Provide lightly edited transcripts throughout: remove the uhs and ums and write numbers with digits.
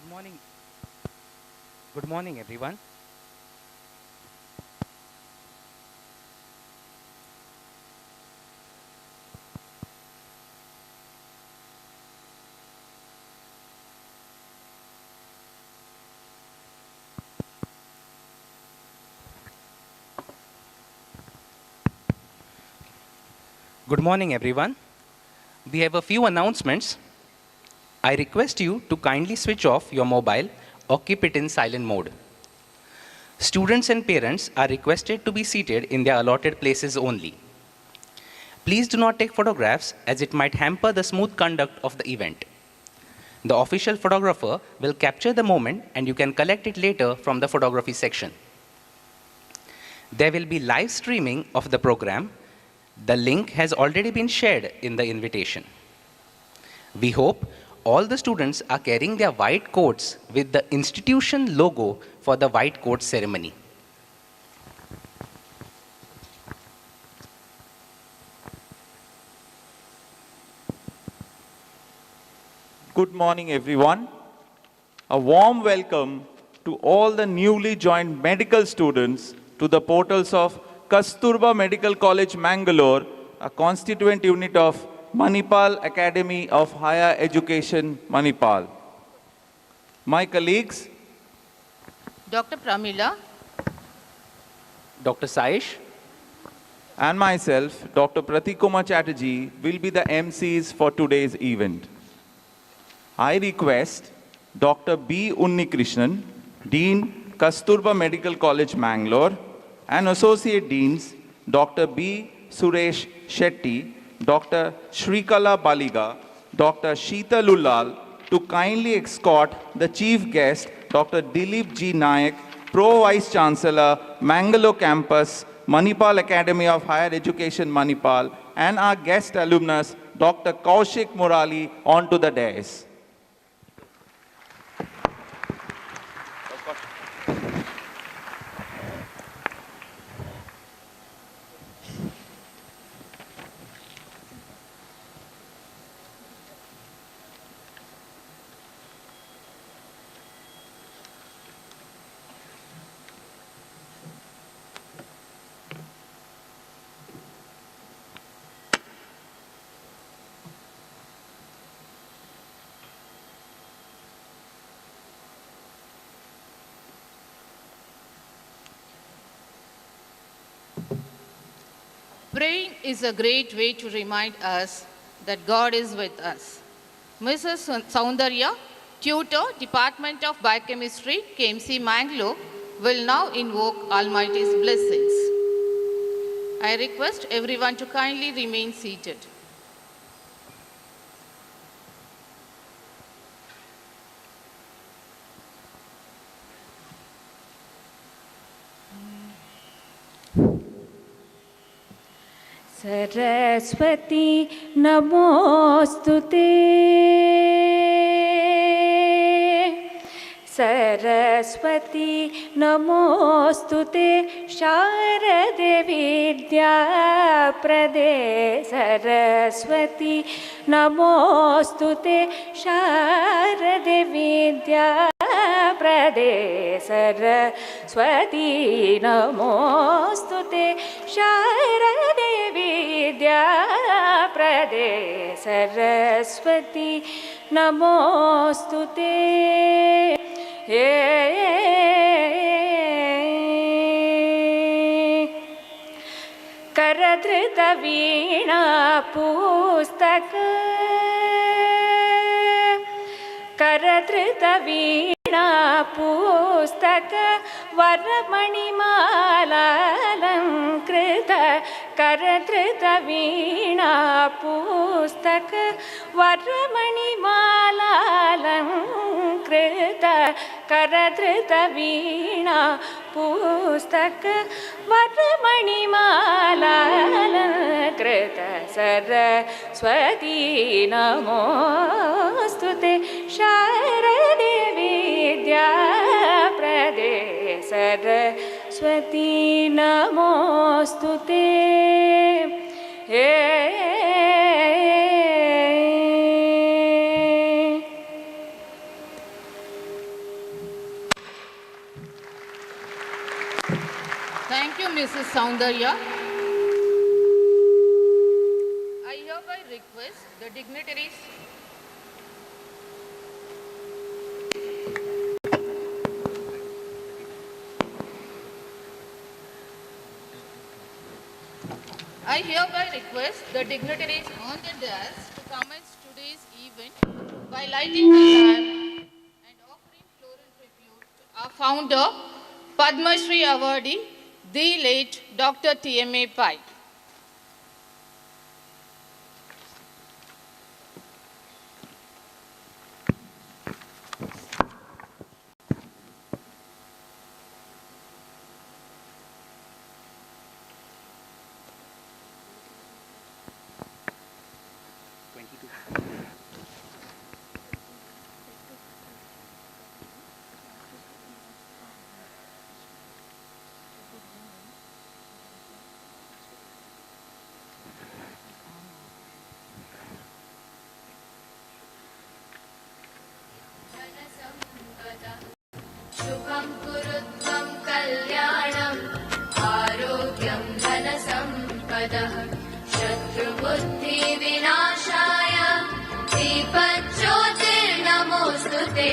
Good morning. Good morning, everyone. Good morning, everyone. We have a few announcements. I request you to kindly switch off your mobile or keep it in silent mode. Students and parents are requested to be seated in their allotted places only. Please do not take photographs as it might hamper the smooth conduct of the event. The official photographer will capture the moment and you can collect it later from the photography section. There will be live streaming of the program. The link has already been shared in the invitation. We hope all the students are carrying their white coats with the institution logo for the white coat ceremony. Good morning, everyone. A warm welcome to all the newly joined medical students to the portals of Kasturba Medical College, Mangalore, a constituent unit of Manipal Academy of Higher Education, Manipal. My colleagues, Dr. Pramila, Dr. Saish, and myself, Dr. Pratikuma Chatterjee, will be the MCs for today's event. I request Dr. B. UNNIKRISHNAN, Dean, Kasturba Medical College, Mangalore, and Associate Deans, Dr. B. SURESH SHETTY, Dr. SHRIKALA BALIGA, Dr. SHEETAL ULLAL, to kindly escort the Chief Guest, Dr. DILIP G. NAIK, Pro Vice Chancellor, Mangalore Campus, Manipal Academy of Higher Education, Manipal, and our guest alumnus, Dr. KAUSHIK MURALI, onto the dais. praying is a great way to remind us that God is with us. Mrs. Soundarya, tutor, Department of Biochemistry, KMC Mangalore, will now invoke Almighty's blessings. I request everyone to kindly remain seated. Saraswati नमोस्तुते सरस्वती नमोस्तुते शारदे विद्याप्रदे सरस्वती नमोस्तुते शारदे विद्याप्रदे सरस्वती नमोस्तुते शारदे विद्याप्रदे सरस्वती नमोस्तुते करधृत वीणा पुस्तक करधृत वीणा पुस्तक वरमणिमालालङ्कृत करधृत वीणा पुस्तक वरमणिमालालङ्कृत करधृत वीणा पुस्तक वरमणिमालालङ्कृत सरस्वती नमोस्तुते शारदे विद्याप्रदे सरस्वती नमोस्तुते Mrs. Soundarya. I hereby request the dignitaries on the dais to commence today's event by lighting the lamp and offering floral tribute to our founder, Padma Shri awardee, the late Dr. T.M.A. Pai. शुभं कुरुत्वं कल्याणम् आरोग्यं धनसम्पदः शत्रुबुद्धिविनाशाय दीपज्योतिर्नमोऽस्तु ते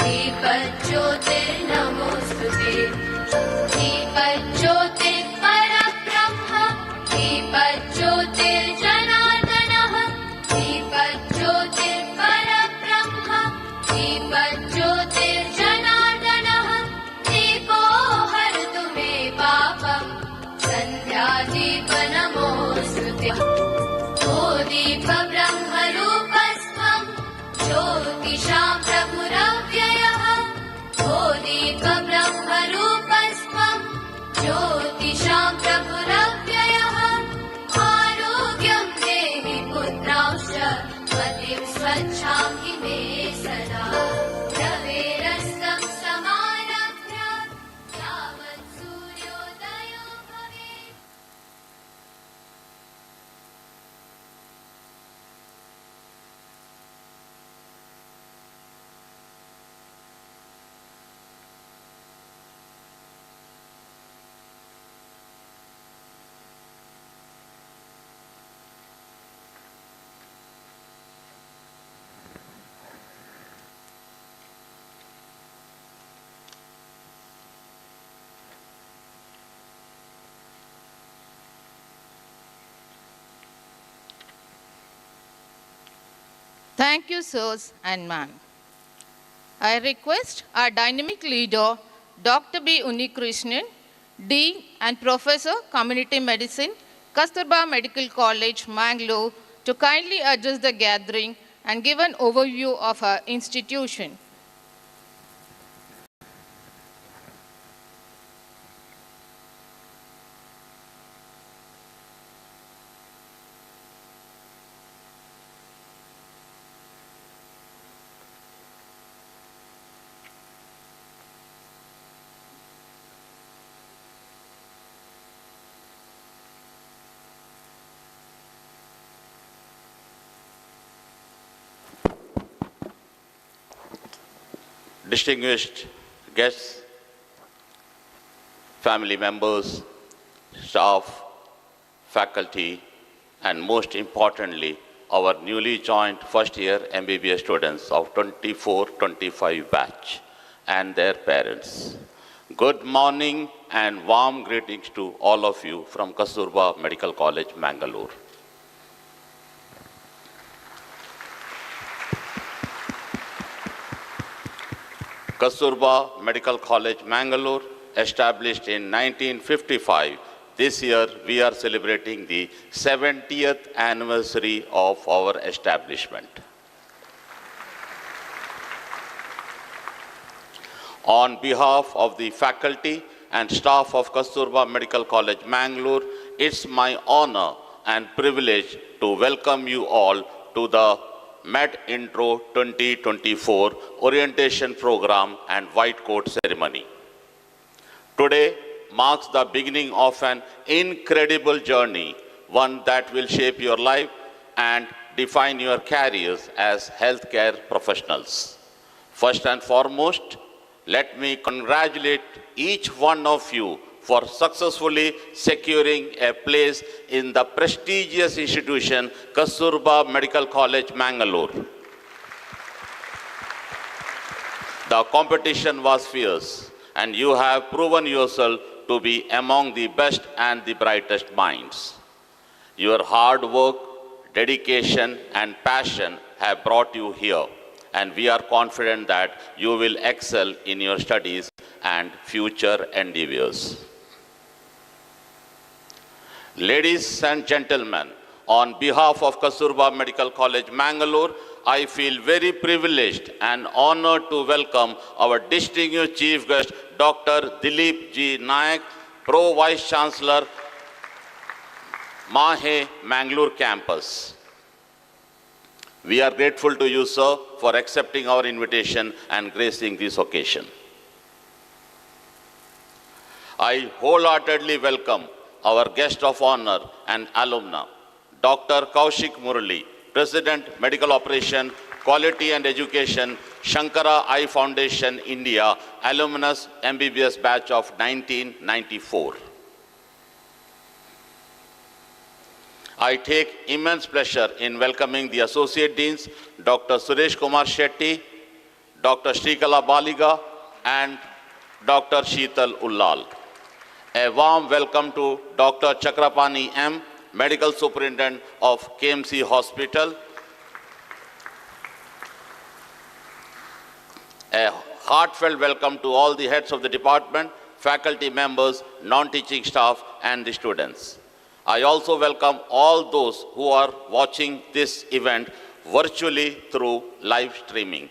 दीपज्योतिर्नमोऽस्तु ते दीपज्योतिर्परब्रह्म दीपज्योतिर्जनार्दनः दीपज्योतिर्परब्रह्म दीपज्योतिर्जनार्दनः दीपो हरतु मे पापम् सन्ध्यादीपनमोऽस्तु ते ओ दीपब्रह्मरूपस्त्वं ज्योतिषां प्रभुरव्ययः ओ दीपब्रह्मरूपस्त्वं ज्योतिषां प्रभुरव्ययः आरोग्यं देहि पुत्रांश्च मतिं स्वच्छां हि मे सदा रवेरस्तं समारभ्य यावत् सूर्योदयो भवेत्. Thank you, sirs and ma'am. I request our dynamic leader, Dr. B. Unnikrishnan, Dean and Professor, Community Medicine, Kasturba Medical College, Mangalore, to kindly address the gathering and give an overview of our institution. Distinguished guests, family members, staff, faculty, and most importantly, our newly joined first-year MBBS students of 24-25 batch and their parents. Good morning and warm greetings to all of you from Kasturba Medical College, Mangalore. Kasturba Medical College, Mangalore, established in 1955. This year, we are celebrating the 70th anniversary of our establishment. On behalf of the faculty and staff of Kasturba Medical College, Mangalore, it's my honor and privilege to welcome you all to the Med Intro 2024 orientation program and white coat ceremony. Today marks the beginning of an incredible journey, one that will shape your life and define your careers as healthcare professionals. First and foremost, let me congratulate each one of you for successfully securing a place in the prestigious institution Kasturba Medical College, Mangalore. The competition was fierce, and you have proven yourself to be among the best and the brightest minds. Your hard work, dedication, and passion have brought you here, and we are confident that you will excel in your studies and future endeavors. Ladies and gentlemen, on behalf of Kasturba Medical College, Mangalore, I feel very privileged and honored to welcome our distinguished Chief Guest, Dr. DILIP G. NAIK, Pro Vice Chancellor, MAHE, Mangalore campus. We are grateful to you, sir, for accepting our invitation and gracing this occasion. I wholeheartedly welcome our guest of honor and alumna, Dr. KAUSHIK MURALI, President, Medical Operation, Quality and Education, Sankara Eye Foundation, India, Alumnus, MBBS batch of 1994. I take immense pleasure in welcoming the Associate Deans, Dr. SURESH Kumar SHETTY, Dr. SHRIKALA BALIGA, and Dr. SHEETAL ULLAL. A warm welcome to Dr. Chakrapani M., Medical Superintendent of KMC Hospital. A heartfelt welcome to all the heads of the department, faculty members, non-teaching staff, and the students. I also welcome all those who are watching this event virtually through live streaming.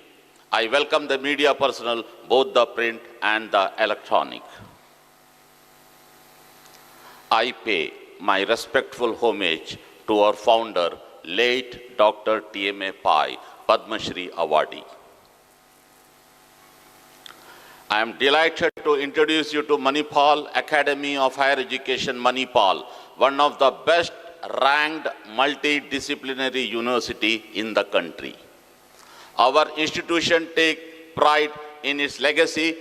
I welcome the media personnel, both the print and the electronic. I pay my respectful homage to our founder, late Dr. T.M.A. Pai, Padma Shri Awardee. I am delighted to introduce you to Manipal Academy of Higher Education, Manipal, one of the best ranked multidisciplinary university in the country. Our institution takes pride in its legacy,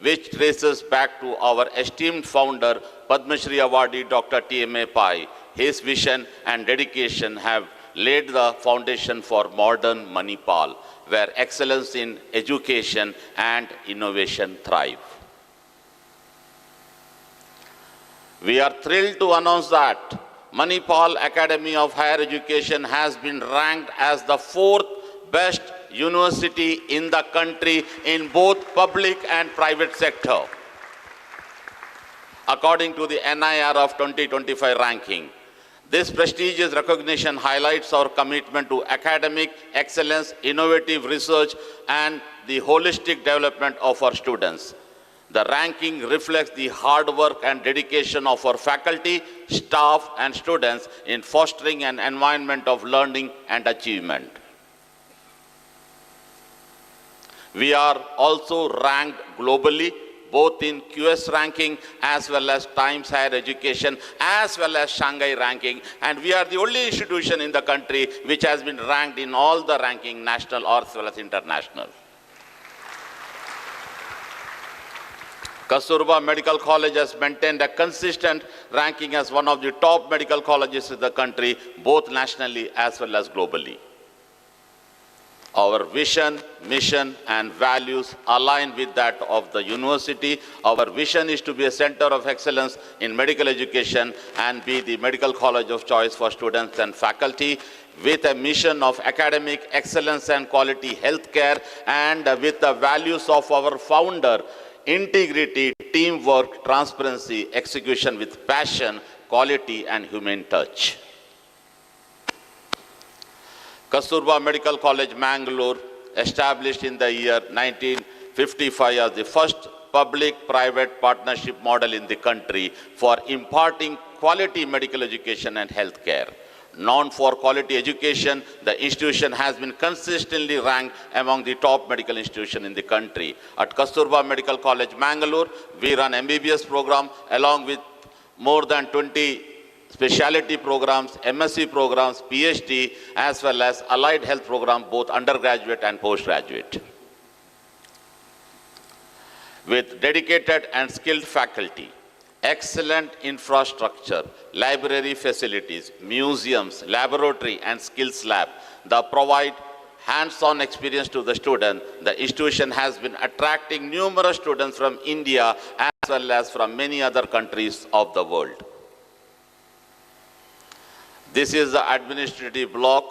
which traces back to our esteemed founder, Padma Shri Awardee Dr. T.M.A. Pai. His vision and dedication have laid the foundation for modern Manipal, where excellence in education and innovation thrive. We are thrilled to announce that Manipal Academy of Higher Education has been ranked as the 4th best university in the country in both public and private sector, according to the NIR of 2025 ranking. This prestigious recognition highlights our commitment to academic excellence, innovative research, and the holistic development of our students. The ranking reflects the hard work and dedication of our faculty, staff, and students in fostering an environment of learning and achievement. We are also ranked globally, both in QS ranking as well as Times Higher Education as well as Shanghai ranking, and we are the only institution in the country which has been ranked in all the ranking, national as well as international. Kasturba Medical College has maintained a consistent ranking as one of the top medical colleges in the country, both nationally as well as globally. Our vision, mission, and values align with that of the university. Our vision is to be a center of excellence in medical education and be the medical college of choice for students and faculty, with a mission of academic excellence and quality healthcare, and with the values of our founder, integrity, teamwork, transparency, execution with passion, quality, and human touch. Kasturba Medical College, Mangalore, established in the year 1955 as the first public-private partnership model in the country for imparting quality medical education and healthcare. Known for quality education, the institution has been consistently ranked among the top medical institutions in the country. At Kasturba Medical College, Mangalore, we run MBBS program along with more than 20 specialty programs, MSc programs, PhD, as well as allied health program, both undergraduate and postgraduate. With dedicated and skilled faculty, excellent infrastructure, library facilities, museums, laboratory and skills lab that provide hands-on experience to the student. The institution has been attracting numerous students from India as well as from many other countries of the world. This is the administrative block.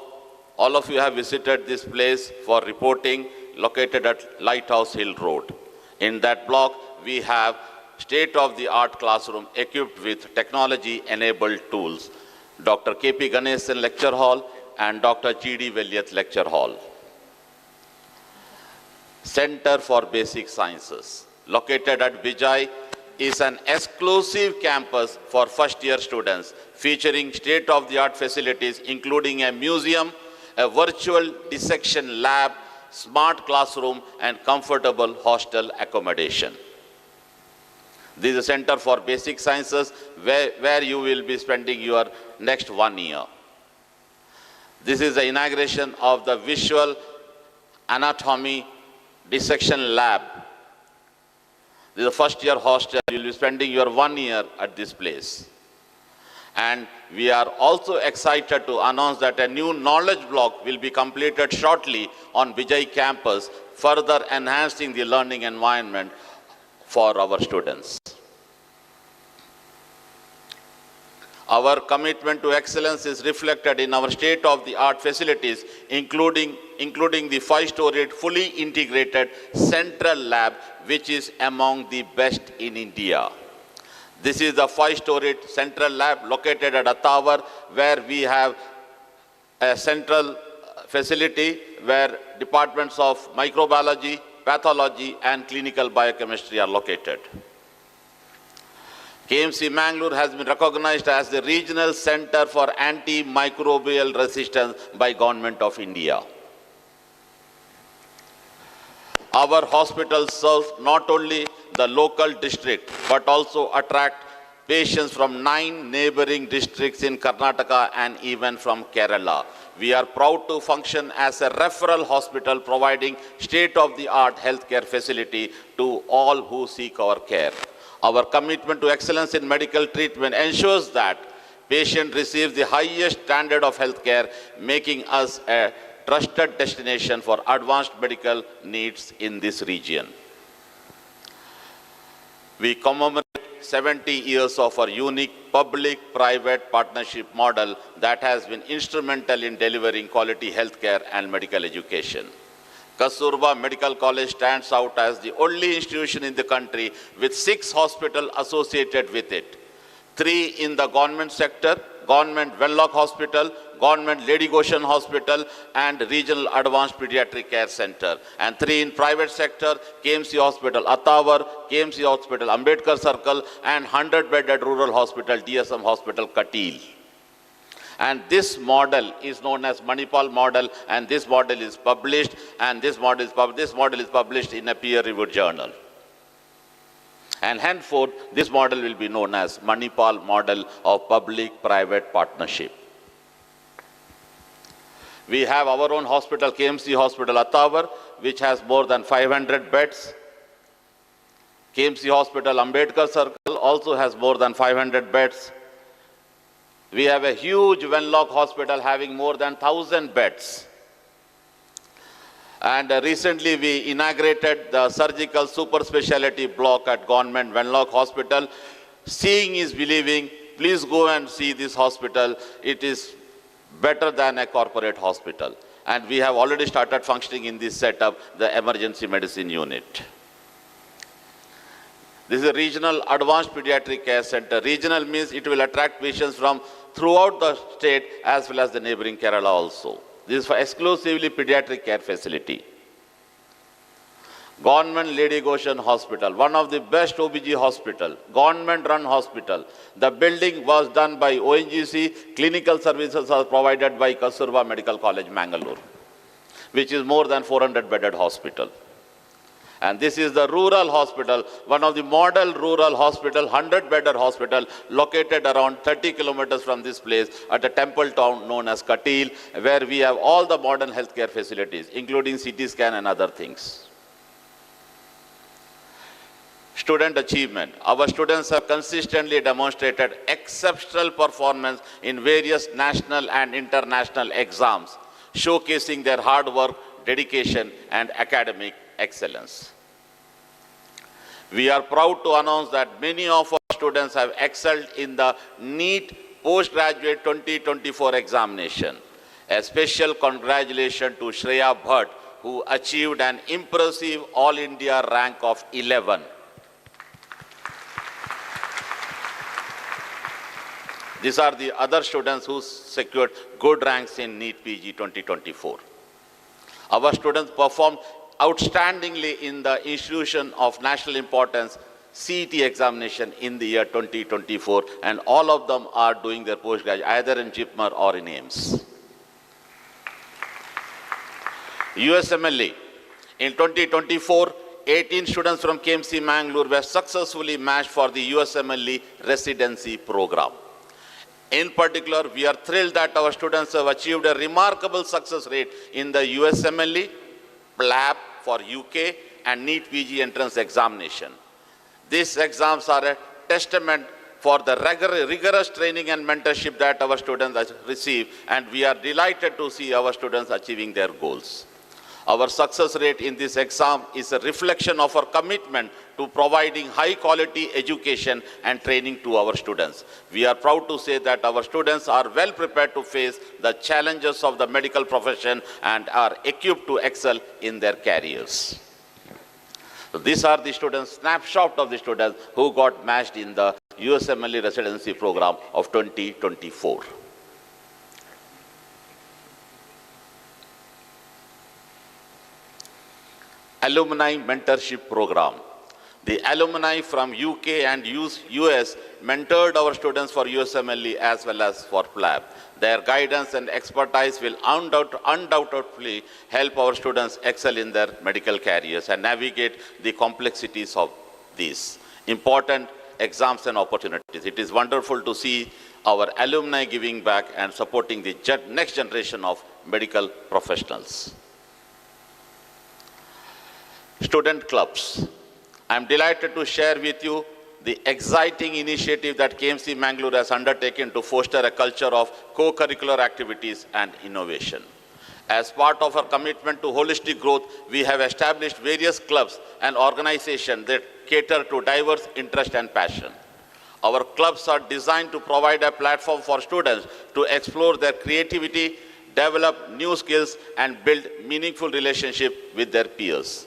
All of you have visited this place for reporting, located at Lighthouse Hill Road. In that block, we have state-of-the-art classroom equipped with technology-enabled tools. Dr. K.P. Ganesan Lecture Hall and Dr. G.D. Veliath Lecture Hall. Center for Basic Sciences, located at Vijay, is an exclusive campus for first-year students, featuring state-of-the-art facilities including a museum, a virtual dissection lab, smart classroom, and comfortable hostel accommodation. This is a Center for Basic Sciences where you will be spending your next 1 year. This is the inauguration of the Visual Anatomy Dissection Lab. This is the first-year hostel. You will be spending your 1 year at this place. And we are also excited to announce that a new knowledge block will be completed shortly on Vijay campus, further enhancing the learning environment for our students. Our commitment to excellence is reflected in our state-of-the-art facilities, including the 5-storied, fully integrated central lab, which is among the best in India. This is the 5-storied central lab located at a tower where we have a central facility where departments of microbiology, pathology, and clinical biochemistry are located. KMC Mangalore has been recognized as the regional center for antimicrobial resistance by Government of India. Our hospitals serve not only the local district, but also attract patients from 9 neighboring districts in Karnataka and even from Kerala. We are proud to function as a referral hospital providing state-of-the-art healthcare facility to all who seek our care. Our commitment to excellence in medical treatment ensures that patient receives the highest standard of healthcare, making us a trusted destination for advanced medical needs in this region. We commemorate 70 years of our unique public-private partnership model that has been instrumental in delivering quality healthcare and medical education. Kasturba Medical College stands out as the only institution in the country with 6 hospitals associated with it. 3 in the government sector, Government Venlock Hospital, Government Lady Goshen Hospital, and Regional Advanced Pediatric Care Center. And 3 in private sector, KMC Hospital Atawar, KMC Hospital Ambedkar Circle, and 100-bedded rural hospital, DSM Hospital Katil. And this model is known as Manipal model, and this model is published, and this model is published in a peer-reviewed journal. And henceforth, this model will be known as Manipal model of public-private partnership. We have our own hospital, KMC Hospital Atawar, which has more than 500 beds. KMC Hospital Ambedkar Circle also has more than 500 beds. We have a huge Venlock Hospital having more than 1,000 beds. And recently we inaugurated the surgical super specialty block at Government Venlock Hospital. Seeing is believing. Please go and see this hospital. It is better than a corporate hospital. And we have already started functioning in this setup, the emergency medicine unit. This is a regional advanced pediatric care center. Regional means it will attract patients from throughout the state as well as the neighboring Kerala also. This is for exclusively pediatric care facility. Government Lady Goshen Hospital, one of the best OBG hospital, government-run hospital. The building was done by ONGC. Clinical services are provided by Kasturba Medical College, Mangalore, which is more than 400-bedded hospital. And this is the rural hospital, one of the model rural hospital, 100-bedded hospital, located around 30 kilometers from this place at a temple town known as Katil, where we have all the modern healthcare facilities, including CT scan and other things. Student achievement. Our students have consistently demonstrated exceptional performance in various national and international exams, showcasing their hard work, dedication, and academic excellence. We are proud to announce that many of our students have excelled in the NEET Postgraduate 2024 examination. A special congratulations to Shreya Bhatt, who achieved an impressive All India rank of 11. These are the other students who secured good ranks in NEET PG 2024. Our students performed outstandingly in the institution of national importance CET examination in the year 2024, and all of them are doing their postgraduate either in JIPMER or in AIMS. USMLE. In 2024, 18 students from KMC Mangalore were successfully matched for the USMLE residency program. In particular, we are thrilled that our students have achieved a remarkable success rate in the USMLE, PLAB for UK, and NEET PG entrance examination. These exams are a testament for the rigorous training and mentorship that our students receive, and we are delighted to see our students achieving their goals. Our success rate in this exam is a reflection of our commitment to providing high-quality education and training to our students. We are proud to say that our students are well prepared to face the challenges of the medical profession and are equipped to excel in their careers. So these are the students, snapshot of the students who got matched in the USMLE residency program of 2024. Alumni Mentorship Program. The alumni from UK and US mentored our students for USMLE as well as for PLAB. Their guidance and expertise will undoubtedly help our students excel in their medical careers and navigate the complexities of these important exams and opportunities. It is wonderful to see our alumni giving back and supporting the next generation of medical professionals. Student clubs. I am delighted to share with you the exciting initiative that KMC Mangalore has undertaken to foster a culture of co-curricular activities and innovation. As part of our commitment to holistic growth, we have established various clubs and organizations that cater to diverse interest and passion. Our clubs are designed to provide a platform for students to explore their creativity, develop new skills, and build meaningful relationships with their peers.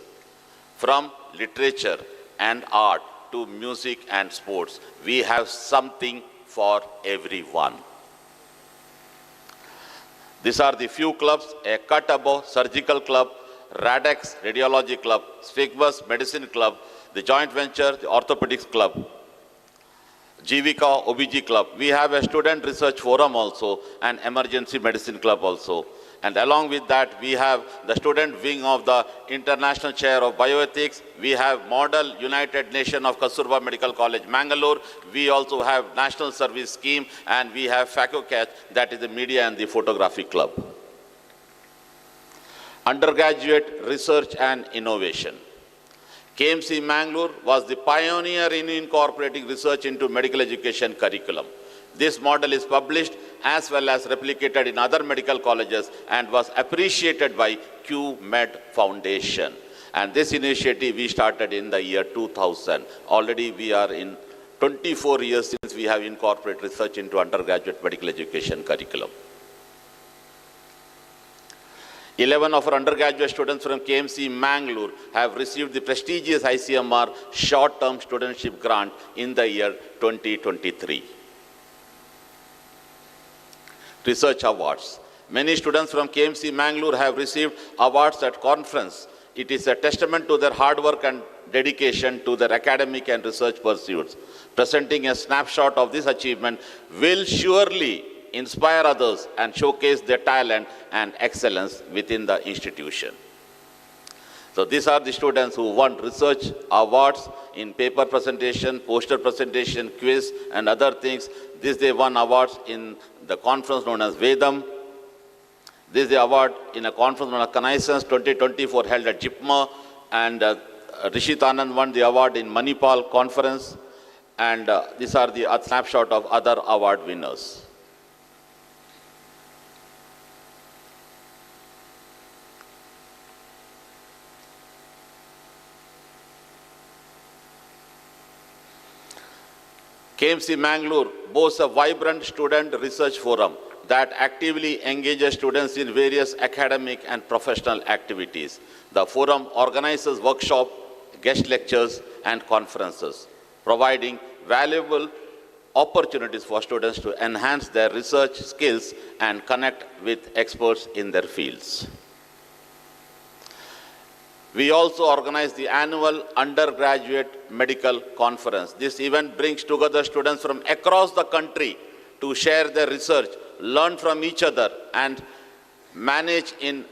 From literature and art to music and sports, we have something for everyone. These are the few clubs: a Cut Above Surgical Club, Radex Radiology Club, Sphygmus Medicine Club, the joint venture, the Orthopedics Club, Jivika OBG Club. We have a student research forum also, and emergency medicine club also. And along with that, we have the student wing of the International Chair of Bioethics. We have Model United Nation of Kasturba Medical College, Mangalore. We also have National Service Scheme, and we have FACOCAT, that is the Media and the Photography Club. Undergraduate Research and Innovation. KMC Mangalore was the pioneer in incorporating research into medical education curriculum. This model is published as well as replicated in other medical colleges and was appreciated by QMed Foundation. And this initiative we started in the year 2000. Already we are in 24 years since we have incorporated research into undergraduate medical education curriculum. 11 of our undergraduate students from KMC Mangalore have received the prestigious ICMR short-term studentship grant in the year 2023. Research awards. Many students from KMC Mangalore have received awards at conference. It is a testament to their hard work and dedication to their academic and research pursuits. Presenting a snapshot of this achievement will surely inspire others and showcase their talent and excellence within the institution. So these are the students who won research awards in paper presentation, poster presentation, quiz, and other things. They won awards in the conference known as Vedam. This is the award in a conference known as Connaissance 2024 held at JIPMER, and Rishit Anand won the award in Manipal conference, and these are the snapshot of other award winners. KMC Mangalore boasts a vibrant student research forum that actively engages students in various academic and professional activities. The forum organizes workshops, guest lectures, and conferences, providing valuable opportunities for students to enhance their research skills and connect with experts in their fields. We also organize the annual undergraduate medical conference. This event brings together students from across the country to share their research, learn from each other, and manage in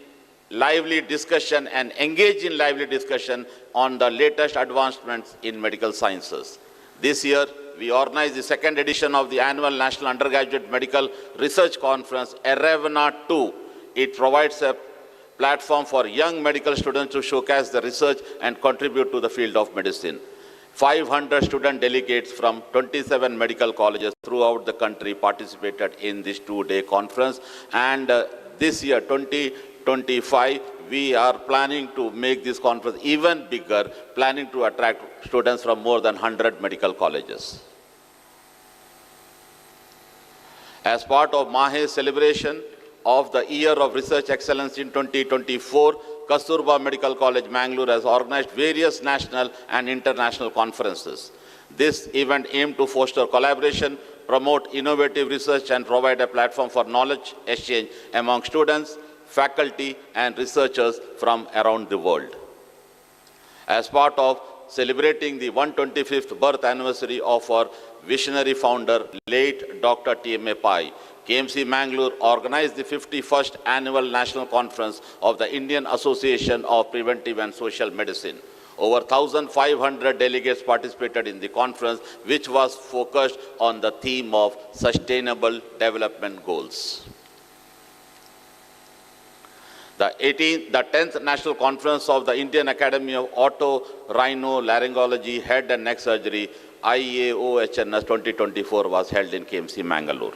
lively discussion and engage in lively discussion on the latest advancements in medical sciences. This year, we organized the second edition of the annual National Undergraduate Medical Research Conference, Arevana 2. It provides a platform for young medical students to showcase their research and contribute to the field of medicine. 500 student delegates from 27 medical colleges throughout the country participated in this two-day conference. And this year, 2025, we are planning to make this conference even bigger, planning to attract students from more than 100 medical colleges. As part of MAHE celebration of the Year of Research Excellence in 2024, Kasturba Medical College, Mangalore has organized various national and international conferences. This event aimed to foster collaboration, promote innovative research, and provide a platform for knowledge exchange among students, faculty, and researchers from around the world. As part of celebrating the 125th birth anniversary of our visionary founder, late Dr. T.M.A. Pai, KMC Mangalore organized the 51st Annual National Conference of the Indian Association of Preventive and Social Medicine. Over 1,500 delegates participated in the conference, which was focused on the theme of Sustainable Development Goals. The 10th National Conference of the Indian Academy of Otorhinolaryngology, Head and Neck Surgery, IAOHNS 2024 was held in KMC Mangalore.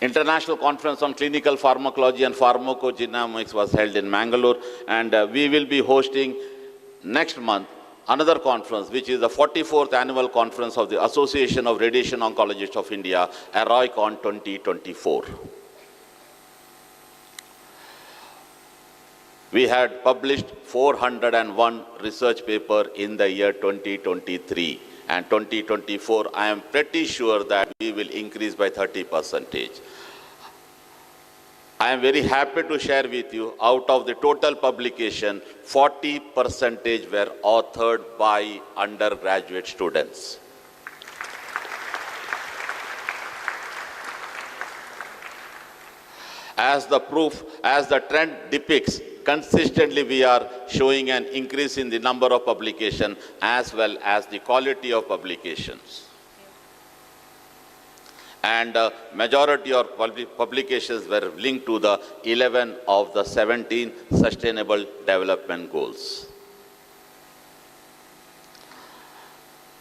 International Conference on Clinical Pharmacology and Pharmacogenomics was held in Mangalore, and we will be hosting next month another conference, which is the 44th Annual Conference of the Association of Radiation Oncologists of India, AROICON 2024. We had published 401 research papers in the year 2023. And 2024, I am pretty sure that we will increase by 30%. I am very happy to share with you, out of the total publication, 40% were authored by undergraduate students. As the trend depicts, consistently we are showing an increase in the number of publications as well as the quality of publications. And majority of publications were linked to the 11 of the 17 Sustainable Development Goals.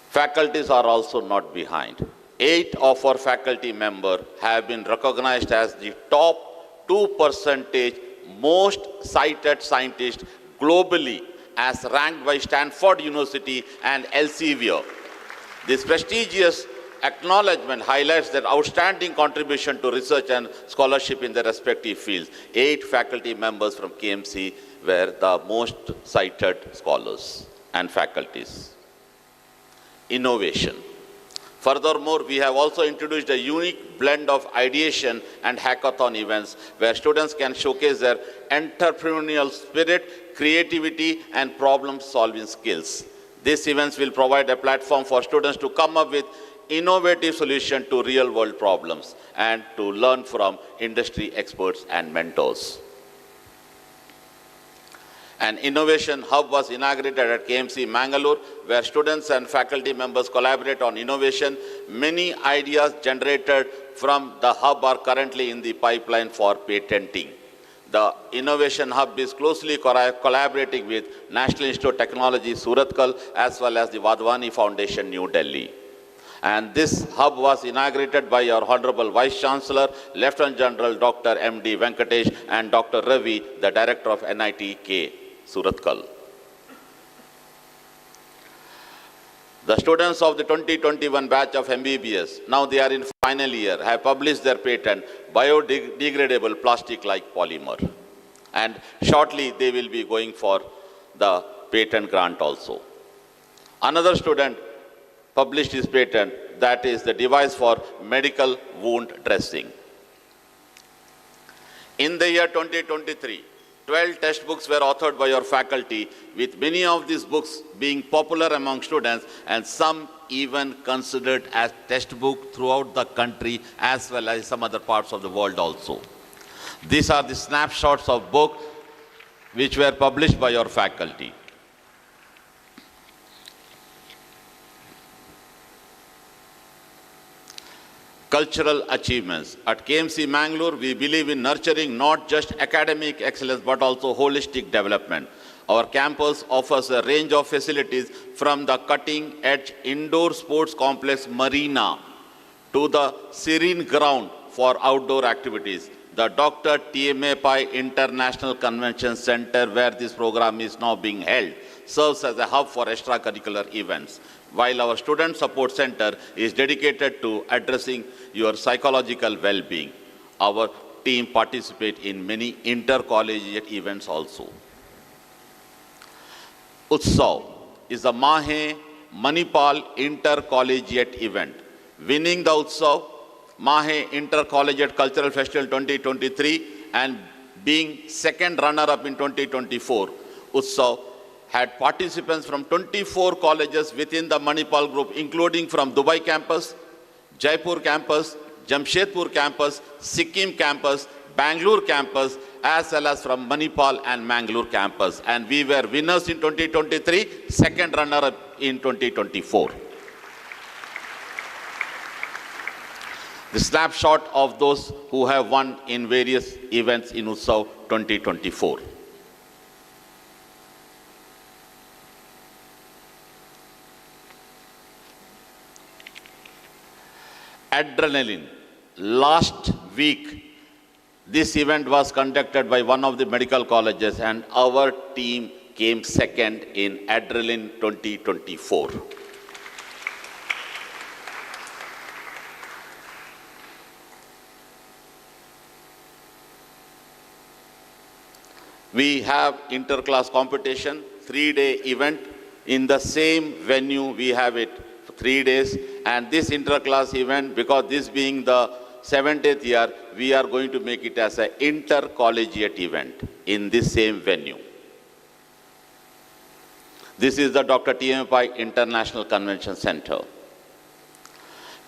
Faculties are also not behind. 8 of our faculty members have been recognized as the top 2% most cited scientists globally, as ranked by Stanford University and Elsevier. This prestigious acknowledgement highlights their outstanding contribution to research and scholarship in their respective fields. 8 faculty members from KMC were the most cited scholars and faculties. Innovation. Furthermore, we have also introduced a unique blend of ideation and hackathon events where students can showcase their entrepreneurial spirit, creativity, and problem-solving skills. These events will provide a platform for students to come up with innovative solutions to real-world problems and to learn from industry experts and mentors. An innovation hub was inaugurated at KMC Mangalore, where students and faculty members collaborate on innovation. Many ideas generated from the hub are currently in the pipeline for patenting. The Innovation Hub is closely collaborating with National Institute of Technology, Suratgal, as well as the Wadhwani Foundation, New Delhi. And this hub was inaugurated by our Honorable Vice Chancellor, Lieutenant General Dr. M.D. Venkatesh, and Dr. Ravi, the Director of NITK, Suratgal. The students of the 2021 batch of MBBS, now they are in final year, have published their patent, biodegradable plastic-like polymer. And shortly they will be going for the patent grant also. Another student published his patent, that is the device for medical wound dressing. In the year 2023, 12 textbooks were authored by your faculty, with many of these books being popular among students and some even considered as textbook throughout the country as well as some other parts of the world also. These are the snapshots of books which were published by your faculty. Cultural achievements. At KMC Mangalore, we believe in nurturing not just academic excellence but also holistic development. Our campus offers a range of facilities from the cutting-edge indoor sports complex Marina to the serene ground for outdoor activities. The Dr. TMA Pai International Convention Center, where this program is now being held, serves as a hub for extracurricular events, while our Student Support Center is dedicated to addressing your psychological well-being. Our team participates in many inter-collegiate events also. Utsav is a MAHE Manipal inter-collegiate event. Winning the Utsav, MAHE Intercollegiate Cultural Festival 2023, and being second runner-up in 2024, Utsav had participants from 24 colleges within the Manipal group, including from Dubai campus, Jaipur campus, Jamshedpur campus, Sikkim campus, Bangalore campus, as well as from Manipal and Mangalore campus. And we were winners in 2023, second runner-up in 2024. The snapshot of those who have won in various events in Utsav 2024. Adrenaline. Last week, this event was conducted by one of the medical colleges and our team came second in Adrenaline 2024. We have inter-class competition, 3-day event. In the same venue, we have it for 3 days. And this inter-class event, because this being the 70th year, we are going to make it as an intercollegiate event in this same venue. This is the Dr. TMA Pai International Convention Center.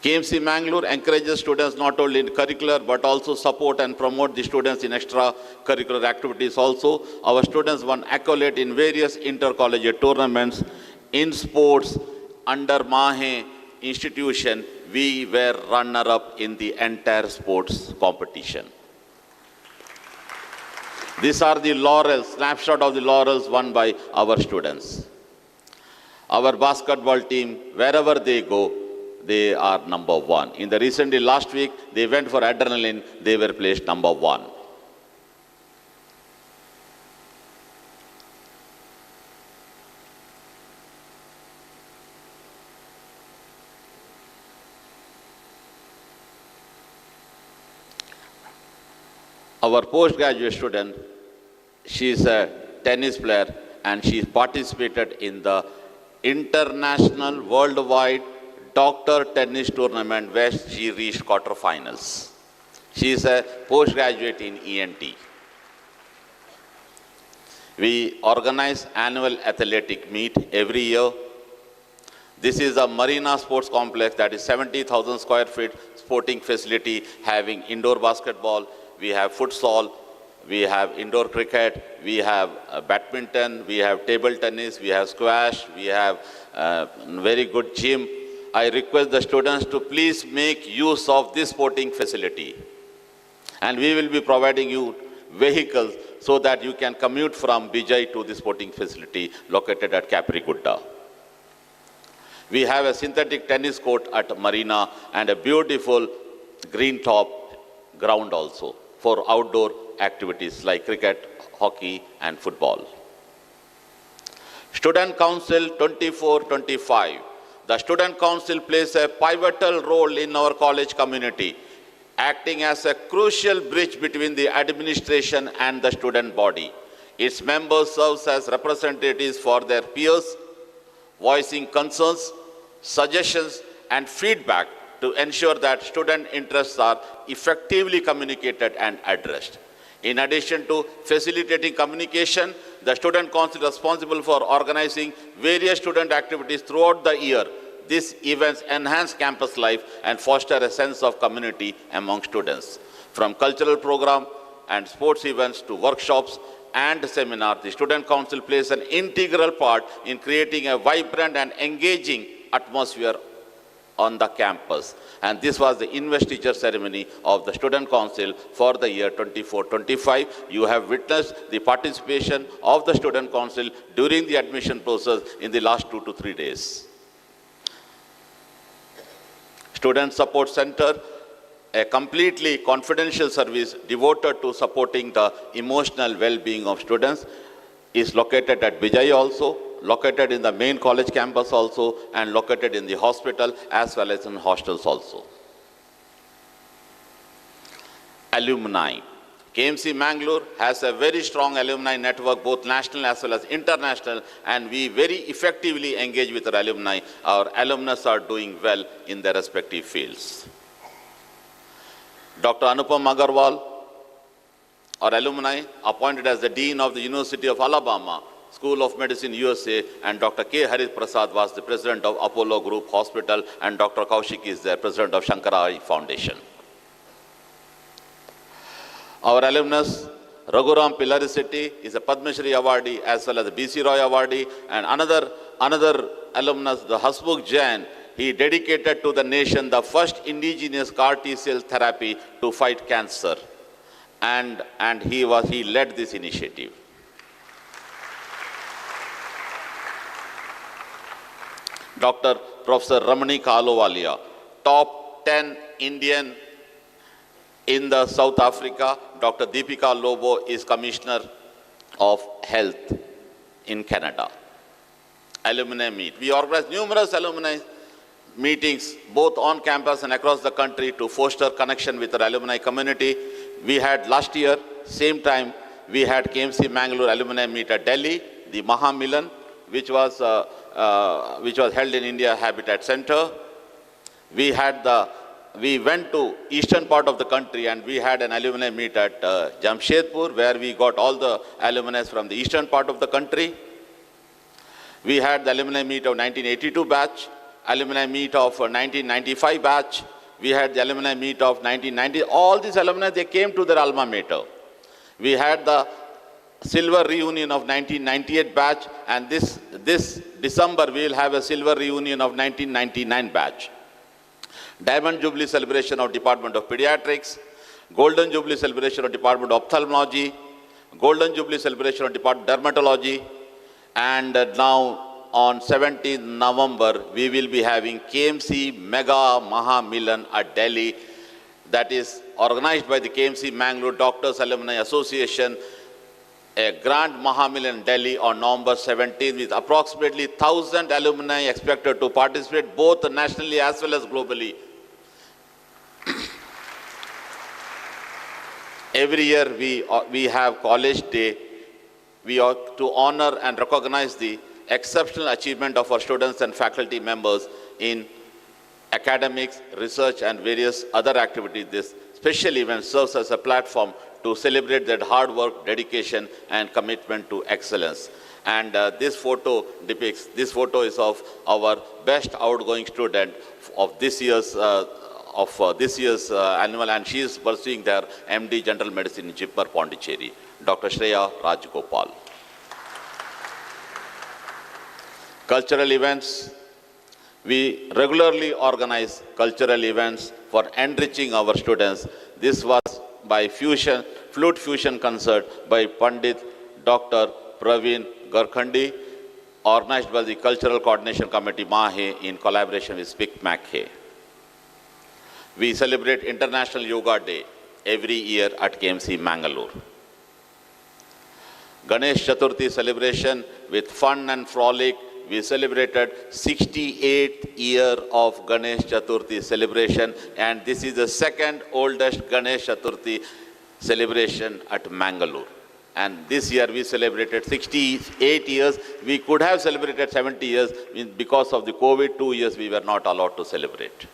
KMC Mangalore encourages students not only in curricular but also support and promote the students in extracurricular activities also. Our students won accolade in various intercollegiate tournaments. In sports, under MAHE institution, we were runner-up in the entire sports competition. These are the laurels, snapshot of the laurels won by our students. Our basketball team, wherever they go, they are number one. In the recently last week, they went for Adrenaline, they were placed number one. Our postgraduate student, she is a tennis player and she participated in the international worldwide doctor tennis tournament where she reached quarterfinals. She is a postgraduate in ENT. We organize annual athletic meet every year. This is a Marina Sports Complex that is 70,000 square feet sporting facility having indoor basketball, we have futsal, we have indoor cricket, we have badminton, we have table tennis, we have squash, we have very good gym. I request the students to please make use of this sporting facility. And we will be providing you vehicles so that you can commute from Bijay to the sporting facility located at Caprigutta. We have a synthetic tennis court at Marina and a beautiful green top ground also for outdoor activities like cricket, hockey and football. Student Council 24-25. The Student Council plays a pivotal role in our college community, acting as a crucial bridge between the administration and the student body. Its members serve as representatives for their peers, voicing concerns, suggestions, and feedback to ensure that student interests are effectively communicated and addressed. In addition to facilitating communication, the Student Council is responsible for organizing various student activities throughout the year. These events enhance campus life and foster a sense of community among students. From cultural programs and sports events to workshops and seminars, the Student Council plays an integral part in creating a vibrant and engaging atmosphere on the campus. And this was the investiture ceremony of the Student Council for the year 24-25. You have witnessed the participation of the Student Council during the admission process in the last 2 to 3 days. Student Support Center, a completely confidential service devoted to supporting the emotional well-being of students, is located at Bijay also, located in the main college campus also, and located in the hospital as well as in hostels also. Alumni. KMC Mangalore has a very strong alumni network, both national as well as international, and we very effectively engage with our alumni. Our alumnus are doing well in their respective fields. Dr. Anupam Agarwal, our alumni, appointed as the Dean of the University of Alabama, School of Medicine, USA, and Dr. K. Harit Prasad was the President of Apollo Group Hospital, and Dr. KAUSHIK is the President of Sankara Foundation. Our alumnus, Raghuram Pilarisetti, is a Padma Shri awardee as well as a BC Roy awardee, and another alumnus, the Hasmukh Jain, he dedicated to the nation the first indigenous CAR T-cell therapy to fight cancer, and he led this initiative. Dr. Professor Ramani Kahalowalia, top 10 Indian in the South Africa. Dr. Deepika Lobo is Commissioner of Health in Canada. Alumni meet. We organize numerous alumni meetings both on campus and across the country to foster connection with our alumni community. We had last year, same time, we had KMC Mangalore alumni meet at Delhi, the Maha Milan, which was held in India Habitat Center. We went to eastern part of the country and we had an alumni meet at Jamshedpur, where we got all the alumni from the eastern part of the country. We had the alumni meet of 1982 batch, alumni meet of 1995 batch. We had the alumni meet of 1990. All these alumni, they came to their alma mater. We had the silver reunion of 1998 batch, and this December we will have a silver reunion of 1999 batch. Diamond Jubilee celebration of Department of Pediatrics, Golden Jubilee celebration of Department of Ophthalmology, Golden Jubilee celebration of Department of Dermatology, and now on 17th November we will be having KMC Mega Maha Milan at Delhi, that is organized by the KMC Mangalore Doctors Alumni Association, a grand Mahamilan in Delhi on November 17th with approximately 1,000 alumni expected to participate both nationally as well as globally. Every year we have College Day. We ought to honor and recognize the exceptional achievement of our students and faculty members in academics, research, and various other activities. This special event serves as a platform to celebrate their hard work, dedication, and commitment to excellence. And this photo is of our best outgoing student of this year's annual, and she is pursuing their MD General Medicine in Jipper, Pondicherry, Dr. Shreya Rajgopal. Cultural events. We regularly organize cultural events for enriching our students. This was by flute fusion concert by Pandit Dr. Praveen Garkhandi, organized by the Cultural Coordination Committee MAHE in collaboration with SPIC MAHE. We celebrate International Yoga Day every year at KMC Mangalore. Ganesh Chaturthi celebration with fun and frolic. We celebrated 68th year of Ganesh Chaturthi celebration, and this is the second oldest Ganesh Chaturthi celebration at Mangalore. And this year we celebrated 68 years. We could have celebrated 70 years. Because of the COVID, 2 years we were not allowed to celebrate.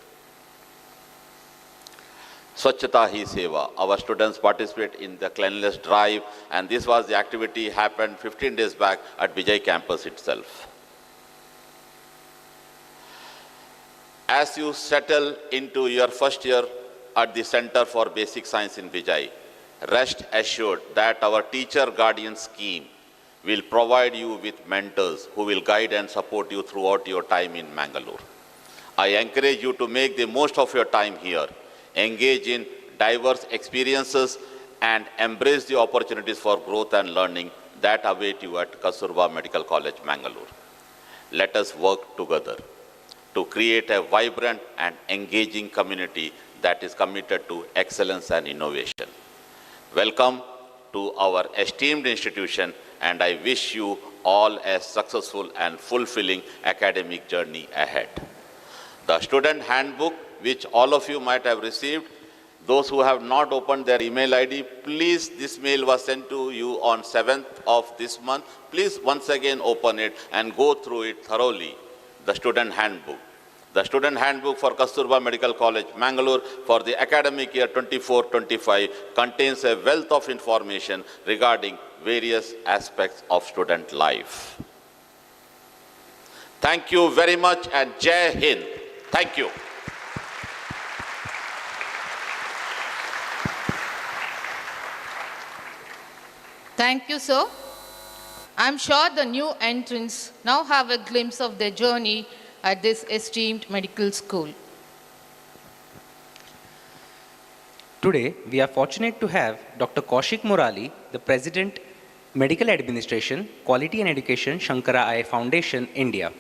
Swachhata Hi Seva. Our students participate in the cleanliness drive, and this was the activity happened 15 days back at Vijay campus itself. As you settle into your first year at the Center for Basic Science in Vijay, rest assured that our teacher guardian scheme will provide you with mentors who will guide and support you throughout your time in Mangalore. I encourage you to make the most of your time here, engage in diverse experiences, and embrace the opportunities for growth and learning that await you at Kasturba Medical College, Mangalore. Let us work together to create a vibrant and engaging community that is committed to excellence and innovation. Welcome to our esteemed institution, and I wish you all a successful and fulfilling academic journey ahead. The student handbook, which all of you might have received, those who have not opened their email ID, please, this mail was sent to you on 7th of this month. Please once again open it and go through it thoroughly. The student handbook. The student handbook for Kasturba Medical College, Mangalore for the academic year 24-25 contains a wealth of information regarding various aspects of student life. Thank you very much, and Jai Hind. Thank you. Thank you, sir. I'm sure the new entrants now have a glimpse of their journey at this esteemed medical school. Today, we are fortunate to have Dr. KAUSHIK MURALI, the President, Medical Administration, Quality and Education, Sankara Eye Foundation, India.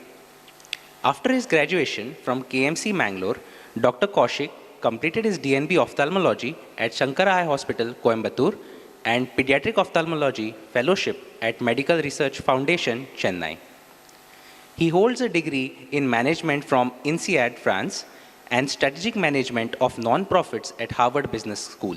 After his graduation from KMC Mangalore, Dr. KAUSHIK completed his DNB Ophthalmology at Sankara Eye Hospital, Coimbatore, and Pediatric Ophthalmology Fellowship at Medical Research Foundation, Chennai. He holds a degree in management from INSEAD, France, and strategic management of non-profits at Harvard Business School.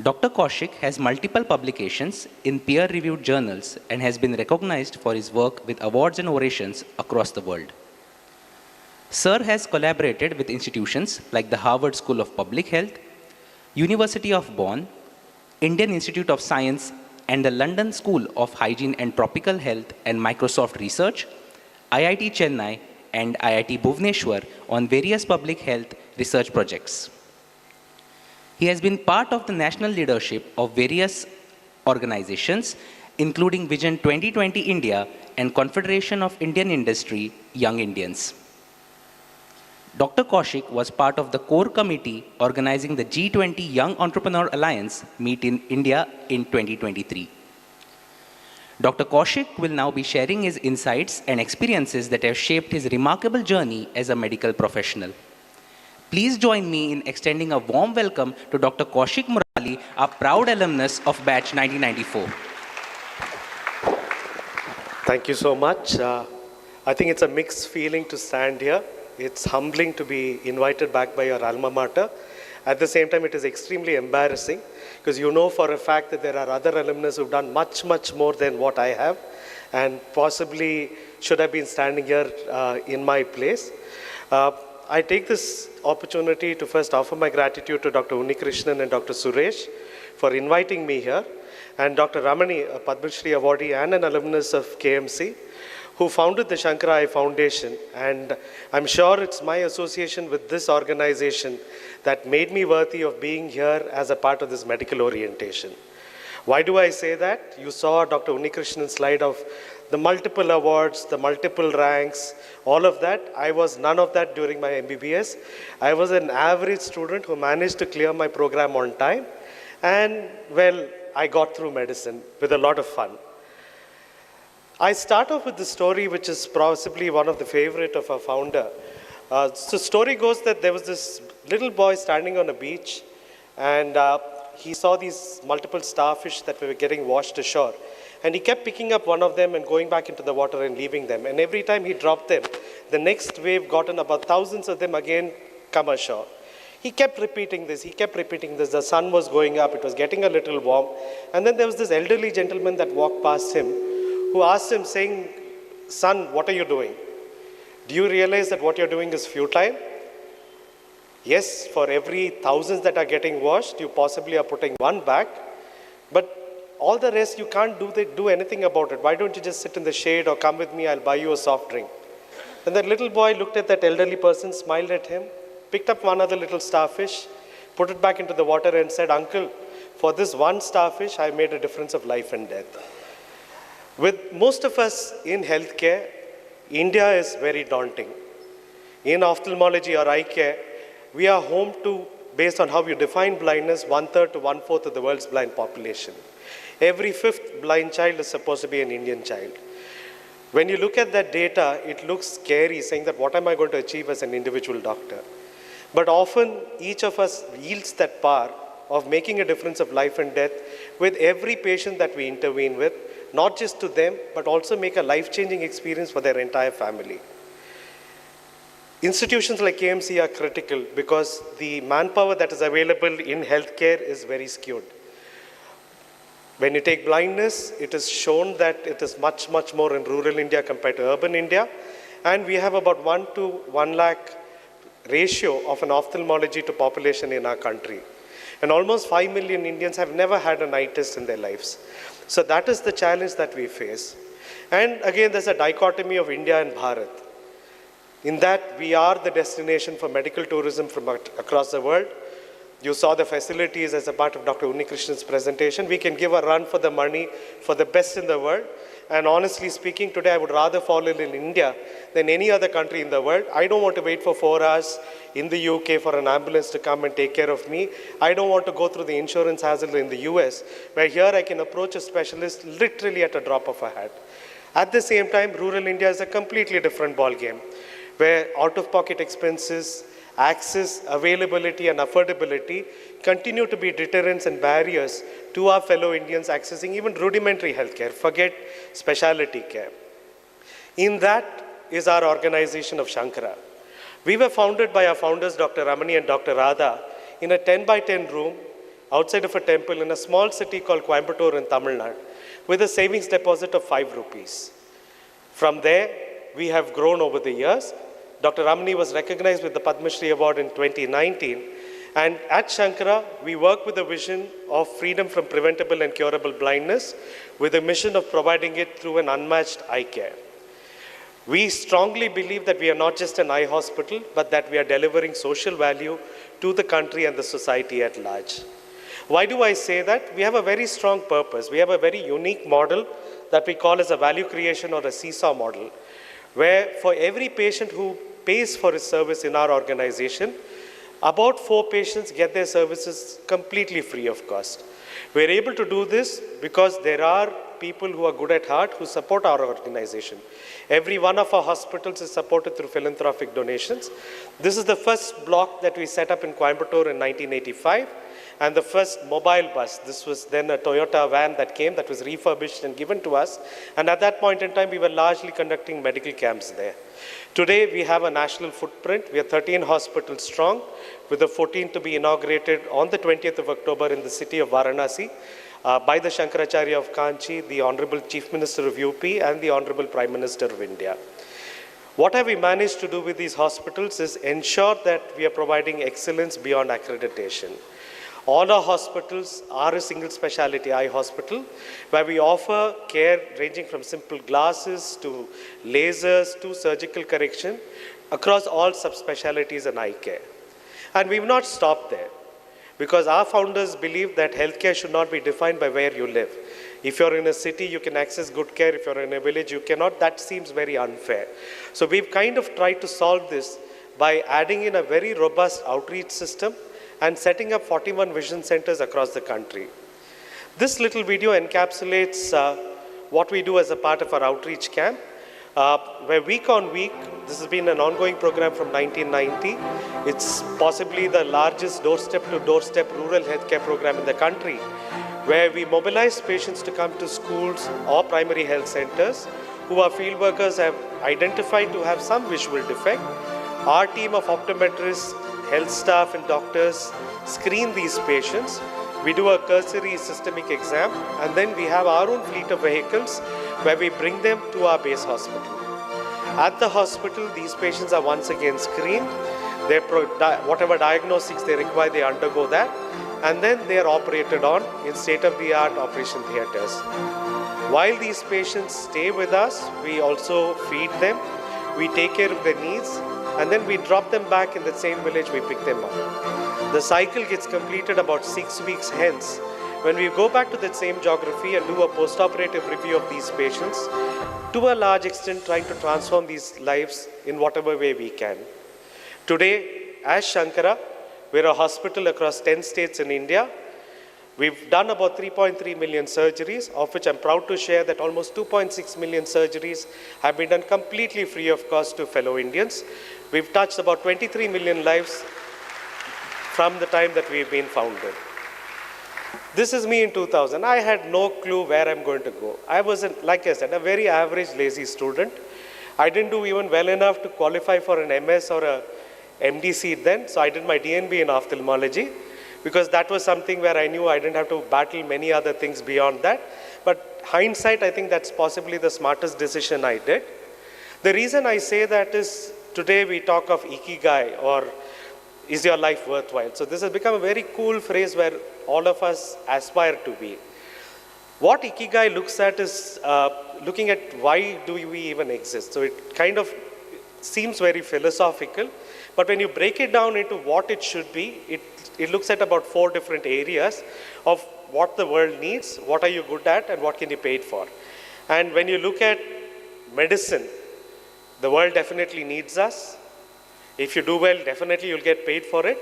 Dr. KAUSHIK has multiple publications in peer-reviewed journals and has been recognized for his work with awards and orations across the world. Sir has collaborated with institutions like the Harvard School of Public Health, University of Bonn, Indian Institute of Science, and the London School of Hygiene and Tropical Health and Microsoft Research, IIT Chennai, and IIT Bhubaneswar on various public health research projects. He has been part of the national leadership of various organizations, including Vision 2020 India and Confederation of Indian Industry, Young Indians. Dr. KAUSHIK was part of the core committee organizing the G20 Young Entrepreneur Alliance meet in India in 2023. Dr. KAUSHIK will now be sharing his insights and experiences that have shaped his remarkable journey as a medical professional. Please join me in extending a warm welcome to Dr. KAUSHIK MURALI, a proud alumnus of batch 1994. Thank you so much. I think it's a mixed feeling to stand here. It's humbling to be invited back by your alma mater. At the same time, it is extremely embarrassing because you know for a fact that there are other alumnus who've done much, much more than what I have and possibly should have been standing here in my place. I take this opportunity to first offer my gratitude to Dr. UNNIKRISHNAN and Dr. SURESH for inviting me here, and Dr. Ramani, a Padma Shri awardee and an alumnus of KMC, who founded the Sankara Eye Foundation. And I'm sure it's my association with this organization that made me worthy of being here as a part of this medical orientation. Why do I say that? You saw Dr. UNNIKRISHNAN's slide of the multiple awards, the multiple ranks, all of that. I was none of that during my MBBS. I was an average student who managed to clear my program on time. And well, I got through medicine with a lot of fun. I start off with the story which is possibly one of the favorite of our founder. So story goes that there was this little boy standing on a beach, and he saw these multiple starfish that were getting washed ashore. And he kept picking up one of them and going back into the water and leaving them. And every time he dropped them, the next wave got in about thousands of them again come ashore. He kept repeating this, he kept repeating this. The sun was going up, it was getting a little warm. And then there was this elderly gentleman that walked past him who asked him saying, "Son, what are you doing? Do you realize that what you're doing is futile? Yes, for every thousands that are getting washed, you possibly are putting one back, but all the rest you can't do anything about it. Why don't you just sit in the shade or come with me, I'll buy you a soft drink." And that little boy looked at that elderly person, smiled at him, picked up one other little starfish, put it back into the water and said, "Uncle, for this one starfish, I made a difference of life and death." With most of us in healthcare, India is very daunting. In ophthalmology or eye care, we are home to, based on how you define blindness, 1/3 to 1/4 of the world's blind population. Every 5th blind child is supposed to be an Indian child. When you look at that data, it looks scary, saying that what am I going to achieve as an individual doctor? But often, each of us yields that power of making a difference of life and death with every patient that we intervene with, not just to them, but also make a life-changing experience for their entire family. Institutions like KMC are critical because the manpower that is available in healthcare is very skewed. When you take blindness, it is shown that it is much, much more in rural India compared to urban India. And we have about 1 to 1 lakh ratio of an ophthalmology to population in our country. And almost 5 million Indians have never had an eye test in their lives. So that is the challenge that we face. And again, there's a dichotomy of India and Bharat. In that, we are the destination for medical tourism from across the world. You saw the facilities as a part of Dr. UNNIKRISHNAN's presentation. We can give a run for the money for the best in the world. And honestly speaking, today I would rather fall in India than any other country in the world. I don't want to wait for 4 hours in the UK for an ambulance to come and take care of me. I don't want to go through the insurance hassle in the US, where here I can approach a specialist literally at a drop of a hat. At the same time, rural India is a completely different ballgame, where out-of-pocket expenses, access, availability, and affordability continue to be deterrents and barriers to our fellow Indians accessing even rudimentary healthcare, forget specialty care. In that is our organization of Sankara. We were founded by our founders, Dr. Ramani and Dr. Radha, in a 10 by 10 room outside of a temple in a small city called Coimbatore in Tamil Nadu, with a savings deposit of 5 rupees. From there, we have grown over the years. Dr. Ramani was recognized with the Padma Shri Award in 2019. And at Sankara, we work with the vision of freedom from preventable and curable blindness with a mission of providing it through an unmatched eye care. We strongly believe that we are not just an eye hospital, but that we are delivering social value to the country and the society at large. Why do I say that? We have a very strong purpose. We have a very unique model that we call as a value creation or a seesaw model, where for every patient who pays for his service in our organization, about 4 patients get their services completely free of cost. We're able to do this because there are people who are good at heart who support our organization. Every one of our hospitals is supported through philanthropic donations. This is the first block that we set up in Coimbatore in 1985. And the first mobile bus, this was then a Toyota van that came that was refurbished and given to us. And at that point in time, we were largely conducting medical camps there. Today, we have a national footprint. We are 13 hospitals strong, with the 14th to be inaugurated on the 20th of October in the city of Varanasi by the Shankaracharya of Kanchi, the Honorable Chief Minister of UP, and the Honorable Prime Minister of India. What have we managed to do with these hospitals is ensure that we are providing excellence beyond accreditation. All our hospitals are a single specialty eye hospital where we offer care ranging from simple glasses to lasers to surgical correction across all subspecialties in eye care. And we've not stopped there because our founders believe that healthcare should not be defined by where you live. If you're in a city, you can access good care. If you're in a village, you cannot. That seems very unfair. So we've kind of tried to solve this by adding in a very robust outreach system and setting up 41 vision centers across the country. This little video encapsulates what we do as a part of our outreach camp, where week on week, this has been an ongoing program from 1990. It's possibly the largest doorstep-to-doorstep rural healthcare program in the country, where we mobilize patients to come to schools or primary health centers who our field workers have identified to have some visual defect. Our team of optometrists, health staff and doctors screen these patients. We do a cursory systemic exam, and then we have our own fleet of vehicles where we bring them to our base hospital. At the hospital, these patients are once again screened. Whatever diagnostics they require, they undergo that, and then they are operated on in state-of-the-art operation theaters. While these patients stay with us, we also feed them, we take care of their needs, and then we drop them back in the same village, we pick them up. The cycle gets completed about 6 weeks hence, when we go back to that same geography and do a post-operative review of these patients, to a large extent trying to transform these lives in whatever way we can. Today, as Sankara, we're a hospital across 10 states in India. We've done about 3.3 million surgeries, of which I'm proud to share that almost 2.6 million surgeries have been done completely free of cost to fellow Indians. We've touched about 23 million lives from the time that we've been founded. This is me in 2000. I had no clue where I'm going to go. I was, like I said, a very average, lazy student. I didn't do even well enough to qualify for an MS or a MD seat then, so I did my DNB in ophthalmology, because that was something where I knew I didn't have to battle many other things beyond that. But hindsight, I think that's possibly the smartest decision I did. The reason I say that is today we talk of ikigai, or is your life worthwhile? So this has become a very cool phrase where all of us aspire to be. What ikigai looks at is looking at why do we even exist. So it kind of seems very philosophical, but when you break it down into what it should be, it looks at about 4 different areas of what the world needs, what are you good at, and what can you pay it for. And when you look at medicine, the world definitely needs us. If you do well, definitely you'll get paid for it.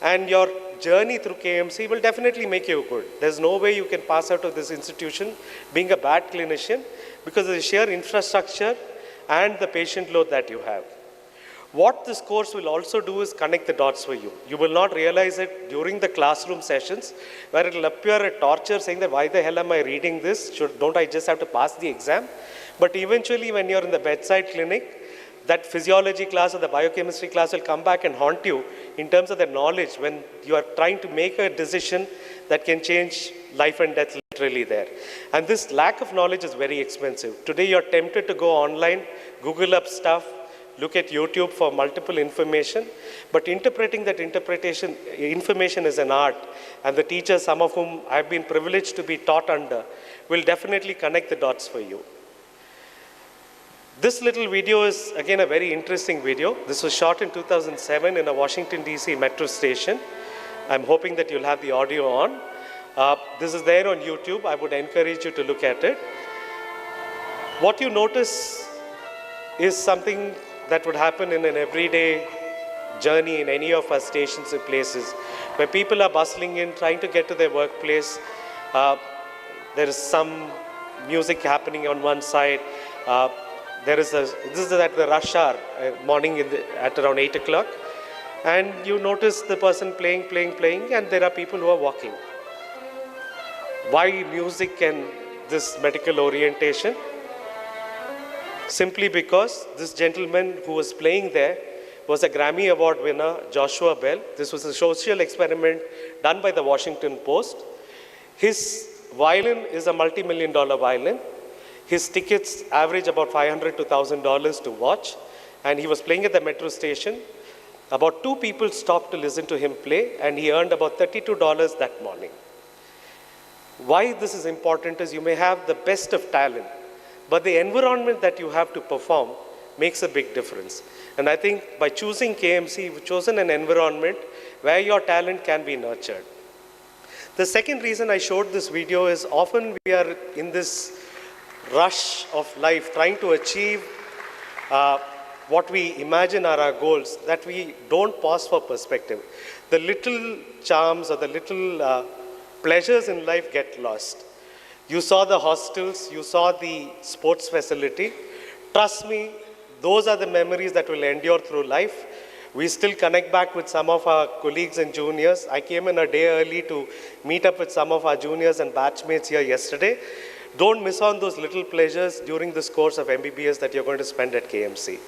And your journey through KMC will definitely make you good. There's no way you can pass out of this institution being a bad clinician because of the sheer infrastructure and the patient load that you have. What this course will also do is connect the dots for you. You will not realize it during the classroom sessions where it will appear a torture saying that why the hell am I reading this? Don't I just have to pass the exam? But eventually when you're in the bedside clinic, that physiology class or the biochemistry class will come back and haunt you in terms of the knowledge when you are trying to make a decision that can change life and death literally there. And this lack of knowledge is very expensive. Today you're tempted to go online, Google up stuff, look at YouTube for multiple information, but interpreting that information is an art, and the teachers, some of whom I've been privileged to be taught under, will definitely connect the dots for you. This little video is, again, a very interesting video. This was shot in 2007 in a Washington, D.C. metro station. I'm hoping that you'll have the audio on. This is there on YouTube. I would encourage you to look at it. What you notice is something that would happen in an everyday journey in any of our stations and places, where people are bustling in, trying to get to their workplace. There is some music happening on one side. This is at the rush hour, morning at around 8 o'clock. And you notice the person playing, and there are people who are walking. Why music and this medical orientation? Simply because this gentleman who was playing there was a Grammy Award winner, Joshua Bell. This was a social experiment done by the Washington Post. His violin is a multi-million-dollar violin. His tickets average about $500 to $1,000 to watch, and he was playing at the metro station. About 2 people stopped to listen to him play, and he earned about $32 that morning. Why this is important is you may have the best of talent, but the environment that you have to perform makes a big difference. And I think by choosing KMC, you've chosen an environment where your talent can be nurtured. The second reason I showed this video is often we are in this rush of life trying to achieve what we imagine are our goals, that we don't pause for perspective. The little charms or the little pleasures in life get lost. You saw the hostels, you saw the sports facility. Trust me, those are the memories that will endure through life. We still connect back with some of our colleagues and juniors. I came in a day early to meet up with some of our juniors and batchmates here yesterday. Don't miss on those little pleasures during this course of MBBS that you're going to spend at KMC.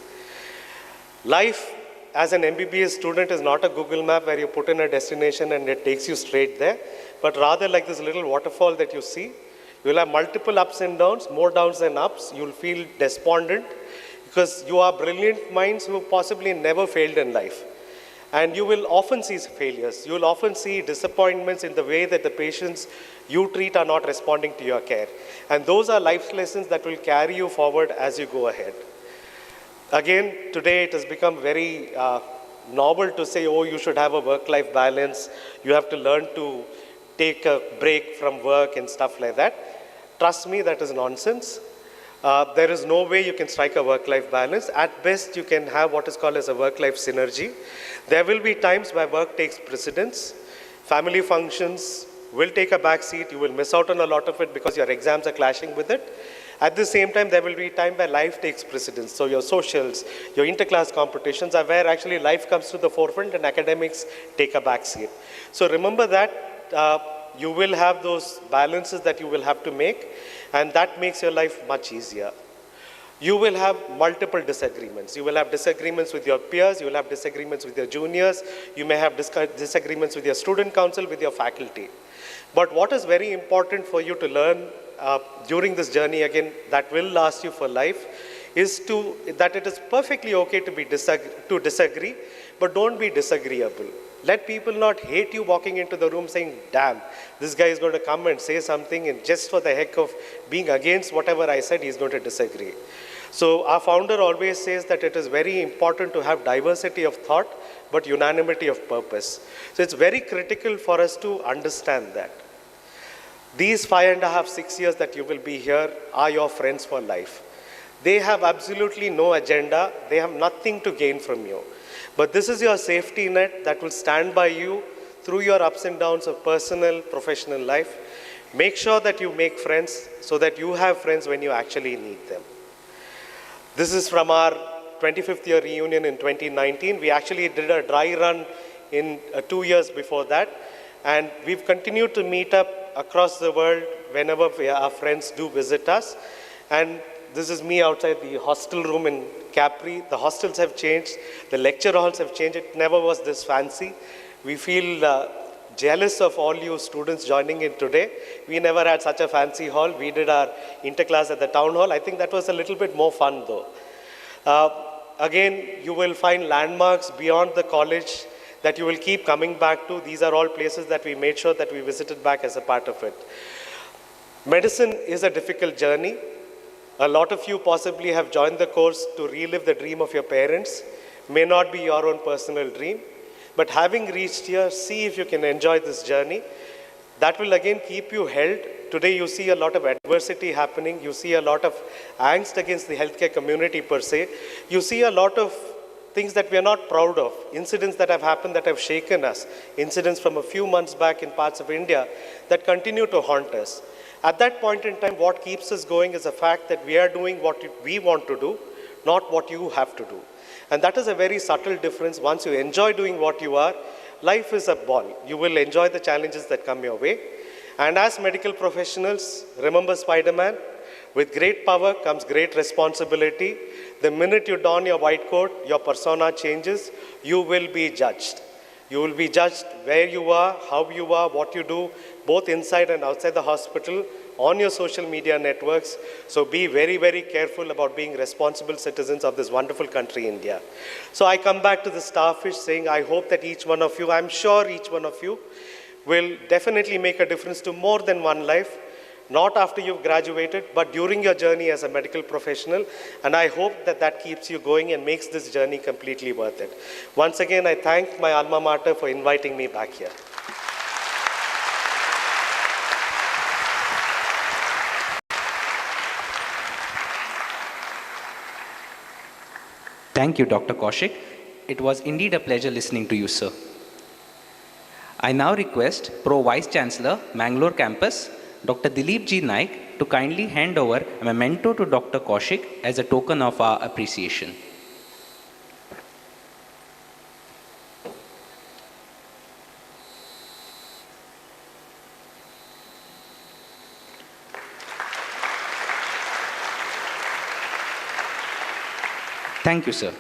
Life as an MBBS student is not a Google map where you put in a destination and it takes you straight there, but rather like this little waterfall that you see. You'll have multiple ups and downs, more downs than ups. You'll feel despondent because you are brilliant minds who possibly never failed in life. And you will often see failures. You will often see disappointments in the way that the patients you treat are not responding to your care. And those are life lessons that will carry you forward as you go ahead. Again, today it has become very novel to say, oh, you should have a work-life balance. You have to learn to take a break from work and stuff like that. Trust me, that is nonsense. There is no way you can strike a work-life balance. At best, you can have what is called as a work-life synergy. There will be times where work takes precedence. Family functions will take a back seat. You will miss out on a lot of it because your exams are clashing with it. At the same time, there will be a time where life takes precedence. So your socials, your interclass competitions are where actually life comes to the forefront and academics take a back seat. So remember that you will have those balances that you will have to make, and that makes your life much easier. You will have multiple disagreements. You will have disagreements with your peers, you will have disagreements with your juniors, you may have disagreements with your student council, with your faculty. But what is very important for you to learn during this journey, again, that will last you for life, is that it is perfectly okay to disagree, but don't be disagreeable. Let people not hate you walking into the room saying, damn, this guy is going to come and say something, and just for the heck of being against whatever I said, he's going to disagree. So our founder always says that it is very important to have diversity of thought, but unanimity of purpose. So it's very critical for us to understand that. These 5.5, 6 years that you will be here are your friends for life. They have absolutely no agenda. They have nothing to gain from you. But this is your safety net that will stand by you through your ups and downs of personal, professional life. Make sure that you make friends so that you have friends when you actually need them. This is from our 25th year reunion in 2019. We actually did a dry run in 2 years before that. And we've continued to meet up across the world whenever our friends do visit us. And this is me outside the hostel room in Capri. The hostels have changed. The lecture halls have changed. It never was this fancy. We feel jealous of all you students joining in today. We never had such a fancy hall. We did our interclass at the town hall. I think that was a little bit more fun though. Again, you will find landmarks beyond the college that you will keep coming back to. These are all places that we made sure that we visited back as a part of it. Medicine is a difficult journey. A lot of you possibly have joined the course to relive the dream of your parents. May not be your own personal dream, but having reached here, see if you can enjoy this journey. That will again keep you held. Today you see a lot of adversity happening. You see a lot of angst against the healthcare community per se. You see a lot of things that we are not proud of, incidents that have happened that have shaken us, incidents from a few months back in parts of India that continue to haunt us. At that point in time, what keeps us going is the fact that we are doing what we want to do, not what you have to do. And that is a very subtle difference. Once you enjoy doing what you are, life is a ball. You will enjoy the challenges that come your way. And as medical professionals, remember Spider-Man, with great power comes great responsibility. The minute you don your white coat, your persona changes, you will be judged. You will be judged where you are, how you are, what you do, both inside and outside the hospital, on your social media networks. So be very, very careful about being responsible citizens of this wonderful country, India. So I come back to the starfish saying, I hope that each one of you, I'm sure each one of you, will definitely make a difference to more than one life. Not after you've graduated, but during your journey as a medical professional. And I hope that that keeps you going and makes this journey completely worth it. Once again, I thank my alma mater for inviting me back here. Thank you, Dr. Kaushik. It was indeed a pleasure listening to you, sir. I now request Pro Vice Chancellor, Mangalore Campus, Dr. Dilip G. Naik, to kindly hand over a memento to Dr. Kaushik as a token of our appreciation. Thank you, sir.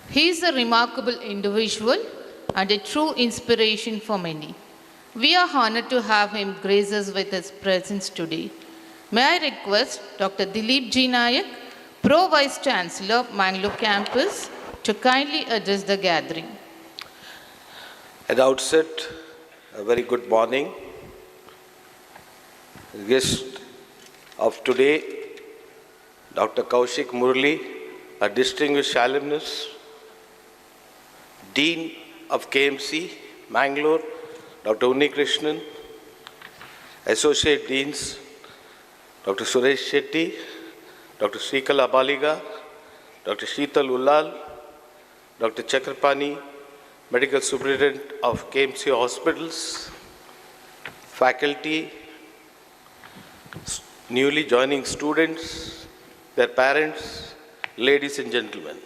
He is a remarkable individual and a true inspiration for many. We are honored to have him grace us with his presence today. May I request Dr. Dilip G. Naik, Pro Vice Chancellor, Mangalore Campus, to kindly address the gathering. At the outset, a very good morning. Guest of today, Dr. KAUSHIK Murali, a distinguished alumnus, Dean of KMC, Mangalore, Dr. UNNIKRISHNAN, Associate Deans, Dr. SURESH SHETTY, Dr. SHRIKALA BALIGA, Dr. SHEETAL ULLAL, Dr. Chakrapani, Medical Superintendent of KMC Hospitals, faculty, newly joining students, their parents, ladies and gentlemen.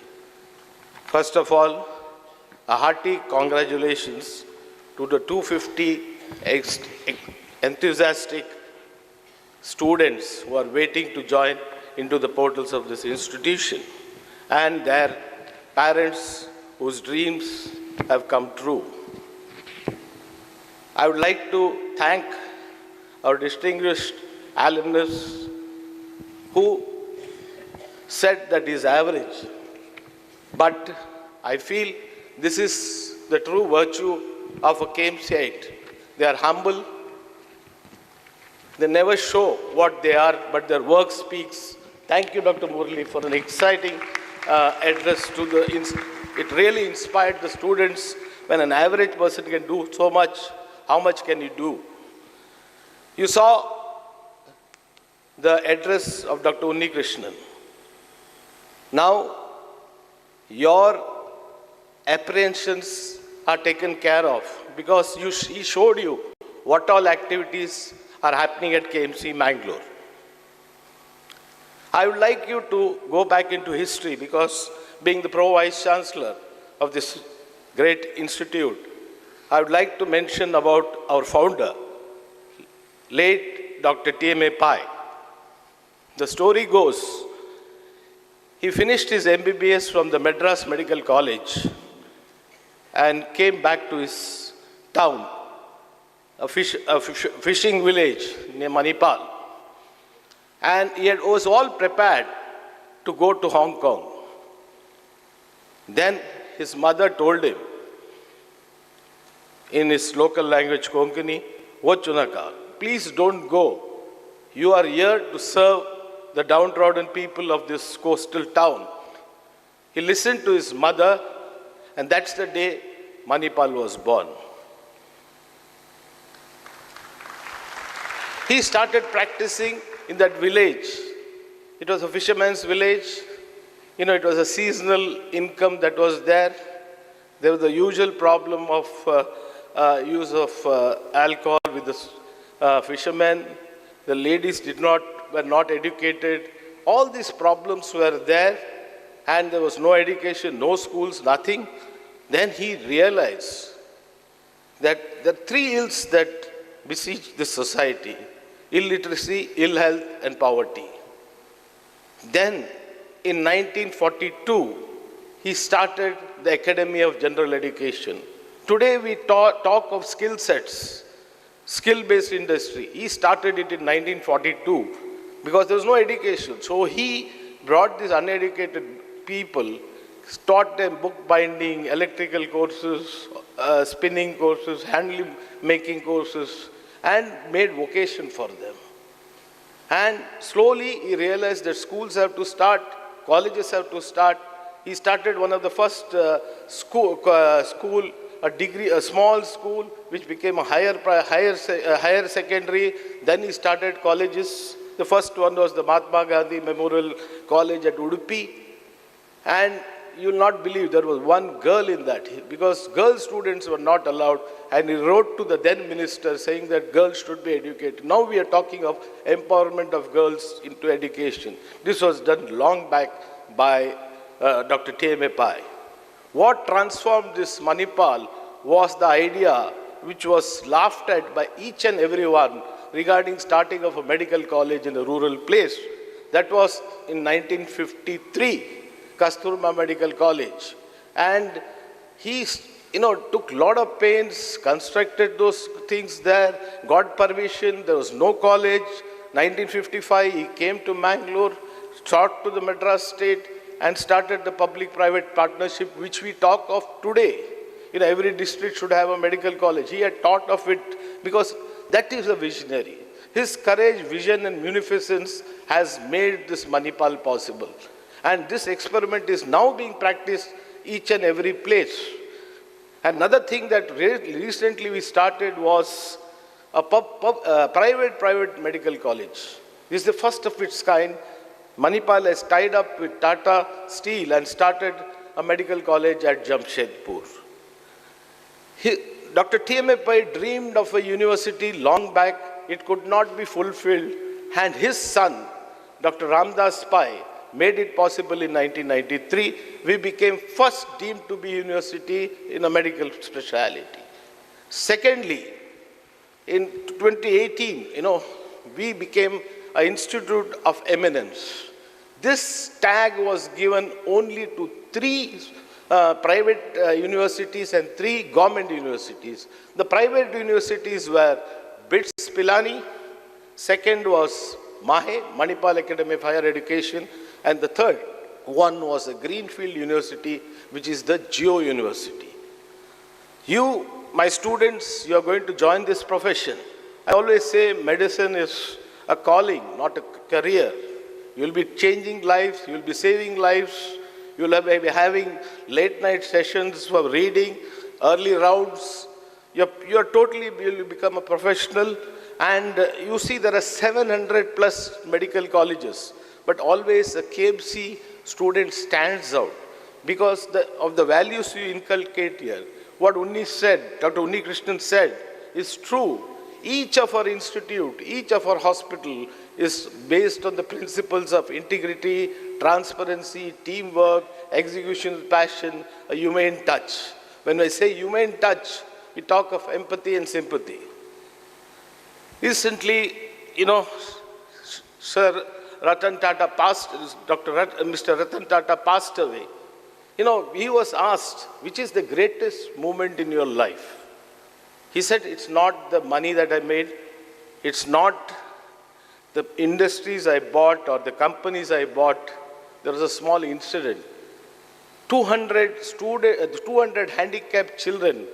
First of all, a hearty congratulations to the 250 enthusiastic students who are waiting to join into the portals of this institution and their parents whose dreams have come true. I would like to thank our distinguished alumnus who said that is average, but I feel this is the true virtue of a KMCite. They are humble. They never show what they are, but their work speaks. Thank you, Dr. Murali, for an exciting address to the. It really inspired the students. When an average person can do so much, how much can you do? You saw the address of Dr. UNNIKRISHNAN. Now, your apprehensions are taken care of because he showed you what all activities are happening at KMC Mangalore. I would like you to go back into history because being the Pro Vice Chancellor of this great institute, I would like to mention about our founder, late Dr. T.M.A. Pai. The story goes, he finished his MBBS from the Madras Medical College and came back to his town, a fishing village near Manipal. And he was all prepared to go to Hong Kong. Then his mother told him in his local language, Konkani, "Wo Chunaka, please don't go. You are here to serve the downtrodden people of this coastal town." He listened to his mother, and that's the day Manipal was born. He started practicing in that village. It was a fisherman's village. You know, it was a seasonal income that was there. There was the usual problem of use of alcohol with the fishermen. The ladies were not educated. All these problems were there, and there was no education, no schools, nothing. Then he realized that the three ills that besiege this society: illiteracy, ill health, and poverty. Then, in 1942, he started the Academy of General Education. Today we talk of skill sets, skill-based industry. He started it in 1942 because there was no education. So he brought these uneducated people, taught them bookbinding, electrical courses, spinning courses, handloom making courses, and made vocation for them. And slowly he realized that schools have to start, colleges have to start. He started one of the first a small school, which became a higher secondary. Then he started colleges, The first one was the Mahatma Gandhi Memorial College at Udupi. And you will not believe there was one girl in that, because girl students were not allowed. And he wrote to the then minister saying that girls should be educated. Now we are talking of empowerment of girls into education. This was done long back by Dr. T.M.A. Pai. What transformed this Manipal was the idea which was laughed at by each and everyone regarding starting of a medical college in a rural place. That was in 1953, Kasturba Medical College. And he took a lot of pains, constructed those things there, got permission, there was no college. 1955, he came to Mangalore, taught to the Madras state, and started the public-private partnership, which we talk of today. Every district should have a medical college. He had thought of it because that is a visionary. His courage, vision, and munificence has made this Manipal possible. And this experiment is now being practiced each and every place. Another thing that recently we started was a private medical college. This is the first of its kind. Manipal has tied up with Tata Steel and started a medical college at Jamshedpur. Dr. T.M.A. Pai dreamed of a university long back. It could not be fulfilled. And his son, Dr. Ramdas Pai, made it possible in 1993. We became first deemed to be university in a medical specialty. Secondly, in 2018, we became an institute of eminence. This tag was given only to 3 private universities and 3 government universities. The private universities were BITS Pilani, second was MAHE, Manipal Academy of Higher Education, and the third one was a Greenfield University, which is the Geo University. You, my students, you are going to join this profession. I always say medicine is a calling, not a career. You will be changing lives, you will be saving lives, you will be having late night sessions for reading, early rounds. You will become a professional. And you see there are 700 plus medical colleges, but always a KMC student stands out because of the values you inculcate here. What Unni said, Dr. UNNIKRISHNAN said, is true. Each of our institute, each of our hospital is based on the principles of integrity, transparency, teamwork, execution, passion, a humane touch. When I say humane touch, we talk of empathy and sympathy. Recently, Sir Ratan Tata passed, Mr. Ratan Tata passed away. He was asked, which is the greatest moment in your life? He said, it's not the money that I made, it's not the industries I bought or the companies I bought. There was a small incident. 200 handicapped children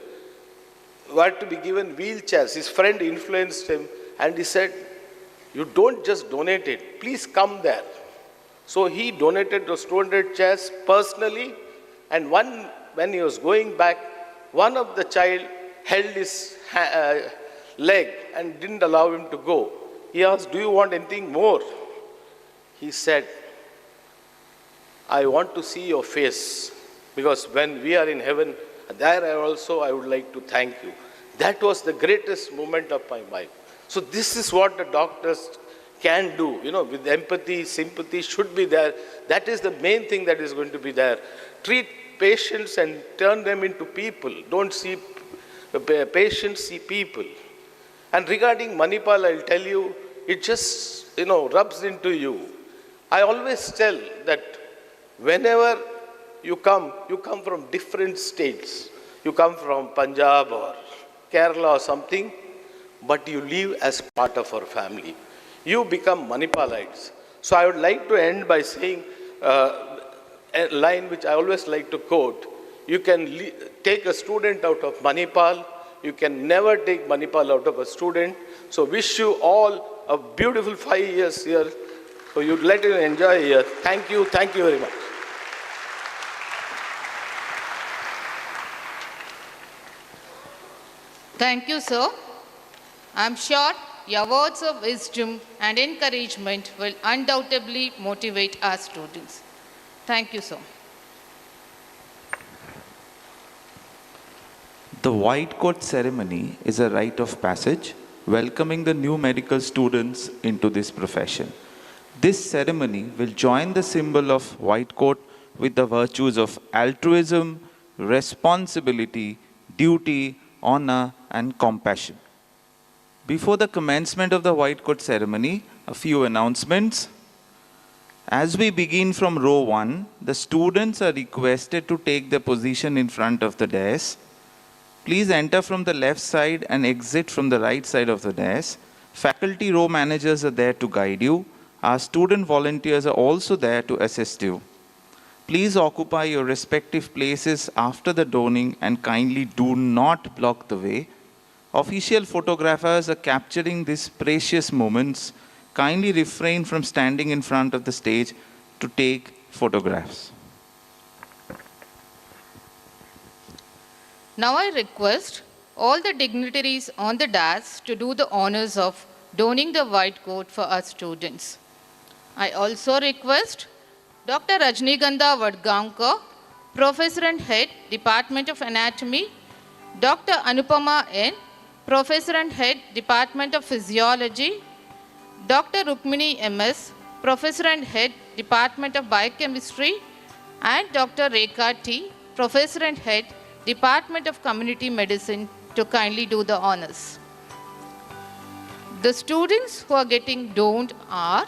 were to be given wheelchairs. His friend influenced him and he said, you don't just donate it, please come there. So he donated those 200 chairs personally, and when he was going back, one of the child held his leg and didn't allow him to go. He asked, do you want anything more? He said, I want to see your face, because when we are in heaven, there I would like to thank you. That was the greatest moment of my life. So this is what the doctors can do, with empathy, sympathy should be there. That is the main thing that is going to be there. Treat patients and turn them into people. Don't see patients, see people. And regarding Manipal, I'll tell you, it just, rubs into you. I always tell that whenever you come from different states. You come from Punjab or Kerala or something, but you live as part of our family. You become Manipalites. So I would like to end by saying a line which I always like to quote. You can take a student out of Manipal. You can never take Manipal out of a student. So wish you all a beautiful 5 years here. So you'd let you enjoy here. Thank you very much. Thank you, sir. I'm sure your words of wisdom and encouragement will undoubtedly motivate our students. Thank you so much. The white coat ceremony is a rite of passage, welcoming the new medical students into this profession. This ceremony will join the symbol of white coat with the virtues of altruism, responsibility, duty, honor, and compassion. Before the commencement of the white coat ceremony, a few announcements. As we begin from row 1, the students are requested to take their position in front of the dais. Please enter from the left side and exit from the right side of the dais. Faculty row managers are there to guide you. Our student volunteers are also there to assist you. Please occupy your respective places after the donning and kindly do not block the way. Official photographers are capturing these precious moments. Kindly refrain from standing in front of the stage to take photographs. Now I request all the dignitaries on the dais to do the honors of donning the white coat for our students. I also request Dr. Rajnigandha Vadgaonkar, Professor and Head, Department of Anatomy, Dr. Anupama N., Professor and Head, Department of Physiology, Dr. Rukmini M.S., Professor and Head, Department of Biochemistry, and Dr. Rekha T., Professor and Head, Department of Community Medicine, to kindly do the honors. The students who are getting donned are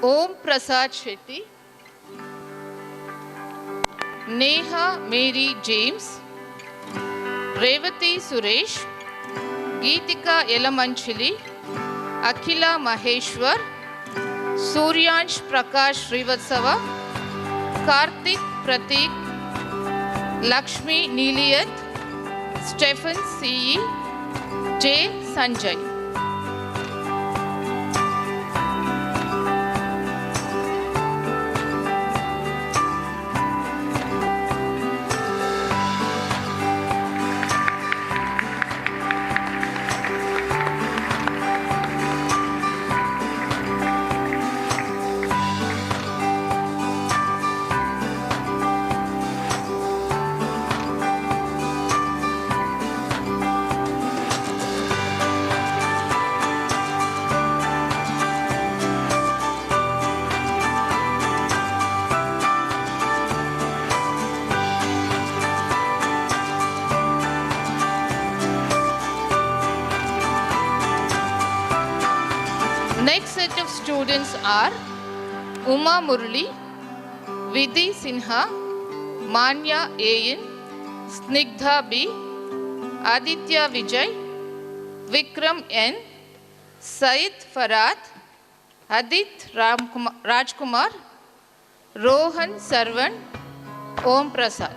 Om Prasad Shetty, Neha Mary James, Revati Suresh, Geetika Yelamanchili, Akhila Maheshwar, Suryansh Prakash Srivatsava, Karthik Pratik, Lakshmi Niliyat, Stephen C.E., J. Sanjay. Next set of students are Uma Murali, Vidhi Sinha, Manya A.N., Snigdha B., Aditya Vijay, Vikram N., Said Farad, Adit Rajkumar, Rohan Sarvan, Om Prasad.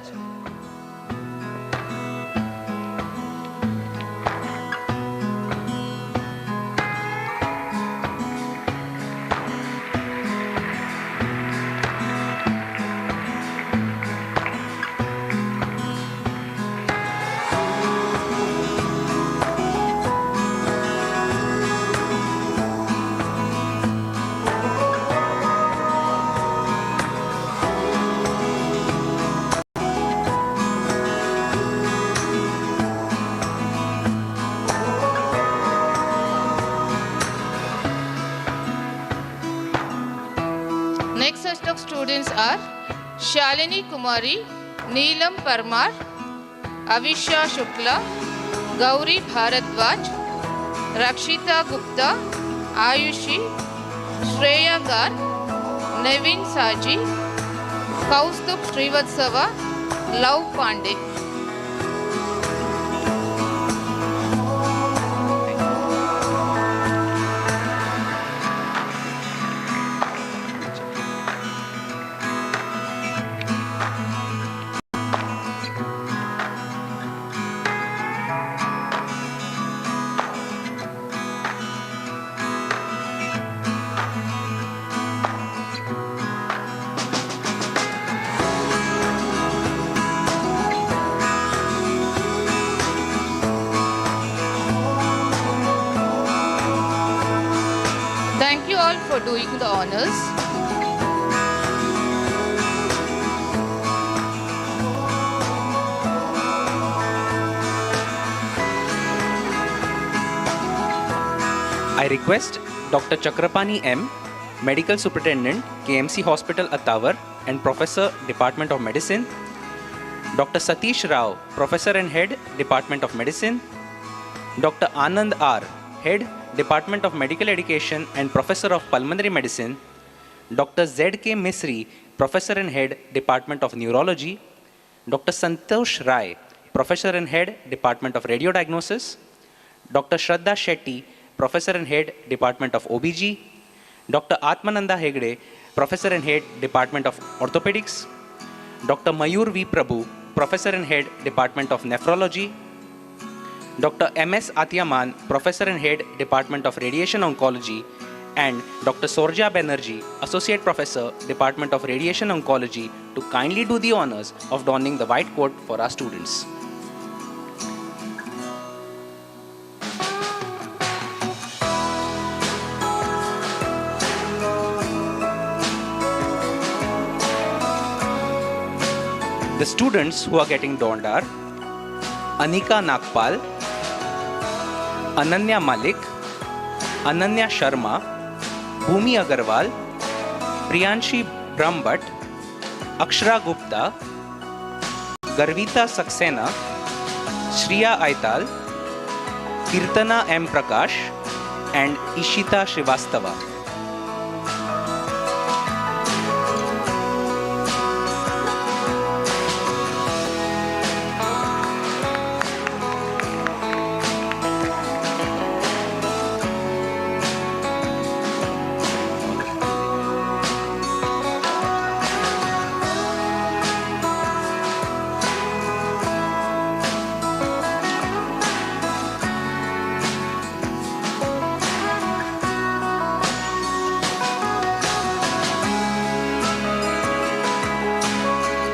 Next set of students are Shalini Kumari, Neelam Parmar, Avisha Shukla, Gauri Bharadwaj, Rakshita Gupta, Ayushi, Shreya Gar, Nevin Saji, Kaustup Srivatsava, Love Pandey. Thank you all for doing the honors. I request Dr. Chakrapani M, Medical Superintendent, KMC Hospital, Attawar, and Professor, Department of Medicine, Dr. Satish Rao, Professor and Head, Department of Medicine, Dr. Anand R, Head, Department of Medical Education and Professor of Pulmonary Medicine, Dr. Z.K. Misri, Professor and Head, Department of Neurology, Dr. Santosh Rai, Professor and Head, Department of Radiodiagnosis, Dr. Shraddha Shetty, Professor and Head, Department of OBG, Dr. Atmananda Hegde, Professor and Head, Department of Orthopedics, Dr. Mayur V. Prabhu, Professor and Head, Department of Nephrology, Dr. M.S. Atyaman, Professor and Head, Department of Radiation Oncology, and Dr. Sorja Banerjee, Associate Professor, Department of Radiation Oncology, to kindly do the honors of donning the white coat for our students. The students who are getting donned are Anika Nagpal, Ananya Malik, Ananya Sharma, Bhumi Agarwal, Priyanshi Brahmbhatt, Akshara Gupta, Garvita Saxena, Shriya Aital, Kirtana M. Prakash, and Ishita Srivastava.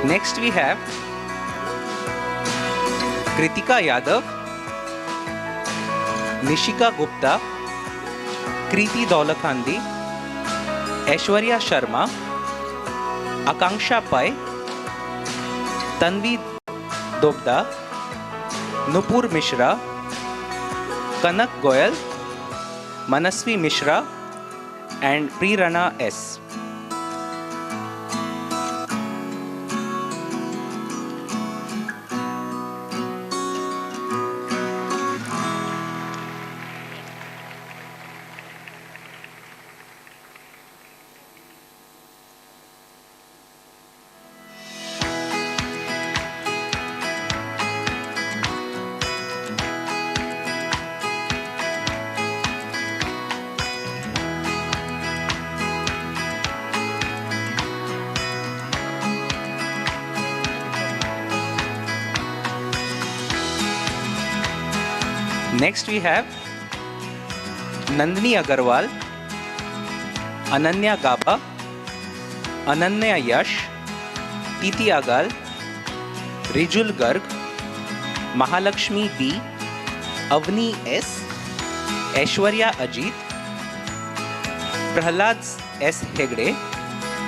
Next we have Kritika Yadav, Nishika Gupta, Kriti Daulakhandi, Aishwarya Sharma, Akanksha Pai, Tanvi Dobda, Nupur Mishra, Kanak Goyal, Manasvi Mishra, and Prirana S. Next we have Nandini Agarwal, Ananya Gaba, Ananya Yash, Titi Agal, Rijul Garg, Mahalakshmi B, Avni S, Aishwarya Ajit, Prahlad S. Hegde,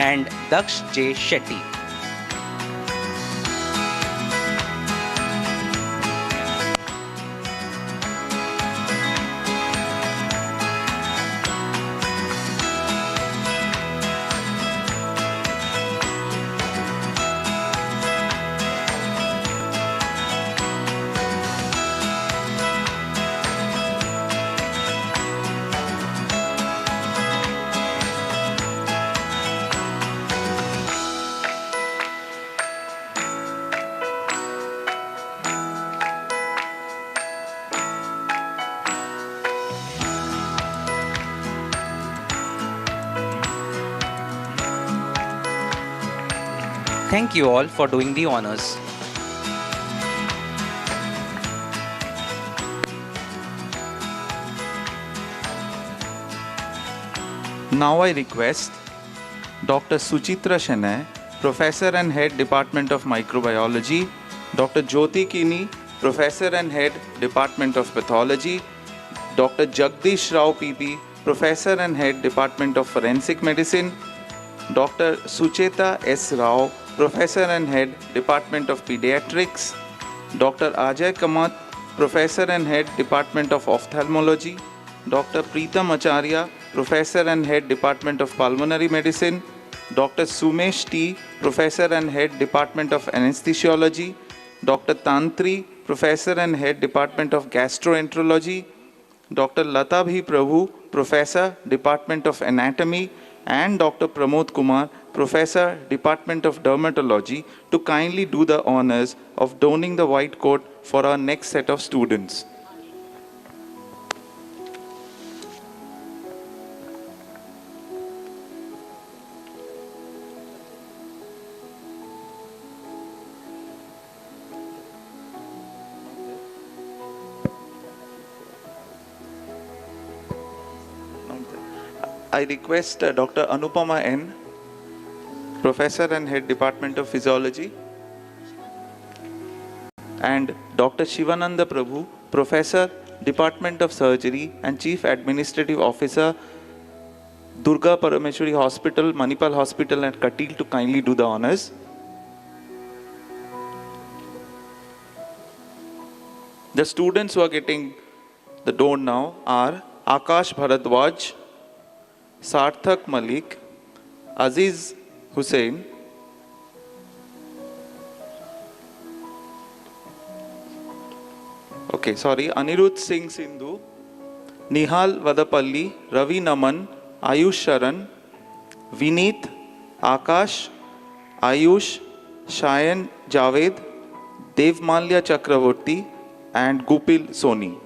and Daksh J. Shetty. Thank you all for doing the honors. Now I request Dr. Suchitra Shanay, Professor and Head, Department of Microbiology, Dr. Jyoti Kini, Professor and Head, Department of Pathology, Dr. Jagdish Rao PP, Professor and Head, Department of Forensic Medicine. Dr. Sucheta S. Rao, Professor and Head, Department of Pediatrics. Dr. Ajay Kamath, Professor and Head, Department of Ophthalmology. Dr. Preetam Acharya, Professor and Head, Department of Pulmonary Medicine. Dr. Sumesh T, Professor and Head, Department of Anesthesiology. Dr. Tantri, Professor and Head, Department of Gastroenterology. Dr. Lata Bhi Prabhu, Professor, Department of Anatomy, and Dr. Pramod Kumar, Professor, Department of Dermatology, to kindly do the honors of donning the white coat for our next set of students. I request Dr. Anupama N, Professor and Head, Department of Physiology, and Dr. Shivananda Prabhu, Professor, Department of Surgery and Chief Administrative Officer, Durga Parameshwari Hospital, Manipal Hospital at Katil, to kindly do the honors. The students who are getting the don now are Akash Bharadwaj, Sarthak Malik, Aziz Hussain, Anirudh Singh Sindhu, Nihal Vadapalli, Ravi Naman, Ayush Sharan, Vineet, Akash, Ayush, Shayan Javed, Devmalya Chakravorty, and Gupil Soni.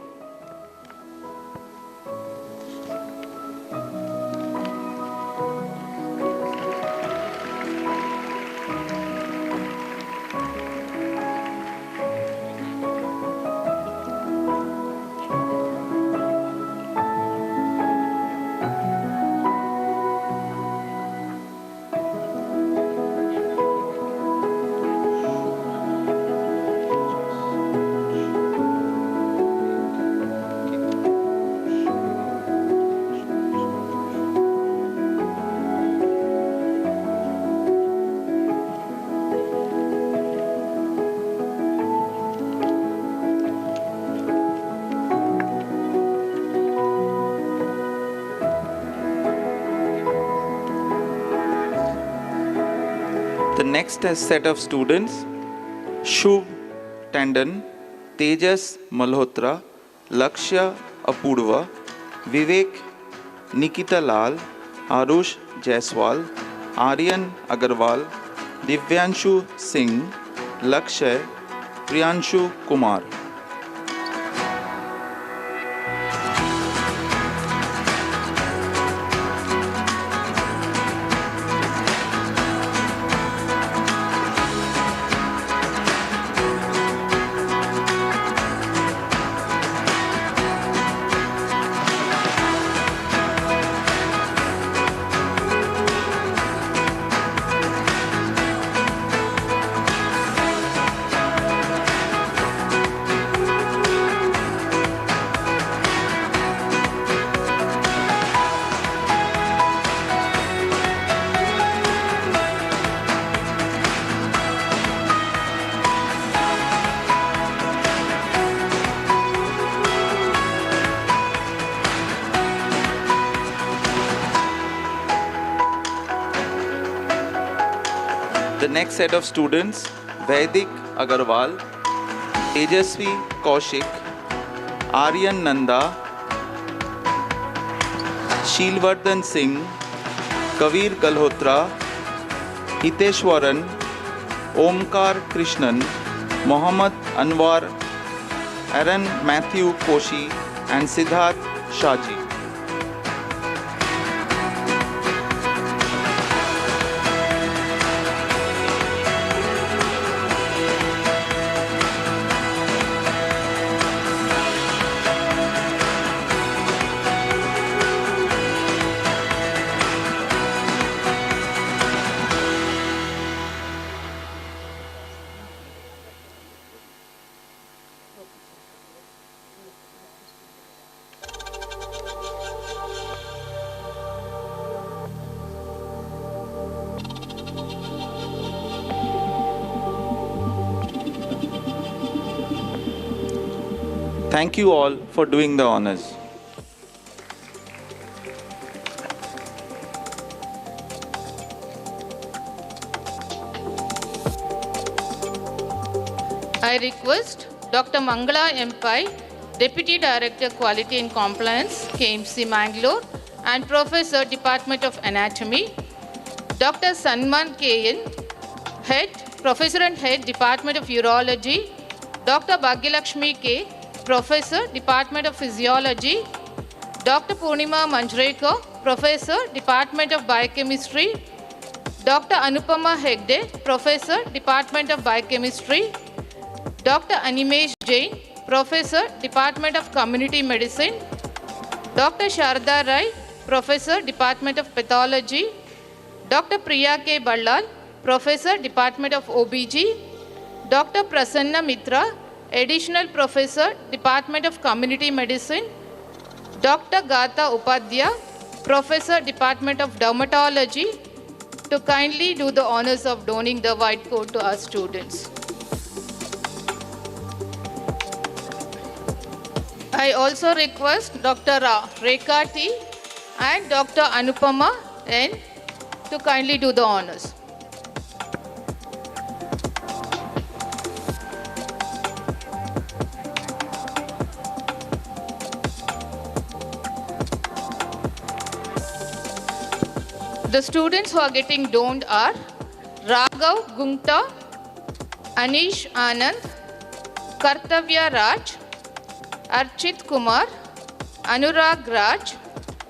The next set of students, Shubh Tandon, Tejas Malhotra, Lakshya Apurva, Vivek Nikita Lal, Arush Jaiswal, Aryan Agarwal, Divyanshu Singh, Lakshay, Priyanshu Kumar. The next set of students, Vaidik Agarwal, Tejasvi Kaushik, Aryan Nanda, Sheelvardhan Singh, Kavir Galhotra, Hiteshwaran, Omkar Krishnan, Mohammad Anwar, Aaron Matthew Koshi, and Siddharth Shaji. Thank you all for doing the honors. I request Dr. Mangala M.Pai, Deputy Director Quality and Compliance, KMC Mangalore, and Professor, Department of Anatomy, Dr. Sanman K.N., Head, Professor and Head, Department of Urology, Dr. Bhagyalakshmi K., Professor, Department of Physiology, Dr. Purnima Manjrekar, Professor, Department of Biochemistry, Dr. Anupama Hegde, Professor, Department of Biochemistry, Dr. Animesh Jain, Professor, Department of Community Medicine, Dr. Sharda Rai, Professor, Department of Pathology, Dr. Priya K. Ballal, Professor, Department of OBG, Dr. Prasanna Mitra, Additional Professor, Department of Community Medicine, Dr. Gata Upadhyaya, Professor, Department of Dermatology, to kindly do the honors of donning the white coat to our students. I also request Dr. Rekha T and Dr. Anupama N to kindly do the honors. The students who are getting donned are Raghav Gungta, Anish Anand, Kartavya Raj, Archit Kumar, Anurag Raj,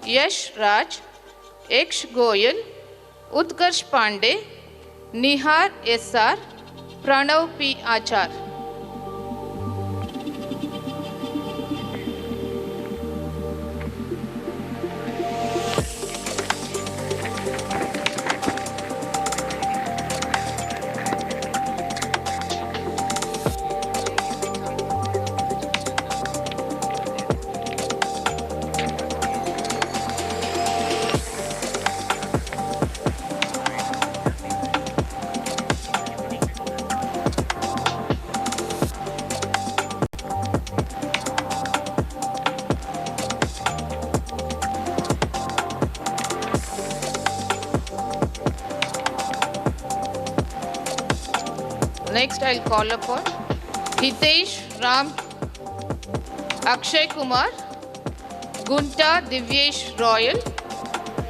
Yash Raj, Eksh Goyal, Utkarsh Pandey, Nihar SR, Pranav P. Achar. Next, I'll call upon Hitesh Ram Akshay Kumar, Gunta Divyesh Royal,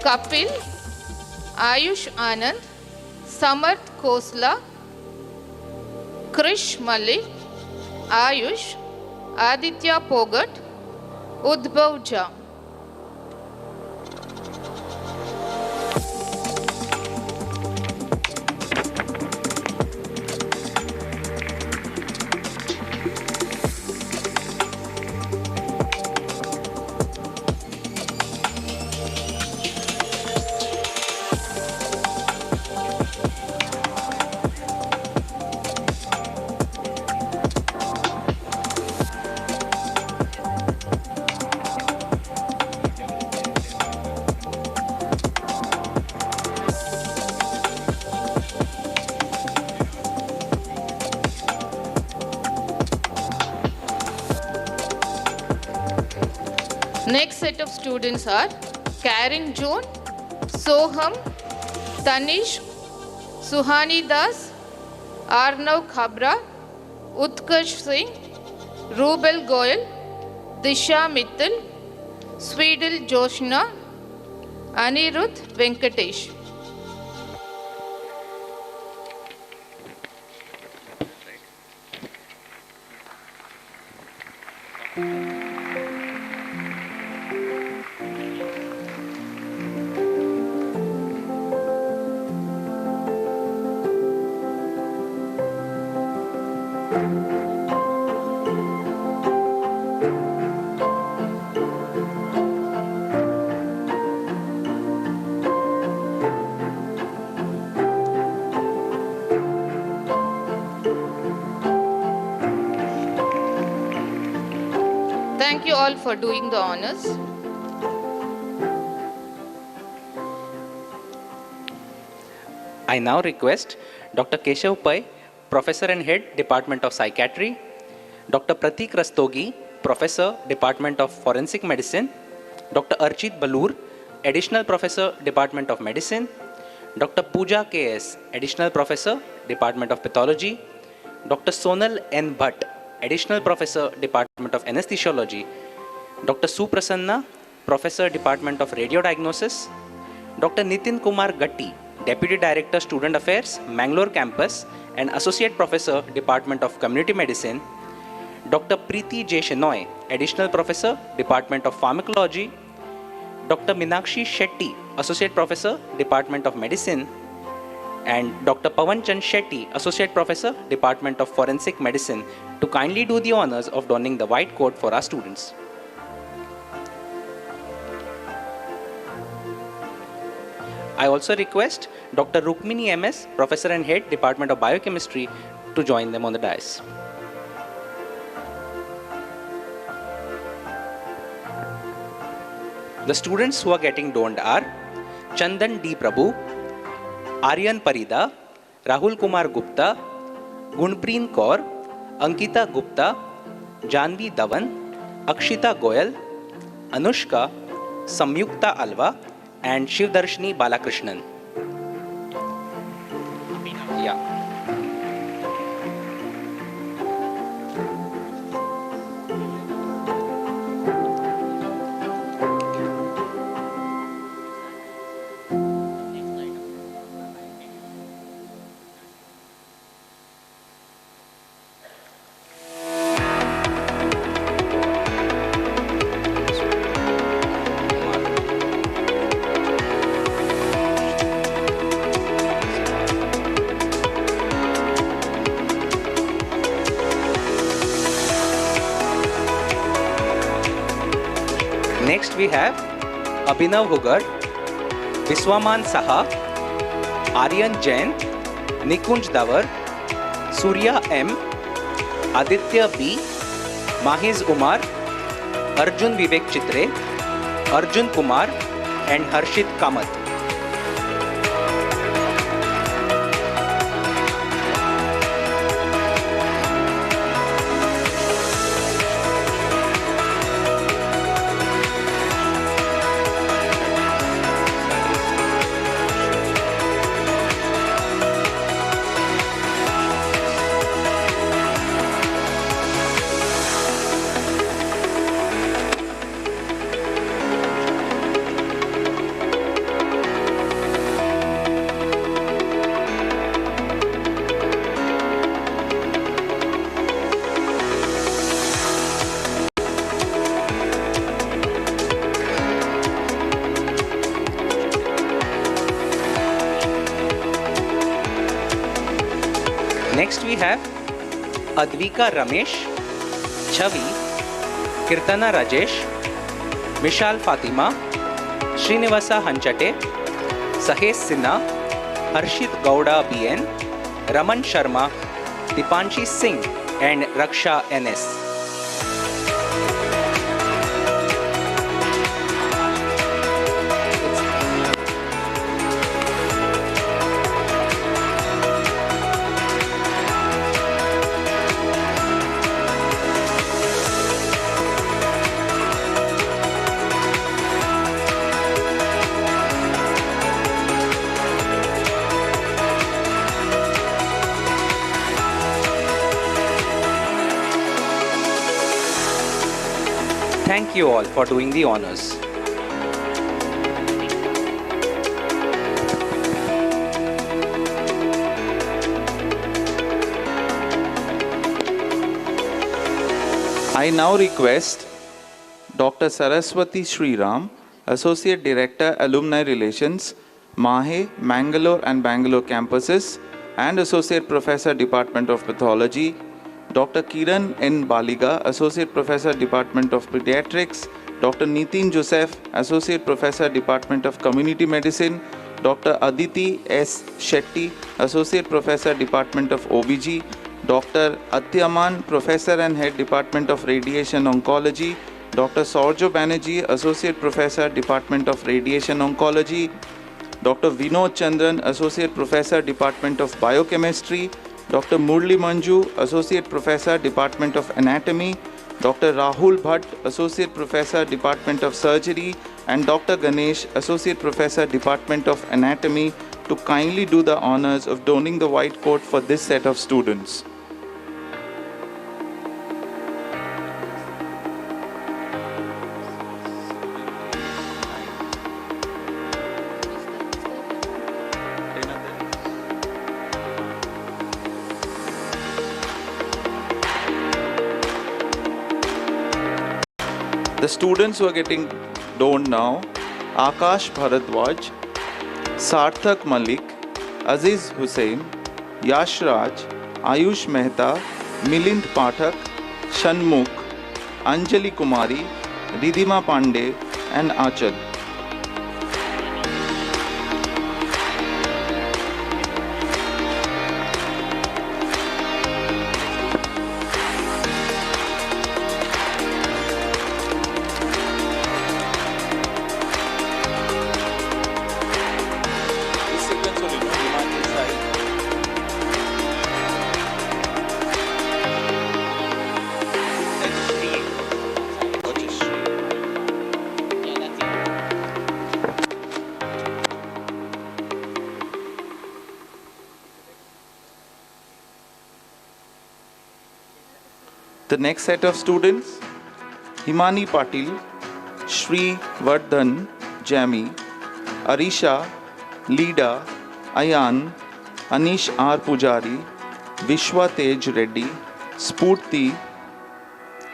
Kapil, Ayush Anand, Samarth Khosla, Krish Malik, Ayush, Aditya Pogat, Udbhav Jha. Next set of students are Karen Joan, Soham, Tanish, Suhani Das, Arnav Khabra, Utkarsh Singh, Rubel Goyal, Disha Mittal, Swedel Joshna, Anirudh Venkatesh. Thank you all for doing the honors. I now request Dr. Keshav Pai, Professor and Head, Department of Psychiatry, Dr. Pratik Rastogi, Professor, Department of Forensic Medicine, Dr. Archit Balur, Additional Professor, Department of Medicine, Dr. Pooja K.S., Additional Professor, Department of Pathology, Dr. Sonal N. Bhatt, Additional Professor, Department of Anesthesiology, Dr. Suprasanna, Professor, Department of Radiodiagnosis, Dr. Nitin Kumar Gatti, Deputy Director, Student Affairs, Mangalore Campus, and Associate Professor, Department of Community Medicine, Dr. Preeti J. Shenoy, Additional Professor, Department of Pharmacology, Dr. Meenakshi Shetty, Associate Professor, Department of Medicine, and Dr. Pawan Chand Shetty, Associate Professor, Department of Forensic Medicine, to kindly do the honors of donning the white coat for our students. I also request Dr. Rukmini MS, Professor and Head, Department of Biochemistry, to join them on the dais. The students who are getting donned are Chandan D. Prabhu, Aryan Parida, Rahul Kumar Gupta, Gunpreen Kaur, Ankita Gupta, Janvi Dhawan, Akshita Goyal, Anushka, Samyukta Alva, and Shivdarshini Balakrishnan. Yeah. Next we have Abhinav Hugar, Viswaman Saha, Aryan Jain, Nikunj Davar, Surya M, Aditya B, Mahiz Umar, Arjun Vivek Chitre, Arjun Kumar, and Harshit Kamath. Next we have Advika Ramesh, Chavi, Kirtana Rajesh, Vishal Fatima, Srinivasa Hanchate, Sahesh Sinha, Harshit Gowda BN, Raman Sharma, Dipanshi Singh, and Raksha NS. Thank you all for doing the honors. I now request Dr. Saraswati Sriram, Associate Director, Alumni Relations, MAHE, Mangalore and Bangalore campuses, and Associate Professor, Department of Pathology, Dr. Kiran N. Baliga, Associate Professor, Department of Pediatrics, Dr. Nitin Joseph, Associate Professor, Department of Community Medicine, Dr. Aditi S. Shetty, Associate Professor, Department of OBG, Dr. Atyaman, Professor and Head, Department of Radiation Oncology, Dr. Saurjo Banerjee, Associate Professor, Department of Radiation Oncology, Dr. Vinod Chandran, Associate Professor, Department of Biochemistry, Dr. Murli Manju, Associate Professor, Department of Anatomy, Dr. Rahul Bhatt, Associate Professor, Department of Surgery, and Dr. Ganesh, Associate Professor, Department of Anatomy, to kindly do the honors of donning the white coat for this set of students. The students who are getting donned now: Akash Bharadwaj, Sarthak Malik, Aziz Hussain, Yash Raj, Ayush Mehta, Milind Pathak, Shanmukh, Anjali Kumari, Ridhima Pandey, and Achal. The next set of students: Himani Patil, Shri Vardhan Jami, Arisha, Lida, Ayan, Anish R. Pujari, Vishwa Tej Reddy, Spurti,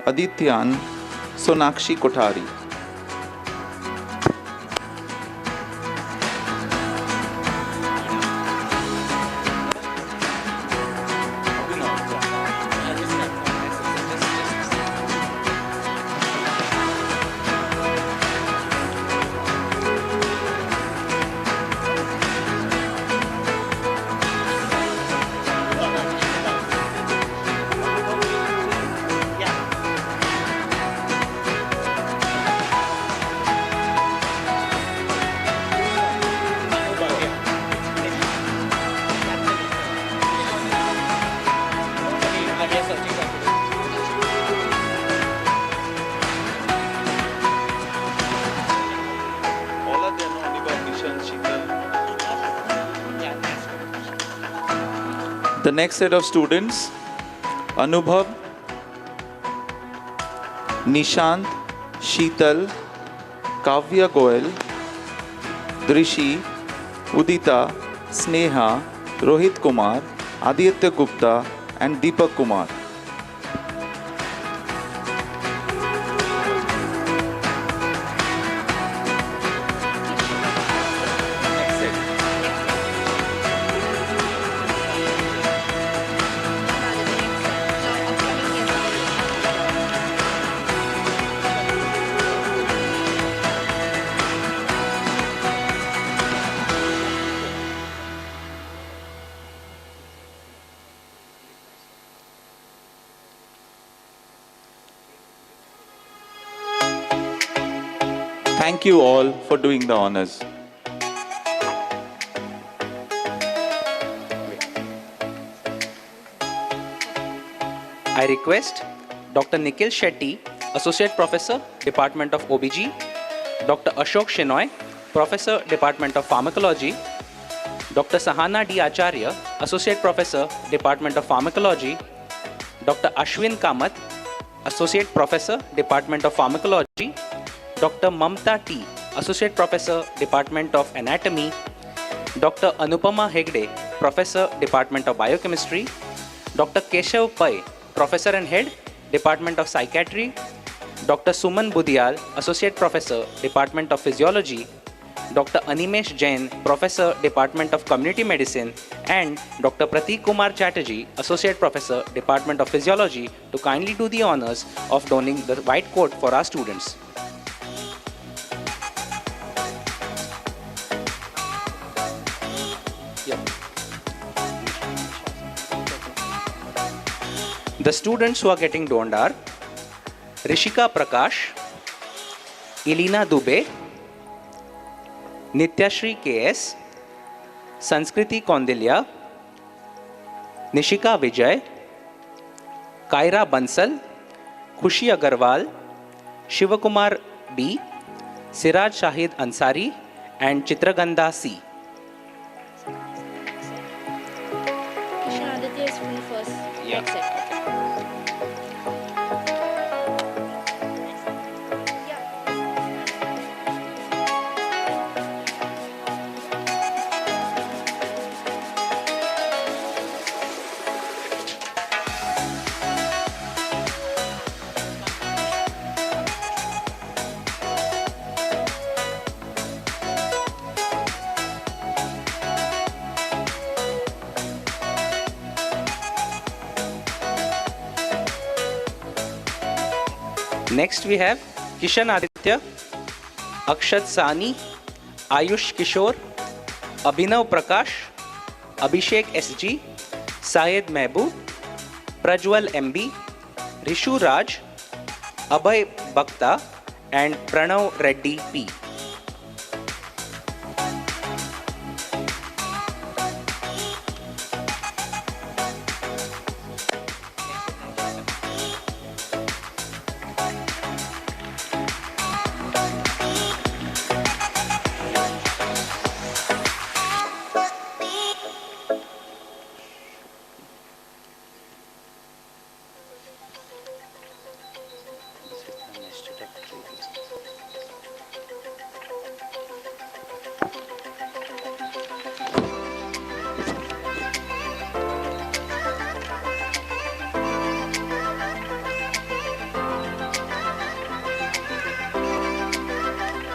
Adityan, Sonakshi Kothari. The next set of students: Anubhav, Nishant, Sheetal, Kavya Goel, Drishi, Udita, Sneha, Rohit Kumar, Aditya Gupta, and Deepak Kumar. Thank you all for doing the honors. I request Dr. Nikhil Shetty, Associate Professor, Department of OBG, Dr. Ashok Shenoy, Professor, Department of Pharmacology, Dr. Sahana D. Acharya, Associate Professor, Department of Pharmacology, Dr. Ashwin Kamath, Associate Professor, Department of Pharmacology, Dr. Mamta T, Associate Professor, Department of Anatomy, Dr. Anupama Hegde, Professor, Department of Biochemistry, Dr. Keshav Pai, Professor and Head, Department of Psychiatry, Dr. Suman Budial, Associate Professor, Department of Physiology, Dr. Animesh Jain, Professor, Department of Community Medicine, and Dr. Pratik Kumar Chatterjee, Associate Professor, Department of Physiology, to kindly do the honors of donning the white coat for our students. The students who are getting donned are Rishika Prakash, Elena Dubey, Nityashri KS, Sanskriti Kondilia, Nishika Vijay, Kaira Bansal, Khushi Agarwal, Shivakumar B, Siraj Shahid Ansari, and Chitraganda C. Aditya is free first. Yeah. Next set. Next we have Kishan Aditya, Akshat Sani, Ayush Kishore, Abhinav Prakash, Abhishek SG, Syed Mehboob, Prajwal MB, Rishu Raj, Abhay Bhakta, and Pranav Reddy P.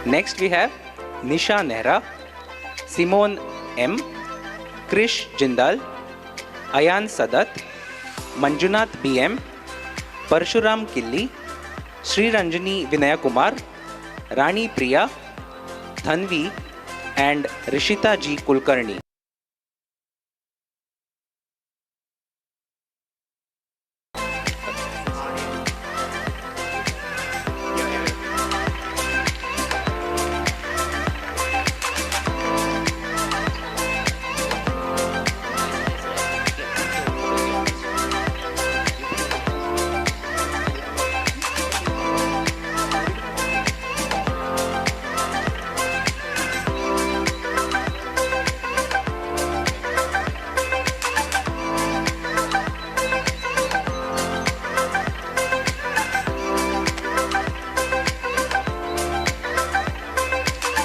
Next we have Nisha Nehra, Simone M, Krish Jindal, Ayan Sadat, Manjunath BM, Parshuram Killi, Sri Ranjani Vinaya Kumar, Rani Priya, Thanvi, and Rishita G. Kulkarni.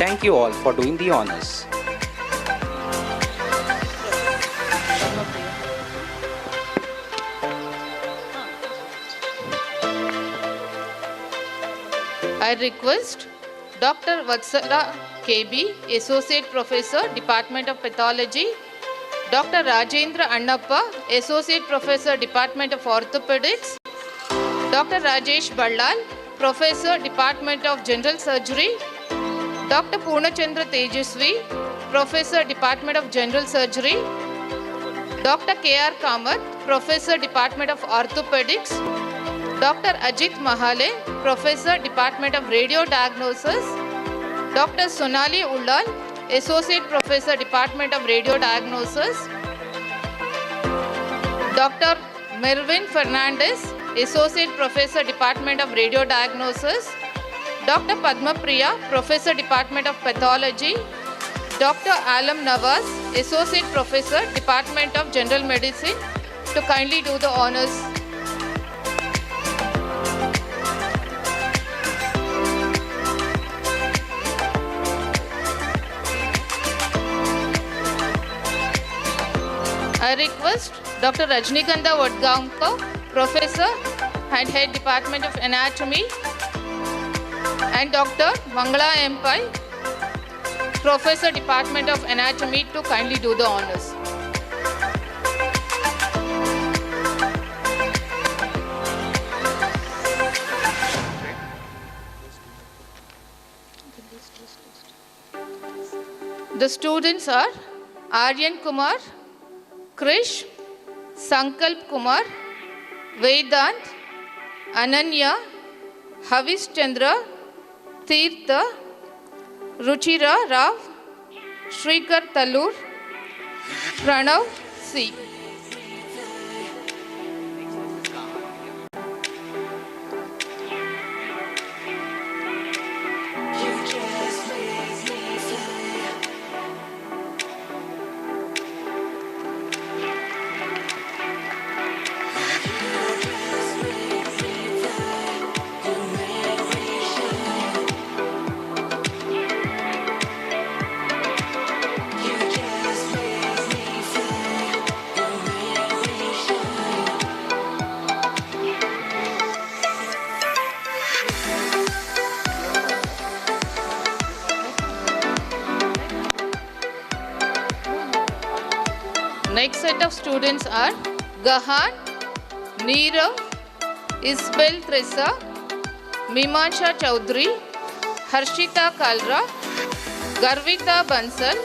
Thank you all for doing the honors. I request Dr. Vatsala KB, Associate Professor, Department of Pathology, Dr. Rajendra Annappa, Associate Professor, Department of Orthopedics, Dr. Rajesh Ballal, Professor, Department of General Surgery, Dr. Purnachandra Tejasvi, Professor, Department of General Surgery, Dr. K.R. Kamath, Professor, Department of Orthopedics, Dr. Ajit Mahale, Professor, Department of Radio Diagnosis, Dr. Sonali Ullal, Associate Professor, Department of Radio Diagnosis, Dr. Mervin Fernandez, Associate Professor, Department of Radio Diagnosis, Dr. Padma Priya, Professor, Department of Pathology, Dr. Alam Nawaz, Associate Professor, Department of General Medicine, to kindly do the honors. I request Dr. Rajnikanta Vodgaonkar, Professor and Head Department of Anatomy, and Dr. Mangala Empai, Professor, Department of Anatomy, to kindly do the honors. The students are Aryan Kumar, Krish, Sankalp Kumar, Vedant, Ananya, Havish Chandra, Tirtha, Ruchira Rao, Shrikar Talur, Pranav C. Next set of students are Gahan, Neerav, Isabel Tressa, Mimansha Chaudhary, Harshita Kalra, Garvita Bansal,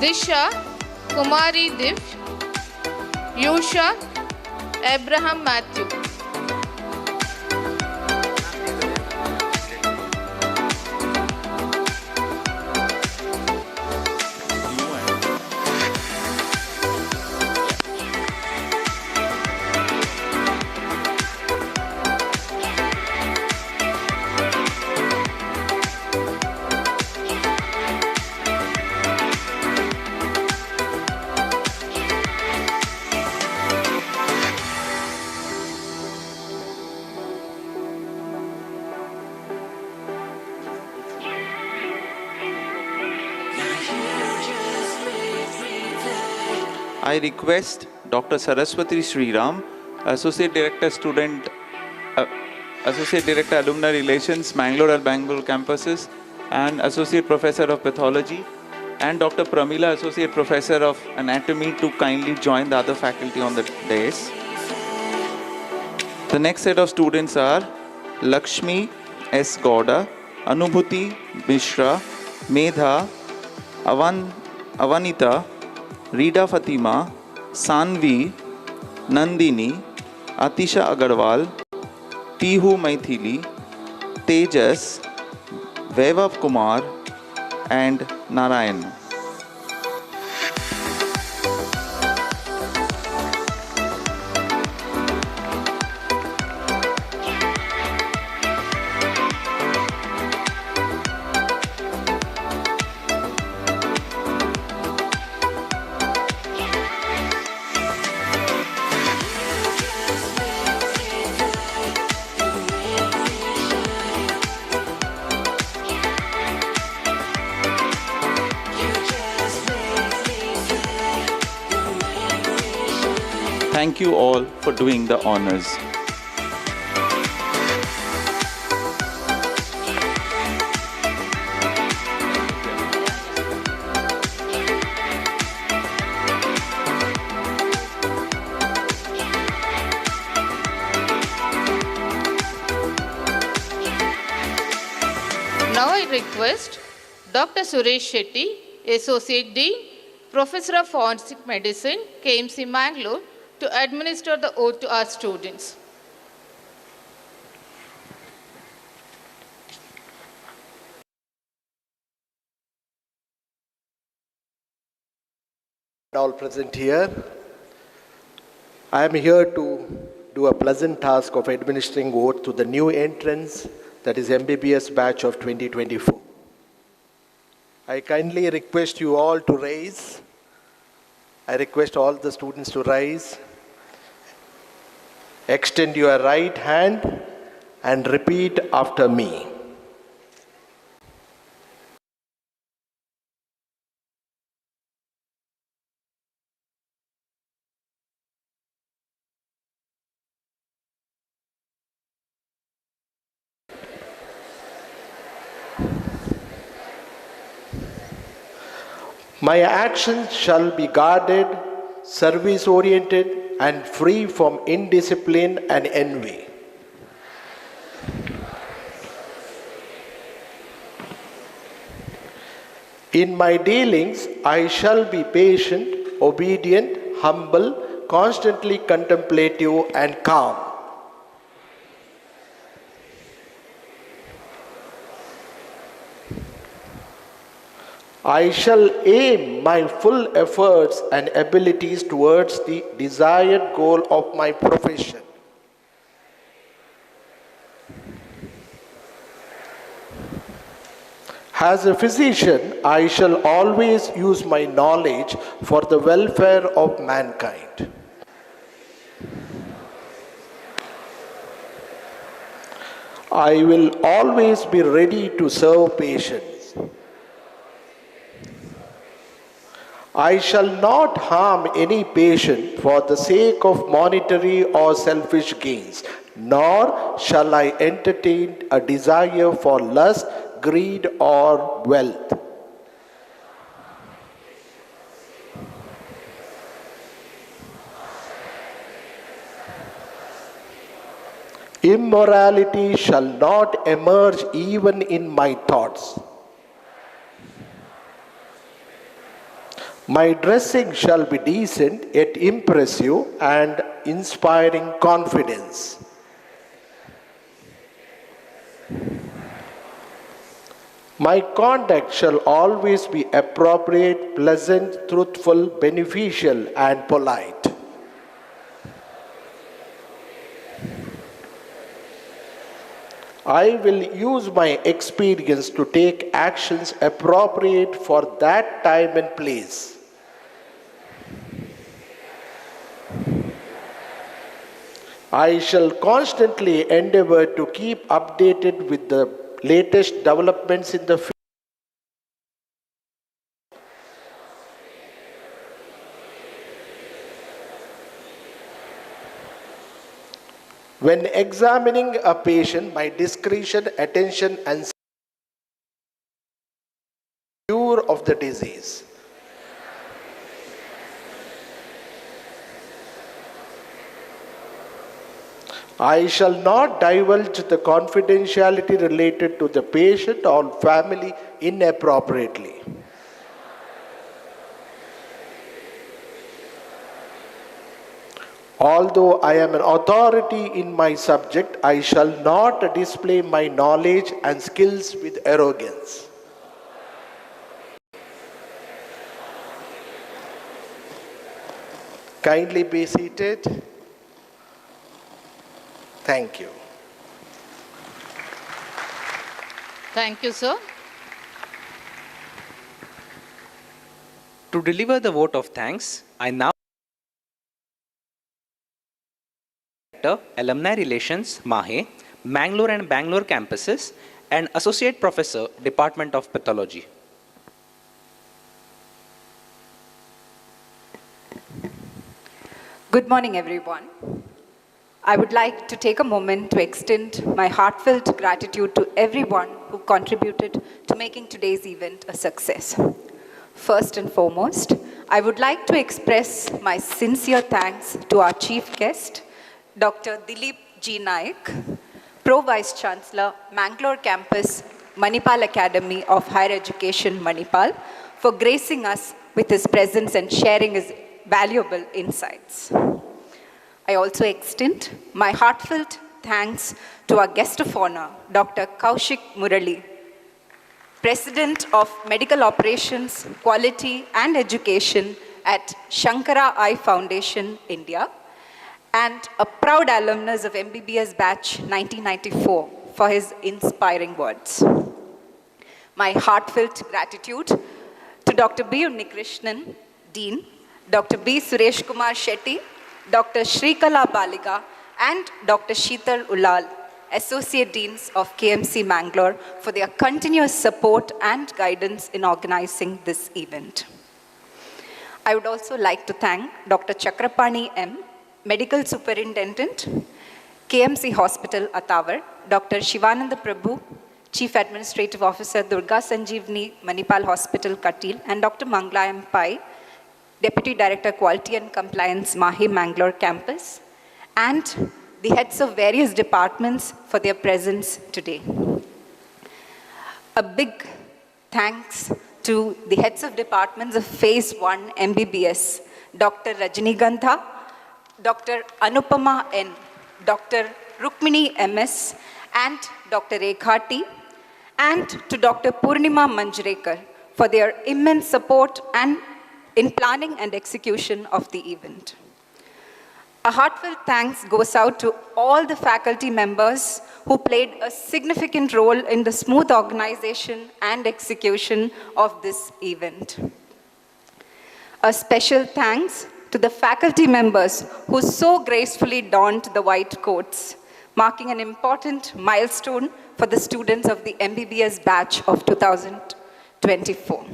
Disha, Kumari Div, Yusha, Abraham Matthew. I request Dr. Saraswati Sriram, Associate Director Alumni Relations, Mangalore and Bangalore campuses, and Associate Professor of Pathology, and Dr. Pramila, Associate Professor of Anatomy, to kindly join the other faculty on the dais. The next set of students are Lakshmi S. Gowda, Anubhuti Mishra, Medha, Avanita, Rida Fatima, Sanvi, Nandini, Atisha Agarwal, Tihu Maithili, Tejas, Vaibhav Kumar, and Narayan. Thank you all for doing the honors. Now I request Dr. Suresh Shetty, Associate Dean, Professor of Forensic Medicine, KMC Mangalore, to administer the oath to our students. All present here, I am here to do a pleasant task of administering oath to the new entrants, that is MBBS batch of 2024. I kindly request you all to rise. I request all the students to rise. Extend your right hand and repeat after me. My actions shall be guarded, service-oriented, and free from indiscipline and envy. In my dealings, I shall be patient, obedient, humble, constantly contemplative, and calm. I shall aim my full efforts and abilities towards the desired goal of my profession. As a physician, I shall always use my knowledge for the welfare of mankind. I will always be ready to serve patients. I shall not harm any patient for the sake of monetary or selfish gains, nor shall I entertain a desire for lust, greed, or wealth. Immorality shall not emerge even in my thoughts. My dressing shall be decent yet impressive and inspiring confidence. My conduct shall always be appropriate, pleasant, truthful, beneficial, and polite. I will use my experience to take actions appropriate for that time and place. I shall constantly endeavor to keep updated with the latest developments in the field. When examining a patient, my discretion, attention, and cure of the disease. I shall not divulge the confidentiality related to the patient or family inappropriately. Although I am an authority in my subject, I shall not display my knowledge and skills with arrogance. Kindly be seated. Thank you. Thank you, sir. To deliver the vote of thanks, I now Alumni Relations, MAHE, Mangalore and Bangalore campuses, and Associate Professor, Department of Pathology. Good morning, everyone. I would like to take a moment to extend my heartfelt gratitude to everyone who contributed to making today's event a success. First and foremost, I would like to express my sincere thanks to our chief guest, Dr. DILIP G. NAIK, Pro Vice Chancellor, Mangalore Campus, Manipal Academy of Higher Education, Manipal, for gracing us with his presence and sharing his valuable insights. I also extend my heartfelt thanks to our guest of honor, Dr. KAUSHIK MURALI, President of Medical Operations, Quality and Education at Sankara Eye Foundation, India, and a proud alumnus of MBBS batch 1994 for his inspiring words. My heartfelt gratitude to Dr. B. UNNIKRISHNAN, Dean, Dr. B. Suresh Kumar Shetty, Dr. SHRIKALA BALIGA, and Dr. SHEETAL ULLAL, Associate Deans of KMC Mangalore, for their continuous support and guidance in organizing this event. I would also like to thank Dr. Chakrapani M., Medical Superintendent, KMC Hospital, Ostover, Dr. Shivananda Prabhu, Chief Administrative Officer, Durga Sanjeevani Manipal Hospital, Katil, and Dr. Mangalayam Pai, Deputy Director, Quality and Compliance, MAHE Mangalore Campus, and the heads of various departments for their presence today. A big thanks to the heads of departments of Phase 1 MBBS, Dr. Rajnigandha, Dr. Anupama N., Dr. Rukmini MS, and Dr. Rekhati, and to Dr. Purnima Manjrekar for their immense support and in planning and execution of the event. A heartfelt thanks goes out to all the faculty members who played a significant role in the smooth organization and execution of this event. A special thanks to the faculty members who so gracefully donned the white coats, marking an important milestone for the students of the MBBS batch of 2024.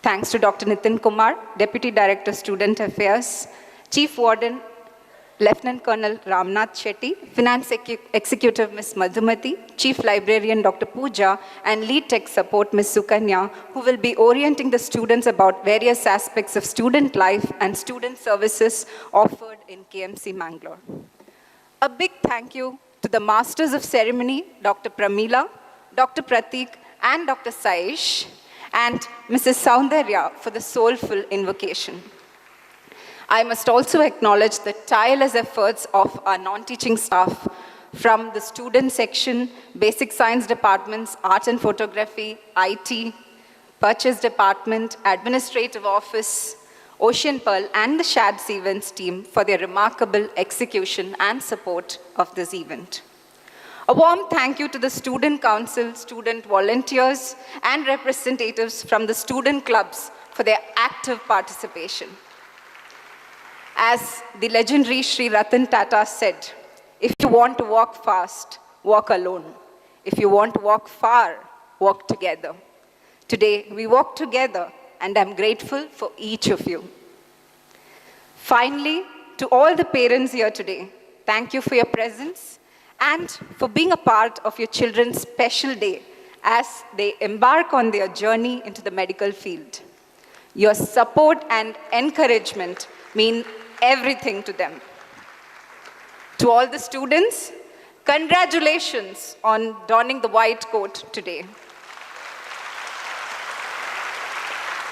Thanks to Dr. Nitin Kumar, Deputy Director, Student Affairs, Chief Warden, Lieutenant Colonel Ramnath Shetty, Finance Executive Ms. Madhumati, Chief Librarian Dr. Pooja, and Lead Tech Support Ms. Sukanya, who will be orienting the students about various aspects of student life and student services offered in KMC Mangalore. A big thank you to the Masters of Ceremony, Dr. Pramila, Dr. Pratik, and Dr. Saish, and Mrs. Soundarya for the soulful invocation. I must also acknowledge the tireless efforts of our non-teaching staff from the student section, basic science departments, art and photography, IT, purchase department, administrative office, Ocean Pearl, and the SHADS events team for their remarkable execution and support of this event. A warm thank you to the Student Council, student volunteers, and representatives from the student clubs for their active participation. As the legendary Sri Ratan Tata said, if you want to walk fast, walk alone. If you want to walk far, walk together. Today, we walk together, and I'm grateful for each of you. Finally, to all the parents here today, thank you for your presence and for being a part of your children's special day as they embark on their journey into the medical field. Your support and encouragement mean everything to them. To all the students, congratulations on donning the white coat today.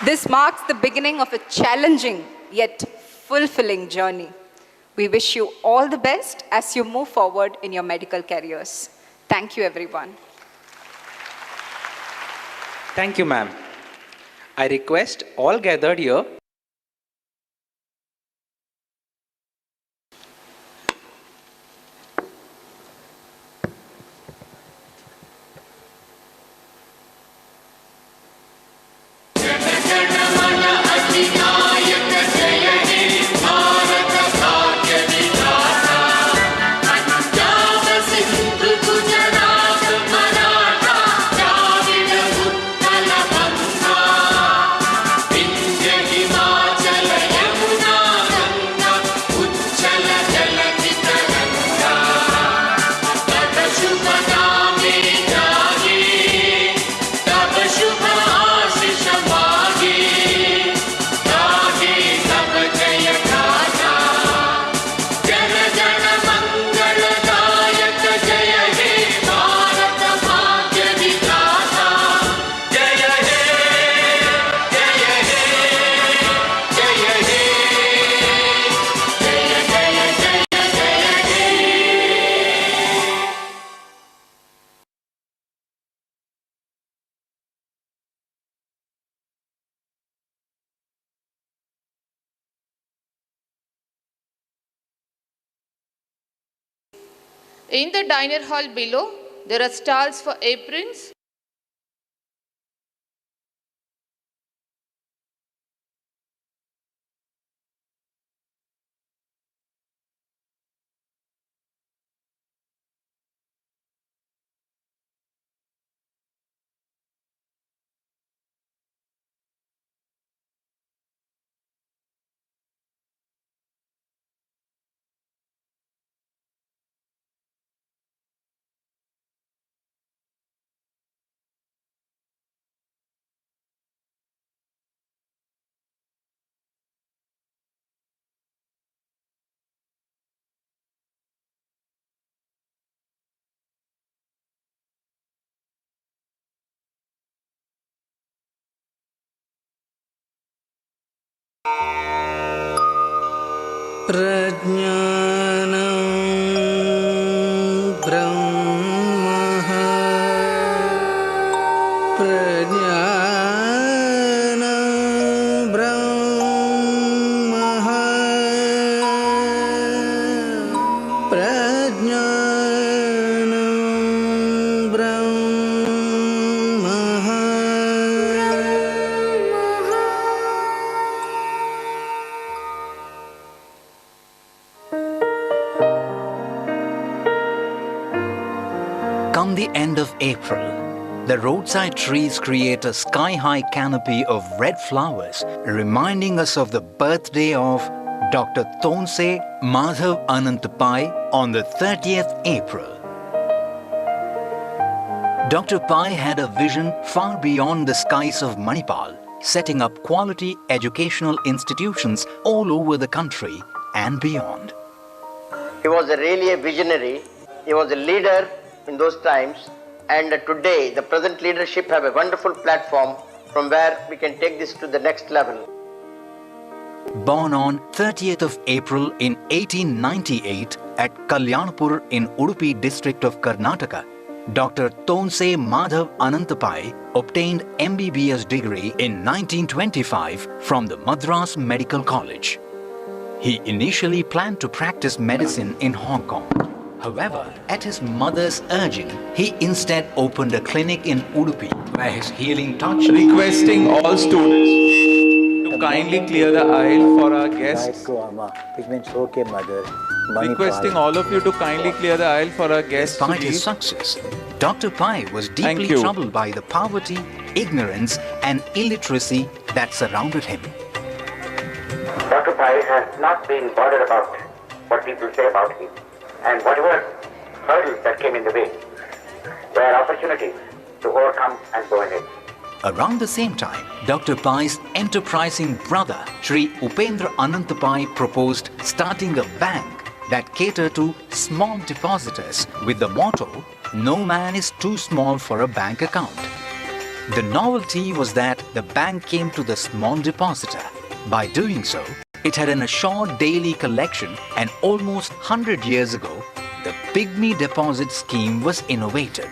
This marks the beginning of a challenging yet fulfilling journey. We wish you all the best as you move forward in your medical careers. Thank you, everyone. Thank you, ma'am. I request all gathered here In the diner hall below, there are stalls for aprons, Prajnanam Brahma Prajnanam Brahma Prajnanam Brahma Come the end of April, the roadside trees create a sky-high canopy of red flowers, reminding us of the birthday of Dr. Tonse Madhav Anantapai on the 30th April. Dr. Pai had a vision far beyond the skies of Manipal, setting up quality educational institutions all over the country and beyond. He was really a visionary he was a leader in those times, and today the present leadership have a wonderful platform from where we can take this to the next level. Born on 30th of April in 1898 at Kalyanpur in Udupi district of Karnataka, Dr. Tonse Madhav Anantapai obtained MBBS degree in 1925 from the Madras Medical College. He initially planned to practice medicine in Hong Kong. However, at his mother's urging, he instead opened a clinic in Udupi where his healing touch. Requesting all students to kindly clear the aisle for our guests. Which means okay, mother. Requesting all of you to kindly clear the aisle for our guests. Despite his success, Dr. Pai was deeply troubled by the poverty, ignorance and illiteracy that surrounded him. Dr. Pai has not been bothered about what people say about him, and whatever hurdles that came in the way were opportunities to overcome and go ahead. Around the same time, Dr. Pai's enterprising brother, Sri Upendra Anantapai, proposed starting a bank that catered to small depositors with the motto, "No man is too small for a bank account." The novelty was that the bank came to the small depositor. By doing so, it had an assured daily collection, and almost 100 years ago, the Pygmy Deposit Scheme was innovated.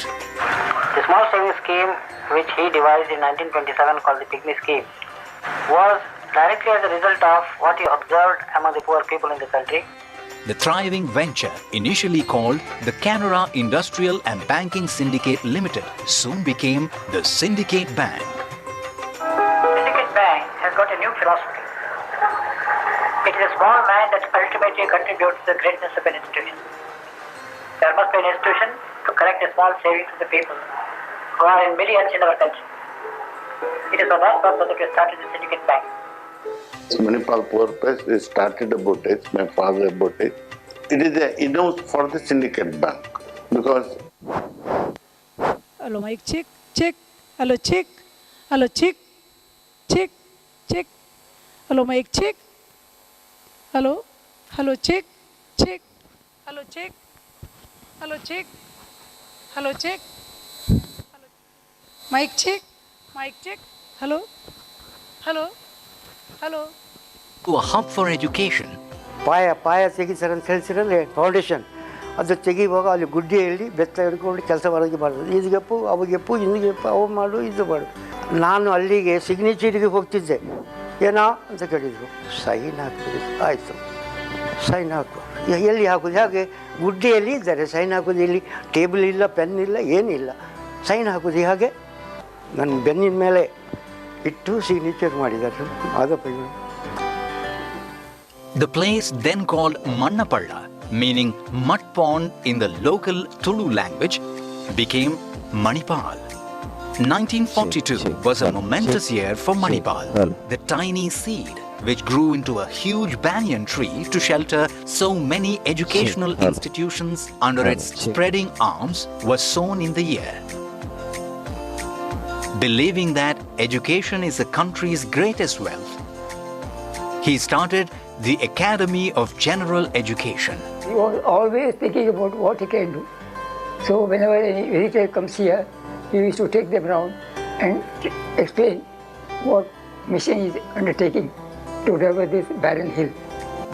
The small savings scheme, which he devised in 1927 called the Pygmy Scheme, was directly as a result of what he observed among the poor people in the country. The thriving venture, initially called the Canara Industrial and Banking Syndicate Limited, soon became the Syndicate Bank. Syndicate Bank has got a new philosophy. It is a small man that ultimately contributes to the greatness of an institution. There must be an institution to collect a small savings to the people who are in millions in our country. It is for that purpose that we started the Syndicate Bank. Manipal purpose is started about it, my father about it. It is the enough for the Syndicate Bank because. Hello, mic check, check. Hello, check. Hello, check, check, check. Hello, mic check. Hello, hello, check, check. Hello, check. Hello, check. Hello, check. Hello. Mic check, mic check. Hello, hello, hello. To a hub for education. ಪಾಯ ತೆಗಿತಾರೆ ಅಂತ ಹೇಳ್ತಿರಲ್ಲ foundation ಅದು ತೆಗಿವಾಗ ಅಲ್ಲಿ ಗುಡ್ಡಿಯಲ್ಲಿ ಬೆತ್ತ ಹಿಡ್ಕೊಂಡು ಕೆಲಸ ಹೊರಗೆ ಮಾಡೋದು ಇದಿಗೆಪ್ಪು ಅವಾಗೆಪ್ಪು ಇಂದಿಗೆಪ್ಪು ಅವು ಮಾಡು ಇದು ಮಾಡು. ನಾನು ಅಲ್ಲಿಗೆ ಸಿಗ್ನೇಚರಿಗೆ ಹೋಗ್ತಿದ್ದೆ. ಏನೋ ಅಂತ ಕೇಳಿದರು. ಸೈನ್ ಹಾಕ್ಬೋದು. ಆಯಿತು, ಸೈನ್ ಹಾಕು. ಎಲ್ಲಿ ಹಾಕೋದು? ಹಾಗೆ ಗುಡ್ಡೆಯಲ್ಲಿ ಇದ್ದಾರೆ. ಸೈನ್ ಹಾಕೋದು ಇಲ್ಲಿ ಟೇಬಲ್ ಇಲ್ಲ, ಪೆನ್ ಇಲ್ಲ, ಏನಿಲ್ಲ. ಸೈನ್ ಹಾಕೋದು ಹಾಗೆ ನನ್ನ ಬೆನ್ನಿನ ಮೇಲೆ ಇಟ್ಟು ಸಿಗ್ನೇಚರ್ ಮಾಡಿದ್ದಾರೆ. ಅದಪ್ಪ ಇವರು. The place then called Mannapalla, meaning mud pond in the local Tulu language, became Manipal. 1942 was a momentous year for Manipal. The tiny seed, which grew into a huge banyan tree to shelter so many educational institutions under its spreading arms, was sown in the year. Believing that education is the country's greatest wealth, he started the Academy of General Education. He was always thinking about what he can do. So whenever any visitor comes here, he used to take them around and explain what mission is undertaking to cover this barren hill.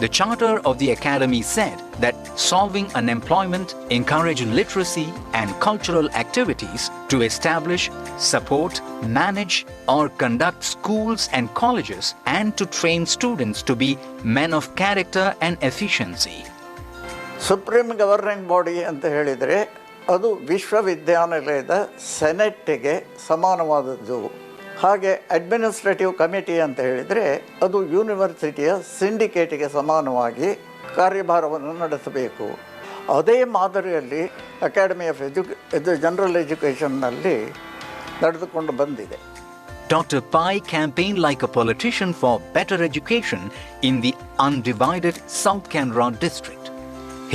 The charter of the Academy said that solving unemployment, encourage literacy and cultural activities to establish, support, manage or conduct schools and colleges and to train students to be men of character and efficiency. Supreme governing body ಅಂತ ಹೇಳಿದರೆ ಅದು ವಿಶ್ವವಿದ್ಯಾನಿಲಯದ ಸೆನೆಟ್ಗೆ ಸಮಾನವಾದದ್ದು. ಹಾಗೆ administrative committee ಅಂತ ಹೇಳಿದರೆ ಅದು ಯೂನಿವರ್ಸಿಟಿಯ ಸಿಂಡಿಕೇಟಿಗೆ ಸಮಾನವಾಗಿ ಕಾರ್ಯಭಾರವನ್ನು ನಡೆಸಬೇಕು. ಅದೇ ಮಾದರಿಯಲ್ಲಿ ಅಕಾಡೆಮಿ ಆಫ್ ಜನರಲ್ ಎಜುಕೇಷನ್ನಲ್ಲಿ ನಡೆದುಕೊಂಡು ಬಂದಿದೆ. Dr. Pai campaigned like a politician for better education in the undivided South Canara district.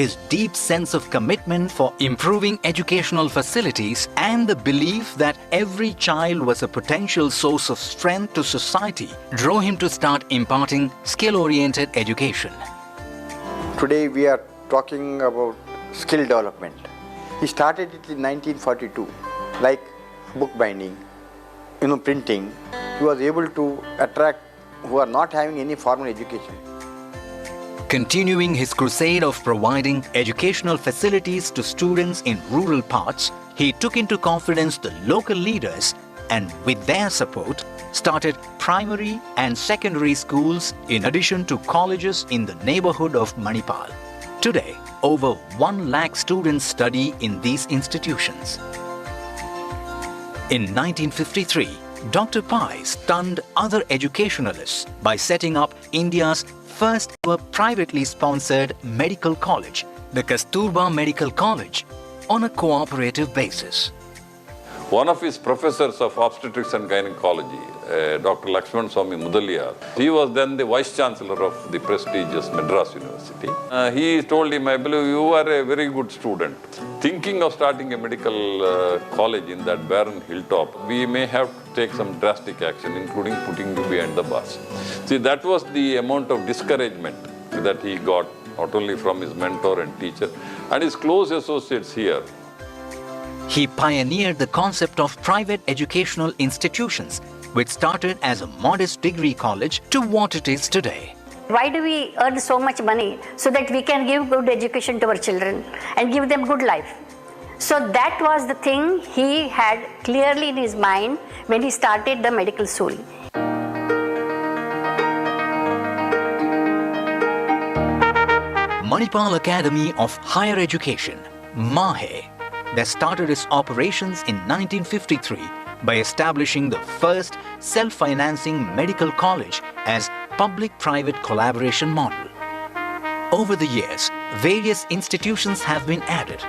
His deep sense of commitment for improving educational facilities and the belief that every child was a potential source of strength to society drove him to start imparting skill-oriented education. Today we are talking about skill development. He started it in 1942, like book binding, printing. He was able to attract who are not having any formal education. Continuing his crusade of providing educational facilities to students in rural parts, he took into confidence the local leaders and with their support started primary and secondary schools in addition to colleges in the neighborhood of Manipal. Today, over 1 lakh students study in these institutions. In 1953, Dr. Pai stunned other educationalists by setting up India's first ever privately sponsored medical college, the Kasturba Medical College, on a cooperative basis. One of his professors of obstetrics and gynecology, Dr. Lakshman Swami Mudaliar, he was then the Vice Chancellor of the prestigious Madras University. He told him, I believe you are a very good student. Thinking of starting a medical college in that barren hilltop, we may have to take some drastic action, including putting you behind the bars. See, that was the amount of discouragement that he got, not only from his mentor and teacher, and his close associates here. He pioneered the concept of private educational institutions, which started as a modest degree college to what it is today. Why do we earn so much money? So that we can give good education to our children and give them good life. So that was the thing he had clearly in his mind when he started the medical school. Manipal Academy of Higher Education, MAHE, that started its operations in 1953 by establishing the first self-financing medical college as public-private collaboration model. Over the years, various institutions have been added,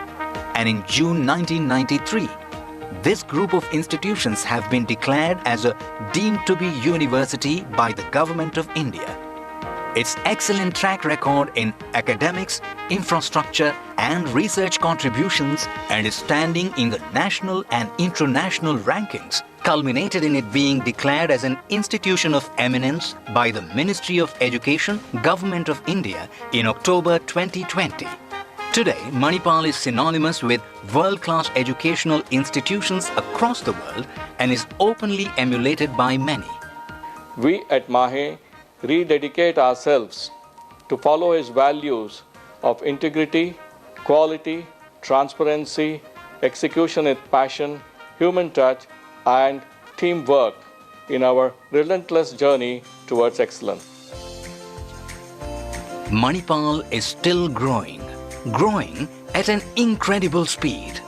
and in June 1993, this group of institutions have been declared as a deemed to be university by the Government of India. Its excellent track record in academics, infrastructure and research contributions and its standing in the national and international rankings culminated in it being declared as an institution of eminence by the Ministry of Education, Government of India in October 2020. Today, Manipal is synonymous with world-class educational institutions across the world and is openly emulated by many. We at MAHE rededicate ourselves to follow his values of integrity, quality, transparency, execution with passion, human touch, and teamwork in our relentless journey towards excellence. Manipal is still growing at an incredible speed.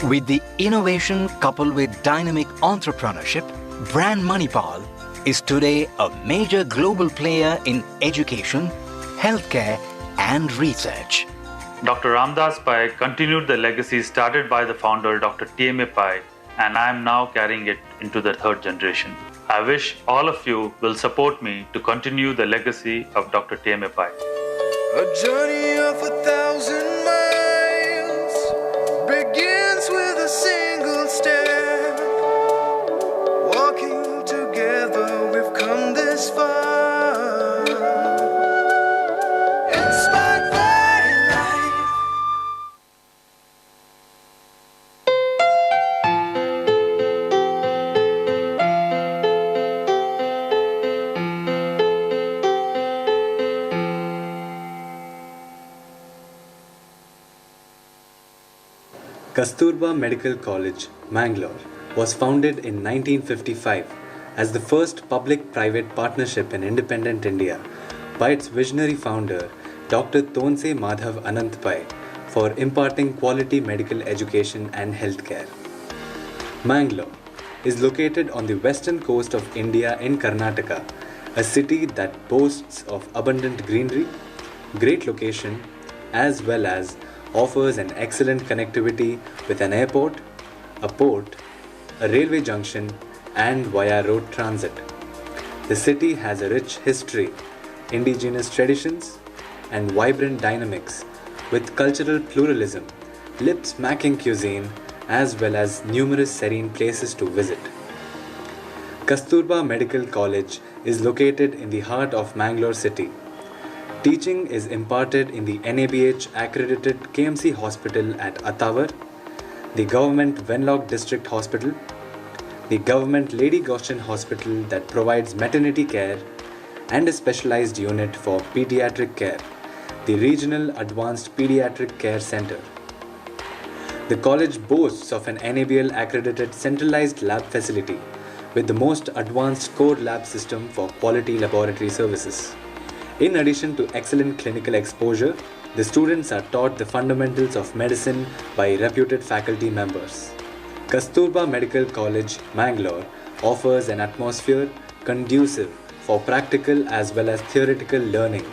With the innovation coupled with dynamic entrepreneurship, Brand Manipal is today a major global player in education, healthcare and research. Dr. Ramdas Pai continued the legacy started by the founder Dr. TMA Pai, and I am now carrying it into the third generation. I wish all of you will support me to continue the legacy of Dr. TMA Pai. A journey of 1,000 miles begins with a single step. Walking together, we've come this far. Inspired by life. Kasturba Medical College, Mangalore, was founded in 1955 as the first public-private partnership in independent India by its visionary founder, Dr. Tonse Madhav Anant Pai, for imparting quality medical education and healthcare. Mangalore is located on the western coast of India in Karnataka, a city that boasts of abundant greenery, great location, as well as offers an excellent connectivity with an airport, a port, a railway junction, and via road transit. The city has a rich history, indigenous traditions, and vibrant dynamics with cultural pluralism, lip-smacking cuisine, as well as numerous serene places to visit. Kasturba Medical College is located in the heart of Mangalore city. Teaching is imparted in the NABH accredited KMC Hospital at Attawar, the Government Wenlock District Hospital, the Government Lady Goshen Hospital that provides maternity care, and a specialized unit for pediatric care, the Regional Advanced Pediatric Care Center. The college boasts of an NABL accredited centralized lab facility with the most advanced core lab system for quality laboratory services. In addition to excellent clinical exposure, the students are taught the fundamentals of medicine by reputed faculty members. Kasturba Medical College, Mangalore offers an atmosphere conducive for practical as well as theoretical learning,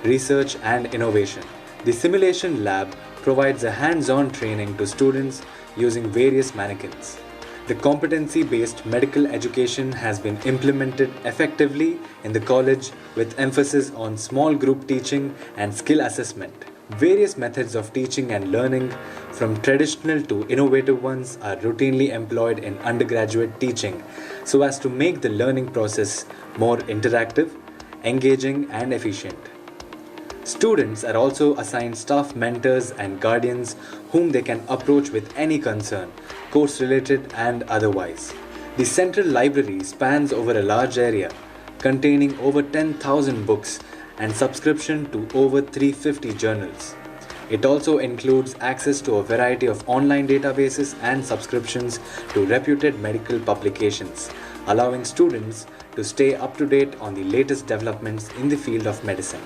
research and innovation. The simulation lab provides a hands-on training to students using various mannequins. The competency-based medical education has been implemented effectively in the college with emphasis on small group teaching and skill assessment. Various methods of teaching and learning, from traditional to innovative ones, are routinely employed in undergraduate teaching so as to make the learning process more interactive, engaging and efficient. Students are also assigned staff mentors and guardians whom they can approach with any concern, course-related and otherwise. The central library spans over a large area, containing over 10,000 books and subscription to over 350 journals. It also includes access to a variety of online databases and subscriptions to reputed medical publications, allowing students to stay up to date on the latest developments in the field of medicine.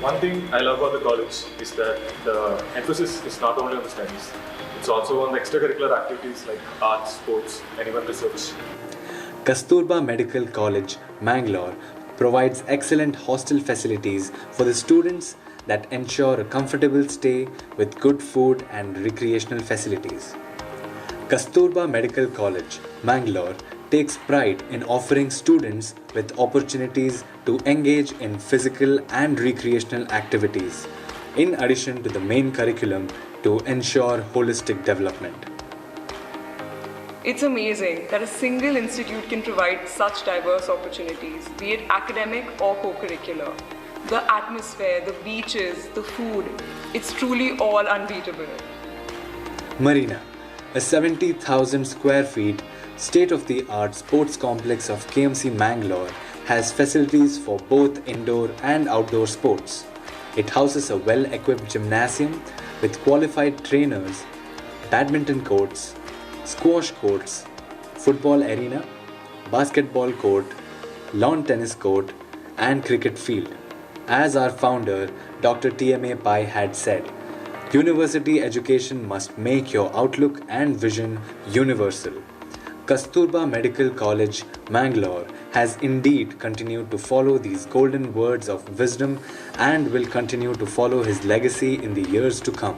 One thing I love about the college is that the emphasis is not only on the studies, it's also on the extracurricular activities like arts, sports, and even research. Kasturba Medical College, Mangalore provides excellent hostel facilities for the students that ensure a comfortable stay with good food and recreational facilities. Kasturba Medical College, Mangalore takes pride in offering students with opportunities to engage in physical and recreational activities, in addition to the main curriculum to ensure holistic development. It's amazing that a single institute can provide such diverse opportunities, be it academic or co-curricular. The atmosphere, the beaches, the food, it's truly all unbeatable. Marina, a 70,000 square feet state-of-the-art sports complex of KMC Mangalore, has facilities for both indoor and outdoor sports. It houses a well-equipped gymnasium with qualified trainers, badminton courts, squash courts, football arena, basketball court, lawn tennis court, and cricket field. As our founder, Dr. TMA Pai had said, university education must make your outlook and vision universal. Kasturba Medical College, Mangalore has indeed continued to follow these golden words of wisdom and will continue to follow his legacy in the years to come.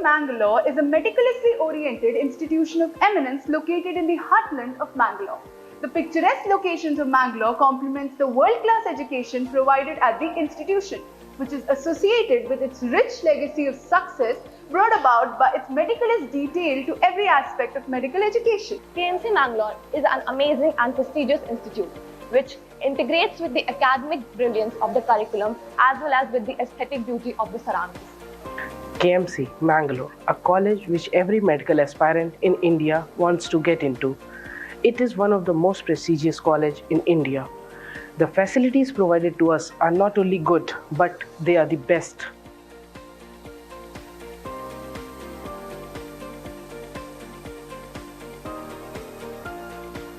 Mangalore is a medically oriented institution of eminence located in the heartland of Mangalore. The picturesque locations of Mangalore complements the world-class education provided at the institution, which is associated with its rich legacy of success brought about by its meticulous detail to every aspect of medical education. KMC Mangalore is an amazing and prestigious institute which integrates with the academic brilliance of the curriculum as well as with the aesthetic beauty of the surroundings. KMC Mangalore, a college which every medical aspirant in India wants to get into. It is one of the most prestigious colleges in India. The facilities provided to us are not only good, but they are the best.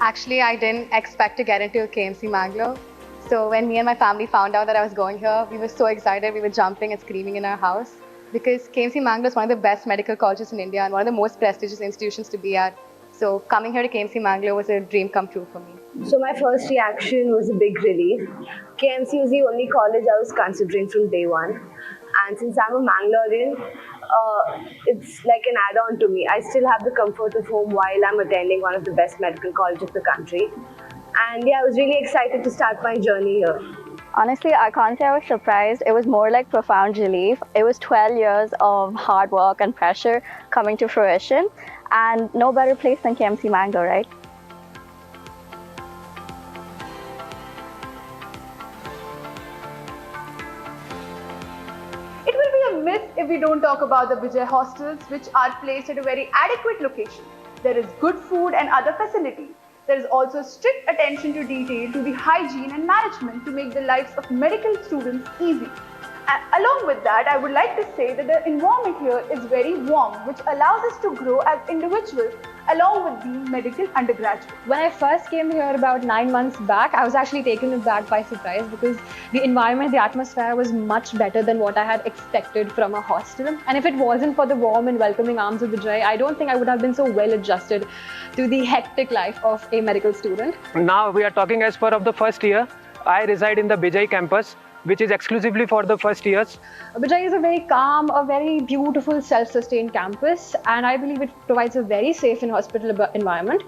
Actually, I didn't expect to get into KMC Mangalore. So when me and my family found out that I was going here, we were so excited. We were jumping and screaming in our house because KMC Mangalore is one of the best medical colleges in India and one of the most prestigious institutions to be at. So coming here to KMC Mangalore was a dream come true for me. So my first reaction was a big relief. KMC was the only college I was considering from day one. And since I'm a Mangalorean, it's like an add-on to me. I still have the comfort of home while I'm attending one of the best medical colleges of the country. And yeah, I was really excited to start my journey here. Honestly, I can't say I was surprised. It was more like profound relief. It was 12 years of hard work and pressure coming to fruition, and no better place than KMC Mangalore, right? It will be a myth if we don't talk about the Vijay hostels, which are placed at a very adequate location. There is good food and other facilities. There is also strict attention to detail to the hygiene and management to make the lives of medical students easy. And along with that, I would like to say that the environment here is very warm, which allows us to grow as individuals along with being medical undergraduates. When I first came here about 9 months back, I was actually taken aback by surprise because the environment, the atmosphere was much better than what I had expected from a hostel. And if it wasn't for the warm and welcoming arms of Vijay, I don't think I would have been so well adjusted to the hectic life of a medical student. Now we are talking as far of the first year. I reside in the Vijay campus, which is exclusively for the first years. Vijay is a very calm, a very beautiful self-sustained campus, and I believe it provides a very safe and hospitable environment.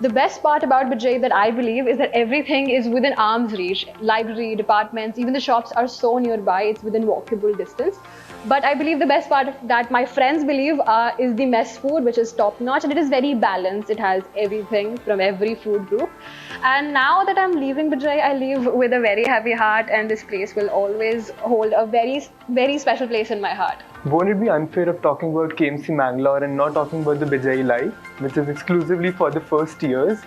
The best part about Vijay that I believe is that everything is within arm's reach. Library, departments, even the shops are so nearby, it's within walkable distance. But I believe the best part of that my friends believe is the mess food, which is top notch, and it is very balanced. It has everything from every food group. And now that I'm leaving Vijay, I leave with a very heavy heart, and this place will always hold a very, very special place in my heart. Won't it be unfair of talking about KMC Mangalore and not talking about the Vijay life, which is exclusively for the first years,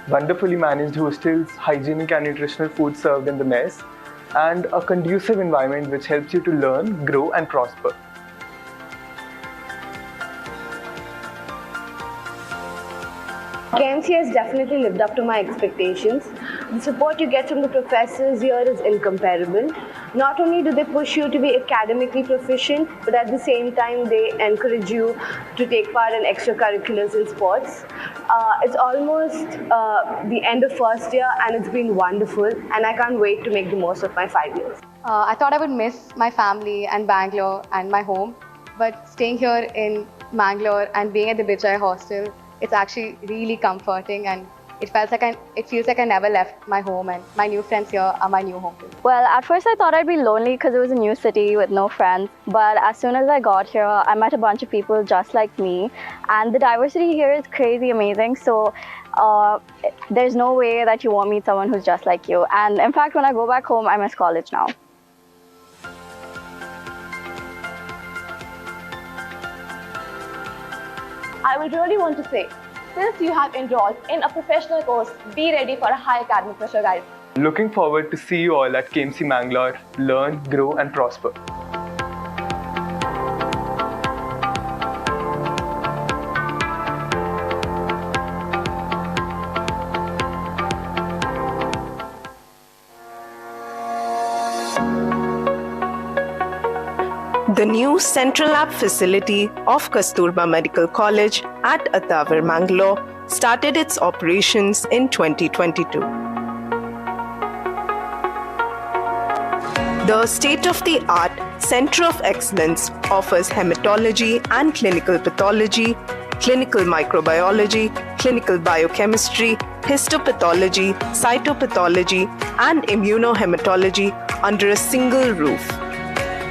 wonderfully managed hostels, hygienic and nutritional food served in the mess, and a conducive environment which helps you to learn, grow and prosper. KMC has definitely lived up to my expectations. The support you get from the professors here is incomparable. Not only do they push you to be academically proficient, but at the same time they encourage you to take part in extracurriculars and sports. It's almost the end of first year and it's been wonderful, and I can't wait to make the most of my 5 years. I thought I would miss my family and Bangalore and my home, but staying here in Mangalore and being at the Vijay hostel, it's actually really comforting, and it feels like I never left my home, and my new friends here are my new home too. Well, at first I thought I'd be lonely because it was a new city with no friends. But as soon as I got here, I met a bunch of people just like me. And the diversity here is crazy amazing. So there's no way that you won't meet someone who's just like you. And in fact, when I go back home, I miss college now. I would really want to say, since you have enrolled in a professional course, be ready for a high academic pressure, guys. Looking forward to see you all at KMC Mangalore, learn, grow and prosper. The new Central Lab facility of Kasturba Medical College at ОСТОВER, Mangalore, started its operations in 2022. The state-of-the-art Center of Excellence offers hematology and clinical pathology, clinical microbiology, clinical biochemistry, histopathology, cytopathology, and immunohematology under a single roof.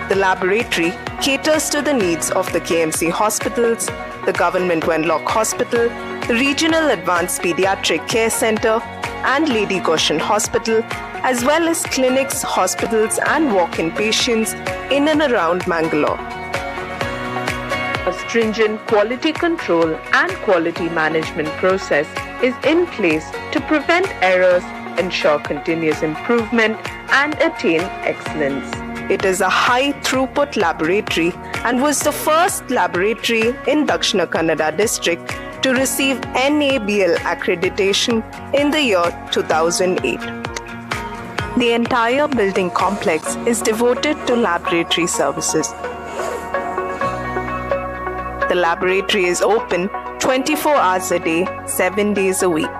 The laboratory caters to the needs of the KMC hospitals, the Government Wenlock Hospital, the Regional Advanced Pediatric Care Center, and Lady Goshen Hospital, as well as clinics, hospitals, and walk-in patients in and around Mangalore. A stringent quality control and quality management process is in place to prevent errors, ensure continuous improvement, and attain excellence. It is a high-throughput laboratory and was the first laboratory in Dakshina Kannada district to receive NABL accreditation in the year 2008. The entire building complex is devoted to laboratory services. The laboratory is open 24 hours a day, 7 days a week.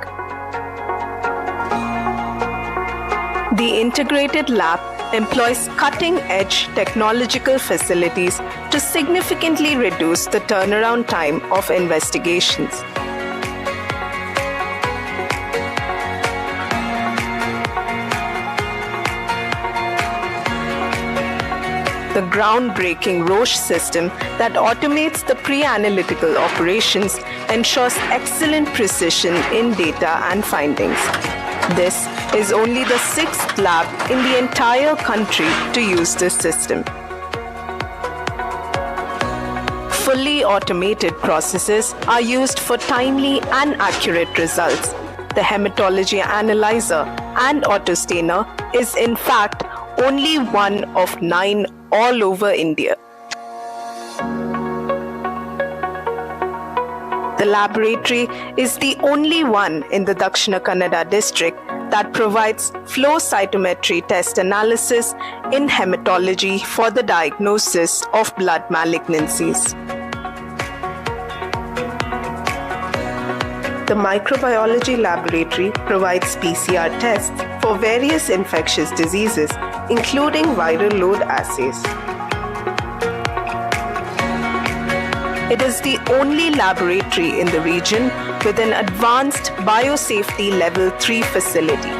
The integrated lab employs cutting-edge technological facilities to significantly reduce the turnaround time of investigations. the groundbreaking Roche system that automates the pre-analytical operations ensures excellent precision in data and findings. This is only the 6th lab in the entire country to use this system. Fully automated processes are used for timely and accurate results. The hematology analyzer and autostainer is in fact only one of 9 all over India. The laboratory is the only one in the Dakshina Kannada district that provides flow cytometry test analysis in hematology for the diagnosis of blood malignancies. The microbiology laboratory provides PCR tests for various infectious diseases, including viral load assays. It is the only laboratory in the region with an advanced biosafety level 3 facility.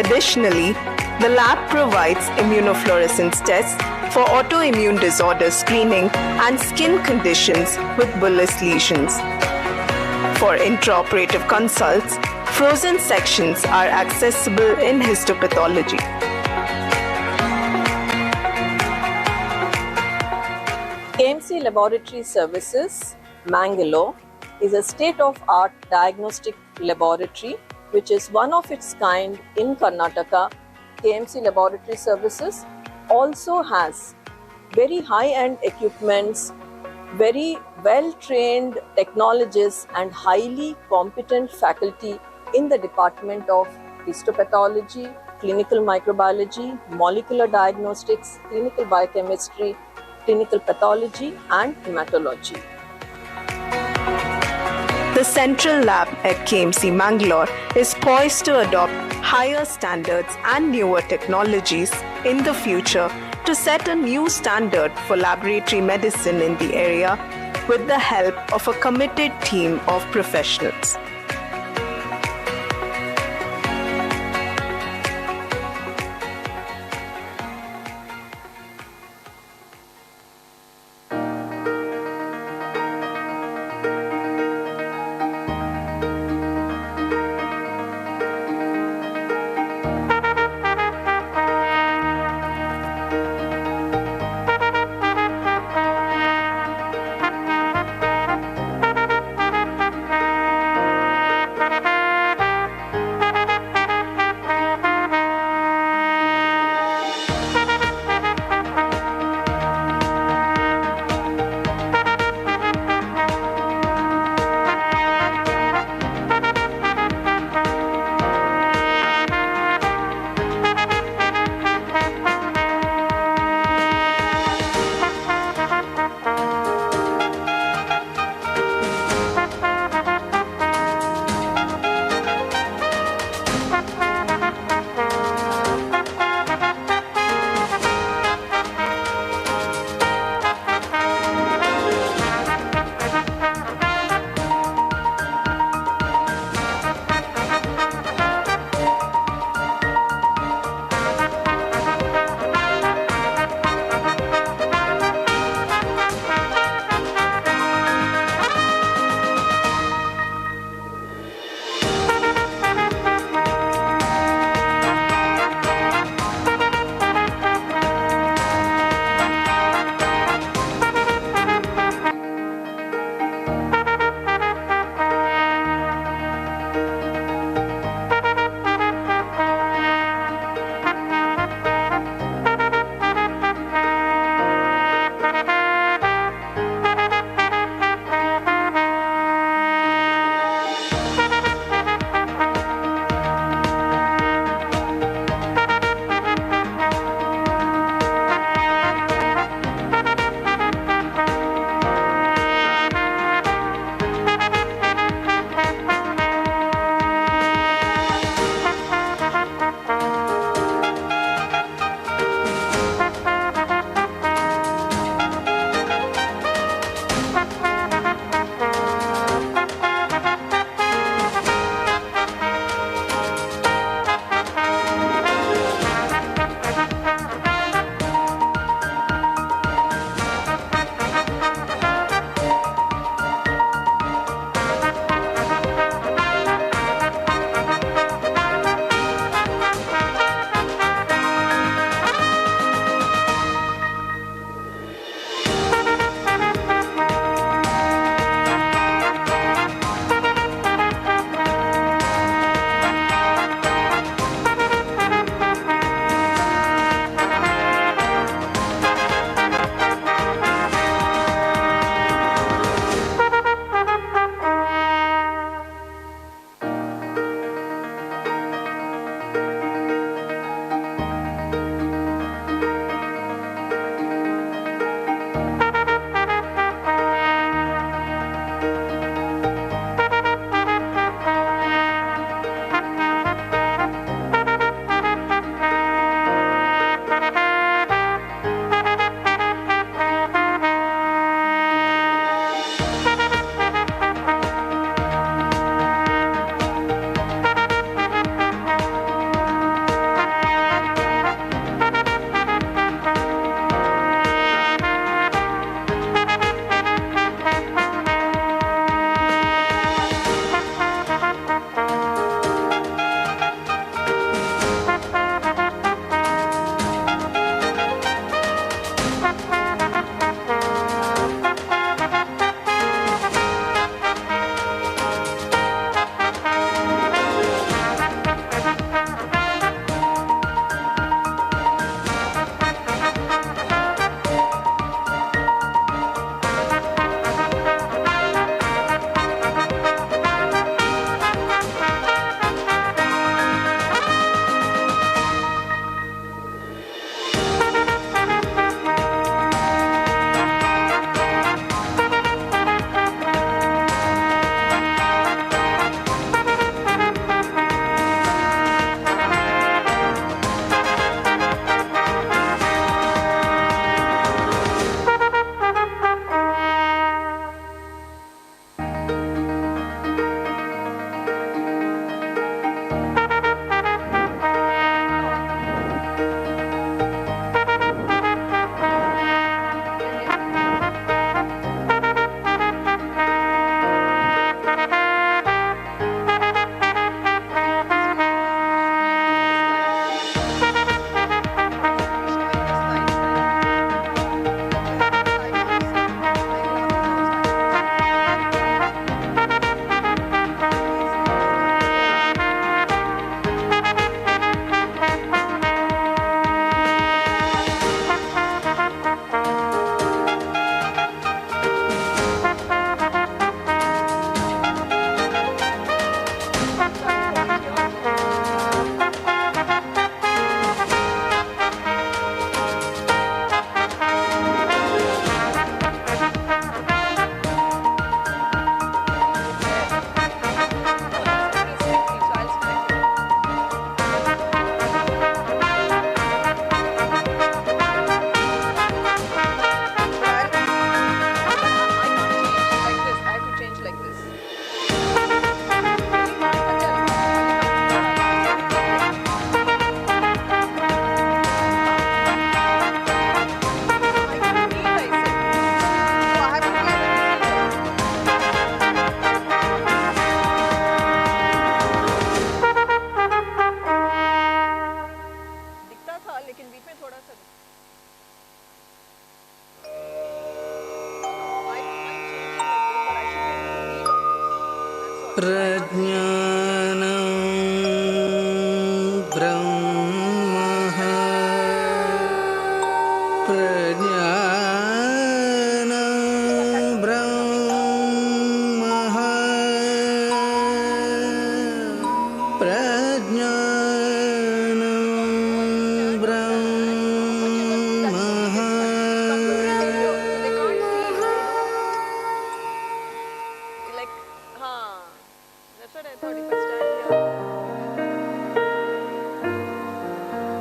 Additionally, the lab provides immunofluorescence tests for autoimmune disorder screening and skin conditions with bullous lesions. For intraoperative consults, frozen sections are accessible in histopathology. KMC Laboratory Services, Mangalore, is a state-of-art diagnostic laboratory which is one of its kind in Karnataka. KMC Laboratory Services also has very high-end equipments, very well-trained technologists and highly competent faculty in the Department of Histopathology, Clinical Microbiology, Molecular Diagnostics, Clinical Biochemistry, Clinical Pathology and Hematology. The central lab at KMC Mangalore is poised to adopt higher standards and newer technologies in the future to set a new standard for laboratory medicine in the area with the help of a committed team of professionals.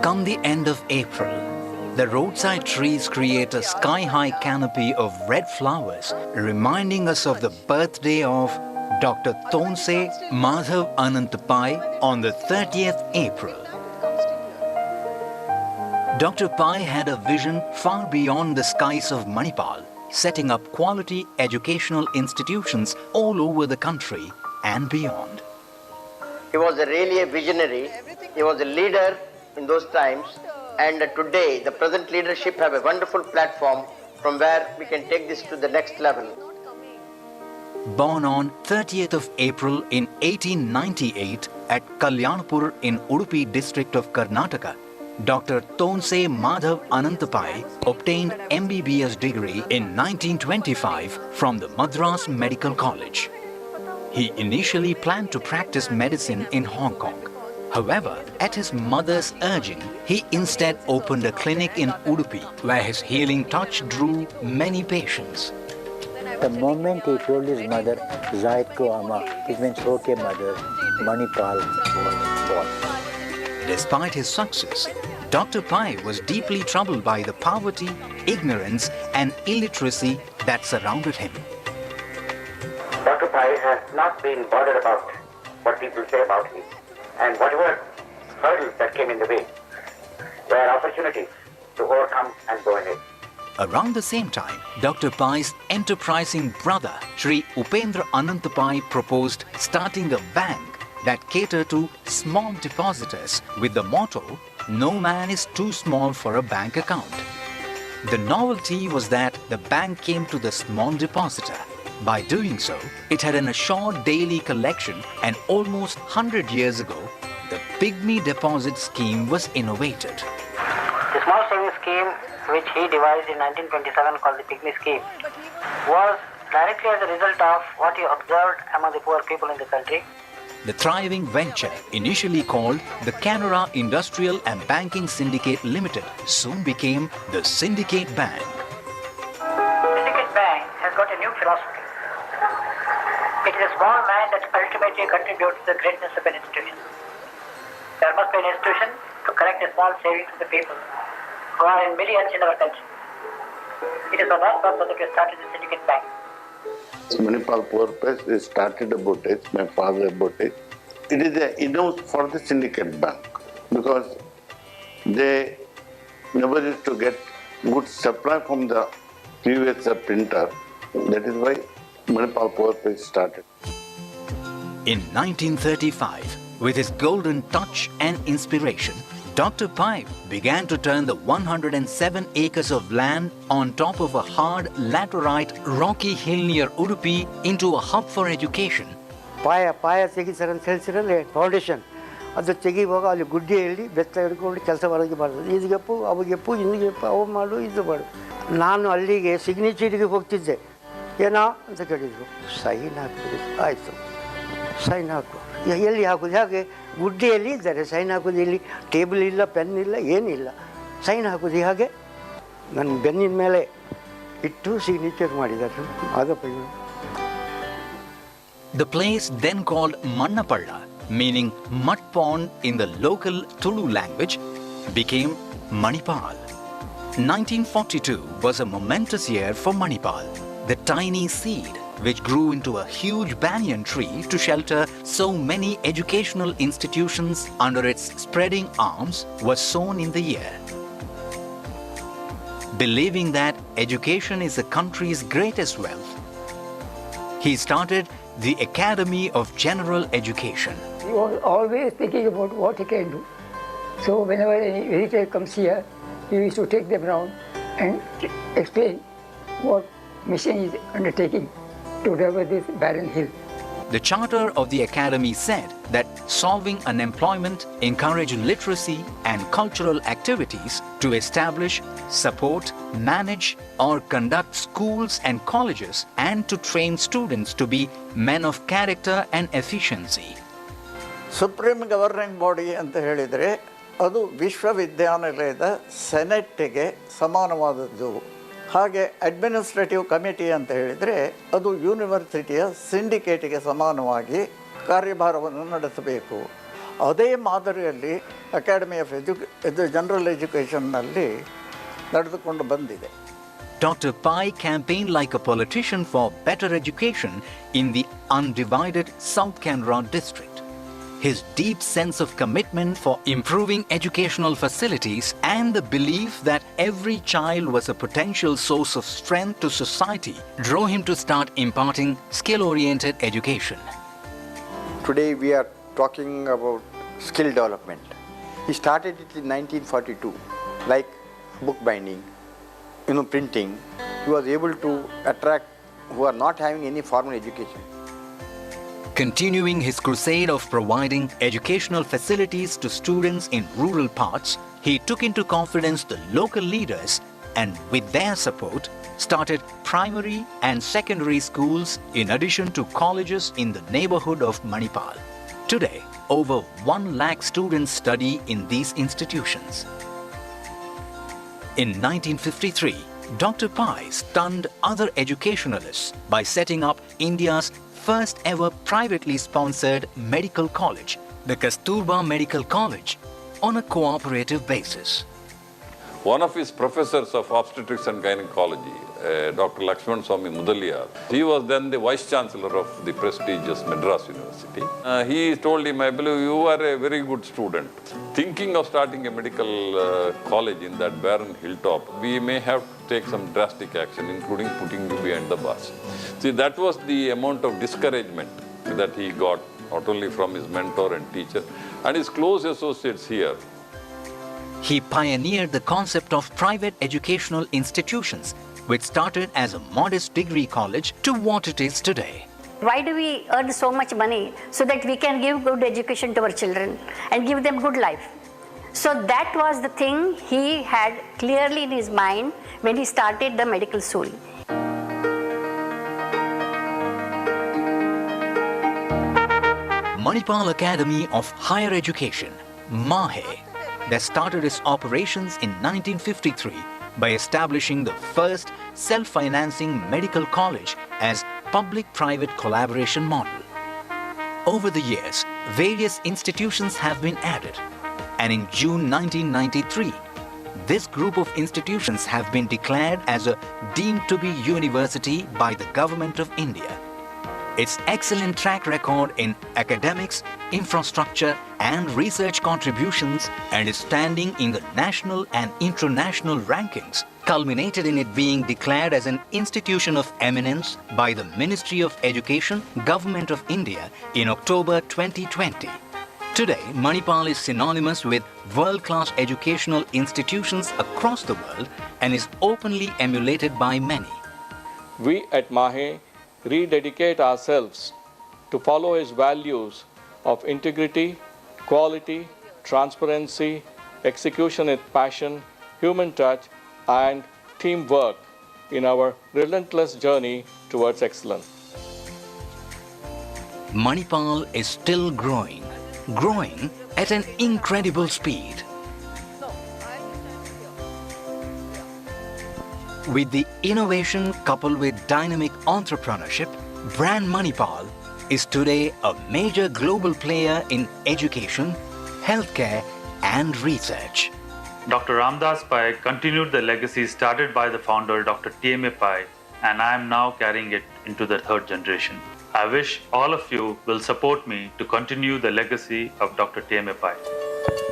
Come the end of April, the roadside trees create a sky-high canopy of red flowers, reminding us of the birthday of Dr. Tonse Madhav Anantapai on the 30th April. Dr. Pai had a vision far beyond the skies of Manipal, setting up quality educational institutions all over the country and beyond. He was really a visionary. He was a leader in those times, and today the present leadership have a wonderful platform from where we can take this to the next level. Born on 30th of April in 1898 at Kalyanpur in Udupi district of Karnataka, Dr. Tonse Madhav Anantapai obtained MBBS degree in 1925 from the Madras Medical College. He initially planned to practice medicine in Hong Kong. However, at his mother's urging, he instead opened a clinic in Udupi, where his healing touch drew many patients. The moment he told his mother, Zaidko Ama, it means okay mother, Manipal was born. Despite his success, Dr. Pai was deeply troubled by the poverty, ignorance and illiteracy that surrounded him. Dr. Pai has not been bothered about what people say about him, and whatever hurdles that came in the way were opportunities to overcome and go ahead. Around the same time, Dr. Pai's enterprising brother, Sri Upendra Anantapai, proposed starting a bank that catered to small depositors with the motto, "No man is too small for a bank account." The novelty was that the bank came to the small depositor. By doing so, it had an assured daily collection, and almost 100 years ago, the Pygmy Deposit Scheme was innovated. The small savings scheme, which he devised in 1927 called the Pygmy Scheme, was directly as a result of what he observed among the poor people in the country. The thriving venture, initially called the Canara Industrial and Banking Syndicate Limited, soon became the Syndicate Bank. The Syndicate Bank has got a new philosophy. It is a small man that ultimately contributes to the greatness of an institution. There must be an institution to collect the small savings of the people who are in millions in our country. It is for that purpose that we started the Syndicate Bank. Manipal Poor Place started about it, my father about it. It is a in-house for the Syndicate Bank because they never used to get good supply from the previous printer. That is why Manipal Poor Place started. In 1935, with his golden touch and inspiration, Dr. Pai began to turn the 107 acres of land on top of a hard laterite rocky hill near Udupi into a hub for education. Paya Tegisaran Selsiral Foundation. ಅದು ತೆಗಿವಾಗ ಅಲ್ಲಿ ಗುಡ್ಡಿಯಲ್ಲಿ ಬೆತ್ತ ಹಿಡ್ಕೊಂಡು ಕೆಲಸ ಮಾಡೋಕ್ಕೆ ಬರ್ತದೆ. ಇದೆಪ್ಪು ಅವಾಗೆಪ್ಪು ಇನ್ನಿಗೆಪ್ಪು ಅವು ಮಾಡು ಇದು ಮಾಡು. ನಾನು ಅಲ್ಲಿಗೆ ಸಿಗ್ನೇಚರಿಗೆ ಹೋಗ್ತಿದ್ದೆ. ಏನೋ ಅಂತ ಕೇಳಿದ್ರು. ಸೈನ್ ಹಾಕಿದ್ರು. ಆಯಿತು, ಸೈನ್ ಹಾಕು. ಎಲ್ಲಿ ಹಾಕೋದು? ಹಾಗೆ ಗುಡ್ಡೆಯಲ್ಲಿ ಇದ್ದಾರೆ. ಸೈನ್ ಹಾಕೋದು ಇಲ್ಲಿ ಟೇಬಲ್ ಇಲ್ಲ, ಪೆನ್ ಇಲ್ಲ, ಏನಿಲ್ಲ. ಸೈನ್ ಹಾಕೋದು ಹಾಗೆ ನನ್ನ ಬೆನ್ನಿನ ಮೇಲೆ ಇಟ್ಟು ಸಿಗ್ನೇಚರ್ ಮಾಡಿದ್ದಾರೆ. ಆಗಪ್ಪ. The place then called Mannapalla, meaning mud pond in the local Tulu language, became Manipal. 1942 was a momentous year for Manipal. The tiny seed, which grew into a huge banyan tree to shelter so many educational institutions under its spreading arms, was sown in the year. Believing that education is the country's greatest wealth, he started the Academy of General Education. He was always thinking about what he can do. So whenever any visitor comes here, he used to take them around and explain what mission is undertaking to develop this barren hill. The charter of the academy said that solving unemployment, encourage literacy and cultural activities to establish, support, manage or conduct schools and colleges and to train students to be men of character and efficiency. Supreme governing body ಅಂತ ಹೇಳಿದರೆ ಅದು ವಿಶ್ವವಿದ್ಯಾನಿಲಯದ ಸೆನೆಟ್ಗೆ ಸಮಾನವಾದದ್ದು. ಹಾಗೆ administrative committee ಅಂತ ಹೇಳಿದರೆ ಅದು ಯೂನಿವರ್ಸಿಟಿಯ ಸಿಂಡಿಕೇಟಿಗೆ ಸಮಾನವಾಗಿ ಕಾರ್ಯಭಾರವನ್ನು ನಡೆಸಬೇಕು. ಅದೇ ಮಾದರಿಯಲ್ಲಿ ಅಕಾಡೆಮಿ ಆಫ್ ಜನರಲ್ ಎಜುಕೇಷನ್ನಲ್ಲಿ ನಡೆದುಕೊಂಡು ಬಂದಿದೆ. Dr. Pai campaigned like a politician for better education in the undivided South Canara district. His deep sense of commitment for improving educational facilities and the belief that every child was a potential source of strength to society drove him to start imparting skill-oriented education. Today we are talking about skill development. He started it in 1942, like book binding, printing. He was able to attract who are not having any formal education. Continuing his crusade of providing educational facilities to students in rural parts, he took into confidence the local leaders and with their support started primary and secondary schools in addition to colleges in the neighborhood of Manipal. Today, over 1 lakh students study in these institutions. In 1953, Dr. Pai stunned other educationalists by setting up India's first ever privately sponsored medical college, the Kasturba Medical College, on a cooperative basis. One of his professors of obstetrics and gynecology, Dr. Lakshman Swami Mudaliar, he was then the Vice Chancellor of the prestigious Madras University. He told him, I believe you are a very good student. Thinking of starting a medical college in that barren hilltop, we may have to take some drastic action, including putting you behind the bars. See, that was the amount of discouragement that he got, not only from his mentor and teacher, and his close associates here. He pioneered the concept of private educational institutions, which started as a modest degree college to what it is today. Why do we earn so much money? So that we can give good education to our children and give them good life. So that was the thing he had clearly in his mind when he started the medical school. Manipal Academy of Higher Education, MAHE, that started its operations in 1953 by establishing the first self-financing medical college as public-private collaboration model. Over the years, various institutions have been added, and in June 1993, this group of institutions have been declared as a deemed to be university by the Government of India. Its excellent track record in academics, infrastructure and research contributions and its standing in the national and international rankings culminated in it being declared as an institution of eminence by the Ministry of Education, Government of India in October 2020. Today, Manipal is synonymous with world-class educational institutions across the world and is openly emulated by many. We at MAHE rededicate ourselves to follow his values of integrity, quality, transparency, execution with passion, human touch, and teamwork in our relentless journey towards excellence. Manipal is still growing at an incredible speed. With the innovation coupled with dynamic entrepreneurship, brand Manipal is today a major global player in education, healthcare and research. Dr. Ramdas Pai continued the legacy started by the founder Dr. TMA Pai, and I am now carrying it into the third generation. I wish all of you will support me to continue the legacy of Dr. TMA Pai.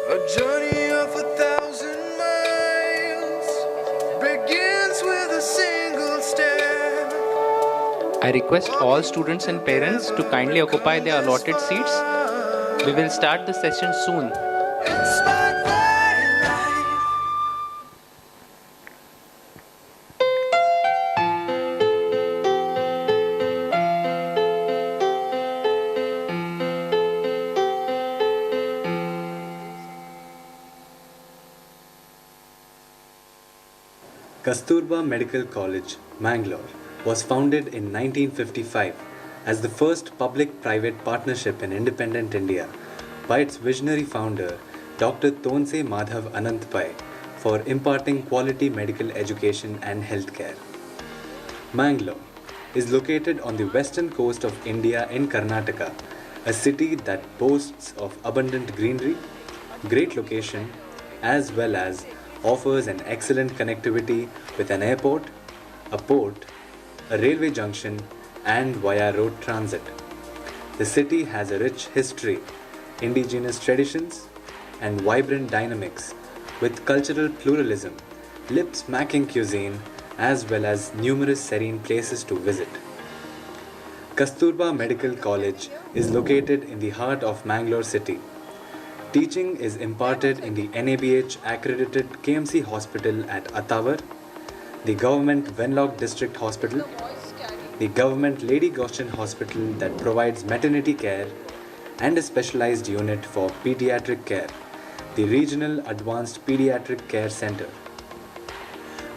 A journey of 1,000 miles begins with a single step. I request all students and parents to kindly occupy their allotted seats. We will start the session soon. Kasturba Medical College, Mangalore, was founded in 1955 as the first public-private partnership in independent India by its visionary founder, Dr. Tonse Madhav Anantpai, for imparting quality medical education and healthcare. Mangalore is located on the western coast of India in Karnataka, a city that boasts of abundant greenery, great location, as well as offers an excellent connectivity with an airport, a port, a railway junction, and via road transit. The city has a rich history, indigenous traditions, and vibrant dynamics with cultural pluralism, lip-smacking cuisine, as well as numerous serene places to visit. Kasturba Medical College is located in the heart of Mangalore city. Teaching is imparted in the NABH accredited KMC Hospital at Attawar, the Government Venlock District Hospital, the Government Lady Goshen Hospital that provides maternity care, and a specialized unit for pediatric care, the Regional Advanced Pediatric Care Center.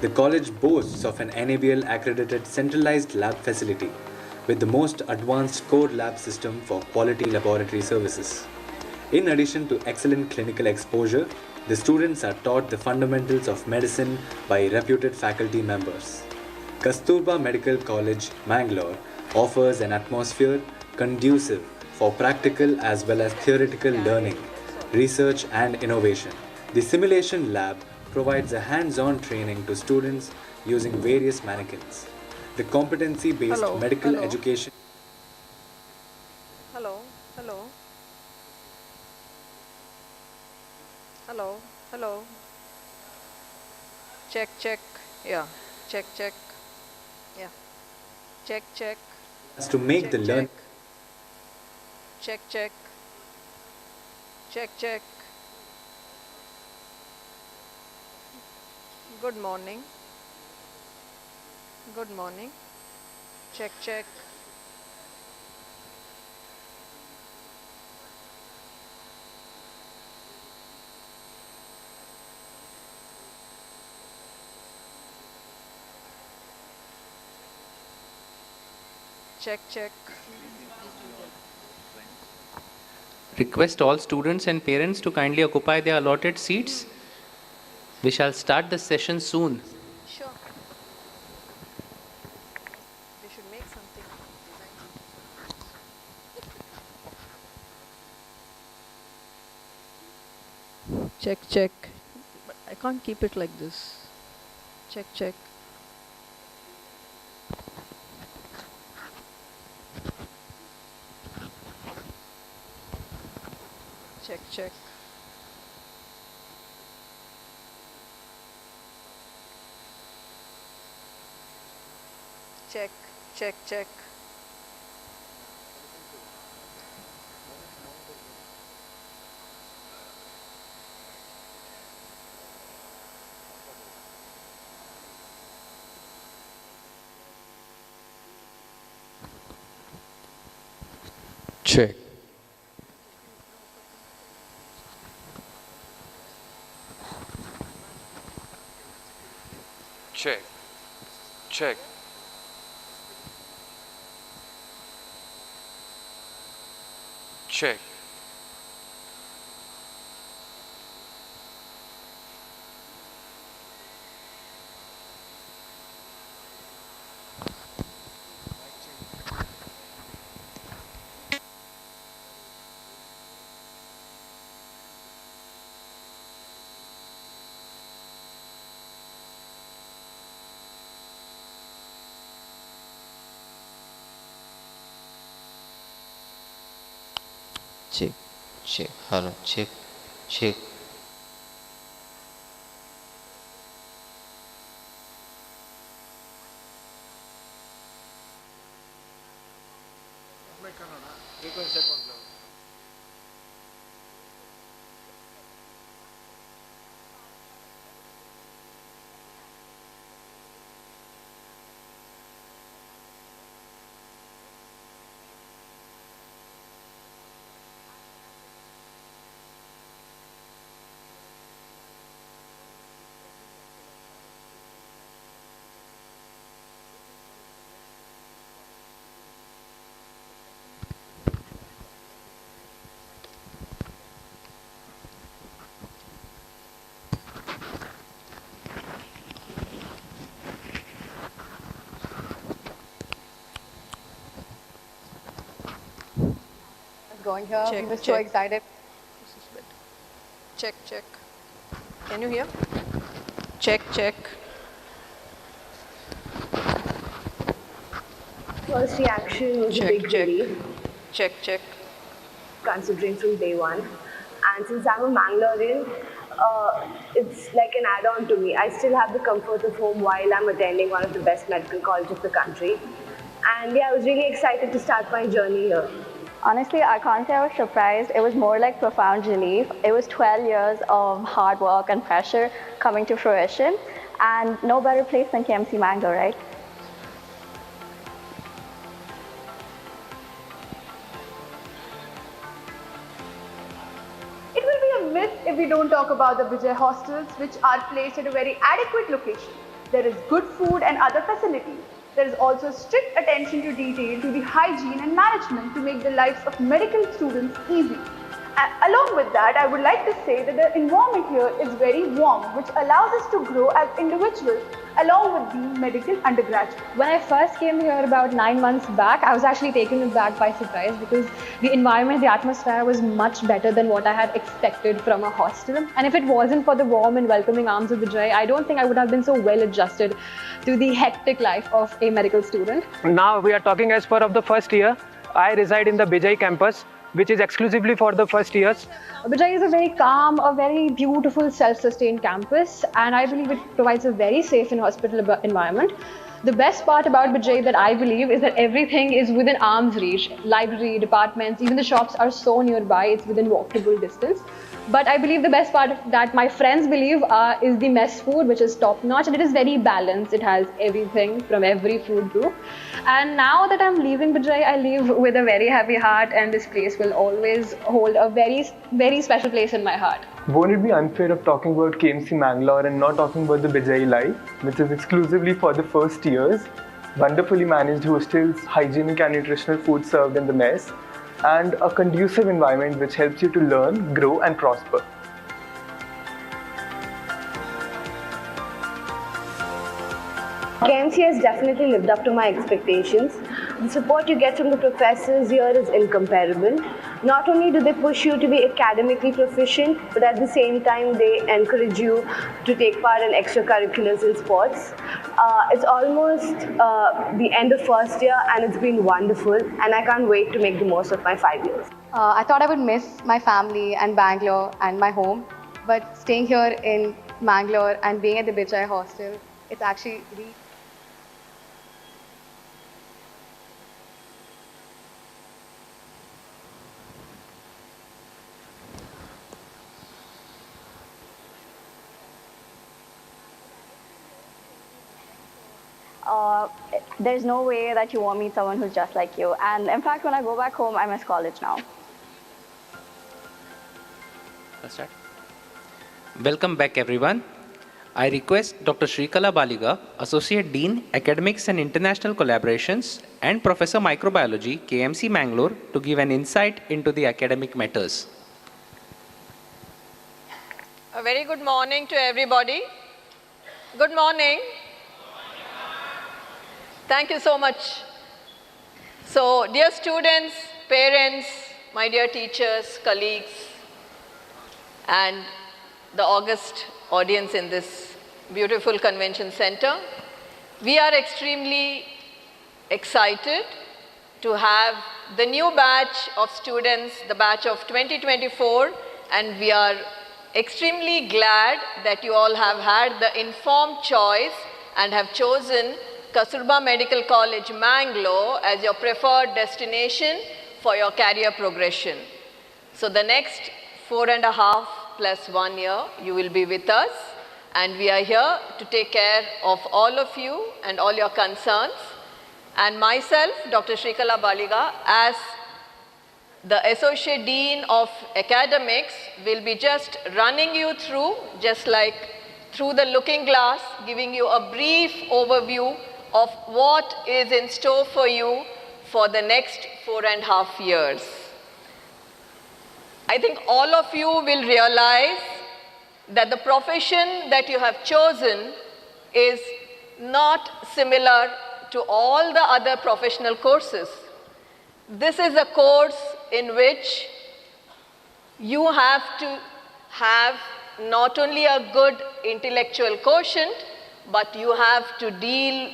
The college boasts of an NABL accredited centralized lab facility with the most advanced core lab system for quality laboratory services. In addition to excellent clinical exposure, the students are taught the fundamentals of medicine by reputed faculty members. Kasturba Medical College, Mangalore offers an atmosphere conducive for practical as well as theoretical learning, research and innovation. The simulation lab provides a hands-on training to students using various mannequins. The competency-based medical education. Hello. Check. Yeah. Check. Yeah. Check. As to make the learn. Check. Good morning. Check. Check. Request all students and parents to kindly occupy their allotted seats. We shall start the session soon. Sure. They should make something. Check. But I can't keep it like this. Check. Check. Check. Check. Check. Check. Hello. Check. going here. Check, We were so check. excited. Check, check. Can you hear? Check, check. First reaction was a Check, big check. relief, Check, check. considering from day one. And since I'm a Mangalorean, it's like an add-on to me. I still have the comfort of home while I'm attending one of the best medical colleges of the country. And yeah, I was really excited to start my journey here. Honestly, I can't say I was surprised. It was more like profound relief. It was 12 years of hard work and pressure coming to fruition. And no better place than KMC Mangalore, right? It will be a myth if we don't talk about the Vijay hostels, which are placed at a very adequate location. There is good food and other facilities. There is also strict attention to detail to the hygiene and management to make the lives of medical students easy. And along with that, I would like to say that the environment here is very warm, which allows us to grow as individuals along with the medical undergraduate. When I first came here about 9 months back, I was actually taken aback by surprise because the environment, the atmosphere was much better than what I had expected from a hostel. And if it wasn't for the warm and welcoming arms of Vijay, I don't think I would have been so well adjusted to the hectic life of a medical student. Now we are talking as per of the first year. I reside in the Vijay campus, which is exclusively for the first years. Vijay is a very calm, a very beautiful self-sustained campus, and I believe it provides a very safe and hospitable environment. The best part about Vijay that I believe is that everything is within arm's reach. Library, departments, even the shops are so nearby, it's within walkable distance. But I believe the best part of that my friends believe is the mess food, which is top notch, and it is very balanced. It has everything from every food group. And now that I'm leaving Vijay, I leave with a very heavy heart, and this place will always hold a very, very special place in my heart. Won't it be unfair of talking about KMC Mangalore and not talking about the Vijay life, which is exclusively for the first years, wonderfully managed hostels, hygienic and nutritional food served in the mess, and a conducive environment which helps you to learn, grow and prosper. KMC has definitely lived up to my expectations. The support you get from the professors here is incomparable. Not only do they push you to be academically proficient, but at the same time they encourage you to take part in extracurriculars and sports. It's almost the end of first year and it's been wonderful, and I can't wait to make the most of my 5 years. I thought I would miss my family and Bangalore and my home, but staying here in Mangalore and being at the Vijay hostel, it's actually really there's no way that you won't meet someone who's just like you. And in fact, when I go back home, I miss college now. Let's start. Welcome back, everyone. I request Dr. SHRIKALA BALIGA, Associate Dean, Academics and International Collaborations, and Professor Microbiology, KMC Mangalore, to give an insight into the academic matters. A very good morning to everybody. Good morning. Thank you so much. So, dear students, parents, my dear teachers, colleagues, and the august audience in this beautiful convention center, we are extremely excited to have the new batch of students, the batch of 2024, and we are extremely glad that you all have had the informed choice and have chosen Kasturba Medical College, Mangalore as your preferred destination for your career progression. So the next 4.5 plus 1 year, you will be with us, and we are here to take care of all of you and all your concerns. And myself, Dr. SHRIKALA BALIGA, as the Associate Dean of Academics, will be just running you through, just like through the looking glass, giving you a brief overview of what is in store for you for the next 4.5 years. I think all of you will realize that the profession that you have chosen is not similar to all the other professional courses. This is a course in which you have to have not only a good intellectual quotient, but you have to deal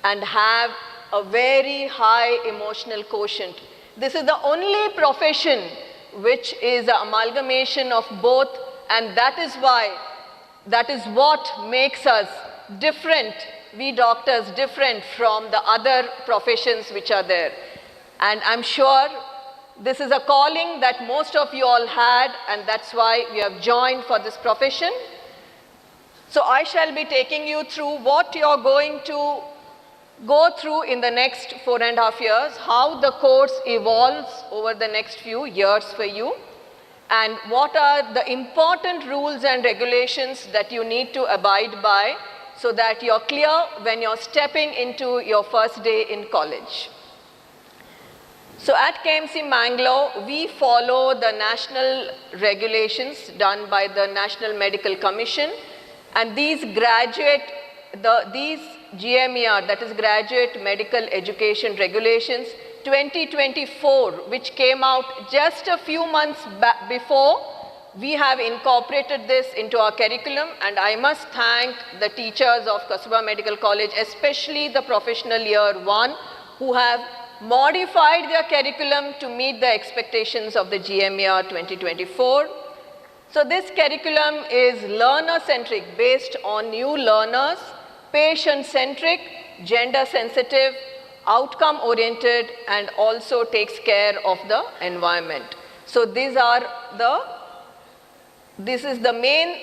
and have a very high emotional quotient. This is the only profession which is an amalgamation of both, and that is what makes us different, we doctors different from the other professions which are there. And I'm sure this is a calling that most of you all had, and that's why we have joined for this profession. So I shall be taking you through what you're going to go through in the next 4.5 years, how the course evolves over the next few years for you, and what are the important rules and regulations that you need to abide by so that you're clear when you're stepping into your first day in college. So at KMC Mangalore, we follow the national regulations done by the National Medical Commission, and these GMER, that is Graduate Medical Education Regulations 2024, which came out just a few months before, we have incorporated this into our curriculum, and I must thank the teachers of Kasturba Medical College, especially the professional year 1, who have modified their curriculum to meet the expectations of the GMER 2024. So this curriculum is learner-centric, based on new learners, patient-centric, gender-sensitive, outcome-oriented, and also takes care of the environment. So this is the main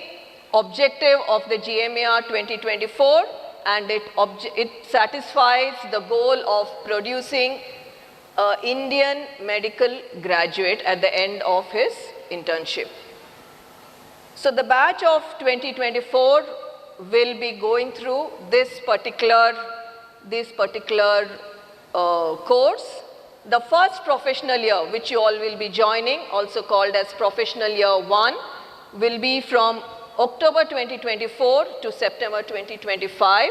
objective of the GMER 2024, and it satisfies the goal of producing an Indian medical graduate at the end of his internship. So the batch of 2024 will be going through this particular course. The first professional year, which you all will be joining, also called as professional year 1, will be from October 2024 to September 2025.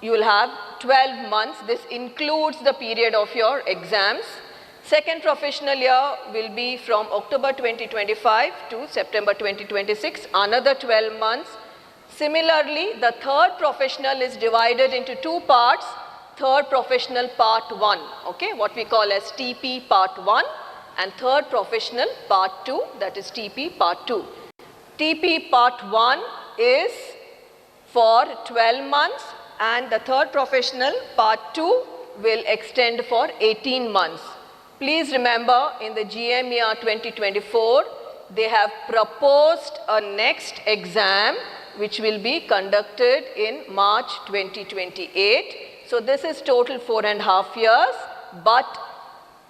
You will have 12 months. This includes the period of your exams. Second professional year will be from October 2025 to September 2026, another 12 months. Similarly, the third professional is divided into 2 parts. Third professional part 1, okay, what we call as TP part 1, and third professional part 2, that is TP part 2. TP part 1 is for 12 months, and the third professional part 2 will extend for 18 months. Please remember, in the GMER 2024, they have proposed a next exam which will be conducted in March 2028. So this is total 4.5 years, but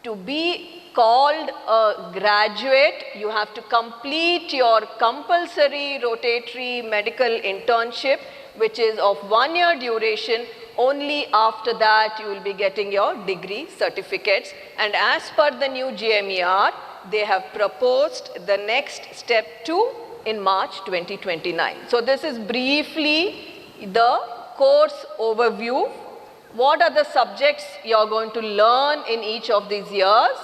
to be called a graduate, you have to complete your compulsory rotatory medical internship, which is of 1 year duration. Only after that you will be getting your degree certificates. And as per the new GMER, they have proposed the next step 2 in March 2029. So this is briefly the course overview. What are the subjects you are going to learn in each of these years?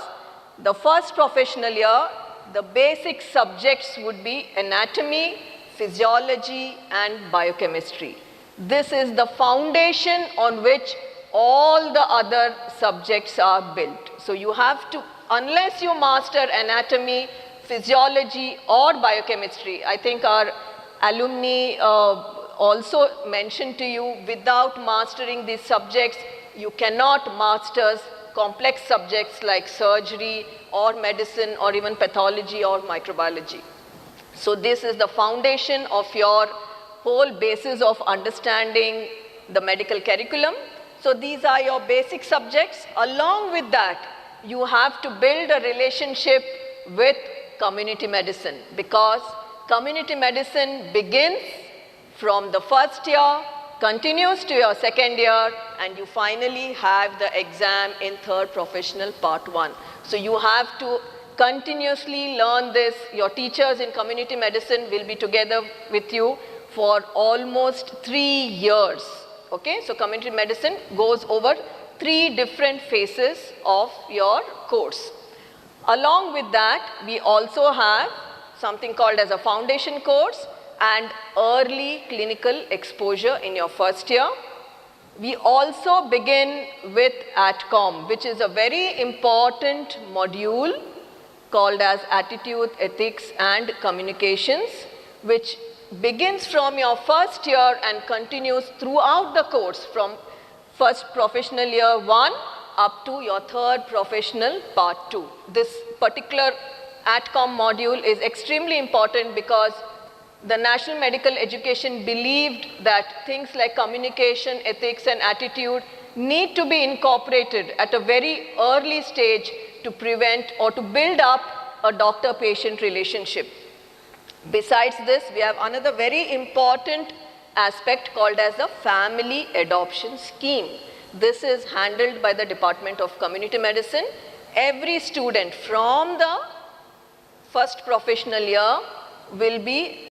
The first professional year, the basic subjects would be anatomy, physiology, and biochemistry. This is the foundation on which all the other subjects are built. So you have to, unless you master anatomy, physiology, or biochemistry, I think our alumni also mentioned to you, without mastering these subjects, you cannot master complex subjects like surgery or medicine or even pathology or microbiology. So this is the foundation of your whole basis of understanding the medical curriculum. So these are your basic subjects. Along with that, you have to build a relationship with community medicine, because community medicine begins from the first year, continues to your second year, and you finally have the exam in third professional part 1. So you have to continuously learn this. Your teachers in community medicine will be together with you for almost 3 years. Okay, so community medicine goes over 3 different phases of your course. Along with that, we also have something called as a foundation course and early clinical exposure in your first year. We also begin with ATCOM, which is a very important module called as Attitude, Ethics and Communications, which begins from your first year and continues throughout the course from first professional year 1 up to your third professional part 2. This particular ATCOM module is extremely important because the National Medical Education believed that things like communication, ethics and attitude need to be incorporated at a very early stage to prevent or to build up a doctor-patient relationship. Besides this, we have another very important aspect called as the family adoption scheme. This is handled by the Department of Community Medicine. Every student from the first professional year will be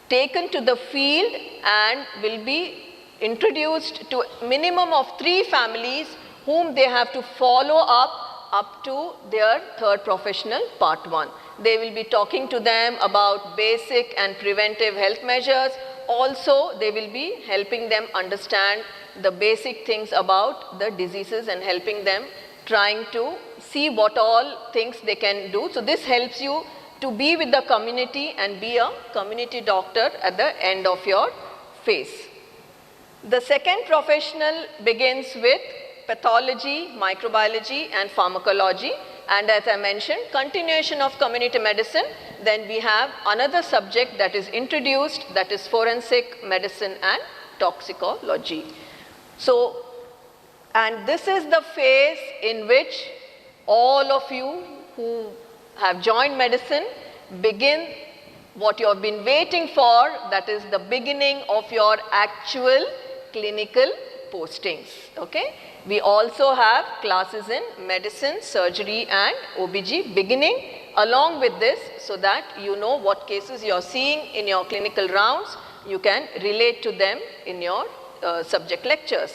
taken to the field and will be introduced to a minimum of 3 families whom they have to follow up to their third professional part 1. They will be talking to them about basic and preventive health measures. Also, they will be helping them understand the basic things about the diseases and helping them trying to see what all things they can do. So this helps you to be with the community and be a community doctor at the end of your phase. The second professional begins with pathology, microbiology and pharmacology, and as I mentioned, continuation of community medicine. Then we have another subject that is introduced, that is forensic medicine and toxicology. So, and this is the phase in which all of you who have joined medicine begin what you have been waiting for, that is the beginning of your actual clinical postings. Okay? We also have classes in medicine, surgery and OBG beginning along with this, so that you know what cases you are seeing in your clinical rounds, you can relate to them in your subject lectures.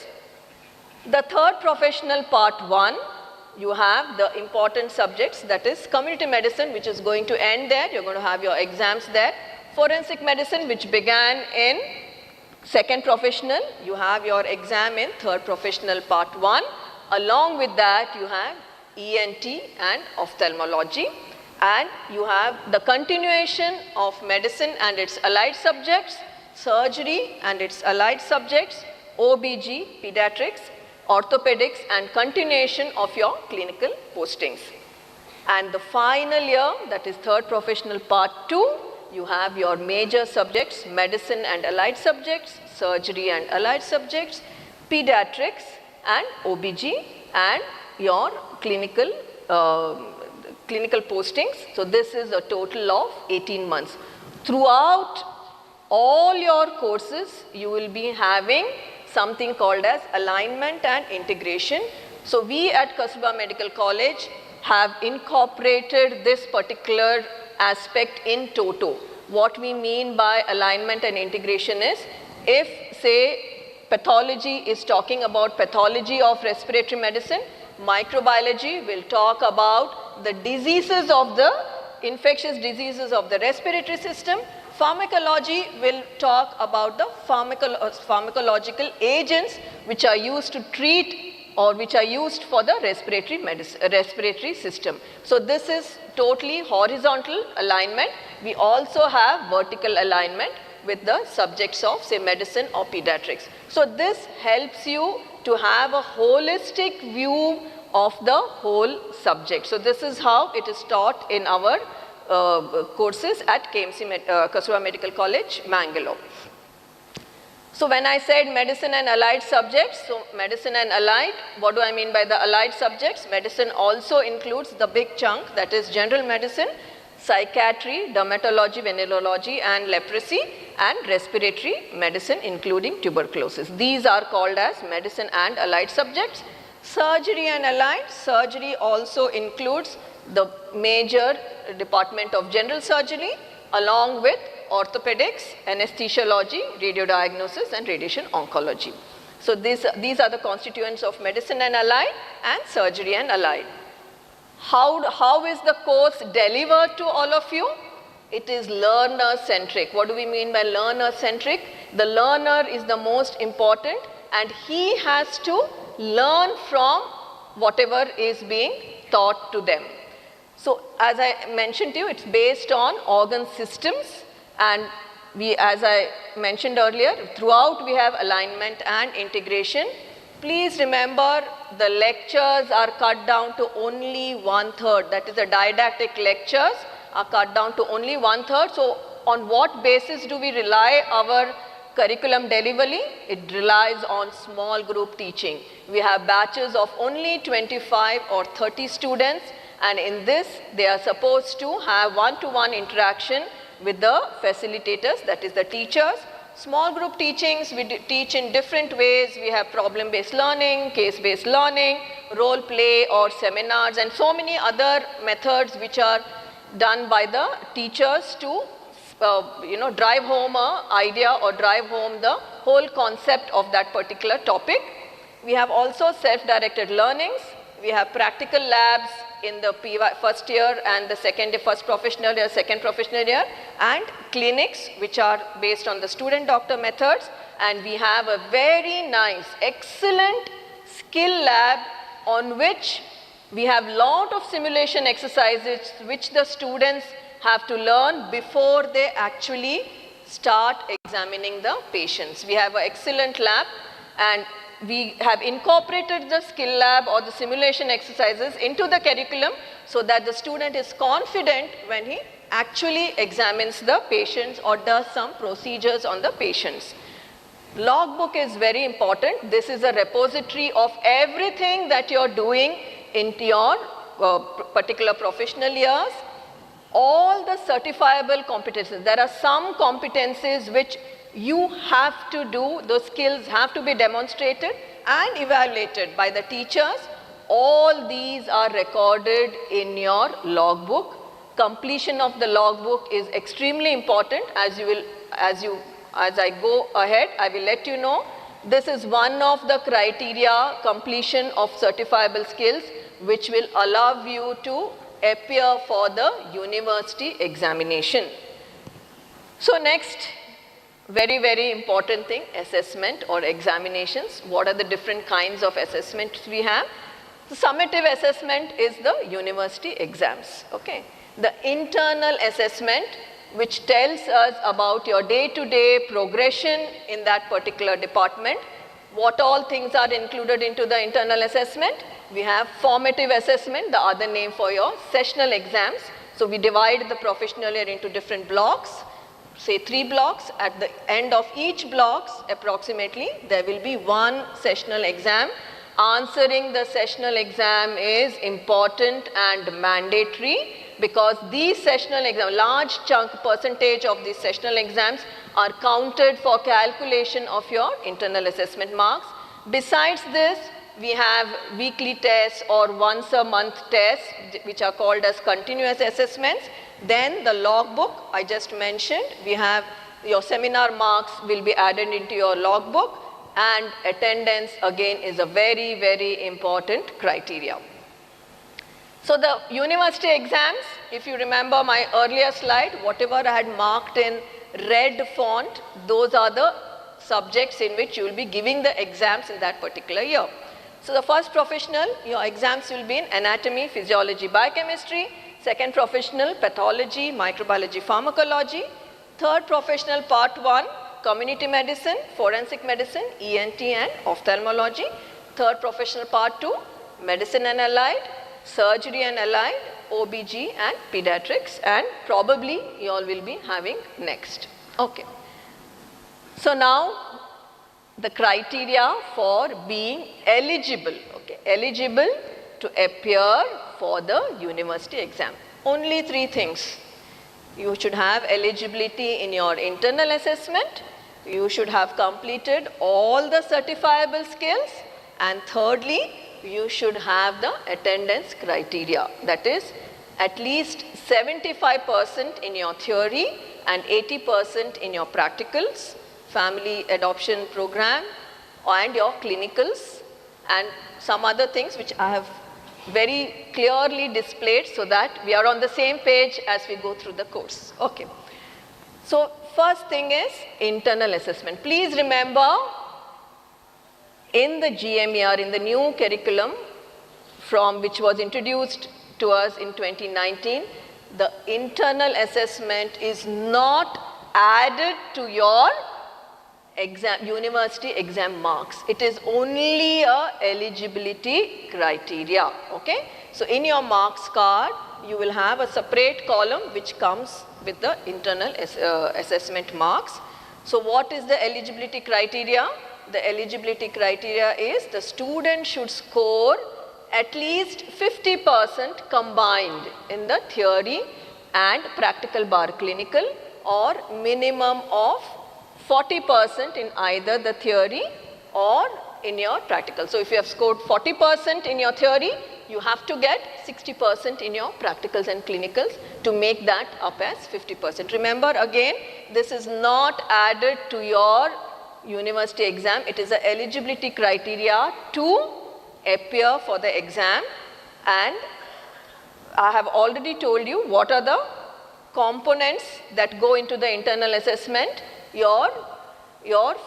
The third professional part 1, you have the important subjects, that is community medicine, which is going to end there. You're going to have your exams there. Forensic medicine, which began in second professional, you have your exam in third professional part 1. Along with that, you have ENT and ophthalmology, and you have the continuation of medicine and its allied subjects, surgery and its allied subjects, OBG, pediatrics, orthopedics and continuation of your clinical postings. And the final year, that is third professional part 2, you have your major subjects, medicine and allied subjects, surgery and allied subjects, pediatrics and OBG and your clinical postings. So this is a total of 18 months. Throughout all your courses, you will be having something called as alignment and integration. So we at Kasturba Medical College have incorporated this particular aspect in toto. What we mean by alignment and integration is, if say pathology is talking about pathology of respiratory medicine, microbiology will talk about the diseases of the infectious diseases of the respiratory system. Pharmacology will talk about the pharmacological agents which are used to treat or which are used for the respiratory system. So this is totally horizontal alignment. We also have vertical alignment with the subjects of say medicine or pediatrics. So this helps you to have a holistic view of the whole subject. So this is how it is taught in our courses at Kasturba Medical College, Mangalore. So when I said medicine and allied subjects, so medicine and allied, what do I mean by the allied subjects? Medicine also includes the big chunk, that is general medicine, psychiatry, dermatology, venereology and leprosy, and respiratory medicine including tuberculosis. These are called as medicine and allied subjects. Surgery and allied, surgery also includes the major department of general surgery along with orthopedics, anesthesiology, radiodiagnosis and radiation oncology. So these are the constituents of medicine and allied and surgery and allied. How is the course delivered to all of you? It is learner-centric. What do we mean by learner-centric? The learner is the most important and he has to learn from whatever is being taught to them. So as I mentioned to you, it's based on organ systems, and we, as I mentioned earlier, throughout we have alignment and integration. Please remember the lectures are cut down to only 1/3. That is, the didactic lectures are cut down to only 1/3. So on what basis do we rely our curriculum delivery? It relies on small group teaching. We have batches of only 25 or 30 students, and in this they are supposed to have one-to-one interaction with the facilitators, that is the teachers. Small group teachings, we teach in different ways. We have problem-based learning, case-based learning, role play or seminars, and so many other methods which are done by the teachers to drive home an idea or drive home the whole concept of that particular topic. We have also self-directed learnings. We have practical labs in the first year and the first professional year, second professional year, and clinics which are based on the student doctor methods. And we have a very nice, excellent skill lab on which we have lot of simulation exercises which the students have to learn before they actually start examining the patients. We have an excellent lab, and we have incorporated the skill lab or the simulation exercises into the curriculum so that the student is confident when he actually examines the patients or does some procedures on the patients. Logbook is very important. This is a repository of everything that you're doing into your particular professional years. All the certifiable competencies. There are some competencies which you have to do, those skills have to be demonstrated and evaluated by the teachers. All these are recorded in your logbook. Completion of the logbook is extremely important. As I go ahead, I will let you know. This is one of the criteria, completion of certifiable skills, which will allow you to appear for the university examination. So next, very, very important thing, assessment or examinations. What are the different kinds of assessments we have? The summative assessment is the university exams. Okay. The internal assessment, which tells us about your day-to-day progression in that particular department. What all things are included into the internal assessment? We have formative assessment, the other name for your sessional exams. So we divide the professional year into different blocks, say 3 blocks. At the end of each blocks, approximately, there will be one sessional exam. Answering the sessional exam is important and mandatory, because these sessional exams, large chunk percentage of these sessional exams are counted for calculation of your internal assessment marks. Besides this, we have weekly tests or once a month tests, which are called as continuous assessments. Then the logbook I just mentioned, we have your seminar marks will be added into your logbook, and attendance again is a very, very important criteria. So the university exams, if you remember my earlier slide, whatever I had marked in red font, those are the subjects in which you will be giving the exams in that particular year. So the first professional, your exams will be in anatomy, physiology, biochemistry. Second professional, pathology, microbiology, pharmacology. Third professional, part 1, community medicine, forensic medicine, ENT and ophthalmology. Third professional, part 2, medicine and allied, surgery and allied, OBG and pediatrics, and probably you all will be having next. Okay. So now the criteria for being eligible, okay, eligible to appear for the university exam. Only 3 things. You should have eligibility in your internal assessment, you should have completed all the certifiable skills, and thirdly, you should have the attendance criteria. That is, at least 75% in your theory and 80% in your practicals, family adoption program, and your clinicals, and some other things which I have very clearly displayed so that we are on the same page as we go through the course. Okay. So first thing is internal assessment. Please remember, in the GMER, in the new curriculum from which was introduced to us in 2019, the internal assessment is not added to your exam, university exam marks. It is only a eligibility criteria, okay? So in your marks card, you will have a separate column which comes with the internal assessment marks. So what is the eligibility criteria? The eligibility criteria is the student should score at least 50% combined in the theory and practical bar clinical, or minimum of 40% in either the theory or in your practical. So if you have scored 40% in your theory, you have to get 60% in your practicals and clinicals to make that up as 50%. Remember again, this is not added to your university exam. It is an eligibility criteria to appear for the exam, and I have already told you what are the components that go into the internal assessment: your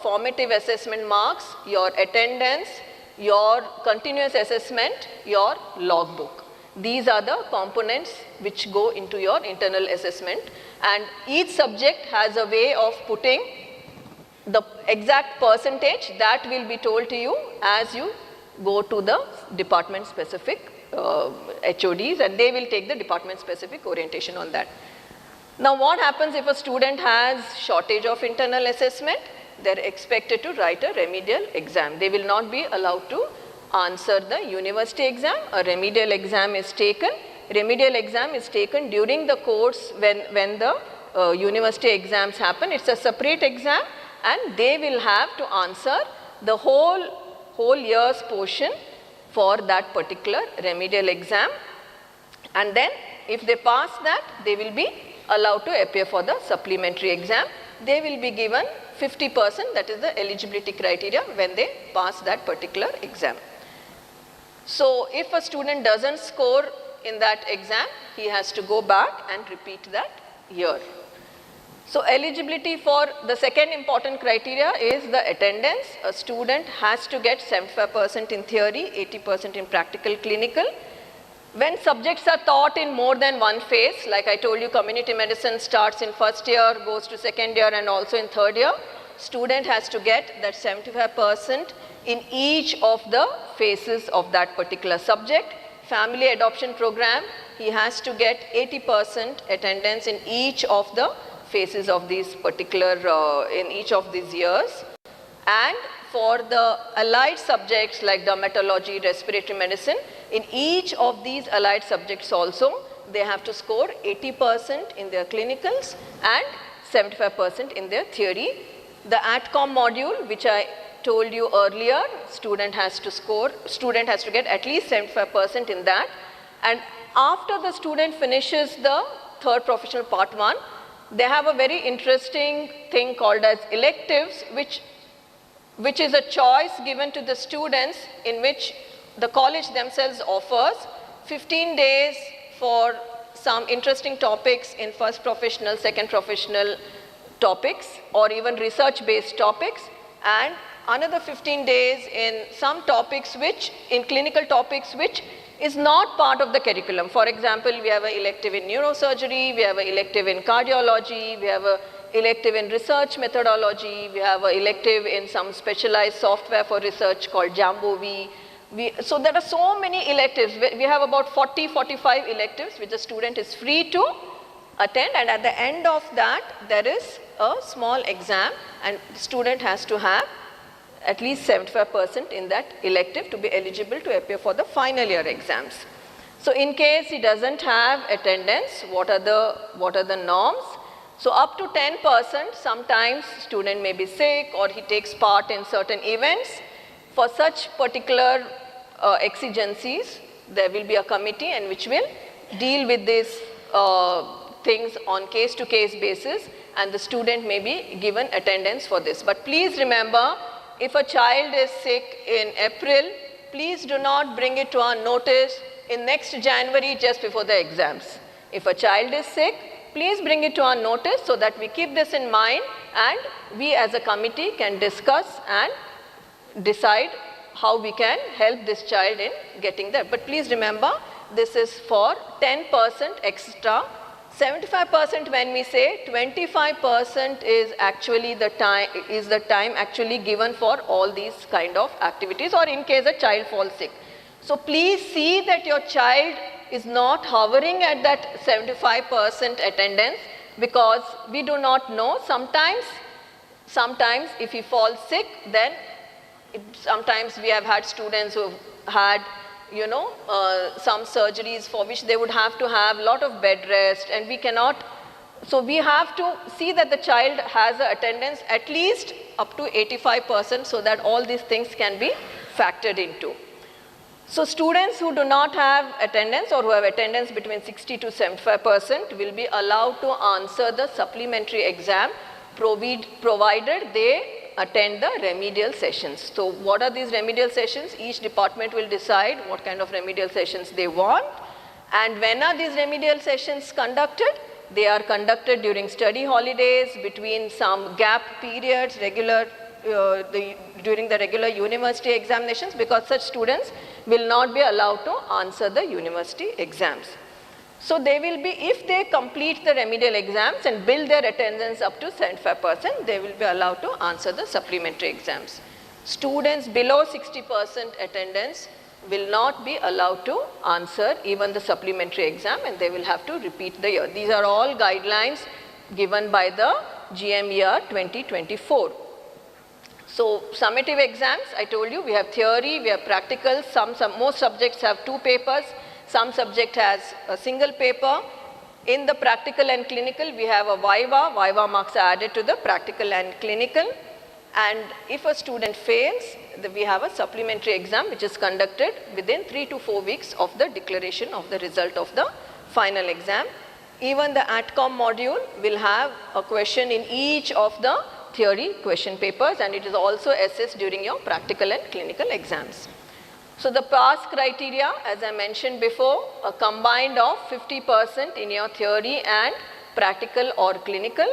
formative assessment marks, your attendance, your continuous assessment, your logbook. These are the components which go into your internal assessment, and each subject has a way of putting the exact percentage that will be told to you as you go to the department specific HODs, and they will take the department specific orientation on that. Now what happens if a student has shortage of internal assessment? They are expected to write a remedial exam. They will not be allowed to answer the university exam. A remedial exam is taken. Remedial exam is taken during the course when the university exams happen. It's a separate exam, and they will have to answer the whole year's portion for that particular remedial exam, and then if they pass that, they will be allowed to appear for the supplementary exam. They will be given 50%, that is the eligibility criteria, when they pass that particular exam. So if a student doesn't score in that exam, he has to go back and repeat that year. So eligibility for the second important criteria is the attendance. A student has to get 75% in theory, 80% in practical clinical. When subjects are taught in more than one phase, like I told you, community medicine starts in first year, goes to second year and also in third year, student has to get that 75% in each of the phases of that particular subject. Family adoption program, he has to get 80% attendance in each of the phases of these particular, in each of these years. And for the allied subjects like dermatology, respiratory medicine, in each of these allied subjects also, they have to score 80% in their clinicals and 75% in their theory. The ATCOM module, which I told you earlier, student has to get at least 75% in that. And after the student finishes the third professional part 1, they have a very interesting thing called as electives, which is a choice given to the students, in which the college themselves offers 15 days for some interesting topics in first professional, second professional topics, or even research-based topics, and another 15 days in some topics in clinical topics which is not part of the curriculum. For example, we have an elective in neurosurgery, we have an elective in cardiology, we have an elective in research methodology, we have an elective in some specialized software for research called Jambovi. So there are so many electives. We have about 40-45 electives which the student is free to attend, and at the end of that there is a small exam, and the student has to have at least 75% in that elective to be eligible to appear for the final year exams. So in case he doesn't have attendance, what are the norms? So up to 10%, sometimes student may be sick or he takes part in certain events. For such particular exigencies, there will be a committee and which will deal with these things on case-to-case basis, and the student may be given attendance for this. But please remember, if a child is sick in April, please do not bring it to our notice in next January just before the exams. If a child is sick, please bring it to our notice so that we keep this in mind and we as a committee can discuss and decide how we can help this child in getting there. But please remember, this is for 10% extra. 75% when we say, 25% is actually the time actually given for all these kind of activities, or in case a child falls sick. So please see that your child is not hovering at that 75% attendance, because we do not know. Sometimes if he falls sick, then sometimes we have had students who have had some surgeries for which they would have to have a lot of bed rest, and we cannot. So we have to see that the child has an attendance at least up to 85% so that all these things can be factored into. So students who do not have attendance or who have attendance between 60 to 75% will be allowed to answer the supplementary exam provided they attend the remedial sessions. So what are these remedial sessions? Each department will decide what kind of remedial sessions they want. And when are these remedial sessions conducted? They are conducted during study holidays, between some gap periods, during the regular university examinations, because such students will not be allowed to answer the university exams. So they will be, if they complete the remedial exams and build their attendance up to 75%, they will be allowed to answer the supplementary exams. Students below 60% attendance will not be allowed to answer even the supplementary exam, and they will have to repeat the year. These are all guidelines given by the GM year 2024. So summative exams, I told you, we have theory, we have practical. Most subjects have 2 papers. Some subject has a single paper. In the practical and clinical, we have a viva. Viva marks are added to the practical and clinical. And if a student fails, we have a supplementary exam which is conducted within 3 to 4 weeks of the declaration of the result of the final exam. Even the ATCOM module will have a question in each of the theory question papers, and it is also assessed during your practical and clinical exams. So the pass criteria, as I mentioned before, a combined of 50% in your theory and practical or clinical,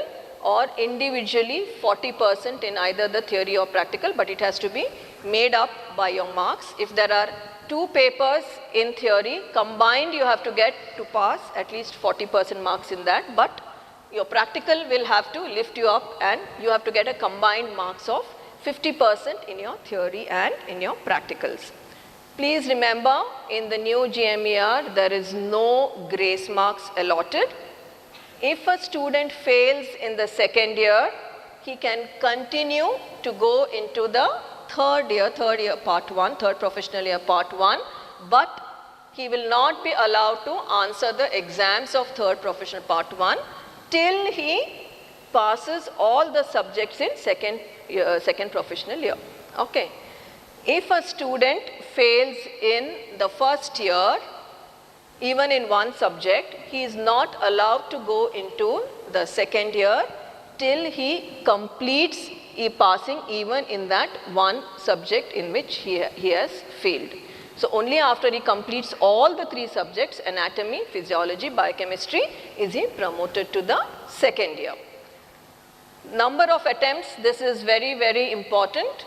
or individually 40% in either the theory or practical, but it has to be made up by your marks. If there are 2 papers in theory, combined you have to get to pass at least 40% marks in that, but your practical will have to lift you up and you have to get a combined marks of 50% in your theory and in your practicals. Please remember, in the new GMER, there is no grace marks allotted. If a student fails in the second year, he can continue to go into the third year part 1, third professional year part 1, but he will not be allowed to answer the exams of third professional part 1 till he passes all the subjects in second professional year. Okay. If a student fails in the first year, even in one subject, he is not allowed to go into the second year till he completes passing even in that one subject in which he has failed. So only after he completes all the 3 subjects, anatomy, physiology, biochemistry, is he promoted to the second year. Number of attempts, this is very, very important.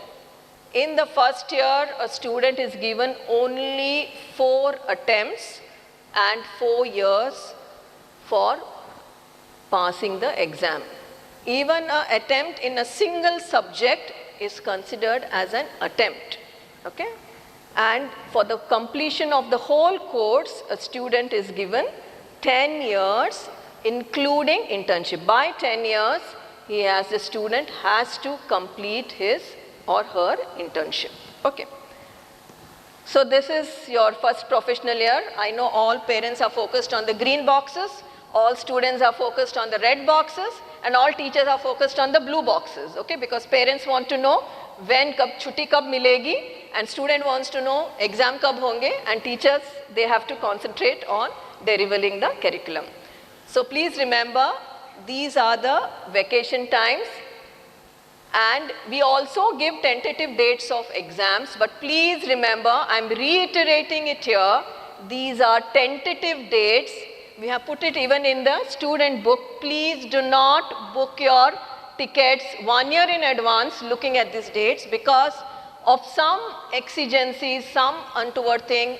In the first year, a student is given only 4 attempts and 4 years for passing the exam. Even an attempt in a single subject is considered as an attempt. Okay? And for the completion of the whole course, a student is given 10 years, including internship. By 10 years, the student has to complete his or her internship. Okay. So this is your first professional year. I know all parents are focused on the green boxes, all students are focused on the red boxes, and all teachers are focused on the blue boxes. Okay, because parents want to know when chutti kab milegi, and student wants to know exam kab honge, and teachers, they have to concentrate on delivering the curriculum. So please remember, these are the vacation times. And we also give tentative dates of exams, but please remember, I'm reiterating it here, these are tentative dates. We have put it even in the student book. Please do not book your tickets 1 year in advance looking at these dates, because of some exigencies, some untoward thing.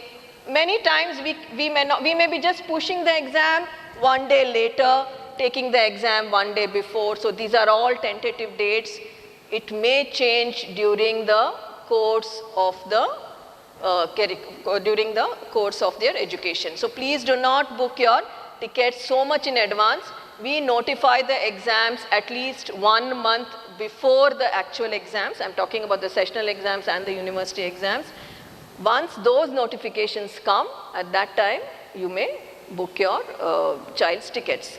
Many times we may be just pushing the exam 1 day later, taking the exam 1 day before. So these are all tentative dates. It may change during the course of their education. So please do not book your tickets so much in advance. We notify the exams at least 1 month before the actual exams. I'm talking about the sessional exams and the university exams. Once those notifications come, at that time you may book your child's tickets.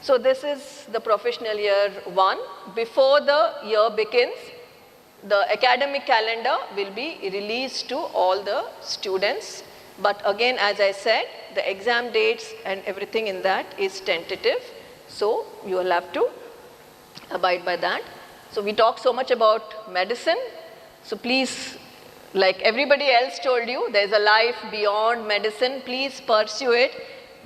So this is the professional year 1. Before the year begins, the academic calendar will be released to all the students. But again, as I said, the exam dates and everything in that is tentative. So you will have to abide by that. So we talk so much about medicine. So please, like everybody else told you, there's a life beyond medicine. Please pursue it.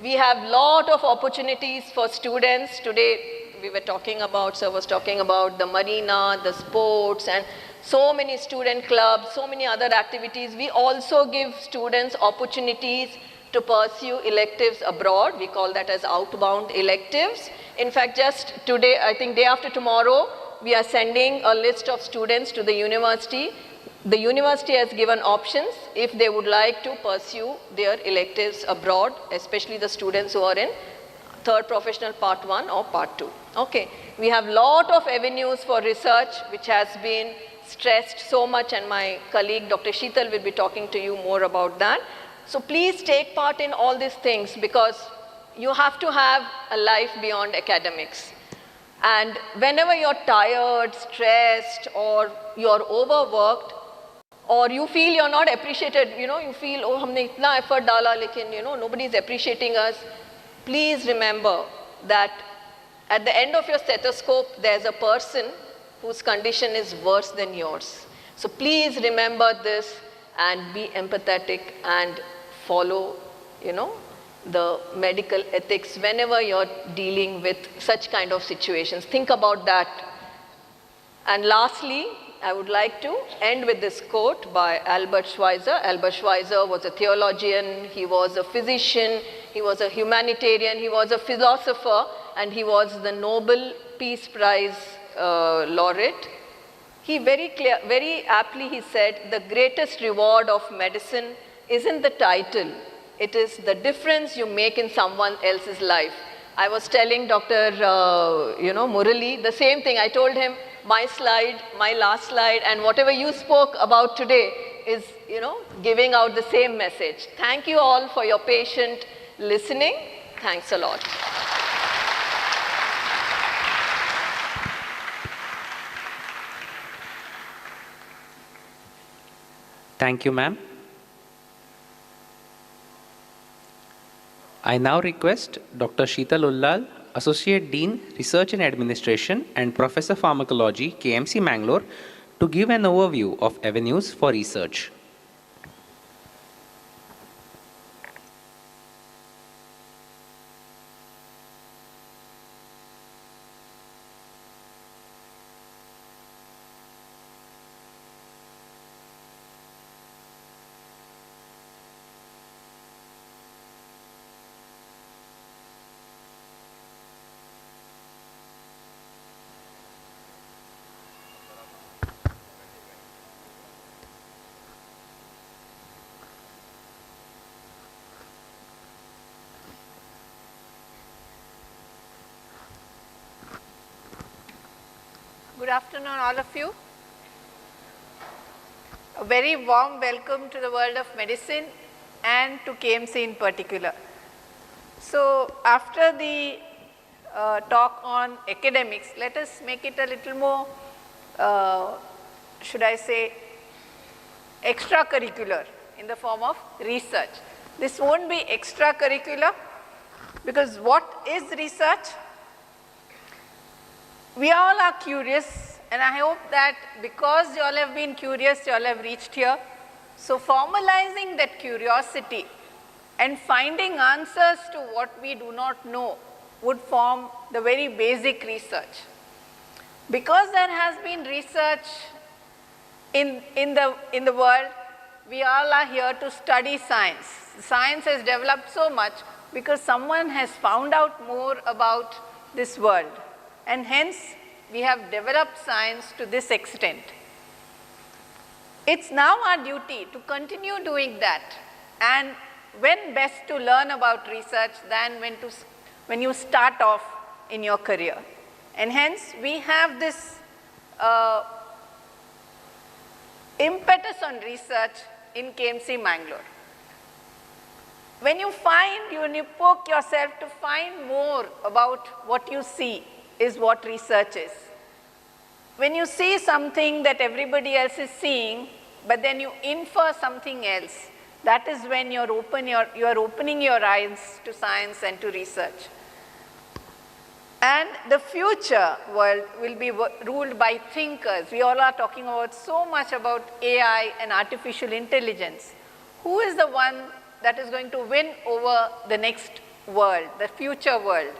We have lot of opportunities for students. Today we were talking about, sir was talking about the marina, the sports, and so many student clubs, so many other activities. We also give students opportunities to pursue electives abroad. We call that as outbound electives. In fact, just today, I think day after tomorrow, we are sending a list of students to the university. The university has given options if they would like to pursue their electives abroad, especially the students who are in third professional part 1 or part 2. Okay, we have lot of avenues for research which has been stressed so much, and my colleague Dr. SHEETAL will be talking to you more about that. So please take part in all these things, because you have to have a life beyond academics. And whenever you're tired, stressed, or you're overworked, or you feel you're not appreciated, you feel, oh, humne itna effort dala, lekin, nobody is appreciating us. Please remember that at the end of your stethoscope, there's a person whose condition is worse than yours. So please remember this and be empathetic and follow, the medical ethics whenever you're dealing with such kind of situations. Think about that. And lastly, I would like to end with this quote by Albert Schweitzer. Albert Schweitzer was a theologian, he was a physician, he was a humanitarian, he was a philosopher, and he was the Nobel Peace Prize laureate. He very aptly he said, the greatest reward of medicine isn't the title, it is the difference you make in someone else's life. I was telling Dr. MURALI the same thing. I told him my slide, my last slide, and whatever you spoke about today is, giving out the same message. Thank you all for your patient listening. Thanks a lot. Thank you, ma'am. I now request Dr. SHEETAL ULLAL, Associate Dean, Research and Administration and Professor Pharmacology, KMC Mangalore, to give an overview of avenues for research. Good afternoon, all of you. A very warm welcome to the world of medicine and to KMC in particular. So after the talk on academics, let us make it a little more, should I say, extracurricular in the form of research. This won't be extracurricular, because what is research? We all are curious, and I hope that because you all have been curious, you all have reached here. So formalizing that curiosity and finding answers to what we do not know would form the very basic research. Because there has been research in the world, we all are here to study science. Science has developed so much because someone has found out more about this world, and hence we have developed science to this extent. It's now our duty to continue doing that, and when best to learn about research than when you start off in your career. And hence we have this impetus on research in KMC Mangalore. When you poke yourself to find more about what you see is what research is. When you see something that everybody else is seeing, but then you infer something else, that is when you are opening your eyes to science and to research. And the future world will be ruled by thinkers. We all are talking about so much about AI and artificial intelligence. Who is the one that is going to win over the next world, the future world?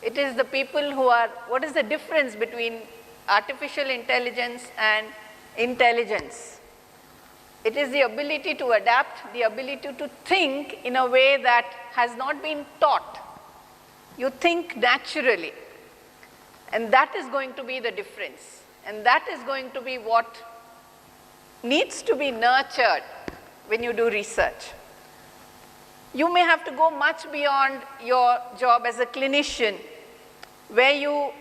It is the people who are, what is the difference between artificial intelligence and intelligence? It is the ability to adapt, the ability to think in a way that has not been taught. You think naturally, and that is going to be the difference, and that is going to be what needs to be nurtured when you do research. You may have to go much beyond your job as a clinician, where you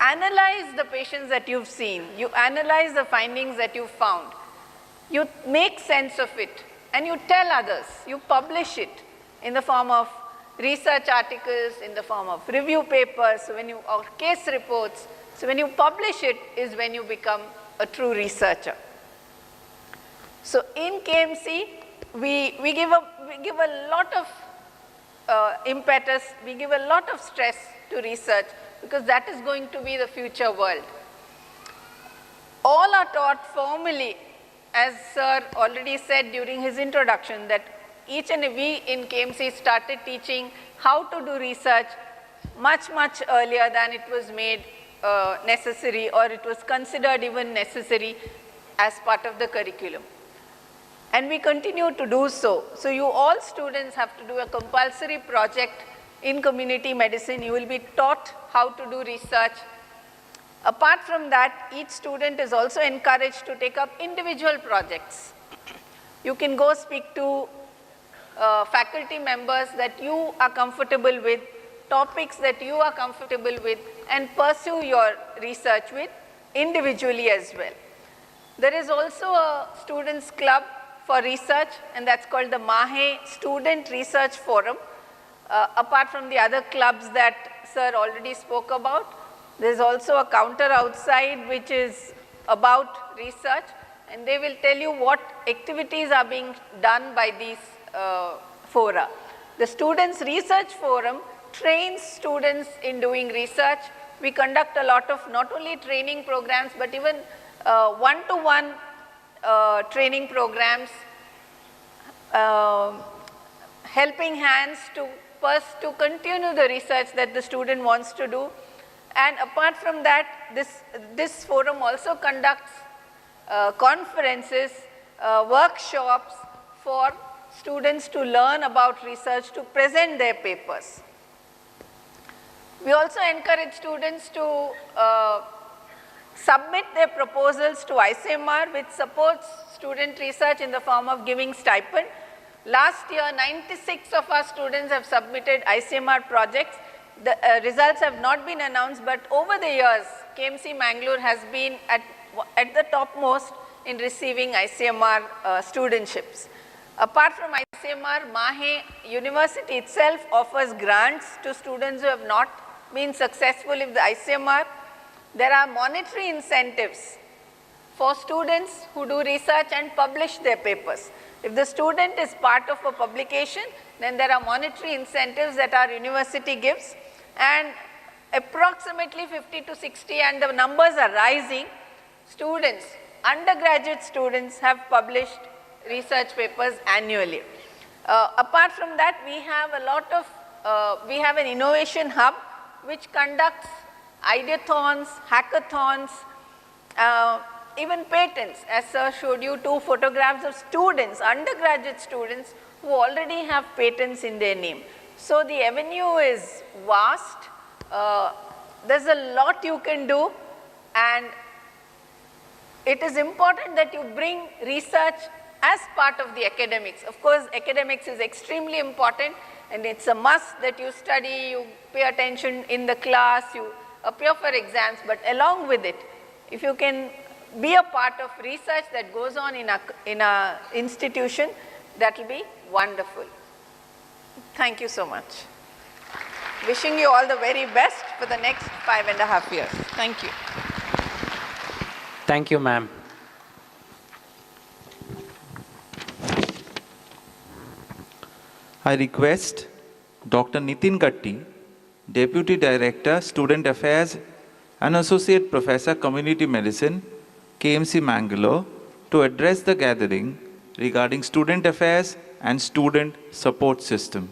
analyze the patients that you've seen, you analyze the findings that you've found, you make sense of it, and you tell others, you publish it in the form of research articles, in the form of review papers, or case reports. So when you publish it is when you become a true researcher. So in KMC, we give a lot of impetus, we give a lot of stress to research, because that is going to be the future world. All are taught formally, as Sir already said during his introduction, that we in KMC started teaching how to do research much earlier than it was made necessary, or it was considered even necessary as part of the curriculum. And we continue to do so. So you all students have to do a compulsory project in community medicine. You will be taught how to do research. Apart from that, each student is also encouraged to take up individual projects. You can go speak to faculty members that you are comfortable with, topics that you are comfortable with, and pursue your research with individually as well. There is also a students' club for research, and that's called the MAHE Student Research Forum. Apart from the other clubs that Sir already spoke about, there's also a counter outside which is about research, and they will tell you what activities are being done by these fora. The Students Research Forum trains students in doing research. We conduct a lot of not only training programs, but even one-to-one training programs, helping hands to continue the research that the student wants to do. And apart from that, this forum also conducts conferences, workshops for students to learn about research, to present their papers. We also encourage students to submit their proposals to ICMR, which supports student research in the form of giving stipend. Last year, 96 of our students have submitted ICMR projects. The results have not been announced, but over the years, KMC Mangalore has been at the topmost in receiving ICMR studentships. Apart from ICMR, MAHE University itself offers grants to students who have not been successful in the ICMR. There are monetary incentives for students who do research and publish their papers. If the student is part of a publication, then there are monetary incentives that our university gives, and approximately 50 to 60, and the numbers are rising, students, undergraduate students have published research papers annually. Apart from that, we have a lot of, we have an innovation hub which conducts ideathons, hackathons, even patents. As sir showed you 2 photographs of students, undergraduate students who already have patents in their name. So the avenue is vast. There's a lot you can do, and it is important that you bring research as part of the academics. Of course, academics is extremely important, and it's a must that you study, you pay attention in the class, you appear for exams, but along with it, if you can be a part of research that goes on in a institution, that will be wonderful. Thank you so much. Wishing you all the very best for the next 5.5 years. Thank you. Thank you, ma'am. I request Dr. Nitin Gatti, Deputy Director, Student Affairs and Associate Professor, Community Medicine, KMC Mangalore, to address the gathering regarding student affairs and student support system.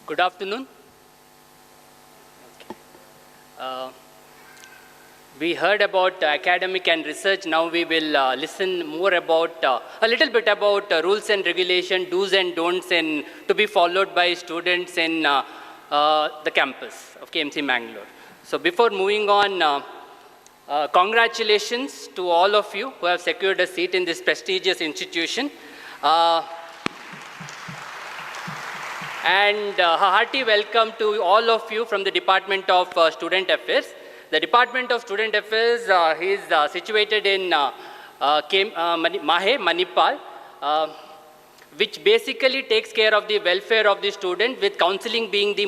Good afternoon. We heard about academic and research. Now we will listen more about, a little bit about rules and regulation, do's and don'ts, and to be followed by students in the campus of KMC Mangalore. So before moving on, congratulations to all of you who have secured a seat in this prestigious institution. And a hearty welcome to all of you from the Department of Student Affairs. The Department of Student Affairs is situated in MAHE, Manipal, which basically takes care of the welfare of the student, with counseling being the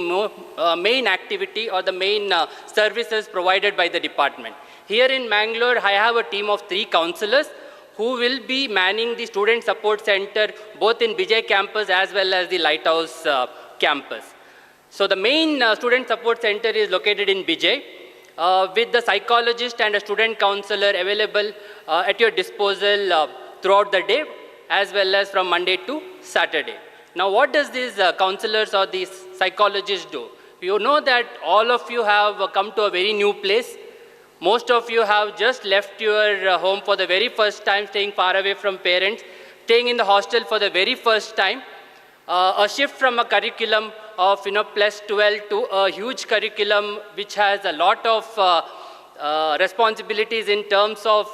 main activity or the main services provided by the department. Here in Mangalore, I have a team of 3 counselors who will be manning the Student Support Center both in Vijay campus as well as the Lighthouse campus. So the main Student Support Center is located in Vijay, with the psychologist and a student counselor available at your disposal throughout the day, as well as from Monday to Saturday. Now what does these counselors or these psychologists do? You know that all of you have come to a very new place. Most of you have just left your home for the very first time, staying far away from parents, staying in the hostel for the very first time. A shift from a curriculum of plus 12 to a huge curriculum which has a lot of responsibilities in terms of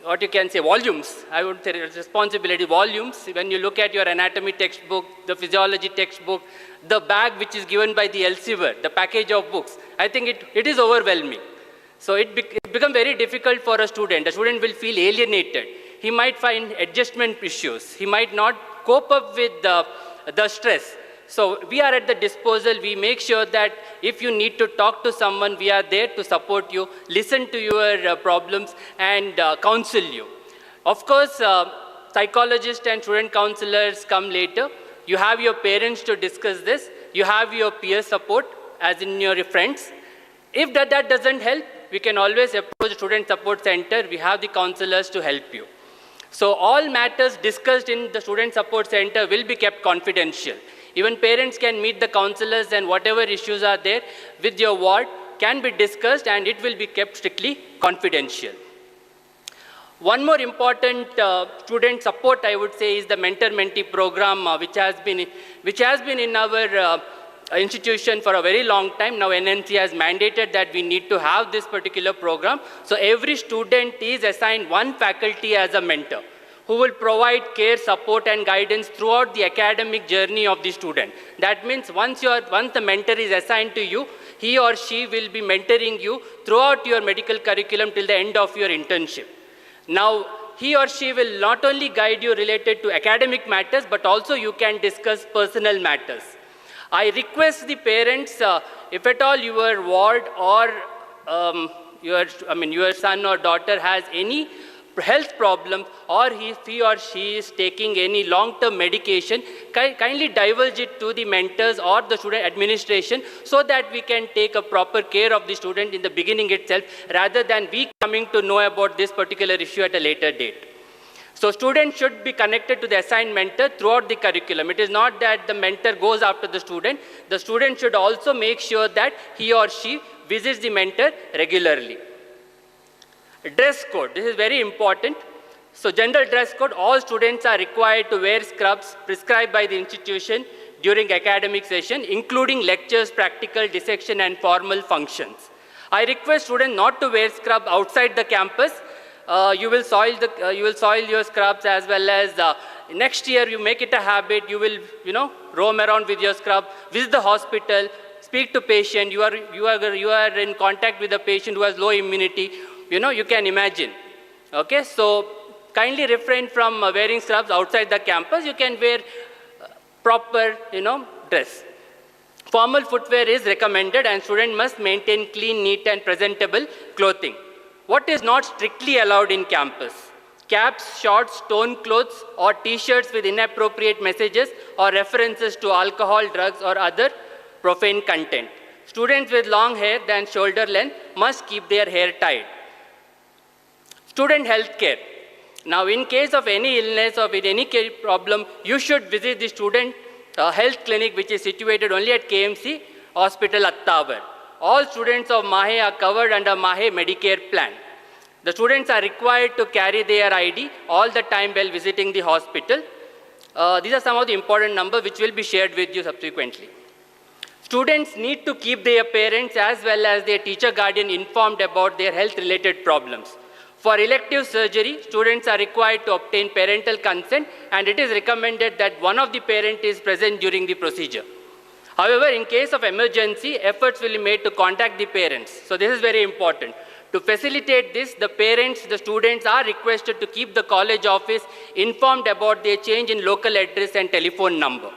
what you can say, volumes. I would say responsibility, volumes. When you look at your anatomy textbook, the physiology textbook, the bag which is given by the Elsevier, the package of books, I think it is overwhelming. So it becomes very difficult for a student. A student will feel alienated. He might find adjustment issues. He might not cope up with the stress. So we are at the disposal. We make sure that if you need to talk to someone, we are there to support you, listen to your problems, and counsel you. Of course, psychologists and student counselors come later. You have your parents to discuss this. You have your peer support, as in your friends. If that doesn't help, we can always approach Student Support Center. We have the counselors to help you. So all matters discussed in the Student Support Center will be kept confidential. Even parents can meet the counselors, and whatever issues are there with your ward can be discussed, and it will be kept strictly confidential. One more important student support, I would say, is the mentor-mentee program, which has been in our institution for a very long time. Now NNC has mandated that we need to have this particular program. So every student is assigned one faculty as a mentor, who will provide care, support, and guidance throughout the academic journey of the student. That means once the mentor is assigned to you, he or she will be mentoring you throughout your medical curriculum till the end of your internship. Now, he or she will not only guide you related to academic matters, but also you can discuss personal matters. I request the parents, if at all your ward or your son or daughter has any health problem, or he or she is taking any long-term medication, kindly divulge it to the mentors or the student administration, so that we can take a proper care of the student in the beginning itself, rather than we coming to know about this particular issue at a later date. So students should be connected to the assigned mentor throughout the curriculum. It is not that the mentor goes after the student. The student should also make sure that he or she visits the mentor regularly. Dress code, this is very important. So general dress code, all students are required to wear scrubs prescribed by the institution during academic session, including lectures, practical, dissection, and formal functions. I request students not to wear scrub outside the campus. You will soil your scrubs, as well as next year you make it a habit. You will roam around with your scrub, visit the hospital, speak to patient. You are in contact with a patient who has low immunity. You can imagine. Okay, so kindly refrain from wearing scrubs outside the campus. You can wear proper dress. Formal footwear is recommended, and student must maintain clean, neat, and presentable clothing. What is not strictly allowed in campus? Caps, shorts, torn clothes, or t-shirts with inappropriate messages or references to alcohol, drugs, or other profane content. Students with long hair than shoulder length must keep their hair tied. Student health care. Now, in case of any illness or with any problem, you should visit the student health clinic, which is situated only at KMC Hospital, ОСТОВER. All students of MAHE are covered under MAHE Medicare plan. The students are required to carry their ID all the time while visiting the hospital. These are some of the important numbers which will be shared with you subsequently. Students need to keep their parents as well as their teacher guardian informed about their health-related problems. For elective surgery, students are required to obtain parental consent, and it is recommended that one of the parents is present during the procedure. However, in case of emergency, efforts will be made to contact the parents. So this is very important. To facilitate this, the parents, the students are requested to keep the college office informed about their change in local address and telephone number.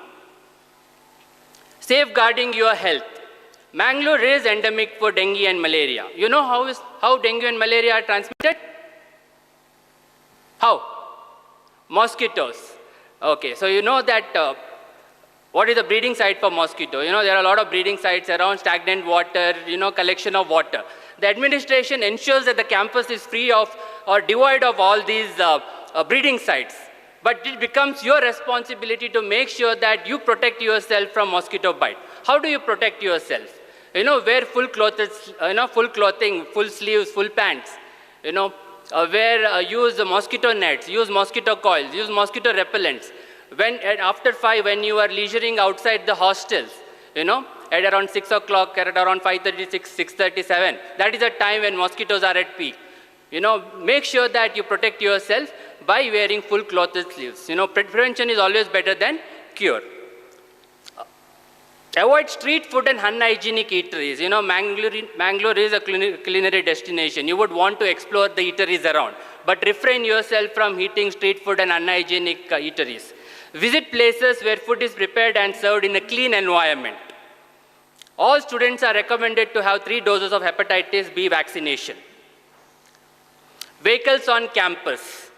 Safeguarding your health. Mangalore is endemic for dengue and malaria. You know how dengue and malaria are transmitted? How? Mosquitoes. Okay, so you know that what is the breeding site for mosquito? There are a lot of breeding sites around, stagnant water, collection of water. The administration ensures that the campus is free of or devoid of all these breeding sites. But it becomes your responsibility to make sure that you protect yourself from mosquito bite. How do you protect yourself? Wear full clothes, full clothing, full sleeves, full pants. Use mosquito nets, use mosquito coils, use mosquito repellents. After 5, when you are leisuring outside the hostels, at around 6 o'clock, at around 5:36, 6:37, that is a time when mosquitoes are at peak. make sure that you protect yourself by wearing full clothed sleeves. Prevention is always better than cure. Avoid street food and unhygienic eateries. Mangalore is a culinary destination. You would want to explore the eateries around, but refrain yourself from eating street food and unhygienic eateries. Visit places where food is prepared and served in a clean environment. All students are recommended to have 3 doses of hepatitis B vaccination. Vehicles on campus.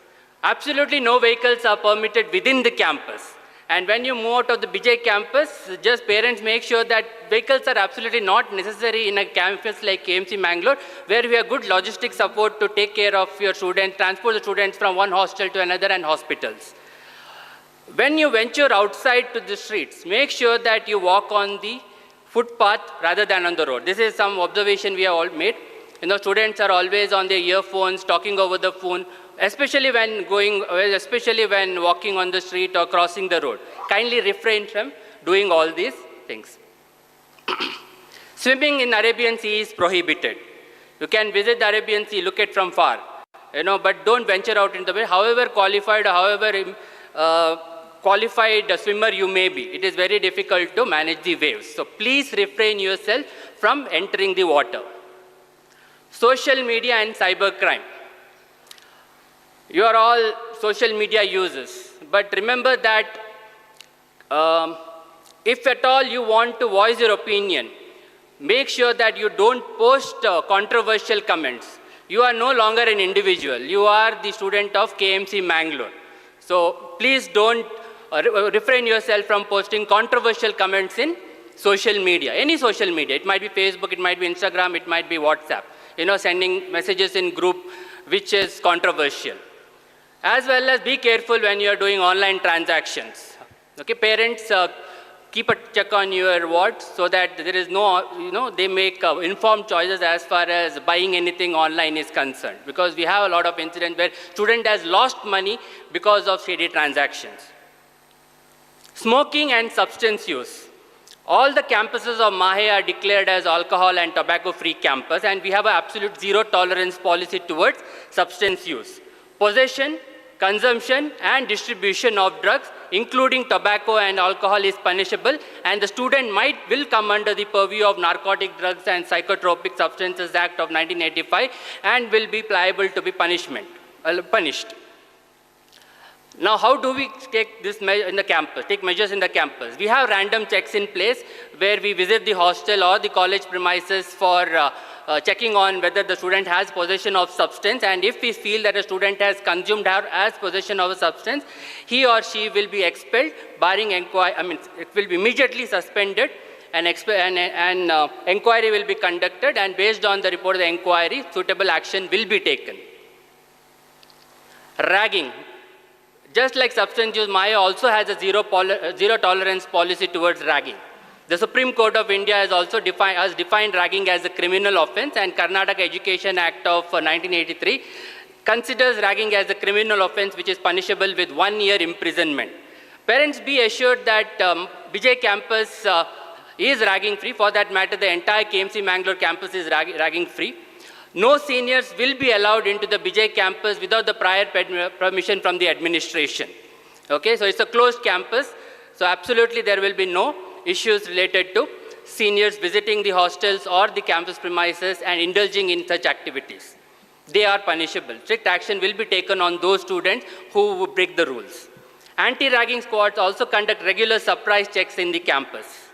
Absolutely no vehicles are permitted within the campus. And when you move out of the BJ campus, just parents make sure that vehicles are absolutely not necessary in a campus like KMC Mangalore, where we have good logistic support to take care of your students, transport the students from one hostel to another, and hospitals. When you venture outside to the streets, make sure that you walk on the footpath rather than on the road. This is some observation we have all made. Students are always on their earphones, talking over the phone, especially when walking on the street or crossing the road. Kindly refrain from doing all these things. Swimming in Arabian Sea is prohibited. You can visit the Arabian Sea, look at from far, but don't venture out into the way. However qualified, qualified swimmer you may be, it is very difficult to manage the waves. So please refrain yourself from entering the water. Social media and cybercrime. You are all social media users, but remember that if at all you want to voice your opinion, make sure that you don't post controversial comments. You are no longer an individual. You are the student of KMC Mangalore. So please don't refrain yourself from posting controversial comments in social media, any social media. It might be Facebook, it might be Instagram, it might be WhatsApp. Sending messages in group which is controversial. As well as be careful when you are doing online transactions. Okay, parents, keep a check on your words so that there is no, they make informed choices as far as buying anything online is concerned. Because we have a lot of incidents where student has lost money because of shady transactions. Smoking and substance use. All the campuses of MAHE are declared as alcohol and tobacco-free campus, and we have an absolute zero tolerance policy towards substance use. Possession, consumption, and distribution of drugs, including tobacco and alcohol, is punishable, and the student will come under the purview of Narcotic Drugs and Psychotropic Substances Act of 1985 and will be liable to be punished. Now, how do we take this in the campus, take measures in the campus? We have random checks in place where we visit the hostel or the college premises for checking on whether the student has possession of substance, and if we feel that a student has consumed or has possession of a substance, he or she will be expelled, barring inquiry. It will be immediately suspended, and inquiry will be conducted, and based on the report of the inquiry, suitable action will be taken. Ragging. Just like substance use, MAHE also has a zero tolerance policy towards ragging. The Supreme Court of India has also defined ragging as a criminal offense, and Karnataka Education Act of 1983 considers ragging as a criminal offense which is punishable with 1 year imprisonment. Parents, be assured that BJ campus is ragging free. For that matter, the entire KMC Mangalore campus is ragging free. No seniors will be allowed into the BJ campus without the prior permission from the administration. Okay, so it's a closed campus, so absolutely there will be no issues related to seniors visiting the hostels or the campus premises and indulging in such activities. They are punishable. Strict action will be taken on those students who break the rules. Anti-ragging squads also conduct regular surprise checks in the campus.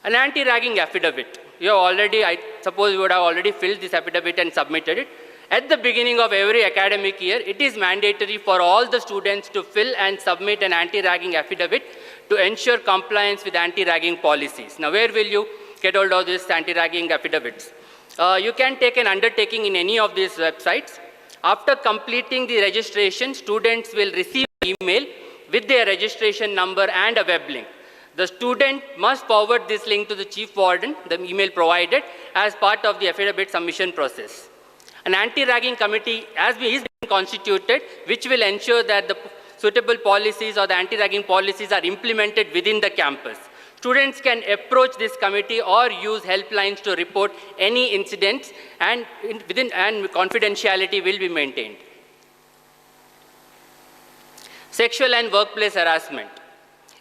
An anti-ragging affidavit. I suppose you would have already filled this affidavit and submitted it. At the beginning of every academic year, it is mandatory for all the students to fill and submit an anti-ragging affidavit to ensure compliance with anti-ragging policies. Now, where will you get hold of these anti-ragging affidavits? You can take an undertaking in any of these websites. After completing the registration, students will receive an email with their registration number and a web link. The student must forward this link to the chief warden, the email provided, as part of the affidavit submission process. An anti-ragging committee is being constituted, which will ensure that the suitable policies or the anti-ragging policies are implemented within the campus. Students can approach this committee or use helplines to report any incidents, and confidentiality will be maintained. Sexual and workplace harassment.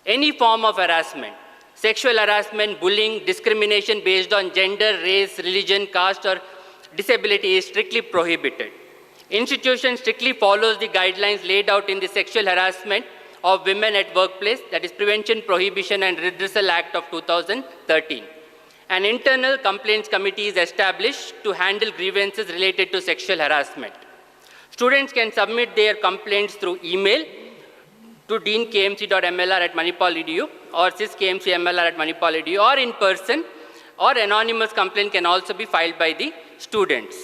Any form of harassment, sexual harassment, bullying, discrimination based on gender, race, religion, caste, or disability is strictly prohibited. Institution strictly follows the guidelines laid out in the Sexual Harassment of Women at Workplace, that is Prevention, Prohibition and Redressal Act of 2013. An internal complaints committee is established to handle grievances related to sexual harassment. Students can submit their complaints through email to dean.kmc.mlr@manipal.edu or cis.kmc.mlr@manipal.edu, or in person, or anonymous complaint can also be filed by the students.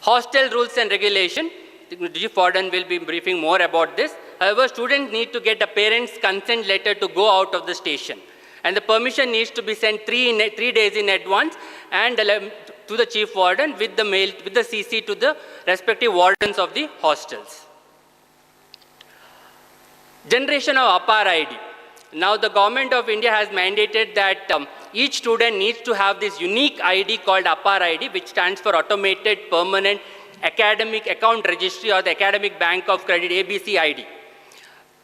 Hostel rules and regulation. G. Forden will be briefing more about this. However, students need to get a parent's consent letter to go out of the station. And the permission needs to be sent 3 days in advance and to the chief warden with the mail, with the CC to the respective wardens of the hostels. Generation of APAR ID. Now the government of India has mandated that each student needs to have this unique ID called APAR ID, which stands for Automated Permanent Academic Account Registry, or the Academic Bank of Credit, ABC ID.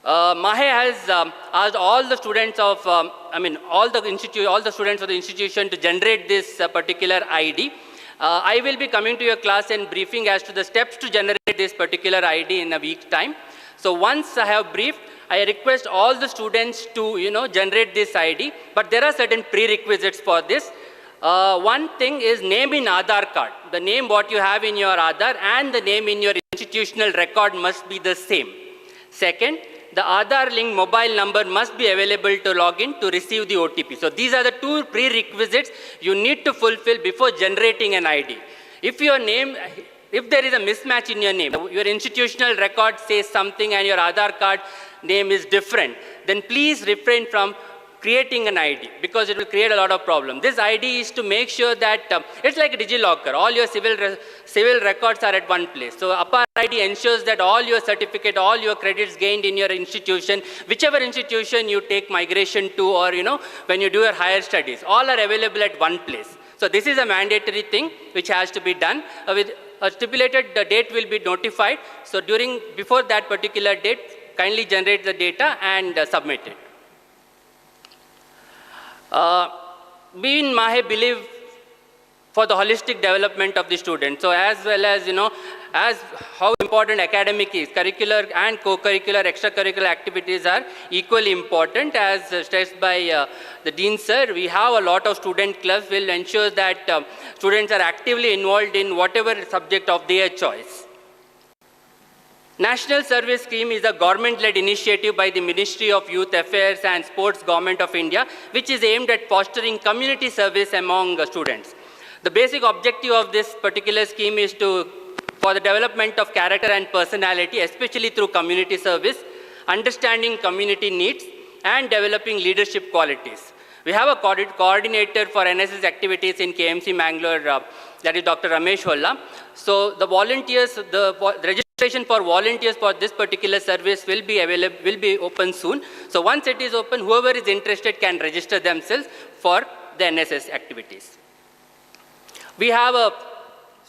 MAHE has asked all the students of, all the students of the institution to generate this particular ID. I will be coming to your class and briefing as to the steps to generate this particular ID in a week's time. So once I have briefed, I request all the students to, generate this ID, but there are certain prerequisites for this. One thing is name in Aadhaar card. The name what you have in your Aadhaar and the name in your institutional record must be the same. Second, the Aadhaar linked mobile number must be available to log in to receive the OTP. So these are the 2 prerequisites you need to fulfill before generating an ID. If there is a mismatch in your name, your institutional record says something and your Aadhaar card name is different, then please refrain from creating an ID, because it will create a lot of problems. This ID is to make sure that it's like a DigiLocker. All your civil records are at one place. So APAR ID ensures that all your certificate, all your credits gained in your institution, whichever institution you take migration to, or when you do your higher studies, all are available at one place. So this is a mandatory thing which has to be done. With a stipulated date will be notified. So before that particular date, kindly generate the data and submit it. We in MAHE believe for the holistic development of the student. So as well as, as how important academic is, curricular and co-curricular, extracurricular activities are equally important. As stressed by the Dean Sir, we have a lot of student clubs will ensure that students are actively involved in whatever subject of their choice. National Service Scheme is a government-led initiative by the Ministry of Youth Affairs and Sports, Government of India, which is aimed at fostering community service among students. The basic objective of this particular scheme is for the development of character and personality, especially through community service, understanding community needs, and developing leadership qualities. We have a coordinator for NSS activities in KMC Mangalore, that is Dr. Ramesh Holla. So the volunteers, the registration for volunteers for this particular service will be open soon. So once it is open, whoever is interested can register themselves for the NSS activities. We have a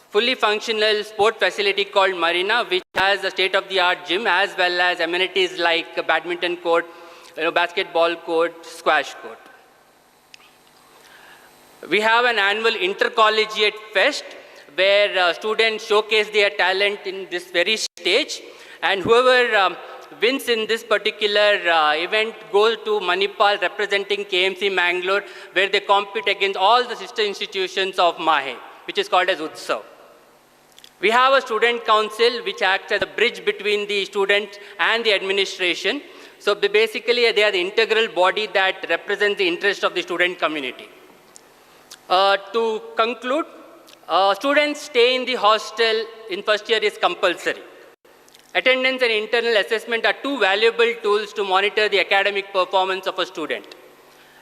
fully functional sport facility called Marina, which has a state-of-the-art gym as well as amenities like a badminton court, basketball court, squash court. We have an annual intercollegiate fest where students showcase their talent in this very stage, and whoever wins in this particular event goes to Manipal representing KMC Mangalore, where they compete against all the sister institutions of MAHE, which is called as Utsav. We have a student council which acts as a bridge between the students and the administration. So basically they are the integral body that represents the interest of the student community. To conclude, students stay in the hostel in first year is compulsory. Attendance and internal assessment are 2 valuable tools to monitor the academic performance of a student.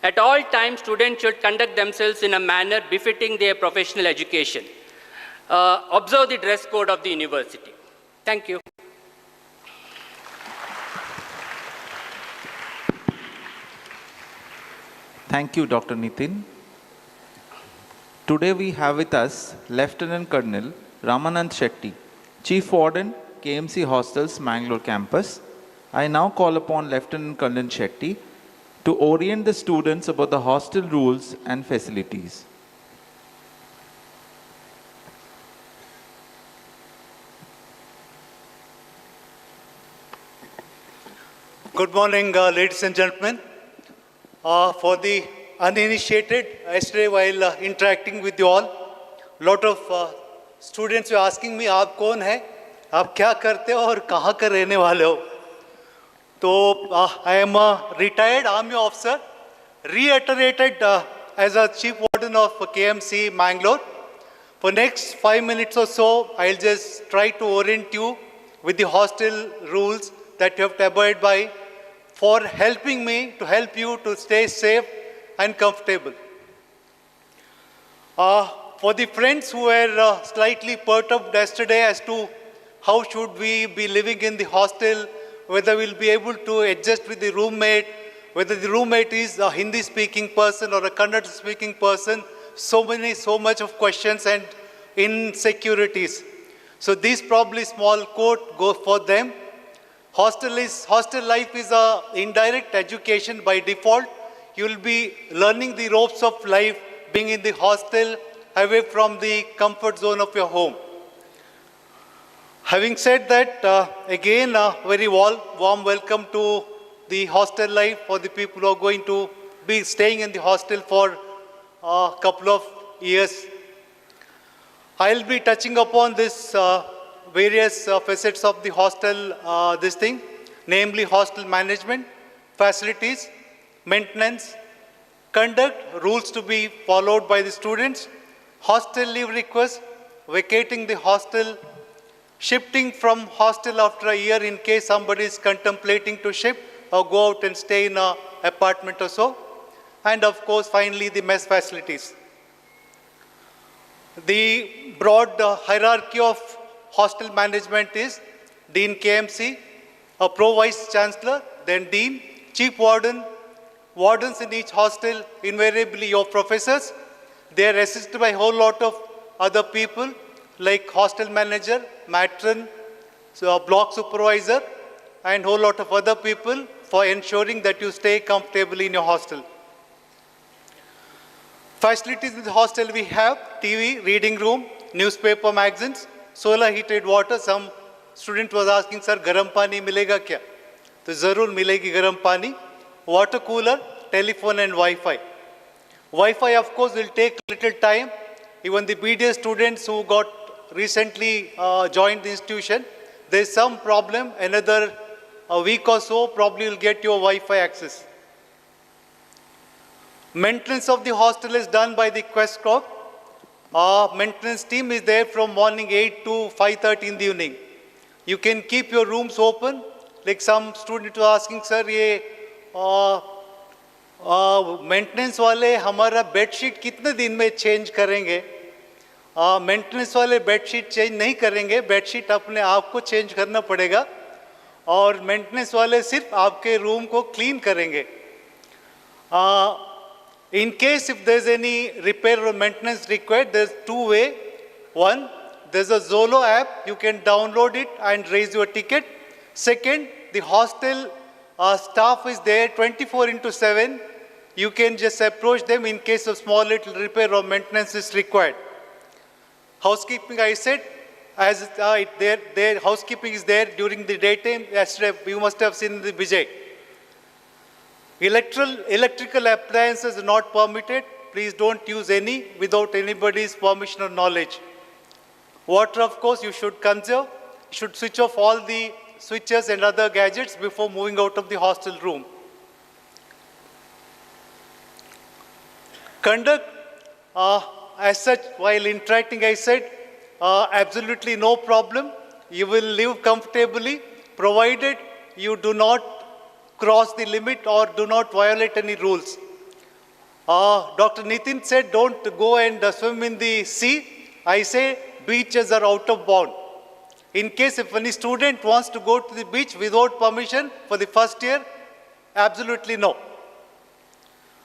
At all times, students should conduct themselves in a manner befitting their professional education. Observe the dress code of the university. Thank you. Thank you, Dr. Nitin. Today we have with us Lieutenant Colonel Ramanand Shetty, Chief Warden, KMC Hostels, Mangalore Campus. I now call upon Lieutenant Colonel Shetty to orient the students about the hostel rules and facilities. Good morning, ladies and gentlemen. For the uninitiated, yesterday while interacting with you all, a lot of students were asking me, "आप कौन है? आप क्या करते हो और कहाँ का रहने वाले हो?" So I am a retired army officer, reiterated as a chief warden of KMC Mangalore. For next 5 minutes or so, I'll just try to orient you with the hostel rules that you have to abide by for helping me to help you to stay safe and comfortable. For the friends who were slightly perturbed yesterday as to how should we be living in the hostel, whether we'll be able to adjust with the roommate, whether the roommate is a Hindi-speaking person or a Kannada-speaking person, so much of questions and insecurities. So these probably small quote go for them. Hostel life is a indirect education by default. You will be learning the ropes of life being in the hostel, away from the comfort zone of your home. Having said that, again, a very warm welcome to the hostel life for the people who are going to be staying in the hostel for a couple of years. I'll be touching upon this various facets of the hostel, namely hostel management, facilities, maintenance, conduct, rules to be followed by the students, hostel leave request, vacating the hostel, shifting from hostel after a year in case somebody is contemplating to shift or go out and stay in an apartment or so, and of course finally the mess facilities. The broad hierarchy of hostel management is Dean KMC, a Pro Vice Chancellor, then Dean, Chief Warden, wardens in each hostel, invariably your professors. They are assisted by a whole lot of other people like hostel manager, matron, so a block supervisor, and a whole lot of other people for ensuring that you stay comfortably in your hostel. Facilities in the hostel we have TV, reading room, newspaper, magazines, solar heated water. Some student was asking, sir, garam pani milega kya? तो जरूर मिलेगी garam pani. Water cooler, telephone and Wi-Fi. Wi-Fi of course will take little time. Even the BDS students who got recently joined the institution, there is some problem. Another week or so probably will get your Wi-Fi access. Maintenance of the hostel is done by the Quest Corp. Maintenance team is there from morning 8 to 5:30 in the evening. You can keep your rooms open. Like some student was asking, sir, ये maintenance वाले हमारा bedsheet कितने दिन में change करेंगे? Maintenance वाले bedsheet change नहीं करेंगे, बेडशीट अपने आप को चेंज करना पड़ेगा और मेंटेनेंस वाले सिर्फ आपके रूम को क्लीन करेंगे. In case if there is any repair or maintenance required, there is two ways. One, there is a Zolo app, you can download it and raise your ticket. Second, the hostel staff is there 24/7. You can just approach them in case of small little repair or maintenance is required. Housekeeping, I said, as their housekeeping is there during the daytime. Yesterday, you must have seen the Vijay. Electrical appliances are not permitted. Please don't use any without anybody's permission or knowledge. Water, of course, you should conserve. You should switch off all the switches and other gadgets before moving out of the hostel room. Conduct, as such, while interacting, I said, absolutely no problem. You will live comfortably, provided you do not cross the limit or do not violate any rules. Dr. Nitin said, don't go and swim in the sea. I say, beaches are out of bound. In case if any student wants to go to the beach without permission for the first year, absolutely no.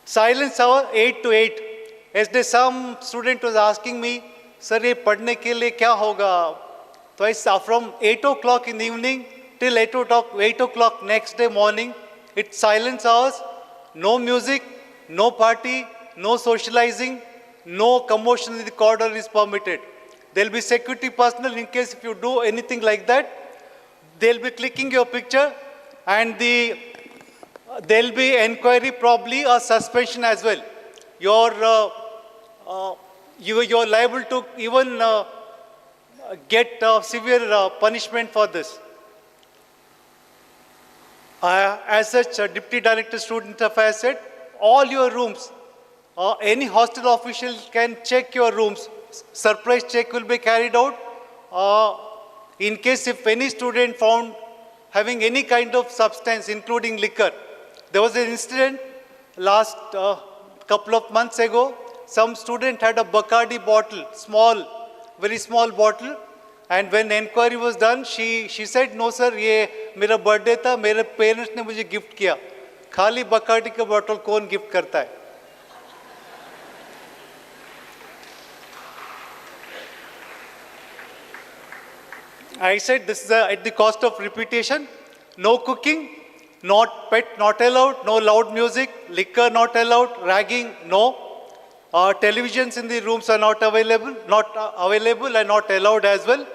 Silence hour 8 to 8. Yesterday some student was asking me, sir, ये पढ़ने के लिए क्या होगा? So I said, from 8 o'clock in the evening till 8 o'clock next day morning, it's silence hours, no music, no party, no socializing, no commotion in the corridor is permitted. There'll be security personnel in case if you do anything like that. They'll be clicking your picture and there'll be inquiry, probably a suspension as well. You're liable to even get severe punishment for this. As such, Deputy Director Student Affairs said, all your rooms, any hostel official can check your rooms. Surprise check will be carried out. In case if any student found having any kind of substance, including liquor. There was an incident last couple of months ago. Some student had a Bacardi bottle, very small bottle. And when enquiry was done, she said, no sir, ये मेरा birthday था, मेरे parents ने मुझे gift किया. खाली Bacardi का bottle कौन gift करता है? I said this is at the cost of repetition. No cooking, not pet not allowed, no loud music, liquor not allowed, ragging no. Televisions in the rooms are not available and not allowed as well.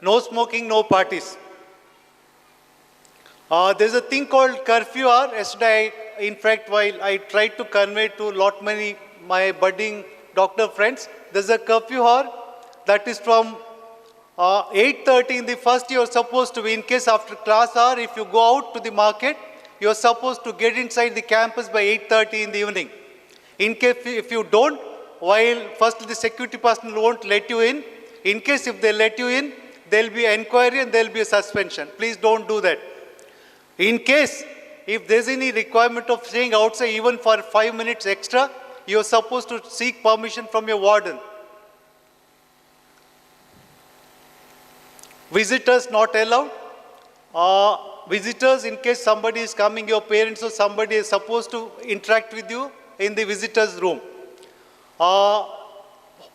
No smoking, no parties. There's a thing called curfew hour. Yesterday, in fact, while I tried to convey to many my budding doctor friends, there's a curfew hour that is from 8:30 in the first you're supposed to be, in case after class hour, if you go out to the market, you're supposed to get inside the campus by 8:30 in the evening. In case if you don't, while first the security personnel won't let you in case if they let you in, there'll be inquiry and there'll be a suspension. Please don't do that. In case if there's any requirement of staying outside even for 5 minutes extra, you're supposed to seek permission from your warden. Visitors not allowed. Visitors, in case somebody is coming, your parents or somebody is supposed to interact with you in the visitors room.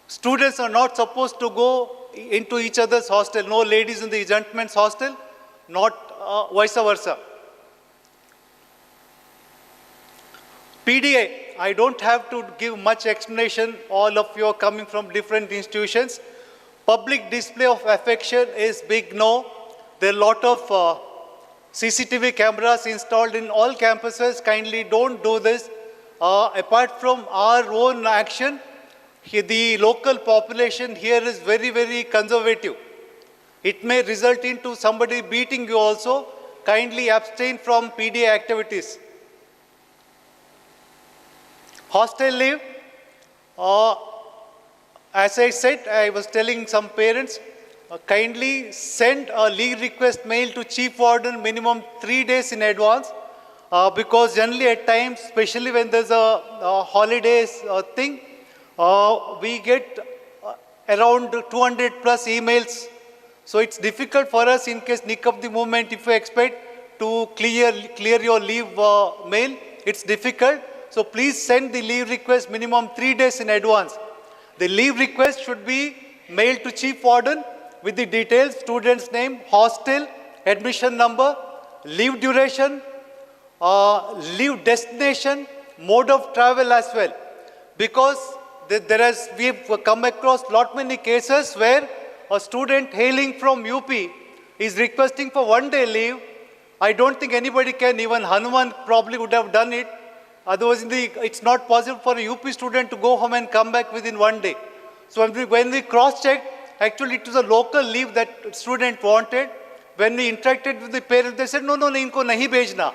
Students are not supposed to go into each other's hostel. No ladies in the gentleman's hostel, not vice versa. PDA, I don't have to give much explanation. All of you are coming from different institutions. Public display of affection is big no. There are a lot of CCTV cameras installed in all campuses. Kindly don't do this. Apart from our own action, the local population here is very, very conservative. It may result into somebody beating you also. Kindly abstain from PDA activities. Hostel leave. As I said, I was telling some parents, kindly send a leave request mail to Chief Warden minimum 3 days in advance. Because generally at times, especially when there's a holidays thing, we get around 200 plus emails. So it's difficult for us in case nick of the moment, if you expect to clear your leave mail, it's difficult. So please send the leave request minimum 3 days in advance. The leave request should be mailed to Chief Warden with the details, student's name, hostel, admission number, leave duration, leave destination, mode of travel as well. Because we've come across many cases where a student hailing from UP is requesting for 1 day leave. I don't think anybody can, even Hanuman probably would have done it. Otherwise, it's not possible for a UP student to go home and come back within 1 day. So when we cross-checked, actually it was a local leave that student wanted. When we interacted with the parents, they said, no, इनको नहीं भेजना.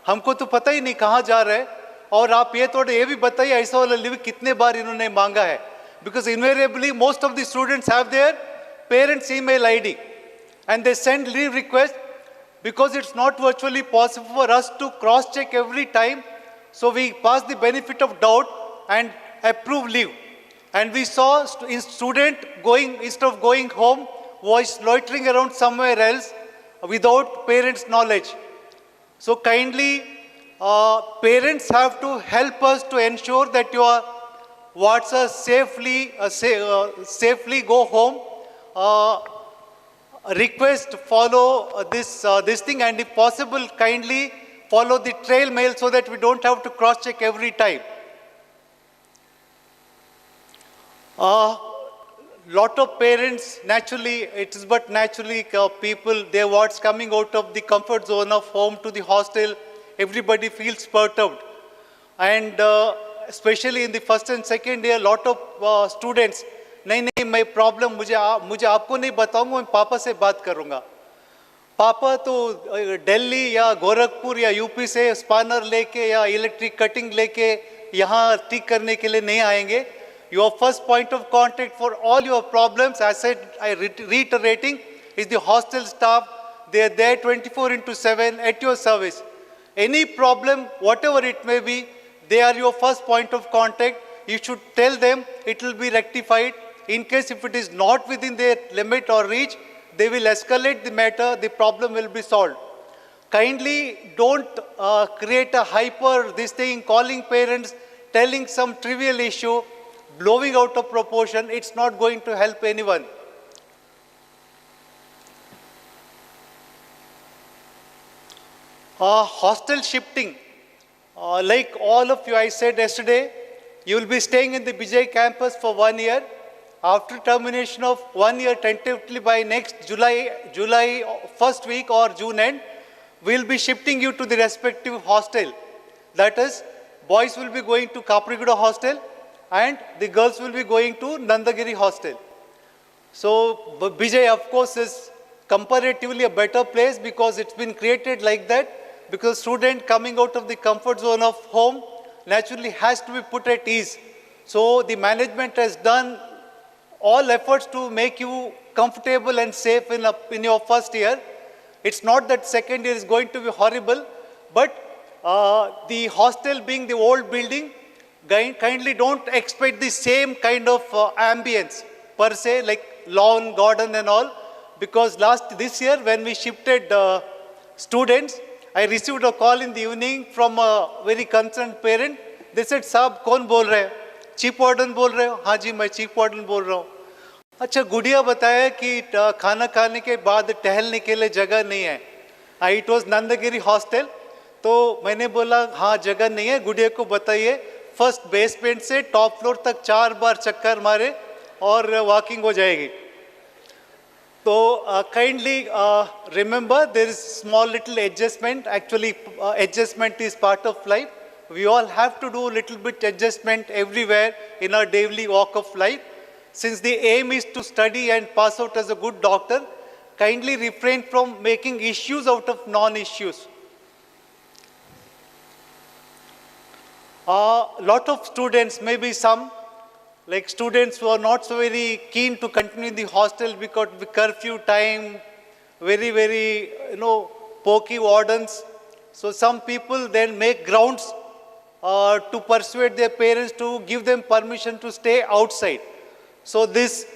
हमको तो पता ही नहीं कहाँ जा रहे हैं. और आप ये भी बताइए ऐसा वाला leave कितने बार इन्होंने मांगा है. Because invariably, most of the students have their parents' email ID. And they send leave request because it's not virtually possible for us to cross-check every time. So we pass the benefit of doubt and approve leave. And we saw student instead of going home, was loitering around somewhere else without parents' knowledge. So kindly parents have to help us to ensure that your wards are safely go home. Request follow this thing, and if possible, kindly follow the trail mail so that we don't have to cross-check every time. Lot of parents, naturally, it is but naturally people, their wards coming out of the comfort zone of home to the hostel, everybody feels perturbed. And especially in the first and second year, lot of students, नहीं मैं problem मुझे आपको नहीं बताऊंगा, मैं पापा से बात करूंगा. पापा तो दिल्ली या गोरखपुर या यूपी से स्पानर लेके या इलेक्ट्रिक कटिंग लेके यहाँ ठीक करने के लिए नहीं आएंगे. Your first point of contact for all your problems, as I reiterating, is the hostel staff. They are there 24/7 at your service. Any problem, whatever it may be, they are your first point of contact. You should tell them, it will be rectified. In case if it is not within their limit or reach, they will escalate the matter, the problem will be solved. Kindly don't create a this thing, calling parents, telling some trivial issue, blowing out of proportion. It's not going to help anyone. Hostel shifting. Like all of you, I said yesterday, you will be staying in the Bijay campus for 1 year. After termination of 1 year, tentatively by next July first week or June end, we will be shifting you to the respective hostel. That is, boys will be going to Kapriguda hostel and the girls will be going to Nandagiri hostel. So Bijay, of course, is comparatively a better place because it's been created like that, because student coming out of the comfort zone of home naturally has to be put at ease. So the management has done all efforts to make you comfortable and safe in your first year. It's not that second year is going to be horrible, but the hostel being the old building, kindly don't expect the same kind of ambience per se, like lawn, garden and all, because this year when we shifted students, I received a call in the evening from a very concerned parent. They said, "Saab, कौन बोल रहे हैं? Chief warden बोल रहे हो?" हाँ जी, मैं chief warden बोल रहा हूँ. अच्छा, गुड़िया बताया कि खाना खाने के बाद टहलने के लिए जगह नहीं है. It was Nandgiri hostel. तो मैंने बोला हाँ जगह नहीं है, गुड़िया को बताइए फर्स्ट बेसमेंट से टॉप फ्लोर तक 4 बार चक्कर मारे और वॉकिंग हो जाएगी. तो kindly remember, there is small little adjustment. Actually, adjustment is part of life. We all have to do little bit adjustment everywhere in our daily walk of life. Since the aim is to study and pass out as a good doctor, kindly refrain from making issues out of non-issues. Lot of students, maybe some, like students who are not so very keen to continue in the hostel because of the curfew time, very, pokey wardens. So some people then make grounds to persuade their parents to give them permission to stay outside. So this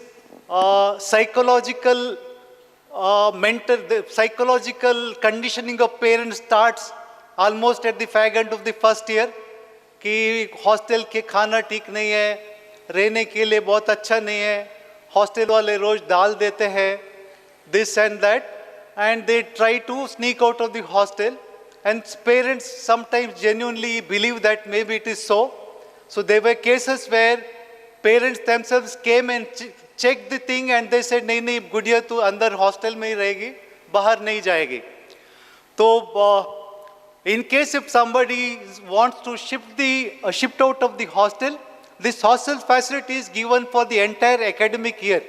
psychological the psychological conditioning of parents starts almost at the fag end of the first year, कि hostel के खाना ठीक नहीं है, रहने के लिए बहुत अच्छा नहीं है, हॉस्टल वाले रोज दाल देते हैं, this and that, and they try to sneak out of the hostel, and parents sometimes genuinely believe that maybe it is so. So there were cases where parents themselves came and checked the thing and they said, नहीं गुड़िया तू अंदर hostel में ही रहेगी, बाहर नहीं जाएगी. तो in case if somebody wants to shift out of the hostel, this hostel facility is given for the entire academic year.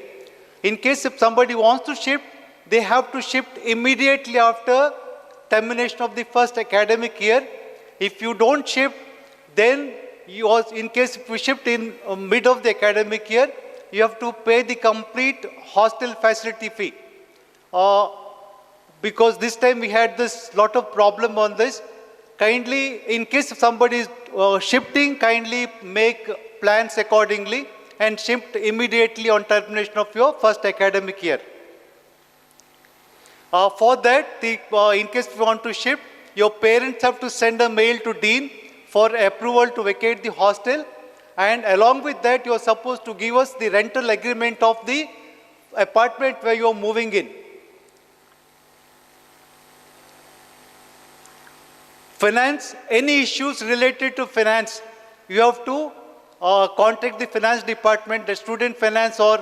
In case if somebody wants to shift, they have to shift immediately after termination of the first academic year. If you don't shift, then in case if you shift in mid of the academic year, you have to pay the complete hostel facility fee. Because this time we had this lot of problem on this. Kindly, in case if somebody is shifting, kindly make plans accordingly and shift immediately on termination of your first academic year. For that, in case you want to shift, your parents have to send a mail to Dean for approval to vacate the hostel, and along with that, you are supposed to give us the rental agreement of the apartment where you are moving in. Finance, any issues related to finance, you have to contact the finance department, the student finance, or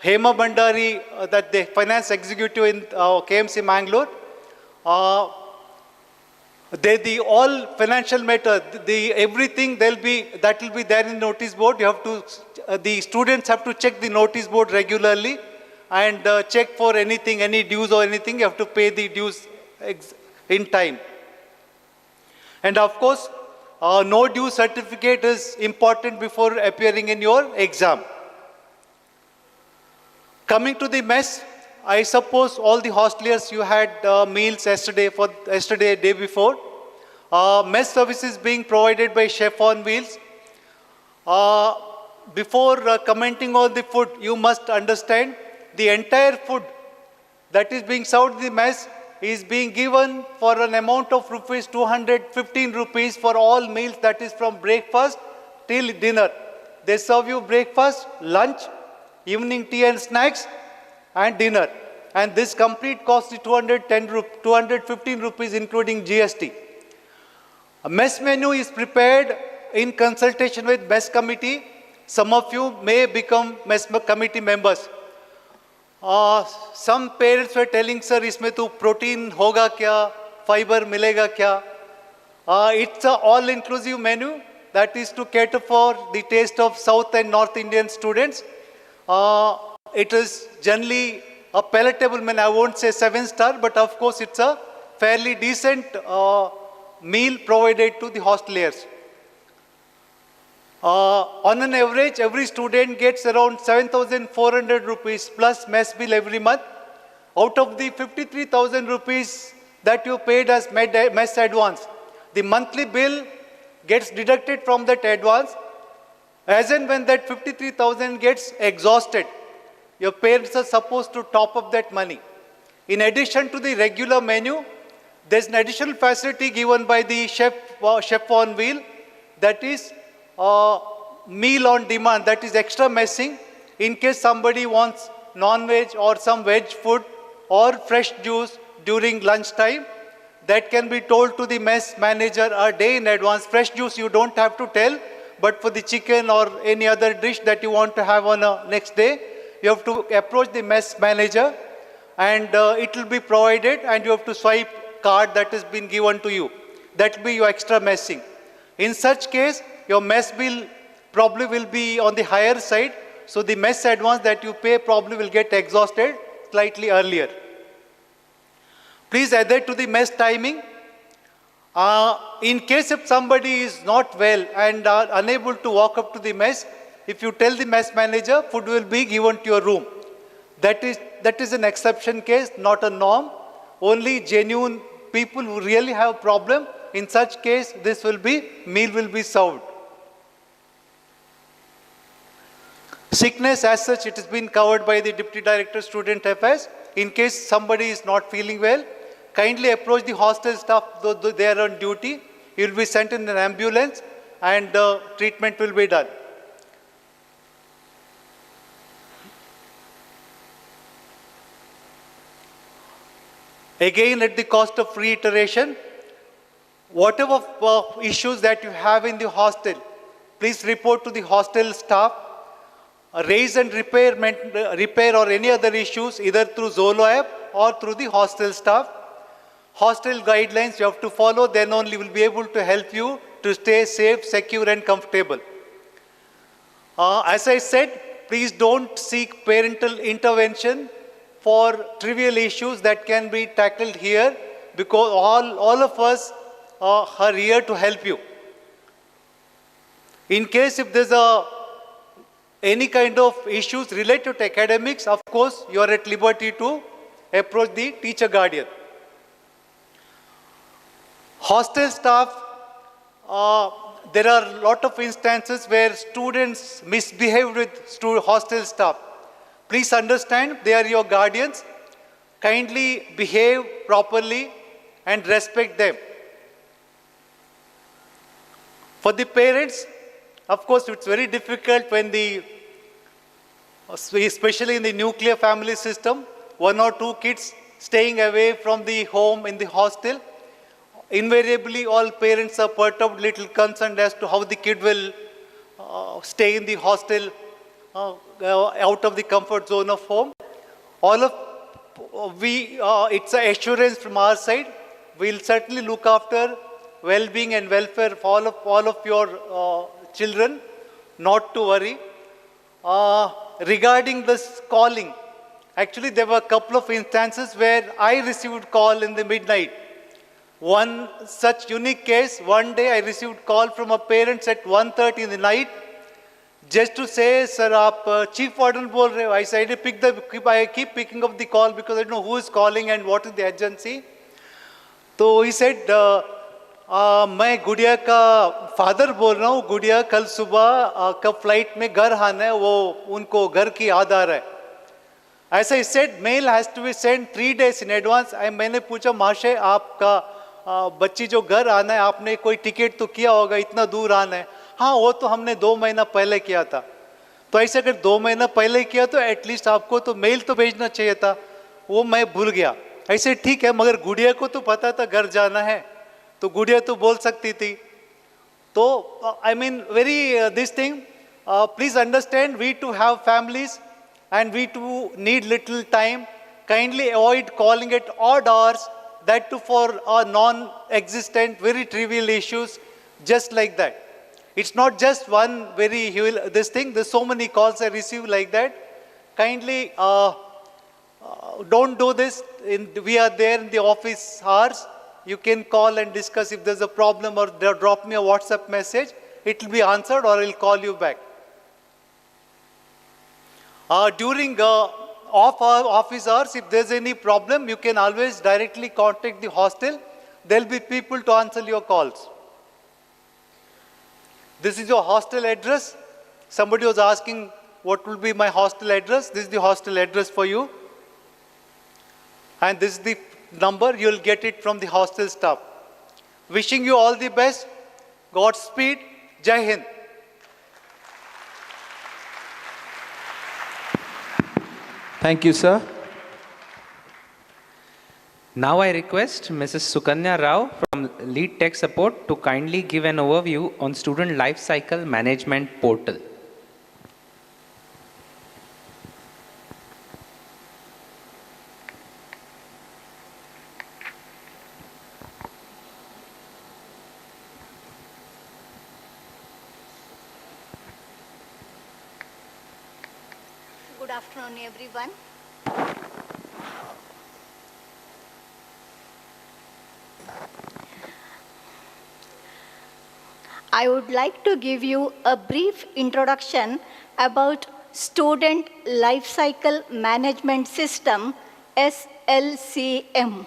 Hema Bhandari, that the finance executive in KMC Mangalore. All financial matter, everything that will be there in notice board. You have to, the students have to check the notice board regularly and check for anything, any dues or anything. You have to pay the dues in time. And of course, no due certificate is important before appearing in your exam. Coming to the mess, I suppose all the hosteliers, you had meals yesterday, day before. Mess services being provided by Chef on Wheels. Before commenting on the food, you must understand the entire food that is being served in the mess is being given for an amount of rupees 215 rupees for all meals, that is from breakfast till dinner. They serve you breakfast, lunch, evening tea and snacks, and dinner. And this complete cost is 215 rupees including GST. A mess menu is prepared in consultation with mess committee. Some of you may become mess committee members. Some parents were telling, sir, इसमें तो protein होगा क्या, fiber मिलेगा क्या? It's an all-inclusive menu that is to cater for the taste of South and North Indian students. It is generally a palatable menu. I won't say 7-star, but of course it's a fairly decent meal provided to the hosteliers. On an average, every student gets around 7,400 rupees plus mess bill every month. Out of the 53,000 rupees that you paid as mess advance, the monthly bill gets deducted from that advance. As and when that 53,000 gets exhausted, your parents are supposed to top up that money. In addition to the regular menu, there's an additional facility given by the chef on wheel, that is meal on demand, that is extra messing. In case somebody wants non-veg or some veg food or fresh juice during lunchtime, that can be told to the mess manager a day in advance. Fresh juice you don't have to tell, but for the chicken or any other dish that you want to have on a next day, you have to approach the mess manager and it will be provided, and you have to swipe card that has been given to you. That will be your extra messing. In such case, your mess bill probably will be on the higher side, so the mess advance that you pay probably will get exhausted slightly earlier. Please adhere to the mess timing. In case if somebody is not well and are unable to walk up to the mess, if you tell the mess manager, food will be given to your room. That is an exception case, not a norm. Only genuine people who really have a problem, in such case, meal will be served. Sickness as such, it has been covered by the Deputy Director Student Affairs. In case somebody is not feeling well, kindly approach the hostel staff, though they are on duty. You will be sent in an ambulance and treatment will be done. Again, at the cost of reiteration, whatever issues that you have in the hostel, please report to the hostel staff. Raise and repair or any other issues either through Zolo app or through the hostel staff. Hostel guidelines you have to follow, then only will be able to help you to stay safe, secure and comfortable. As I said, please don't seek parental intervention for trivial issues that can be tackled here, because all of us are here to help you. In case if there's any kind of issues related to academics, of course, you are at liberty to approach the teacher guardian. Hostel staff, there are a lot of instances where students misbehave with hostel staff. Please understand, they are your guardians. Kindly behave properly and respect them. For the parents, of course, it's very difficult when especially in the nuclear family system, 1 or 2 kids staying away from the home in the hostel. Invariably, all parents are perturbed, little concerned as to how the kid will stay in the hostel out of the comfort zone of home. It's an assurance from our side. We'll certainly look after well-being and welfare for all of your children, not to worry. Regarding this calling, actually there were a couple of instances where I received call in the midnight. One such unique case, one day I received call from a parents at 1:30 in the night, just to say, sir, aap chief warden bol rahe ho. I said, I keep picking up the call because I don't know who is calling and what is the agency. So he said, मैं गुड़िया का father बोल रहा हूँ. गुड़िया कल सुबह का फ्लाइट में घर आना है, वो उनको घर की याद आ रहा है. ऐसा he said, mail has to be sent 3 days in advance. मैंने पूछा, महाशय आपका बच्ची जो घर आना है, आपने कोई टिकट तो किया होगा, इतना दूर आना है. हाँ, वो तो हमने 2 महीना पहले किया था. तो ऐसे अगर 2 महीना पहले किया तो एटलीस्ट आपको तो मेल तो भेजना चाहिए था. वो मैं भूल गया. ऐसे ठीक है, मगर गुड़िया को तो पता था घर जाना है, तो गुड़िया तो बोल सकती थी. तो I mean very this thing, please understand, we too have families and we too need little time. Kindly avoid calling at odd hours, that too for non-existent, very trivial issues, just like that. It's not just one very this thing. There's so many calls I receive like that. Kindly don't do this. We are there in the office hours. You can call and discuss if there's a problem, or drop me a WhatsApp message. It will be answered, or I'll call you back. During office hours, if there's any problem, you can always directly contact the hostel. There'll be people to answer your calls. This is your hostel address. Somebody was asking what will be my hostel address. This is the hostel address for you. And this is the number. You'll get it from the hostel staff. Wishing you all the best. Godspeed. Jai Hind. Thank you, sir. Now I request Mrs. Sukanya Rao from Lead Tech Support to kindly give an overview on Student Life Cycle Management Portal. Good afternoon, everyone. I would like to give you a brief introduction about Student Life Cycle Management System, SLCM.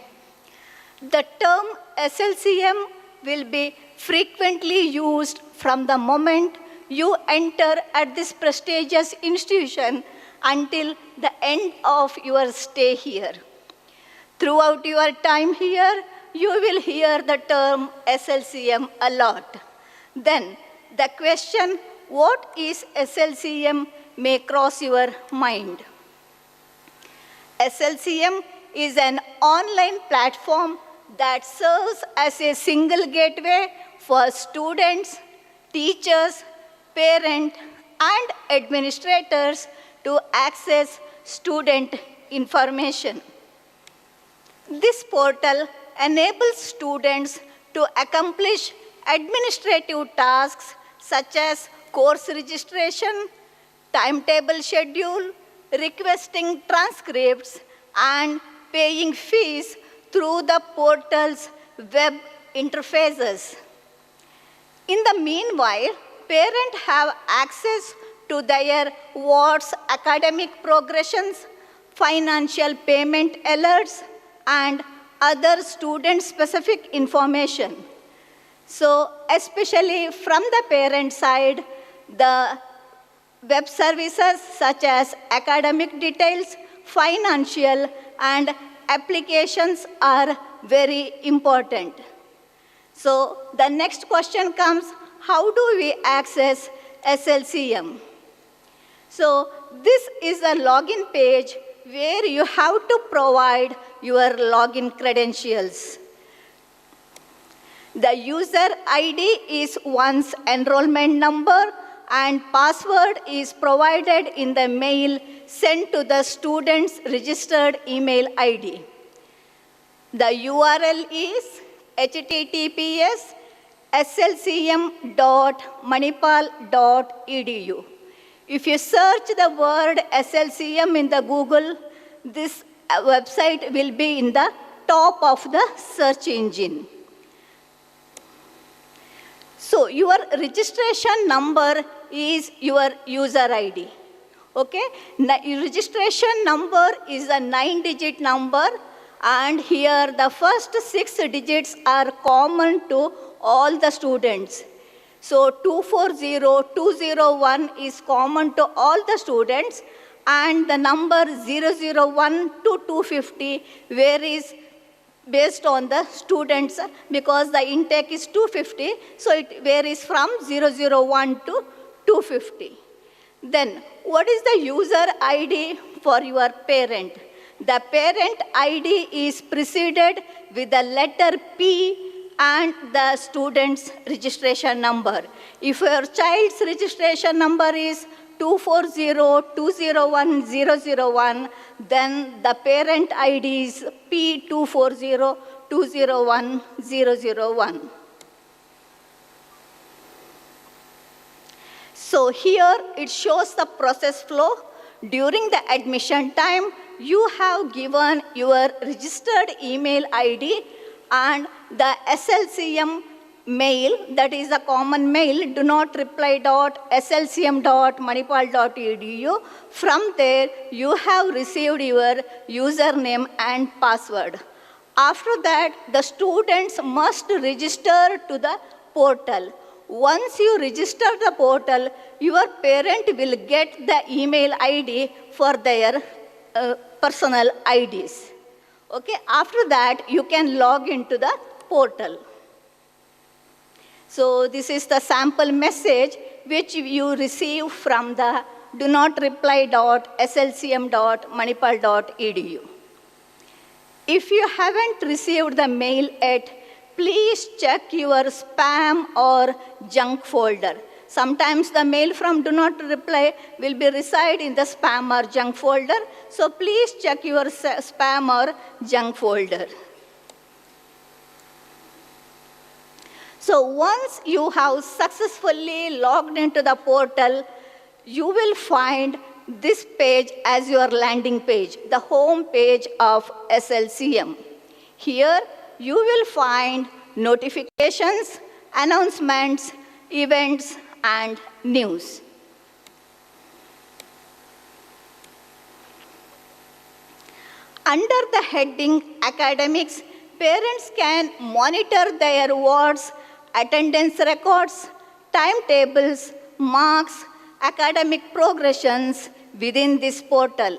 The term SLCM will be frequently used from the moment you enter at this prestigious institution until the end of your stay here. Throughout your time here, you will hear the term SLCM a lot. Then the question, what is SLCM, may cross your mind. SLCM is an online platform that serves as a single gateway for students, teachers, parents, and administrators to access student information. This portal enables students to accomplish administrative tasks such as course registration, timetable schedule, requesting transcripts, and paying fees through the portal's web interfaces. In the meanwhile, parents have access to their ward's academic progressions, financial payment alerts, and other student-specific information. So, especially from the parent side, the web services such as academic details, financial, and applications are very important. So the next question comes, how do we access SLCM? So this is a login page where you have to provide your login credentials. The user ID is one's enrollment number and password is provided in the mail sent to the student's registered email ID. The URL is https://slcm.manipal.edu. If you search the word SLCM in the Google, this website will be in the top of the search engine. So your registration number is your user ID. Okay? Registration number is a 9-digit number, and here the first 6 digits are common to all the students. So 240201 is common to all the students, and the number 001 to 250 varies based on the students, because the intake is 250, so it varies from 001 to 250. Then, what is the user ID for your parent? The parent ID is preceded with the letter P and the student's registration number. If your child's registration number is 240201001, then the parent ID is P240201001. So here it shows the process flow. During the admission time, you have given your registered email ID and the SLCM mail, that is a common mail, do not reply.slcm.manipal.edu. From there, you have received your username and password. After that, the students must register to the portal. Once you register the portal, your parent will get the email ID for their personal IDs. Okay, after that, you can log into the portal. So this is the sample message which you receive from the do not reply.slcm.manipal.edu. If you haven't received the mail yet, please check your spam or junk folder. Sometimes the mail from do not reply will be reside in the spam or junk folder, so please check your spam or junk folder. So once you have successfully logged into the portal, you will find this page as your landing page, the home page of SLCM. Here you will find notifications, announcements, events, and news. Under the heading Academics, parents can monitor their wards, attendance records, timetables, marks, academic progressions within this portal.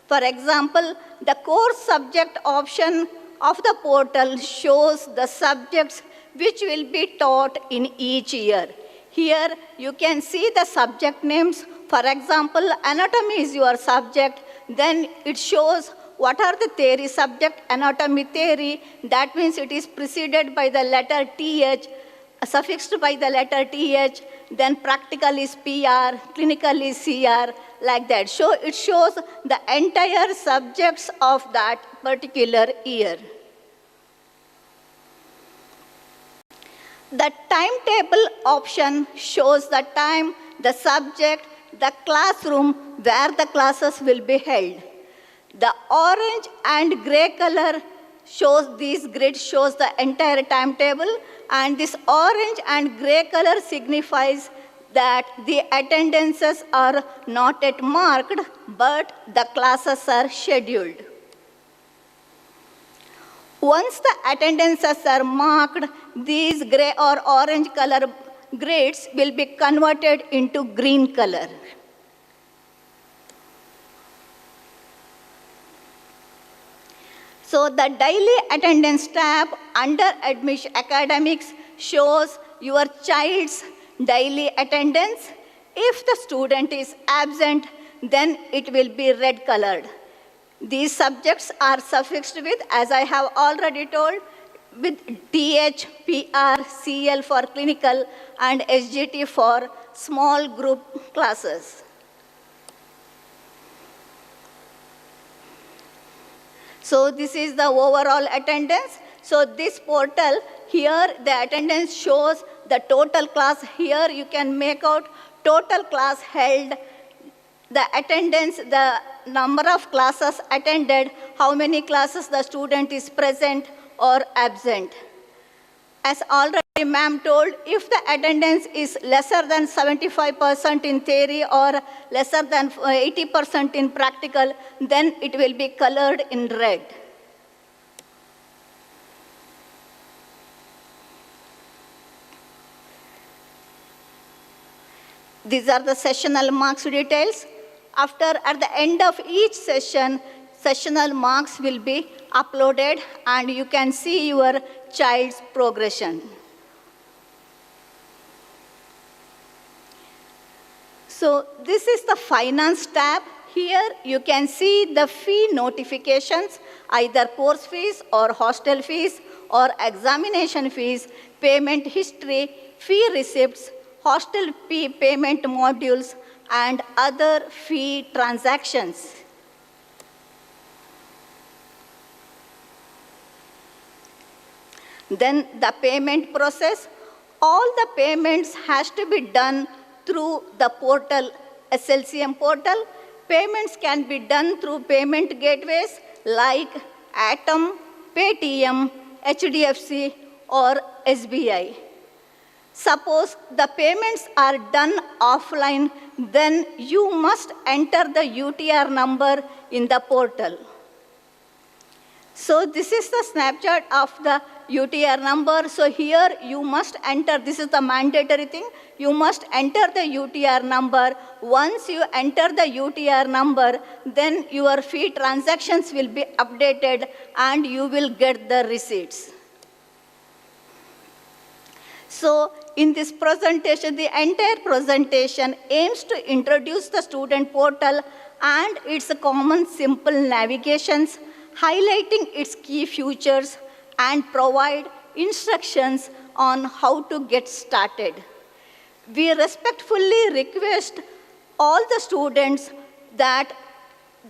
For example, the course subject option of the portal shows the subjects which will be taught in each year. Here you can see the subject names. For example, anatomy is your subject, then it shows what are the theory subject, anatomy theory, that means it is preceded by the letter TH, suffixed by the letter TH, then practical is PR, clinical is CR, like that. So it shows the entire subjects of that particular year. The timetable option shows the time, the subject, the classroom where the classes will be held. The orange and gray color shows, this grid shows the entire timetable, and this orange and gray color signifies that the attendances are not yet marked, but the classes are scheduled. Once the attendances are marked, these gray or orange color grids will be converted into green color. So the daily attendance tab under admission academics shows your child's daily attendance. If the student is absent, then it will be red colored. These subjects are suffixed with, as I have already told, with TH, PR, CL for clinical and SGT for small group classes. So this is the overall attendance. So this portal, here the attendance shows the total class. Here you can make out total class held, the attendance, the number of classes attended, how many classes the student is present or absent. As already ma'am told, if the attendance is lesser than 75% in theory or lesser than 80% in practical, then it will be colored in red. These are the sessional marks details. At the end of each session, sessional marks will be uploaded and you can see your child's progression. So this is the finance tab. Here you can see the fee notifications, either course fees or hostel fees or examination fees, payment history, fee receipts, hostel fee payment modules, and other fee transactions. Then the payment process, all the payments has to be done through the portal, SLCM portal. Payments can be done through payment gateways like Atom, Paytm, HDFC, or SBI. Suppose the payments are done offline, then you must enter the UTR number in the portal. So this is the snapshot of the UTR number. So here you must enter, this is the mandatory thing, you must enter the UTR number. Once you enter the UTR number, then your fee transactions will be updated and you will get the receipts. So in this presentation, the entire presentation aims to introduce the student portal and its common simple navigations, highlighting its key features and provide instructions on how to get started. We respectfully request all the students that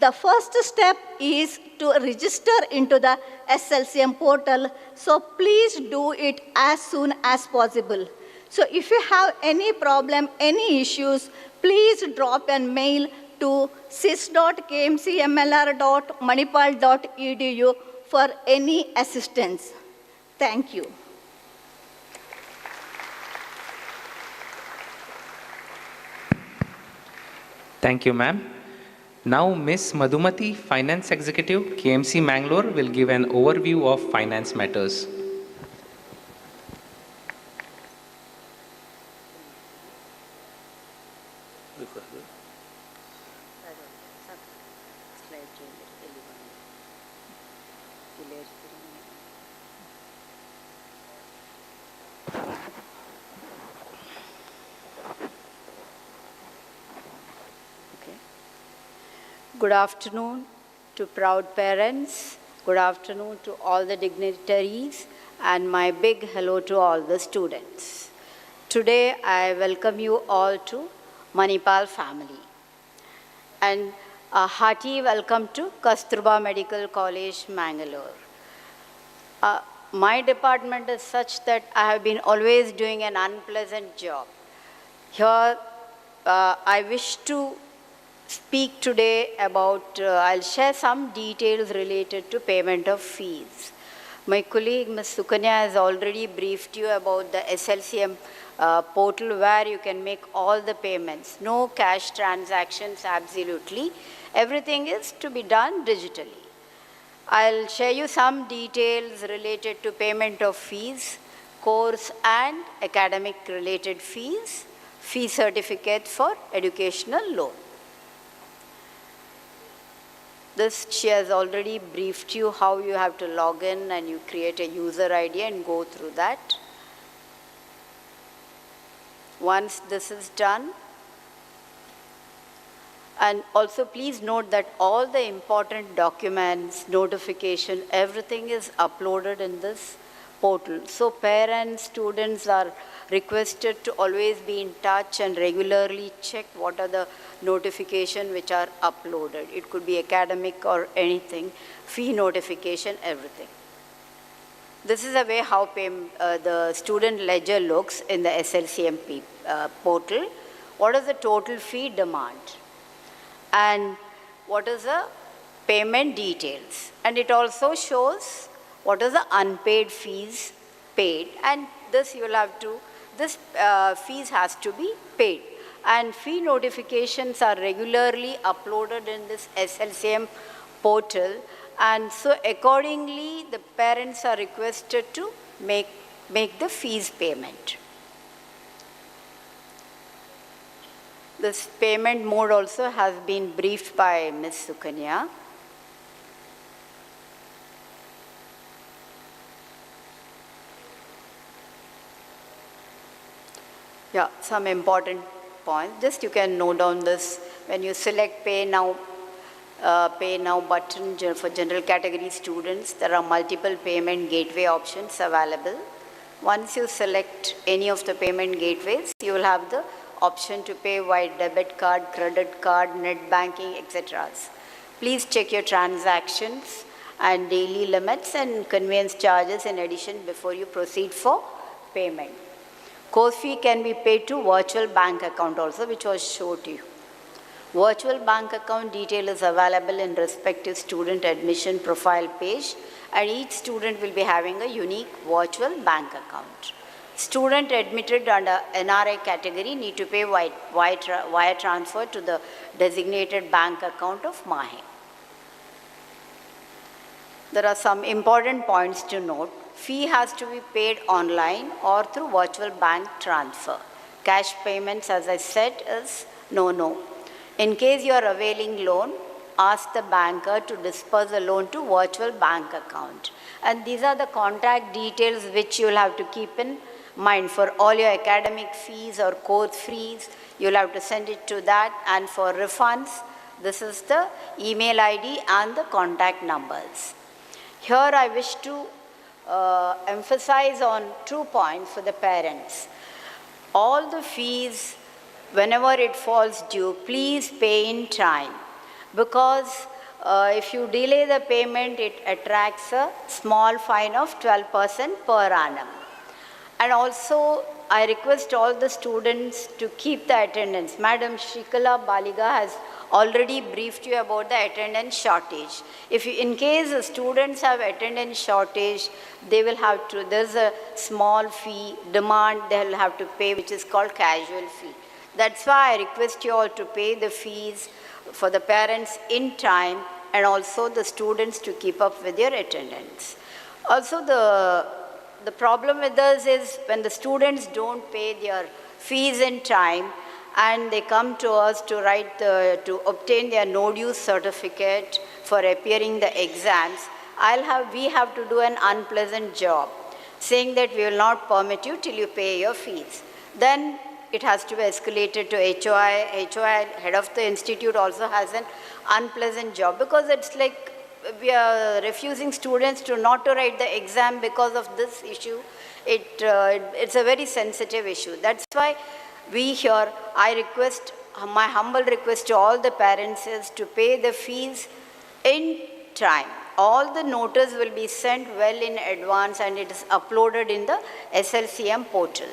the first step is to register into the SLCM portal, so please do it as soon as possible. So if you have any problem, any issues, please drop a mail to sis.kmcmlr.manipal.edu for any assistance. Thank you. Thank you, ma'am. Now, Ms. Madhumati, Finance Executive, KMC Mangalore, will give an overview of finance matters. Good afternoon to proud parents. Good afternoon to all the dignitaries, and my big hello to all the students. Today, I welcome you all to Manipal family. And a hearty welcome to Kasturba Medical College, Mangalore. My department is such that I have been always doing an unpleasant job. Here, I wish to speak today about, I'll share some details related to payment of fees. My colleague, Ms. Sukanya, has already briefed you about the SLCM portal where you can make all the payments. No cash transactions, absolutely. Everything is to be done digitally. I'll share you some details related to payment of fees, course and academic related fees, fee certificate for educational loan. This, she has already briefed you how you have to log in and you create a user ID and go through that. Once this is done, and also please note that all the important documents, notification, everything is uploaded in this portal. So parents, students are requested to always be in touch and regularly check what are the notifications which are uploaded. It could be academic or anything, fee notification, everything. This is a way how the student ledger looks in the SLCMP portal. What is the total fee demand? And what is the payment details? And it also shows what is the unpaid fees paid. And this you will have to, this fees has to be paid. And fee notifications are regularly uploaded in this SLCM portal. And so accordingly, the parents are requested to make the fees payment. This payment mode also has been briefed by Ms. Sukanya. Yeah, some important points. Just you can note down this. When you select Pay Now button for general category students, there are multiple payment gateway options available. Once you select any of the payment gateways, you will have the option to pay via debit card, credit card, net banking, etc. Please check your transactions and daily limits and conveyance charges in addition before you proceed for payment. Course fee can be paid to virtual bank account also, which was shown to you. Virtual bank account detail is available in respective student admission profile page, and each student will be having a unique virtual bank account. Student admitted under NRI category need to pay wire transfer to the designated bank account of MAHE. There are some important points to note. Fee has to be paid online or through virtual bank transfer. Cash payments, as I said, is no. In case you are availing loan, ask the banker to disperse the loan to virtual bank account. And these are the contact details which you will have to keep in mind for all your academic fees or course fees. You will have to send it to that. And for refunds, this is the email ID and the contact numbers. Here I wish to emphasize on 2 points for the parents. All the fees, whenever it falls due, please pay in time, because if you delay the payment, it attracts a small fine of 12% per annum. And also, I request all the students to keep the attendance. Madam SHRIKALA BALIGA has already briefed you about the attendance shortage. If you, in case the students have attendance shortage, they will have to, there's a small fee demand they will have to pay, which is called casual fee. That's why I request you all to pay the fees for the parents in time, and also the students to keep up with your attendance. Also, the problem with us is when the students don't pay their fees in time and they come to us to to obtain their no-due certificate for appearing the exams, we have to do an unpleasant job, saying that we will not permit you till you pay your fees. Then it has to be escalated to HOI. HOI, head of the institute, also has an unpleasant job, because it's like we are refusing students to not to write the exam because of this issue. It's a very sensitive issue. That's why I request, my humble request to all the parents is to pay the fees in time. All the notice will be sent well in advance, and it is uploaded in the SLCM portal.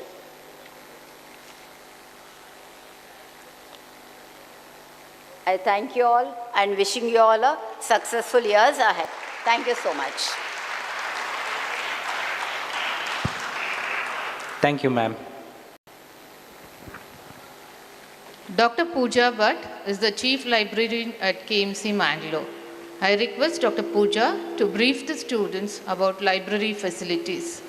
I thank you all and wishing you all a successful years ahead. Thank you so much. Thank you, ma'am. Dr. Pooja Bhatt is the Chief Librarian at KMC Mangalore. I request Dr. Pooja to brief the students about library facilities.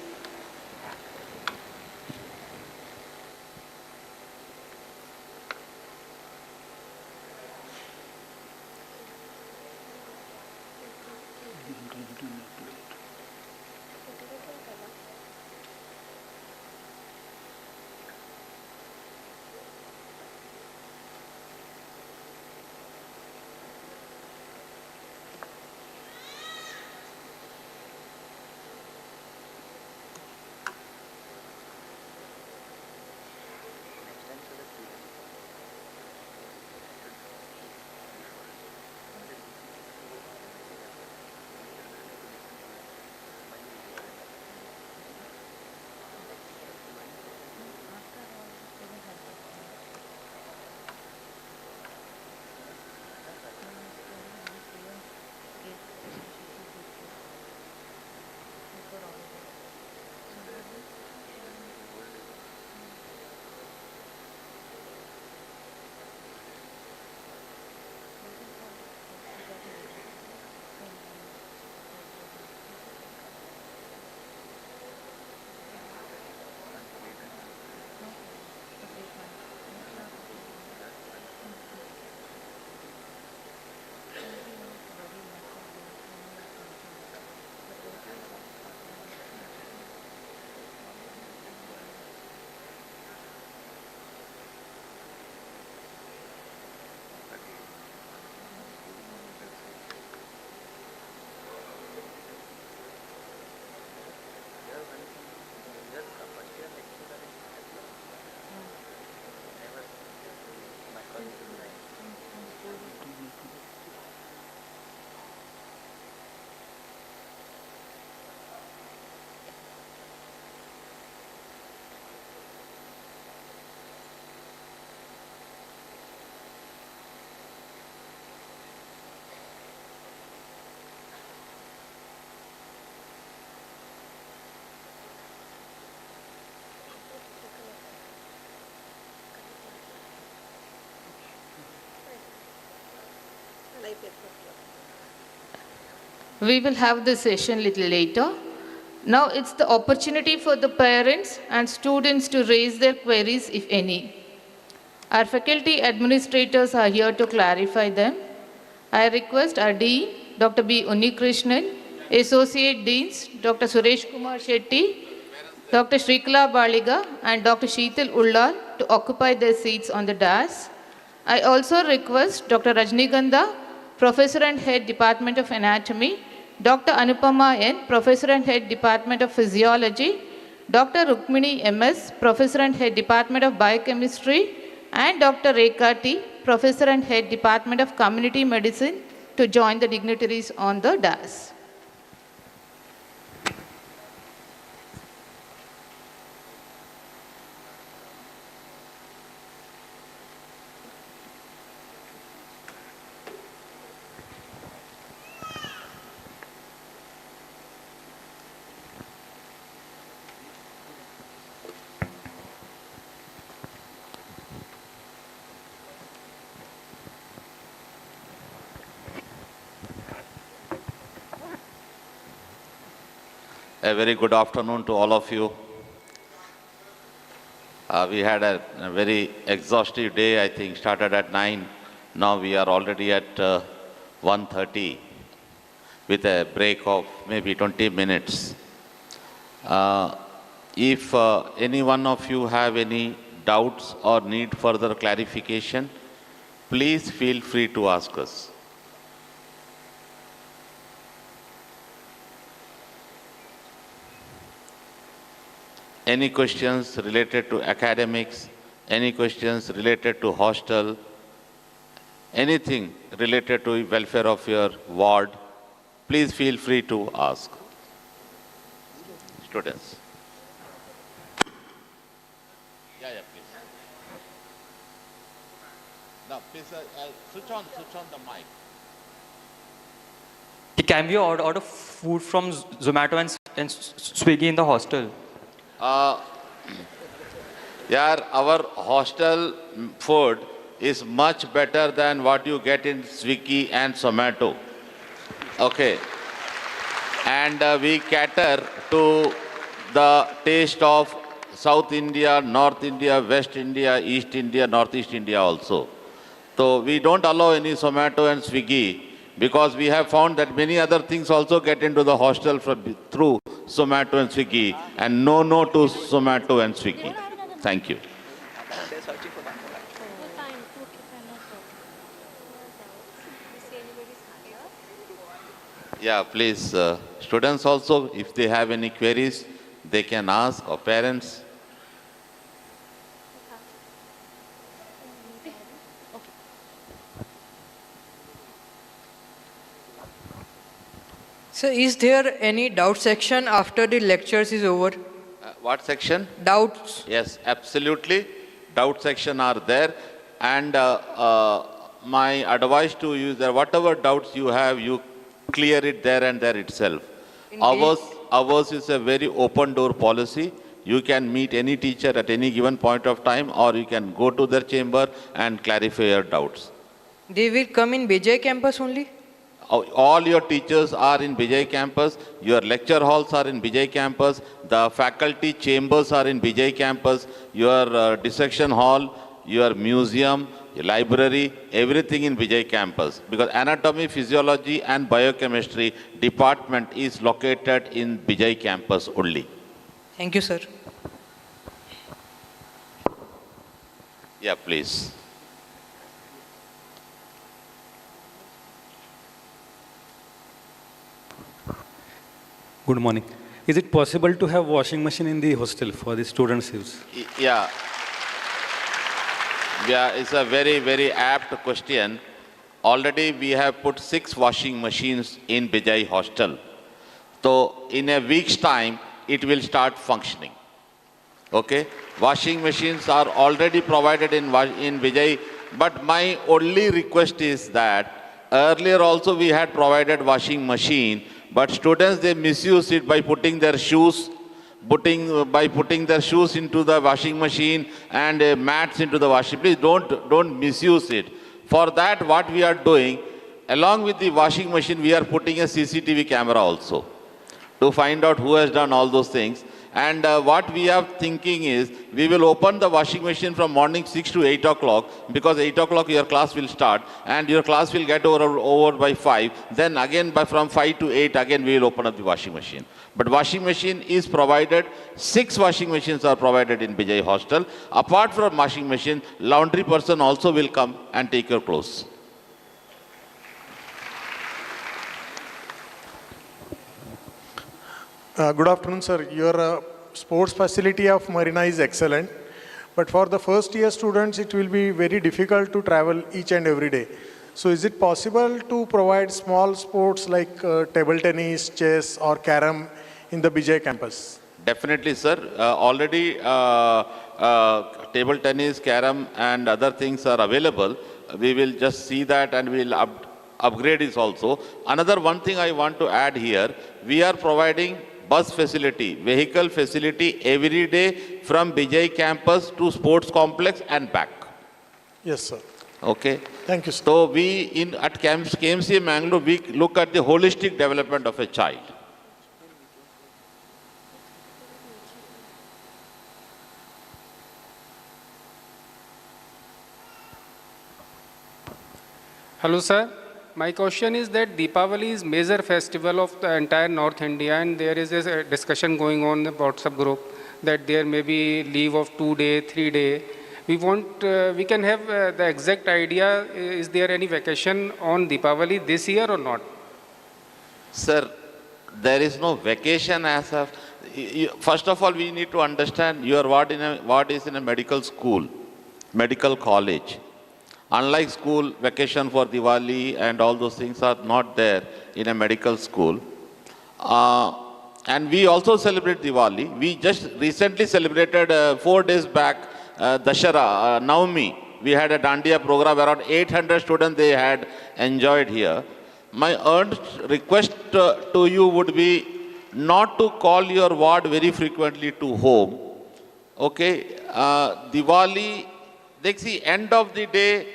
We will have the session little later. Now it's the opportunity for the parents and students to raise their queries, if any. Our faculty administrators are here to clarify them. I request our Dean, Dr. B. UNNIKRISHNAN, Associate Deans, Dr. SURESH Kumar Shetty, Dr. SHRIKALA BALIGA, and Dr. SHEETAL ULLAL to occupy their seats on the dais. I also request Dr. Rajnigandha, Professor and Head, Department of Anatomy, Dr. Anupama N., Professor and Head, Department of Physiology, Dr. Rukmini M.S., Professor and Head, Department of Biochemistry, and Dr. Rekha T., Professor and Head, Department of Community Medicine, to join the dignitaries on the dais. A very good afternoon to all of you. We had a very exhaustive day, I think, started at 9. Now we are already at 1:30 with a break of maybe 20 minutes. If any one of you have any doubts or need further clarification, please feel free to ask us. Any questions related to academics, any questions related to hostel, anything related to welfare of your ward, please feel free to ask. Students. Yeah, please. Now, please switch on the mic. Can we order food from Zomato and Swiggy in the hostel? Our hostel food is much better than what you get in Swiggy and Zomato. Okay. And we cater to the taste of South India, North India, West India, East India, Northeast India also. So we don't allow any Zomato and Swiggy because we have found that many other things also get into the hostel through Zomato and Swiggy, and no to Zomato and Swiggy. Thank you. Yeah, please, students also, if they have any queries, they can ask, or parents. So is there any doubt section after the lectures is over? What section? Doubts. Yes, absolutely. Doubt section are there. And my advice to you is that whatever doubts you have, you clear it there and there itself. Ours is a very open door policy. You can meet any teacher at any given point of time, or you can go to their chamber and clarify your doubts. They will come in Bijay campus only? All your teachers are in Bijay campus, your lecture halls are in Bijay campus, the faculty chambers are in Bijay campus, your dissection hall, your museum, your library, everything in Bijay campus. Because anatomy, physiology and biochemistry department is located in Bijay campus only. Thank you, sir. Yeah, please. Good morning. Is it possible to have washing machine in the hostel for the students' use? Yeah, it's a very, very apt question. Already we have put 6 washing machines in Bijay hostel. So in a week's time, it will start functioning. Okay? Washing machines are already provided in Bijay, but my only request is that earlier also we had provided washing machine, but students, they misuse it by putting their shoes, putting their shoes into the washing machine and mats into the washing. Please don't misuse it. For that, what we are doing, along with the washing machine, we are putting a CCTV camera also to find out who has done all those things. And what we are thinking is, we will open the washing machine from morning 6 to 8 o'clock, because 8 o'clock your class will start, and your class will get over by 5. Then again, from 5 to 8, again we will open up the washing machine. But washing machine is provided, 6 washing machines are provided in Bijay Hostel. Apart from washing machine, laundry person also will come and take your clothes. Good afternoon, sir. Your sports facility of Marina is excellent, but for the first year students, it will be very difficult to travel each and every day. So is it possible to provide small sports like table tennis, chess or carom in the Bijay campus? Definitely, sir. Already table tennis, carom and other things are available. We will just see that and we will upgrade it also. Another one thing I want to add here, we are providing bus facility, vehicle facility every day from Bijay campus to sports complex and back. Yes, sir. Okay. Thank you, sir. So we at KMC Mangalore, we look at the holistic development of a child. Hello, sir. My question is that Deepavali is major festival of the entire North India, and there is a discussion going on in the WhatsApp group that there may be leave of 2 days, 3 days. We can have the exact idea, is there any vacation on Deepavali this year or not? Sir, there is no vacation as of, first of all, we need to understand your ward is in a medical school, medical college. Unlike school, vacation for Diwali and all those things are not there in a medical school. And we also celebrate Diwali. We just recently celebrated 4 days back Dashara, Navami. We had a Dandiya program, around 800 students they had enjoyed here. My earnest request to you would be not to call your ward very frequently to home. Okay, Diwali, let's see, end of the day,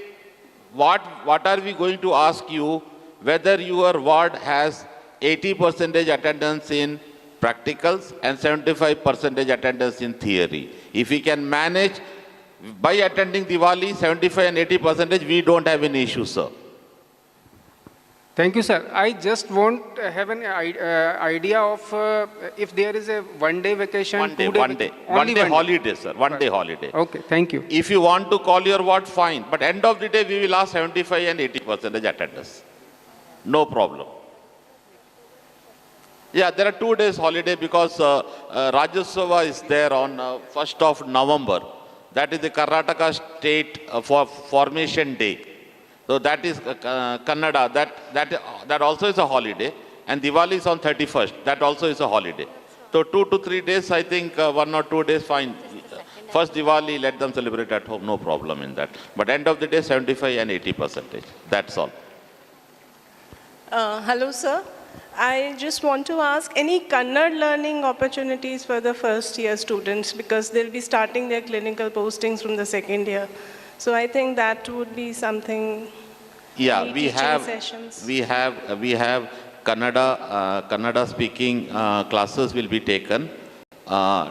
what are we going to ask you? Whether your ward has 80% attendance in practicals and 75% attendance in theory. If we can manage by attending Diwali 75 and 80%, we don't have any issue, sir. Thank you, sir. I just want to have an idea of if there is a 1 day vacation, one day holiday, sir. One day holiday. Okay, thank you. If you want to call your ward, fine. But end of the day, we will ask 75 and 80% attendance. No problem. Yeah, there are 2 days holiday because Rajyotsava is there on 1st of November. That is the Karnataka state formation day. So that is Kannada, that also is a holiday, and Diwali is on 31st, that also is a holiday. So 2 to 3 days, I think 1 or 2 days, fine. First Diwali, let them celebrate at home, no problem in that. But end of the day, 75 and 80%, that's all. Hello, sir. I just want to ask, any Kannada learning opportunities for the first year students, because they'll be starting their clinical postings from the 2nd year. So I think that would be something. Yeah, we have Kannada speaking classes will be taken.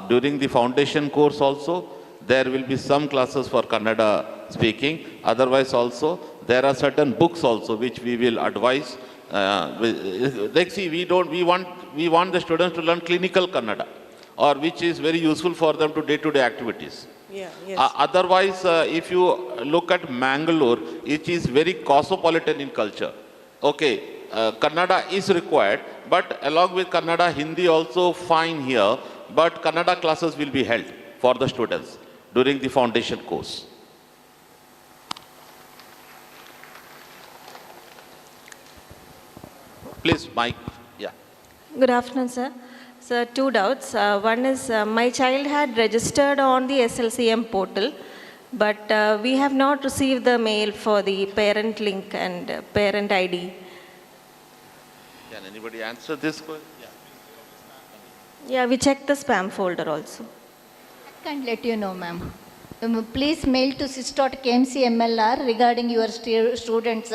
During the foundation course also, there will be some classes for Kannada speaking. Otherwise also, there are certain books also which we will advise. Like see, we want the students to learn clinical Kannada, or which is very useful for them to day-to-day activities. Yeah, yes. Otherwise, if you look at Mangalore, it is very cosmopolitan in culture. Okay, Kannada is required, but along with Kannada, Hindi also fine here, but Kannada classes will be held for the students during the foundation course. Please, Mike. Yeah. Good afternoon, sir. So, 2 doubts. One is my child had registered on the SLCM portal, but we have not received the mail for the parent link and parent ID. Can anybody answer this question? Yeah, we checked the spam folder also. I can't let you know, ma'am. please mail to sis.kmcmlr regarding your students'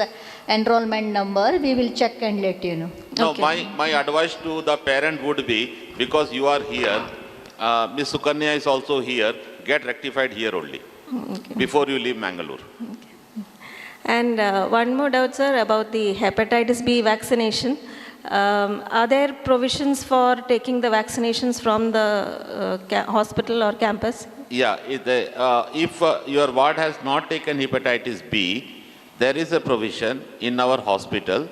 enrollment number. We will check and let you know. No, Okay. my advice to the parent would be, because you are here, Ms. Sukanya is also here, get rectified here only, before you leave Mangalore. And one more doubt, sir, about the hepatitis B vaccination. Are there provisions for taking the vaccinations from the hospital or campus? Yeah, if your ward has not taken hepatitis B, there is a provision in our hospital,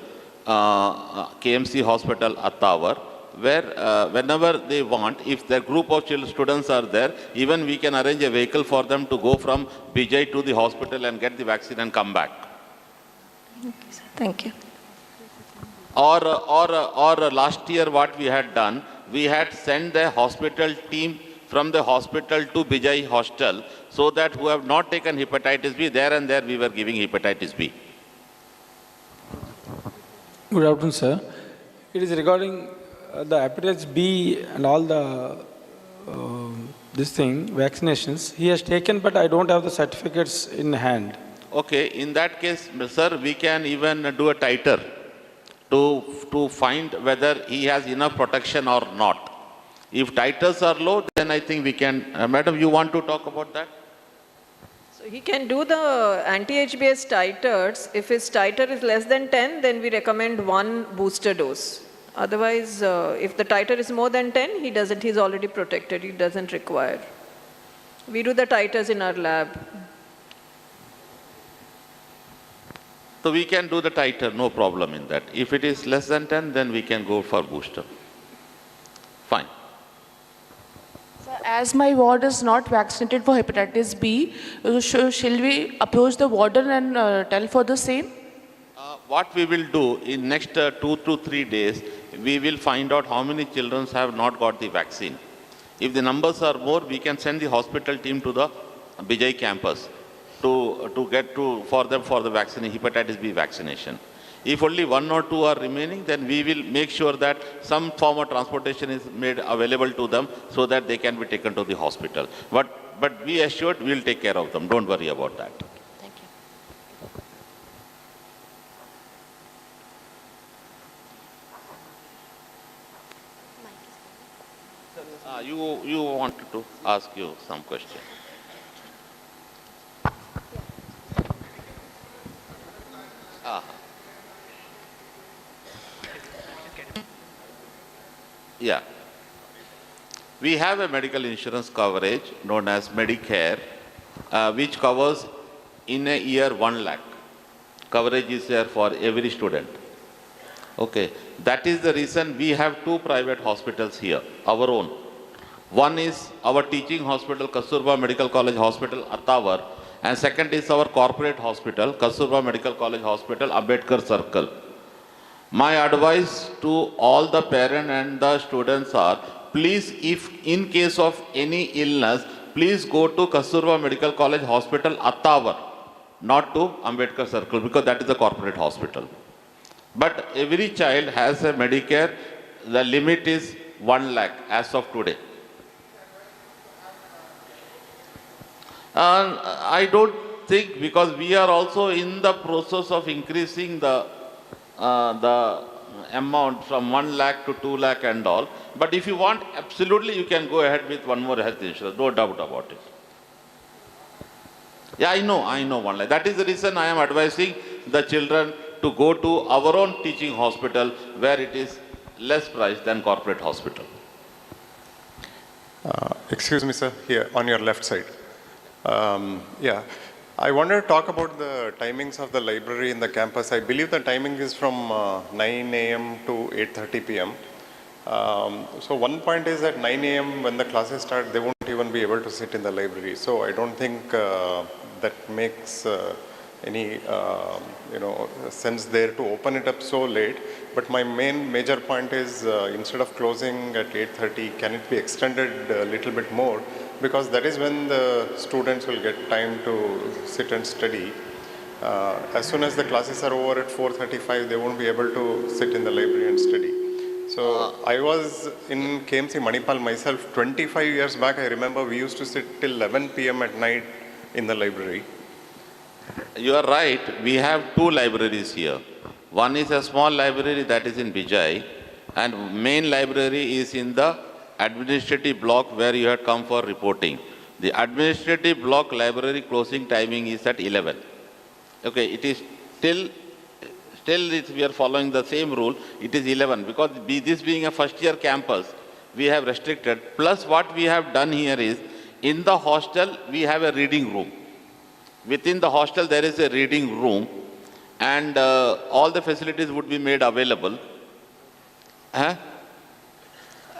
KMC Hospital Attawar, where whenever they want, if the group of students are there, even we can arrange a vehicle for them to go from Bijay to the hospital and get the vaccine and come back. Okay, sir. Thank you. Or last year what we had done, we had sent the hospital team from the hospital to Bijay hostel, so that who have not taken hepatitis B, there and there we were giving hepatitis B. Good afternoon, sir. It is regarding the hepatitis B and all the vaccinations. He has taken, but I don't have the certificates in hand. Okay, in that case, sir, we can even do a titer to find whether he has enough protection or not. If titers are low, then I think we can. Madam, you want to talk about that? So he can do the anti-HBS titers. If his titer is less than 10, then we recommend 1 booster dose. Otherwise, if the titer is more than 10, he's already protected, he doesn't require. We do the titers in our lab. So we can do the titer, no problem in that. If it is less than 10, then we can go for booster. Fine. Sir, as my ward is not vaccinated for hepatitis B, shall we approach the warden and tell for the same? What we will do in next 2 to 3 days, we will find out how many children have not got the vaccine. If the numbers are more, we can send the hospital team to the Bijay campus for the vaccine, hepatitis B vaccination. If only 1 or 2 are remaining, then we will make sure that some form of transportation is made available to them so that they can be taken to the hospital. But be assured, we will take care of them. Don't worry about that. You wanted to ask you some question. Yeah. We have a medical insurance coverage known as Medicare, which covers in a year 1 lakh. Coverage is there for every student. Okay. That is the reason we have 2 private hospitals here, our own. One is our teaching hospital, Kasturba Medical College Hospital, Attawar, and second is our corporate hospital, Kasturba Medical College Hospital, Ambedkar Circle. My advice to all the parents and the students are, please, if in case of any illness, please go to Kasturba Medical College Hospital, Attawar, not to Ambedkar Circle, because that is the corporate hospital. But every child has a Medicare. The limit is 1 lakh as of today. I don't think, because we are also in the process of increasing the amount from 1 lakh to 2 lakh and all. But if you want, absolutely you can go ahead with one more health insurance, no doubt about it. Yeah, I know 1 lakh. That is the reason I am advising the children to go to our own teaching hospital, where it is less price than corporate hospital. Excuse me, sir, here on your left side. Yeah, I wanted to talk about the timings of the library in the campus. I believe the timing is from 9 a.m. to 8:30 p.m. So one point is at 9 a.m. when the classes start, they won't even be able to sit in the library. So I don't think that makes any sense there to open it up so late. But my major point is instead of closing at 8:30, can it be extended a little bit more? Because that is when the students will get time to sit and study. As soon as the classes are over at 4:35, they won't be able to sit in the library and study. So I was in KMC Manipal myself 25 years back. I remember we used to sit till 11 p.m. at night in the library. You are right. We have two libraries here. One is a small library that is in Vijay, and main library is in the administrative block where you had come for reporting. The administrative block library closing timing is at 11. Okay, it is still we are following the same rule. It is 11 because this being a first year campus, we have restricted. Plus what we have done here is, in the hostel, we have a reading room. Within the hostel, there is a reading room, and all the facilities would be made available.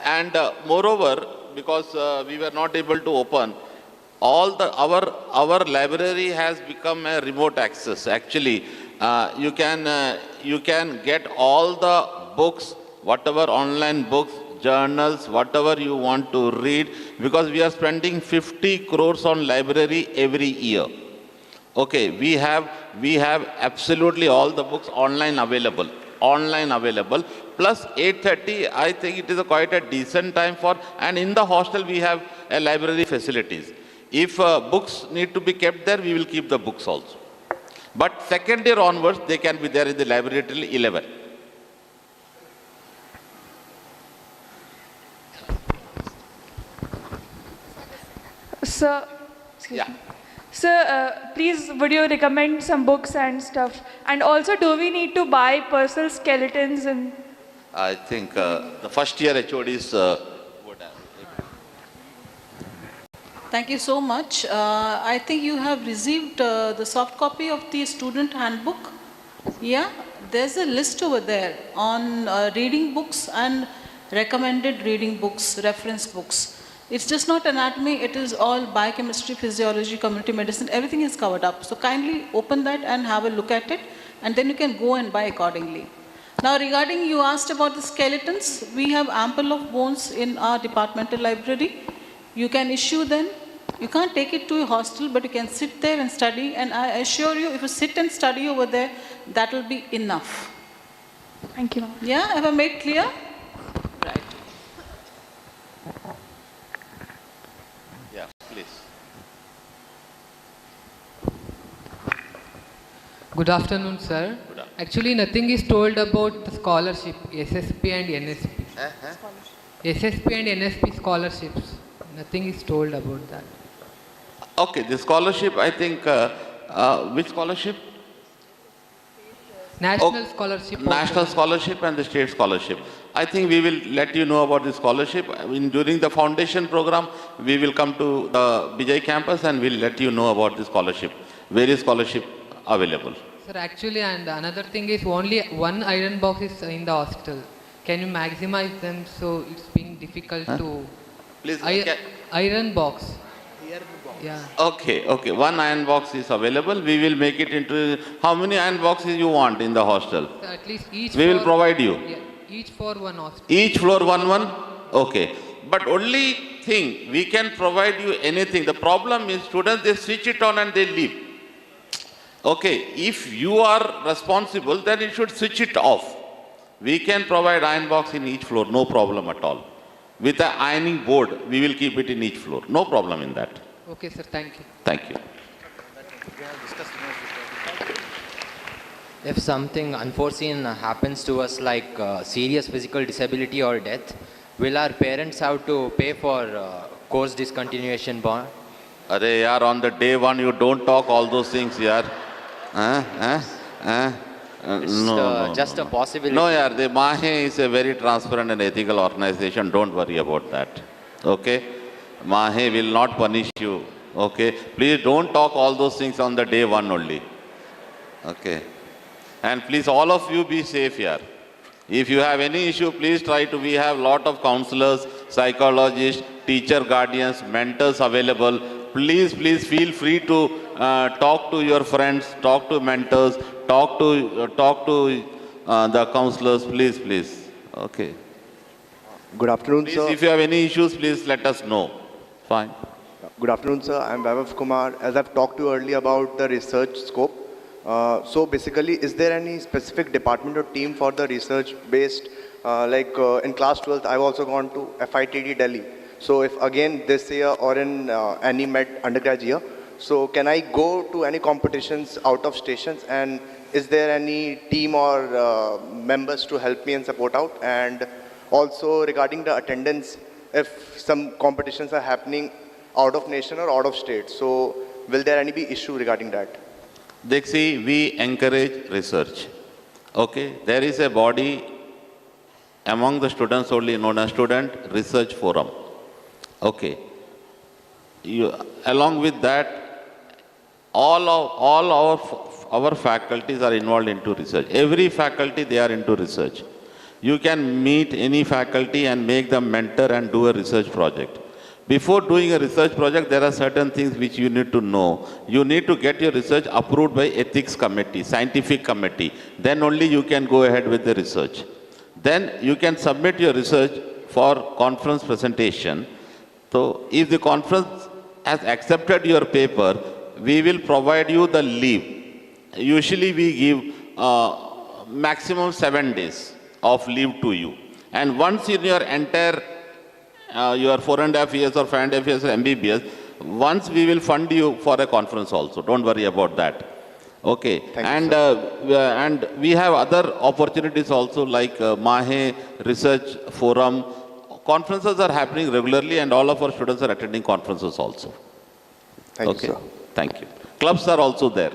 And moreover, because we were not able to open, our library has become a remote access. Actually, you can get all the books, whatever online books, journals, whatever you want to read, because we are spending 50 crores on library every year. Okay, we have absolutely all the books online available. Plus 8:30, I think it is quite a decent time for, and in the hostel we have a library facilities. If books need to be kept there, we will keep the books also. But second year onwards, they can be there in the library till 11. Sir, Sir, please, would you recommend some books and stuff? And also, do we need to buy personal skeletons? And I think the first year HODs would have. Thank you so much. I think you have received the soft copy of the student handbook. Yeah, there's a list over there on reading books and recommended reading books, reference books. It's just not anatomy, it is all biochemistry, physiology, community medicine, everything is covered up. So kindly open that and have a look at it, and then you can go and buy accordingly. Now regarding, you asked about the skeletons, we have ample of bones in our departmental library. You can issue them. You can't take it to a hostel, but you can sit there and study, and I assure you, if you sit and study over there, that will be enough. Thank you. Yeah, have I made clear? Right. Yeah, please. Good afternoon, sir. Actually, nothing is told about the scholarship, SSP and NSP. SSP and NSP scholarships. Nothing is told about that. Okay, the scholarship, I think, which scholarship? National scholarship. National scholarship and the state scholarship. I think we will let you know about the scholarship. During the foundation program, we will come to the Vijay campus and we'll let you know about the scholarship. Various scholarship available. Sir, actually, and another thing is only one iron box is in the hostel. Can you maximize them so it's being difficult to... Please, iron box. Yeah. Okay, okay. One iron box is available. We will make it into... How many iron boxes you want in the hostel? So at least each we will provide you. Yeah, each for one hostel. Each floor one? Okay. But only thing, we can provide you anything. The problem is students, they switch it on and they leave. Okay, if you are responsible, then you should switch it off. We can provide iron box in each floor, no problem at all. With an ironing board, we will keep it in each floor. No problem in that. Okay, sir. Thank you. Thank you. If something unforeseen happens to us, like serious physical disability or death, will our parents have to pay for course discontinuation bond? Arey yaar, on the day one, you don't talk all those things, yaar. It's just a possibility. No, yaar, the MAHE is a very transparent and ethical organization. Don't worry about that. Okay? MAHE will not punish you. Okay? Please don't talk all those things on the day one only. Okay? And please, all of you be safe here. If you have any issue, please try to, we have lot of counselors, psychologists, teacher guardians, mentors available. Please feel free to talk to your friends, talk to mentors, talk to the counselors, please. Okay. Good afternoon, please, sir. If you have any issues, please let us know. Fine. Good afternoon, sir. I'm Kumar. As I've talked to you earlier about the research scope, so basically, is there any specific department or team for the research based, like in class 12th, I've also gone to FITD Delhi. So if again this year or in any med undergrad year, So can I go to any competitions out of stations, and is there any team or members to help me and support out? And also regarding the attendance, if some competitions are happening out of nation or out of state, so will there any be issue regarding that? Dixie, we encourage research. Okay, there is a body among the students only known as Student Research Forum. Okay. Along with that, all our faculties are involved into research. Every faculty, they are into research. You can meet any faculty and make them mentor and do a research project. Before doing a research project, there are certain things which you need to know. You need to get your research approved by ethics committee, scientific committee. Then only you can go ahead with the research. Then you can submit your research for conference presentation. So if the conference has accepted your paper, we will provide you the leave. Usually we give maximum 7 days of leave to you. And once in your entire your 4.5 years or 5.5 years of MBBS, once we will fund you for a conference also. Don't worry about that. Okay. And we have other opportunities also like MAHE Research Forum. Conferences are happening regularly and all of our students are attending conferences also. Thank you, sir. Thank you. Clubs are also there.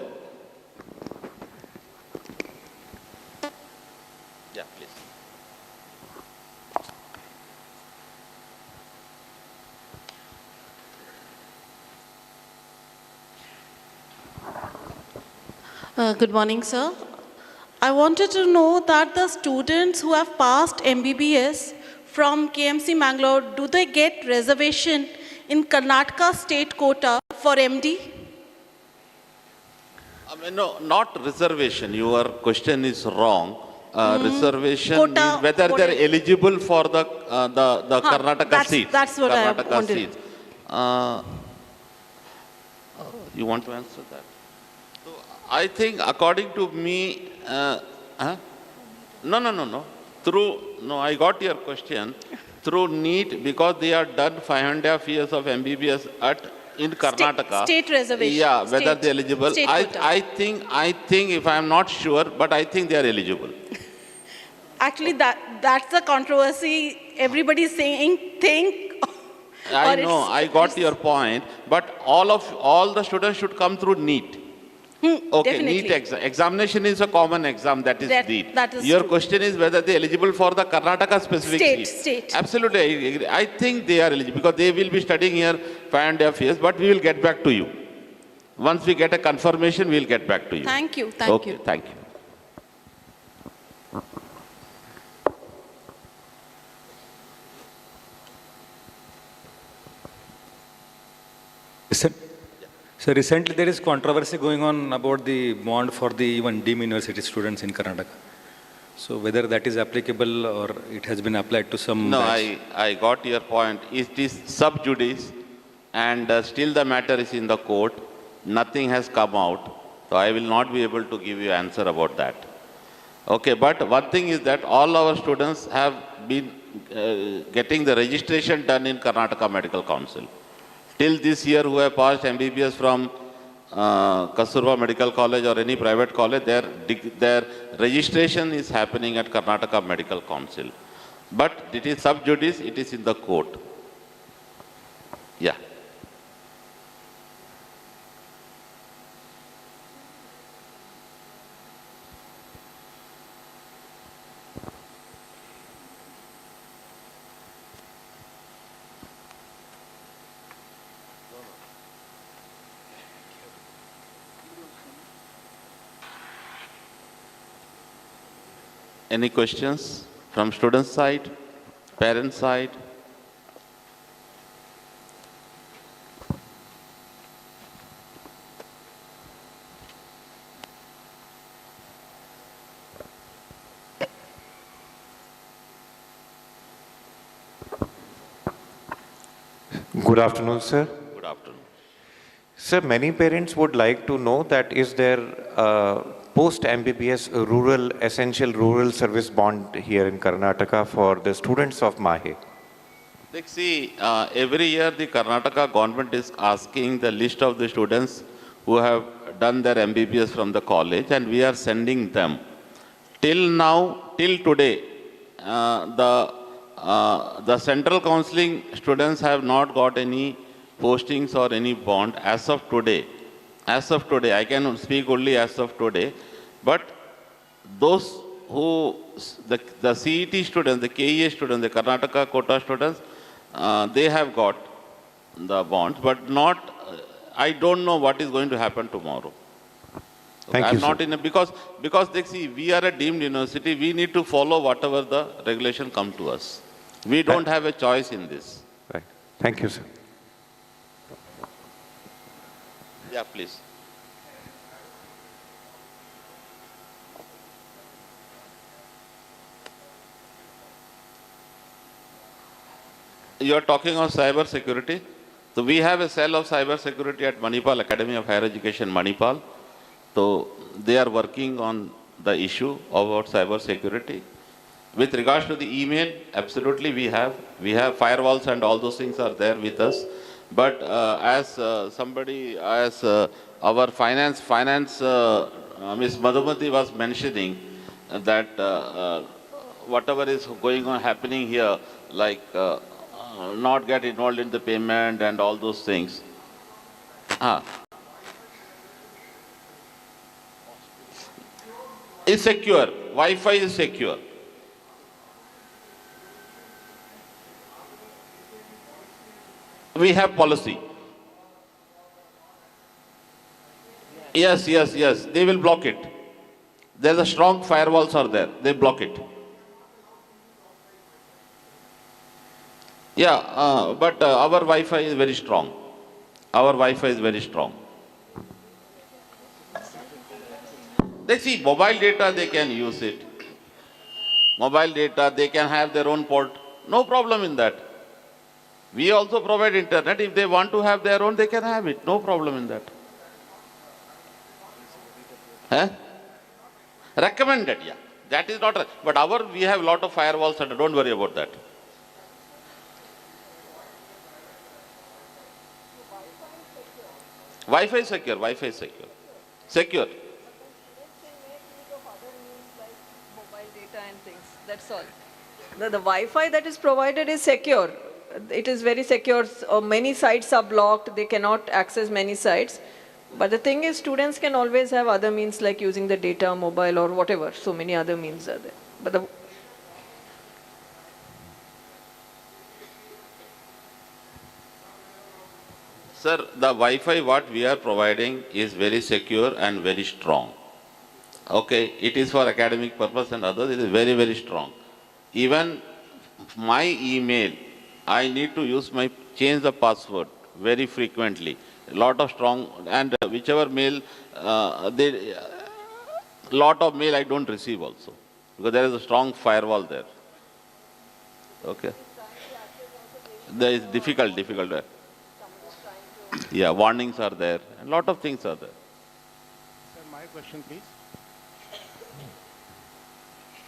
Yeah, please. Good morning, sir. I wanted to know that the students who have passed MBBS from KMC Mangalore, do they get reservation in Karnataka state quota for MD? No, not reservation. Your question is wrong. Reservation Quota, is whether they are eligible for the Karnataka seats. That's what Karnataka I wanted. seats. You want to answer that? So I think according to me, no. I got your question. Through NEET, because they are done 5.5 years of MBBS in Karnataka. State reservation. Yeah, whether they are eligible. I think, if I am not sure, but I think they are eligible. Actually, that's the controversy. Everybody's saying, I know, I got your point, but all the students should come through NEET. Okay, definitely. NEET examination is a common exam, that is NEET. That is your true. question is whether they are eligible for the Karnataka specific seat. State. Absolutely, I agree. I think they are eligible because they will be studying here 5.5 years, but we will get back to you. Once we get a confirmation, we will get back to you. Thank you. Okay, thank you. So recently there is controversy going on about the bond for the even deemed university students in Karnataka. So whether that is applicable or it has been applied to some... No, I got your point. It is sub judice and still the matter is in the court. Nothing has come out. So I will not be able to give you an answer about that. Okay, but one thing is that all our students have been getting the registration done in Karnataka Medical Council. Till this year, who have passed MBBS from Kasturba Medical College or any private college, their registration is happening at Karnataka Medical Council. But it is sub judice, it is in the court. Yeah. Any questions from student side, parent side? Good afternoon, sir. Good afternoon. Sir, many parents would like to know that is there post-MBBS essential rural service bond here in Karnataka for the students of MAHE? Like, see, every year the Karnataka government is asking the list of the students who have done their MBBS from the college, and we are sending them. Till now, till today, the central counseling students have not got any postings or any bond as of today. As of today, I can speak only as of today. But those who, the CET students, the KEA students, the Karnataka quota students, they have got the bonds, but not, I don't know what is going to happen tomorrow. Thank I'm you, not sir. in a, because they see, we are a deemed university, we need to follow whatever the regulation come to us. We don't have a choice in this. Right. Thank you, sir. Yeah, please. You are talking of cyber security. So we have a cell of cyber security at Manipal, Academy of Higher Education, Manipal. So they are working on the issue about cyber security. With regards to the email, absolutely we have firewalls and all those things are there with us. But as our finance Ms. Madhumati was mentioning that whatever is going on happening here, like not get involved in the payment and all those things. Is secure. Wi-Fi is secure. We have policy. Yes. They will block it. There's a strong firewalls are there. They block it. Yeah, but our Wi-Fi is very strong. Our Wi-Fi is very strong. They see mobile data, they can use it. Mobile data, they can have their own port. No problem in that. We also provide internet. If they want to have their own, they can have it. No problem in that. Recommended, yeah. That is not, but we have a lot of firewalls and don't worry about that. Wi-Fi is secure, Wi-Fi is secure. Secure. Mobile data and things, that's all. The Wi-Fi that is provided is secure. It is very secure. Many sites are blocked. They cannot access many sites. But the thing is, students can always have other means like using the data, mobile or whatever. So many other means are there. But Sir, the Wi-Fi what we are providing is very secure and very strong. Okay, it is for academic purpose and others, it is very, very strong. Even my email, I need to change the password very frequently. A lot of strong, and whichever mail, lot of mail I don't receive also. Because there is a strong firewall there. Okay. There is difficult. Yeah, warnings are there, and a lot of things are there. Sir, my question, please.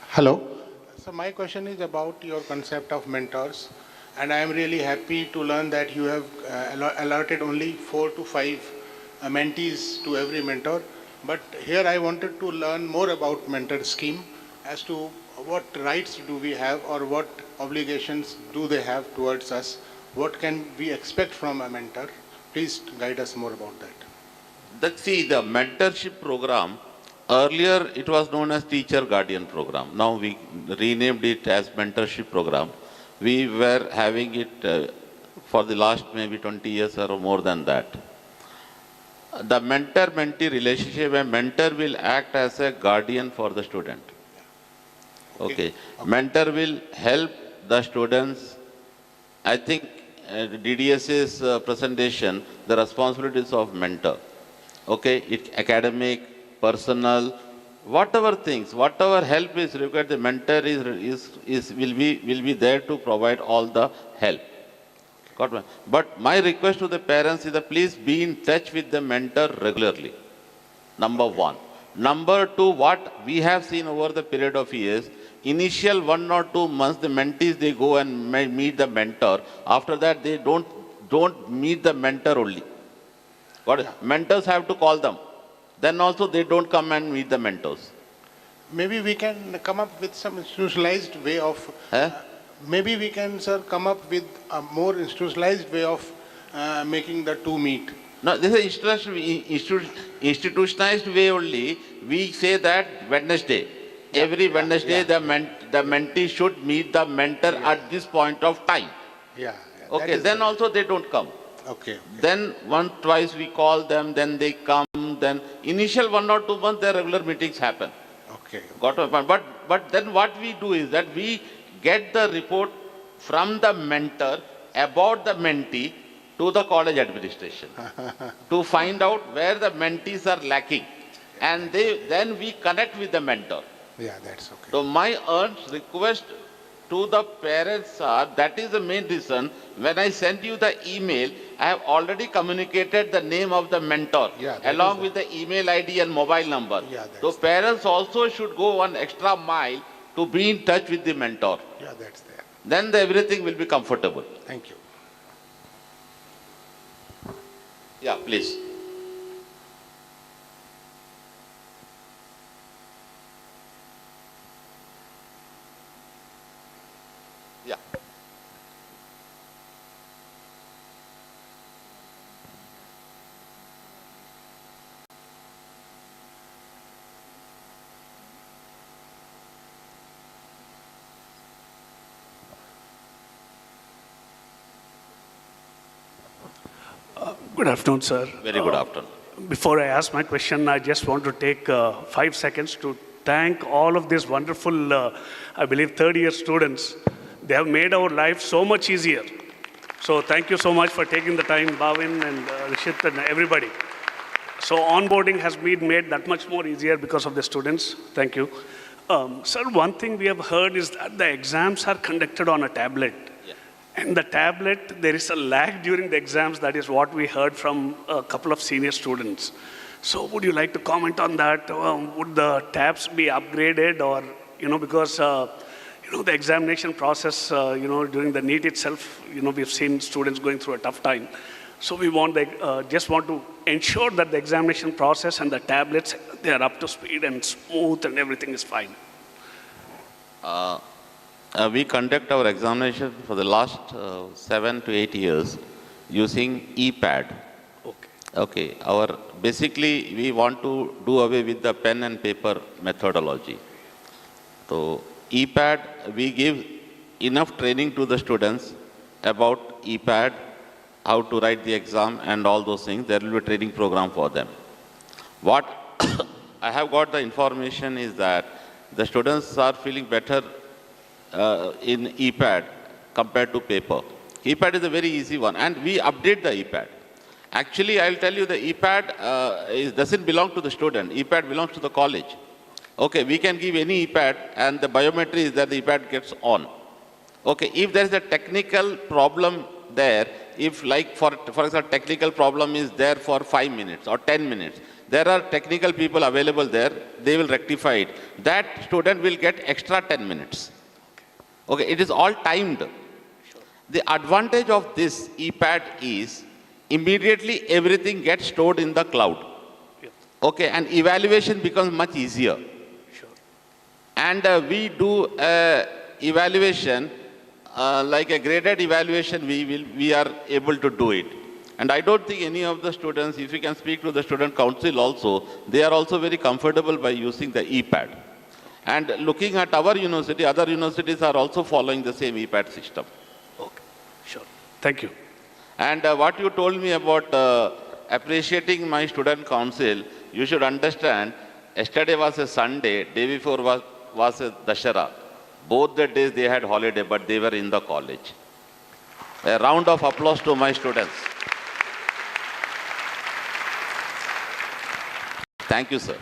Hello. So my question is about your concept of mentors, and I am really happy to learn that you have allotted only 4 to 5 mentees to every mentor. But here I wanted to learn more about mentor scheme as to what rights do we have or what obligations do they have towards us. What can we expect from a mentor? Please guide us more about that. See, the mentorship program, earlier it was known as teacher guardian program. Now we renamed it as mentorship program. We were having it for the last maybe 20 years or more than that. The mentor-mentee relationship, a mentor will act as a guardian for the student. Okay. Mentor will help the students. I think DDS's presentation, the responsibilities of mentor. Okay, academic, personal, whatever things, whatever help is required, the mentor will be there to provide all the help. Got me? But my request to the parents is that please be in touch with the mentor regularly. Number one. Number two, what we have seen over the period of years, initial 1 or 2 months, the mentees, they go and meet the mentor. After that, they don't meet the mentor only. Got it? Mentors have to call them. Then also they don't come and meet the mentors. Maybe we can come up with some institutionalized way of, maybe we can, sir, come up with a more institutionalized way of making the two meet. No, this is institutionalized way only. We say that Wednesday. Every Wednesday, the mentee should meet the mentor at this point of time. Okay, then also they don't come. Okay. Then once, twice we call them, then they come, then initial 1 or 2 months, their regular meetings happen. Okay. Got my point. But then what we do is that we get the report from the mentor about the mentee to the college administration to find out where the mentees are lacking. And then we connect with the mentor. Yeah, that's okay. So my earnest request to the parents are, that is the main reason, when I send you the email, I have already communicated the name of the mentor along with the email ID and mobile number. So parents also should go one extra mile to be in touch with the mentor. Yeah, that's there. Then everything will be comfortable. Thank you. Yeah, please. Yeah. Good afternoon, sir. Very good afternoon. Before I ask my question, I just want to take 5 seconds to thank all of these wonderful, I believe, third-year students. They have made our life so much easier. So thank you so much for taking the time, Bhavin and Rishit and everybody. So onboarding has been made that much more easier because of the students. Thank you. Sir, one thing we have heard is that the exams are conducted on a tablet. And the tablet, there is a lag during the exams. That is what we heard from a couple of senior students. So would you like to comment on that? Would the tabs be upgraded or, because, the examination process, during the NEET itself, we've seen students going through a tough time. So we want just want to ensure that the examination process and the tablets, they are up to speed and smooth and everything is fine. We conduct our examination for the last 7 to 8 years using ePad. Okay. Basically, we want to do away with the pen and paper methodology. So, ePad, we give enough training to the students about ePad, how to write the exam and all those things. There will be a training program for them. What I have got the information is that the students are feeling better in ePad compared to paper. ePad is a very easy one, and we update the ePad. Actually, I'll tell you, the ePad doesn't belong to the student. ePad belongs to the college. Okay, we can give any ePad, and the biometry is that the ePad gets on. Okay, if there is a technical problem there, if like for example, technical problem is there for 5 minutes or 10 minutes, there are technical people available there, they will rectify it. That student will get extra 10 minutes. Okay, it is all timed. The advantage of this ePad is immediately everything gets stored in the cloud. Okay, and evaluation becomes much easier. And we do evaluation, like a graded evaluation, we are able to do it. And I don't think any of the students, if you can speak to the student council also, they are also very comfortable by using the ePad. And looking at our university, other universities are also following the same ePad system. Okay, sure. Thank you. And what you told me about appreciating my student council, you should understand, yesterday was a Sunday, day before was a Dashara. Both the days they had holiday, but they were in the college. A round of applause to my students. Thank you, sir.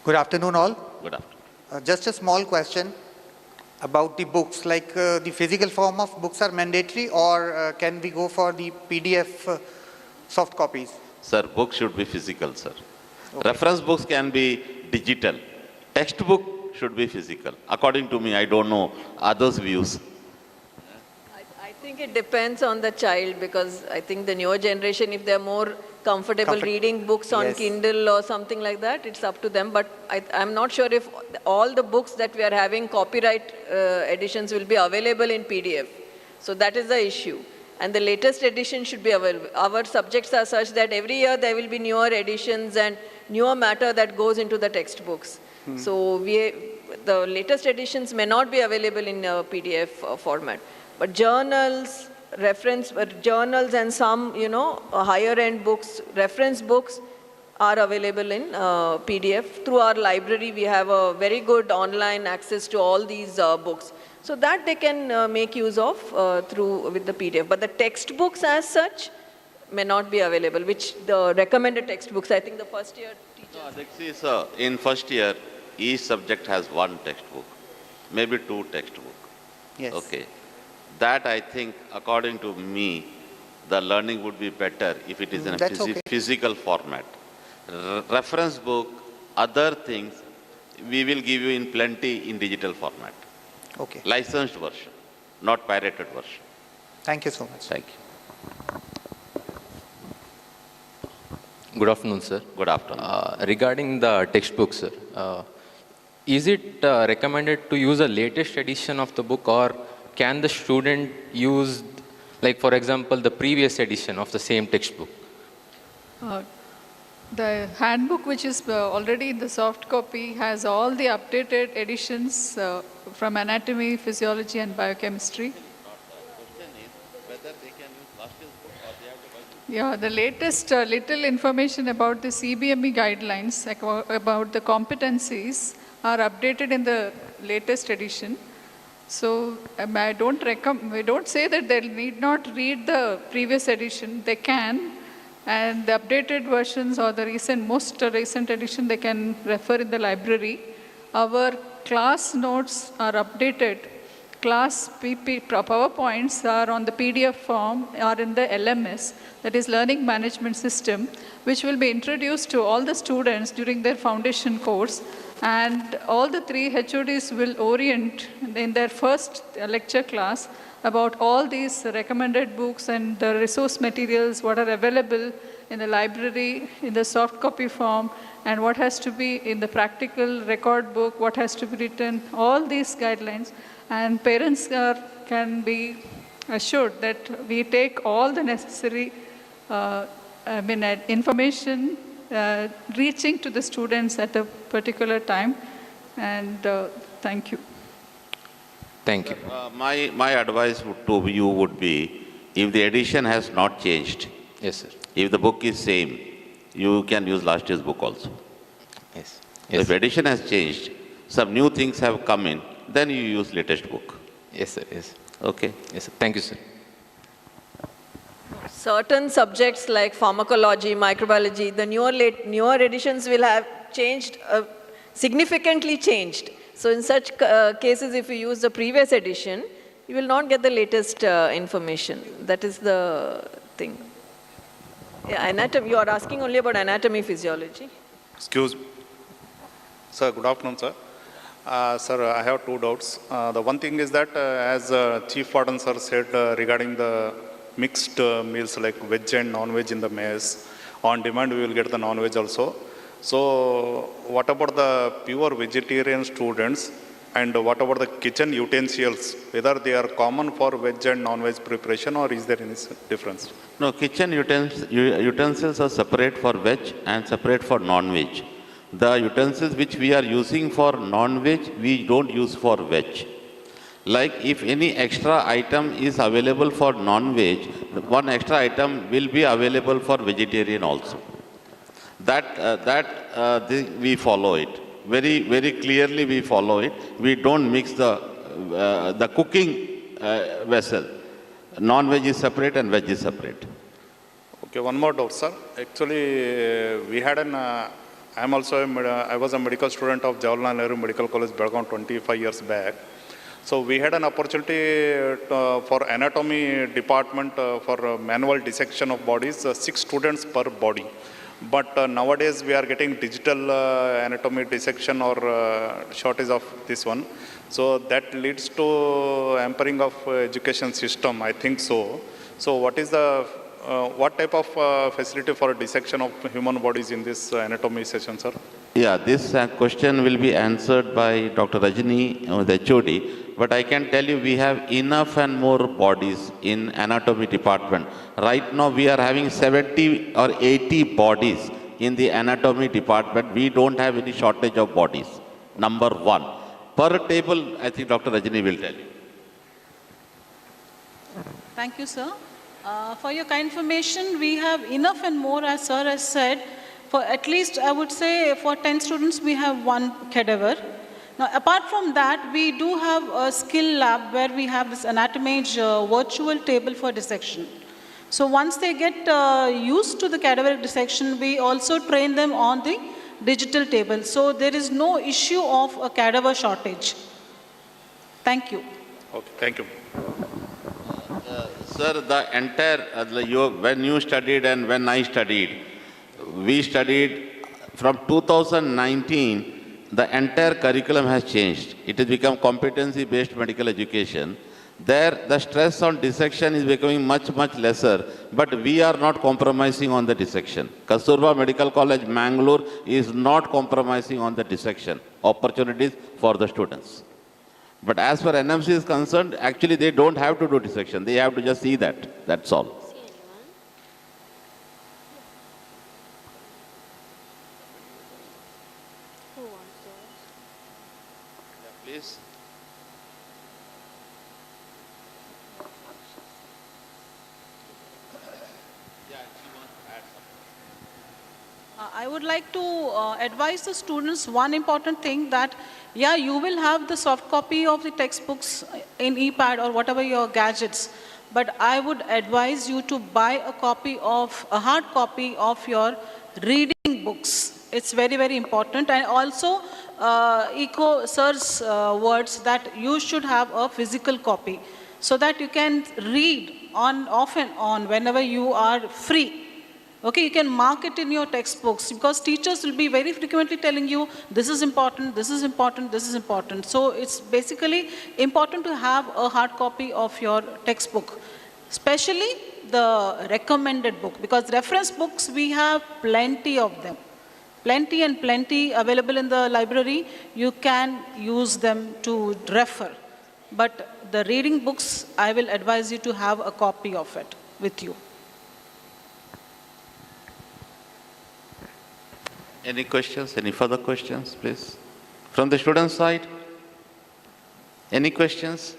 Good afternoon, all. Good afternoon. Just a small question about the books. Like the physical form of books are mandatory, or can we go for the PDF soft copies? Sir, books should be physical, sir. Okay. Reference books can be digital. textbook should be physical. According to me, I don't know others' views. I think it depends on the child, because I think the newer generation, if they're more comfortable reading books on Kindle or something like that, it's up to them. But I'm not sure if all the books that we are having copyright editions will be available in PDF. So that is the issue. And the latest edition should be available. Our subjects are such that every year there will be newer editions and newer matter that goes into the textbooks. So the latest editions may not be available in PDF format. But journals, journals and some, higher end books, reference books are available in PDF. Through our library, we have a very good online access to all these books. So that they can make use of with the PDF. But the textbooks as such may not be available, which the recommended textbooks, I think the first year teachers. No, in first year, each subject has one textbook, maybe 2 textbooks. Yes. Okay. That I think, according to me, the learning would be better if it is in a physical format. Reference book, other things, we will give you in plenty in digital format. Okay. Licensed version, not pirated version. Thank you so much. Thank you. Good afternoon, sir. Good afternoon. Regarding the textbook, sir, is it recommended to use a latest edition of the book, or can the student use, like for example, the previous edition of the same textbook? The handbook, which is already in the soft copy, has all the updated editions from anatomy, physiology and biochemistry. Yeah, the latest little information about the CBME guidelines, about the competencies, are updated in the latest edition. So we don't say that they need not read the previous edition. They can, and the updated versions or the most recent edition, they can refer in the library. Our class notes are updated. Class PowerPoints are on the PDF form, are in the LMS, that is Learning Management System, which will be introduced to all the students during their foundation course. And all the 3 HODs will orient in their first lecture class about all these recommended books and the resource materials, what are available in the library, in the soft copy form, and what has to be in the practical record book, what has to be written, all these guidelines. And parents can be assured that we take all the necessary information reaching to the students at a particular time. And thank you. Thank you. My advice to you would be, if the edition has not changed, yes, sir. If the book is same, you can use last year's book also. Yes. If edition has changed, some new things have come in, then you use latest book. Yes, sir. Yes. Okay. Yes, sir. Thank you, sir. Certain subjects like pharmacology, microbiology, the newer editions will have changed, significantly changed. So in such cases, if you use the previous edition, you will not get the latest information. That is the thing. Yeah, anatomy, you are asking only about anatomy, physiology. Excuse me. Sir, good afternoon, sir. Sir, I have 2 doubts. The one thing is that, as Chief Warden sir said regarding the mixed meals like veg and non-veg in the mess, on demand we will get the non-veg also. So what about the pure vegetarian students, and what about the kitchen utensils, whether they are common for veg and non-veg preparation, or is there any difference? No, kitchen utensils are separate for veg and separate for non-veg. The utensils which we are using for non-veg, we don't use for veg. Like if any extra item is available for non-veg, one extra item will be available for vegetarian also. We follow it. Very, very clearly we follow it. We don't mix the cooking vessel. Non-veg is separate and veg is separate. Okay, one more doubt, sir. Actually, we had I was a medical student of Jawaharlal Nehru Medical College, Belgaum 25 years back. So we had an opportunity for anatomy department for manual dissection of bodies, 6 students per body. But nowadays we are getting digital anatomy dissection or shortage of this one. So that leads to hampering of education system, I think so. So what is the, what type of facility for dissection of human bodies in this anatomy session, sir? Yeah, this question will be answered by Dr. Rajini, the HOD, but I can tell you we have enough and more bodies in anatomy department. Right now we are having 70 or 80 bodies in the anatomy department. We don't have any shortage of bodies, number one. Per table, I think Dr. Rajini will tell you. Thank you, sir. For your kind information, we have enough and more, as sir has said. For at least, I would say, for 10 students, we have one cadaver. Now, apart from that, we do have a skill lab where we have this anatomy virtual table for dissection. So once they get used to the cadaveric dissection, we also train them on the digital table. So there is no issue of a cadaver shortage. Thank you. Okay, thank you. Sir, the entire, when you studied and when I studied, we studied from 2019, the entire curriculum has changed. It has become competency-based medical education. There, the stress on dissection is becoming much, much lesser, but we are not compromising on the dissection. Kasturba Medical College, Mangalore is not compromising on the dissection opportunities for the students. But as far as NMC is concerned, actually they don't have to do dissection. They have to just see that. That's all. Please. I would like to advise the students one important thing that, yeah, you will have the soft copy of the textbooks in ePad or whatever your gadgets, but I would advise you to buy a hard copy of your reading books. It's very, very important. And also, echo sir's words that you should have a physical copy so that you can read off and on whenever you are free. Okay, you can mark it in your textbooks because teachers will be very frequently telling you, this is important, this is important, this is important. So it's basically important to have a hard copy of your textbook, especially the recommended book, because reference books, we have plenty of them. Plenty and plenty available in the library. You can use them to refer. But the reading books, I will advise you to have a copy of it with you. Any questions? Any further questions, please? From the student side? Any questions?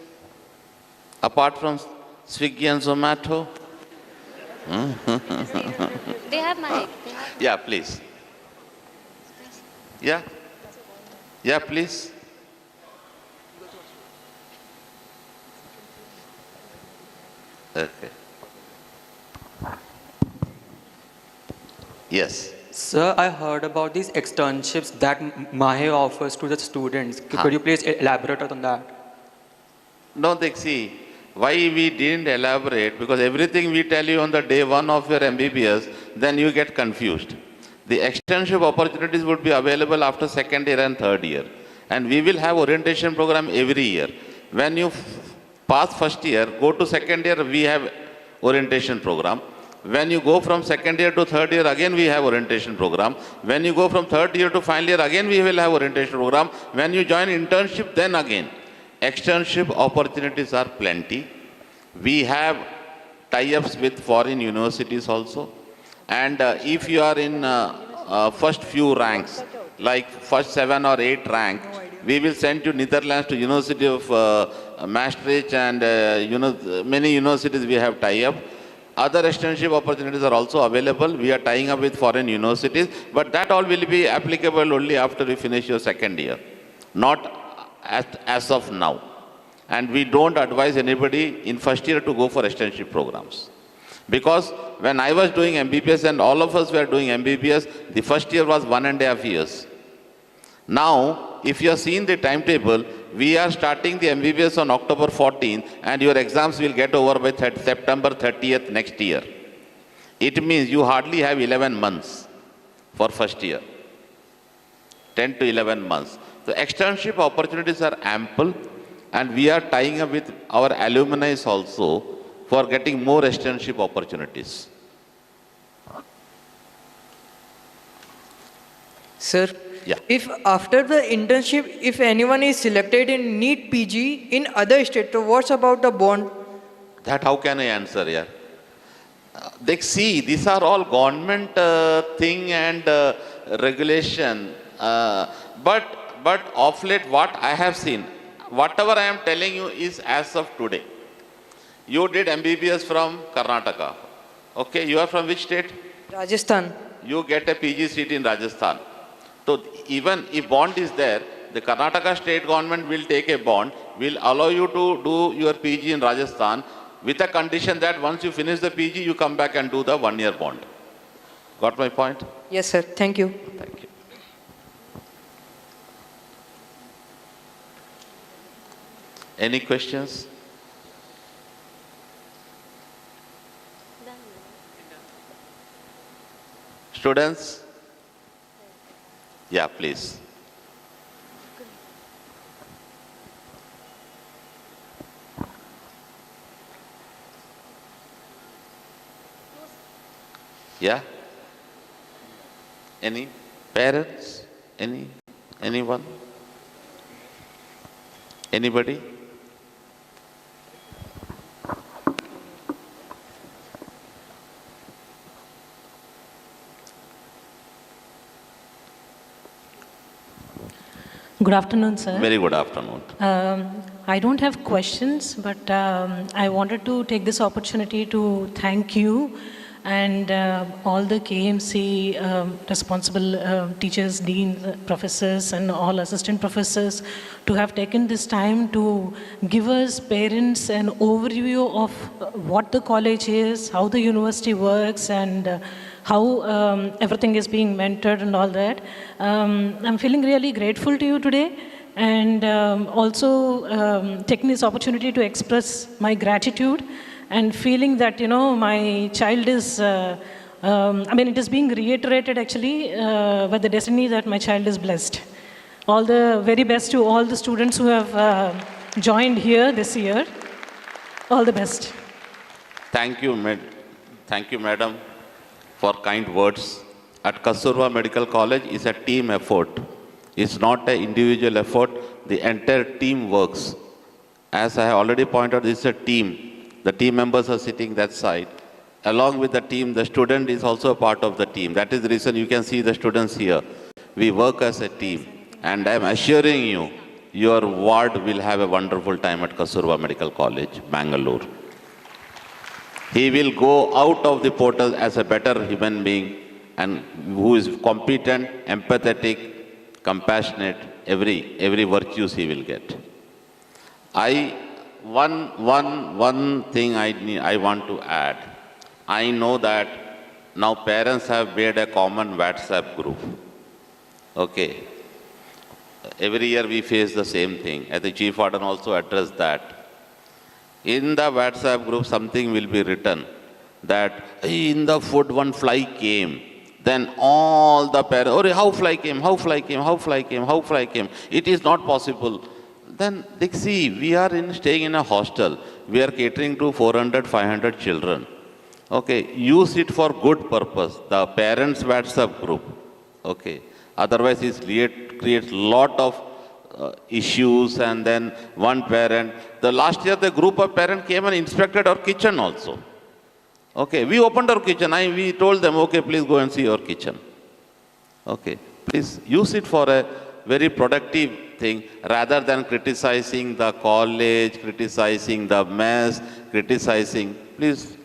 Apart from Swiggy and Zomato? They have MAHE. Yeah, please. Yeah? Yeah, please. Okay. Yes. Sir, I heard about these externships that MAHE offers to the students. Could you please elaborate on that? No, see, why we didn't elaborate, because everything we tell you on the day one of your MBBS, then you get confused. The externship opportunities would be available after second year and third year. And we will have orientation program every year. When you pass first year, go to second year, we have orientation program. When you go from second year to third year, again we have orientation program. When you go from third year to final year, again we will have orientation program. When you join internship, then again. Externship opportunities are plenty. We have tie-ups with foreign universities also. And if you are in first few ranks, like first 7 or 8 rank, we will send to Netherlands to University of Maastricht and many universities we have tie-up. Other externship opportunities are also available. We are tying up with foreign universities, but that all will be applicable only after we finish your second year, not as of now. And we don't advise anybody in first year to go for externship programs. Because when I was doing MBBS and all of us were doing MBBS, the first year was 1.5 years. Now, if you have seen the timetable, we are starting the MBBS on October 14th and your exams will get over by September 30th next year. It means you hardly have 11 months for first year. 10 to 11 months. The externship opportunities are ample, and we are tying up with our alumni also for getting more externship opportunities. Sir, yeah. If after the internship, if anyone is selected in NEET PG in other states, so what's about the bond? That how can I answer here? See, these are all government thing and regulation. But of late, what I have seen, whatever I am telling you is as of today. You did MBBS from Karnataka. Okay, you are from which state? Rajasthan. You get a PG seat in Rajasthan. So even if bond is there, the Karnataka state government will take a bond, will allow you to do your PG in Rajasthan with a condition that once you finish the PG, you come back and do the 1-year bond. Got my point? Yes, sir. Thank you. Thank you. Any questions? Students? Yeah, please. Yeah? Any parents? Anyone? Anybody? Good afternoon, sir. Very good afternoon. I don't have questions, but I wanted to take this opportunity to thank you and all the KMC responsible teachers, deans, professors, and all assistant professors to have taken this time to give us parents an overview of what the college is, how the university works, and how everything is being mentored and all that. I'm feeling really grateful to you today, and also taking this opportunity to express my gratitude and feeling that, you know, my child is, it is being reiterated actually by the destiny that my child is blessed. All the very best to all the students who have joined here this year. All the best. Thank you, madam, for kind words. At Kasturba Medical College is a team effort. It's not an individual effort. The entire team works. As I have already pointed out, this is a team. The team members are sitting that side. Along with the team, the student is also a part of the team. That is the reason you can see the students here. We work as a team. And I am assuring you, your ward will have a wonderful time at Kasturba Medical College, Mangalore. He will go out of the portal as a better human being and who is competent, empathetic, compassionate, every virtues he will get. One thing I want to add. I know that now parents have made a common WhatsApp group. Okay. Every year we face the same thing. As the Chief Warden also addressed that. In the WhatsApp group, something will be written that in the food one fly came. Then all the parents, oh, how fly came, how fly came, how fly came, how fly came. It is not possible. Then, see, we are staying in a hostel. We are catering to 400, 500 children. Okay, use it for good purpose. The parents' WhatsApp group. Okay, otherwise it creates lot of issues, and then one parent. The last year, the group of parents came and inspected our kitchen also. Okay, we opened our kitchen. We told them, okay, please go and see your kitchen. Okay, please use it for a very productive thing rather than criticizing the college, criticizing the mess, criticizing. Please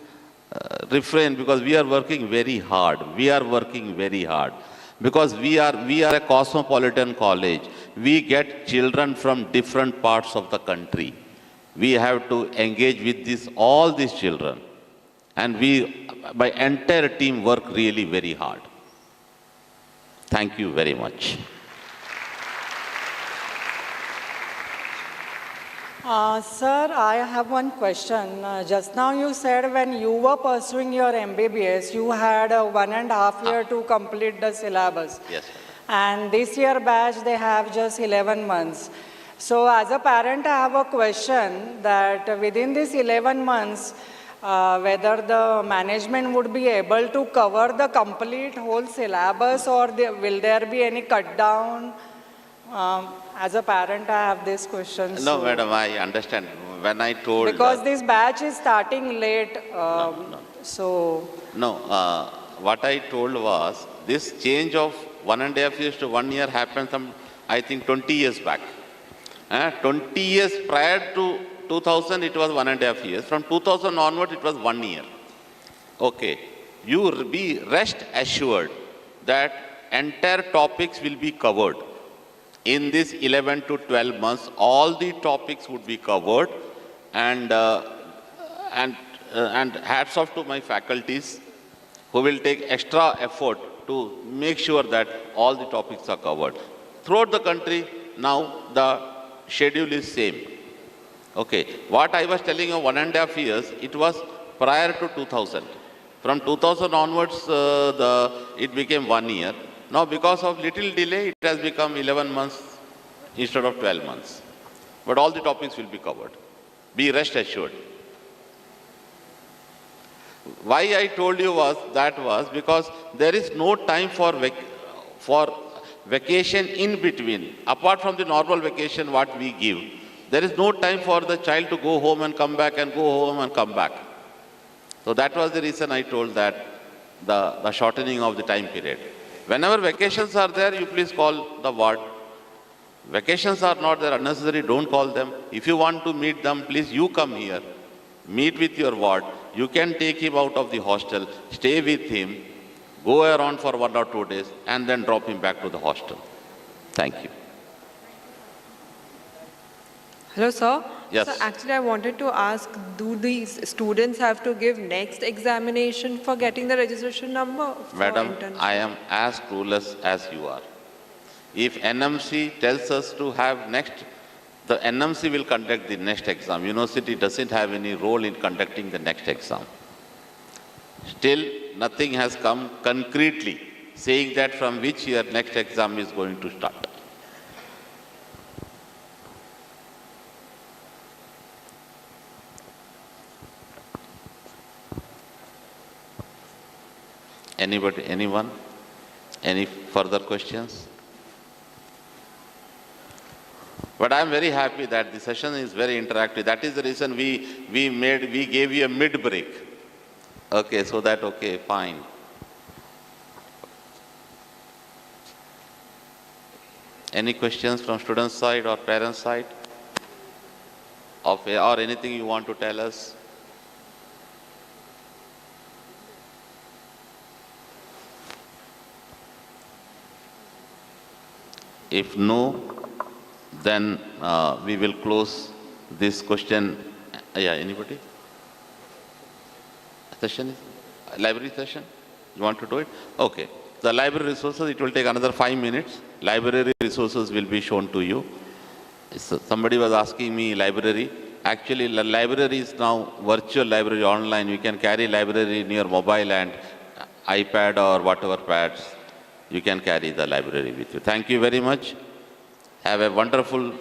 refrain, because we are working very hard. We are working very hard because we are a cosmopolitan college. We get children from different parts of the country. We have to engage with all these children. And my entire team work really very hard. Thank you very much. Sir, I have one question. Just now you said when you were pursuing your MBBS, you had 1.5 years to complete the syllabus. Yes. And this year batch, they have just 11 months. So as a parent, I have a question that within this 11 months, whether the management would be able to cover the complete whole syllabus or will there be any cut down? As a parent, I have this question. No, madam, I understand. When I told... Because this batch is starting late, so... No, what I told was, this change of 1.5 years to 1 year happened some, I think, 20 years back. 20 years prior to 2000, it was 1.5 years. From 2000 onwards, it was 1 year. Okay. You be rest assured that entire topics will be covered. In this 11 to 12 months, all the topics would be covered, and hats off to my faculties who will take extra effort to make sure that all the topics are covered. Throughout the country, now the schedule is same. Okay, what I was telling you 1.5 years, it was prior to 2000. From 2000 onwards, it became 1 year. Now, because of little delay, it has become 11 months instead of 12 months. But all the topics will be covered. Be rest assured. Why I told you was because there is no time for vacation in between. Apart from the normal vacation what we give, there is no time for the child to go home and come back and go home and come back. So that was the reason I told that the shortening of the time period. Whenever vacations are there, you please call the ward. Vacations are not there unnecessary, don't call them. If you want to meet them, please you come here. Meet with your ward. You can take him out of the hostel, stay with him, go around for 1 or 2 days, and then drop him back to the hostel. Thank you. Hello, sir. Yes. So actually, I wanted to ask, do these students have to give next examination for getting the registration number? Madam, I am as clueless as you are. If NMC tells us to have next, the NMC will conduct the next exam. University doesn't have any role in conducting the next exam. Still, nothing has come concretely saying that from which year next exam is going to start. Anybody, anyone? Any further questions? But I am very happy that the session is very interactive. That is the reason we gave you a mid-break. Okay, so that, okay, fine. Any questions from student side or parent side? Or anything you want to tell us? If no, then we will close this question. Yeah, anybody? Session? Library session? You want to do it? Okay. The library resources, it will take another 5 minutes. Library resources will be shown to you. So somebody was asking me library. Actually, the library is now virtual library online. You can carry library in your mobile and iPad or whatever pads. You can carry the library with you. Thank you very much. Have a wonderful,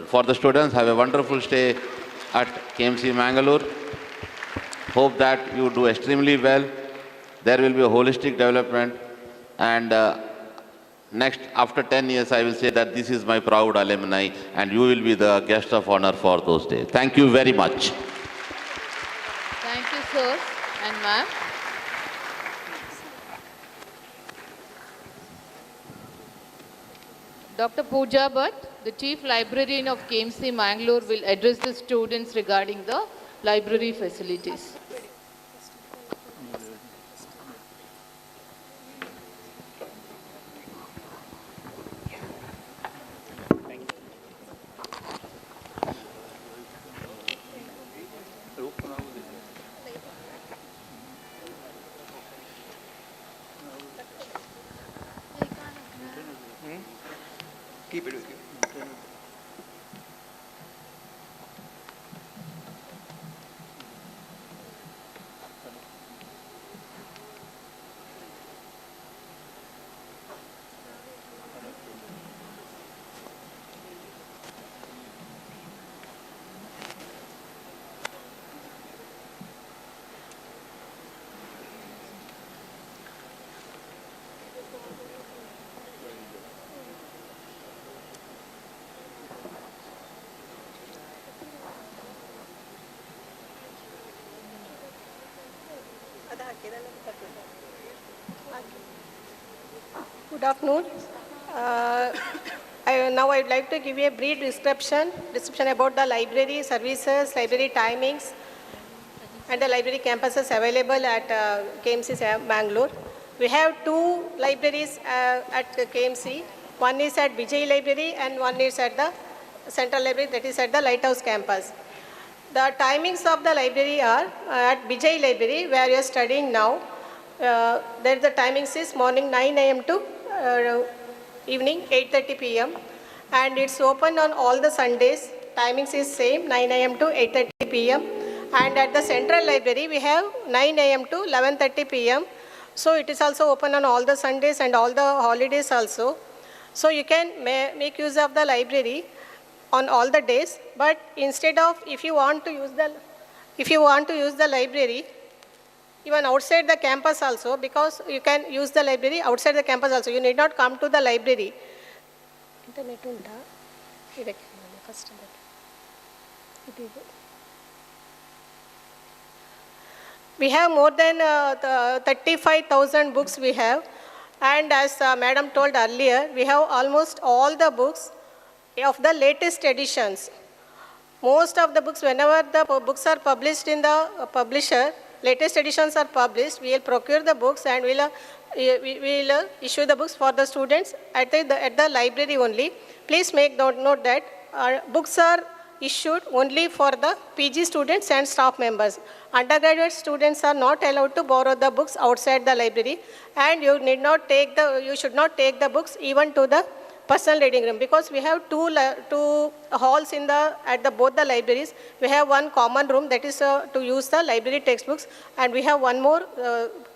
for the students, have a wonderful stay at KMC Mangalore. Hope that you do extremely well. There will be a holistic development. And next, after 10 years, I will say that this is my proud alumni and you will be the guest of honor for those days. Thank you very much. Thank you, sir and ma'am. Dr. Pooja Bhatt, the Chief Librarian of KMC Mangalore, will address the students regarding the library facilities. Keep it with you. Good afternoon. Now I would like to give you a brief description about the library services, library timings, and the library campuses available at KMC Mangalore. We have two libraries at KMC. One is at Vijay Library and one is at the Central Library, that is at the Lighthouse campus. The timings of the library are at Vijay Library, where you are studying now. There the timings is morning 9 a.m. to evening 8:30 p.m. and it's open on all the Sundays. Timings is same 9 a.m. to 8:30 p.m. And at the Central Library we have 9 a.m. to 11:30 p.m. So it is also open on all the Sundays and all the holidays also. So you can make use of the library on all the days. But instead of if you want to use the library even outside the campus also, because you can use the library outside the campus also. You need not come to the library. Internet we have more than 35,000 books we have. And as Madam told earlier, we have almost all the books of the latest editions. Most of the books, whenever the books are published in the publisher, latest editions are published, we will procure the books and we will issue the books for the students at the library only. Please make note that books are issued only for the PG students and staff members. Undergraduate students are not allowed to borrow the books outside the library, and you should not take the books even to the personal reading room, because we have two halls at both the libraries. We have one common room that is to use the library textbooks, and we have one more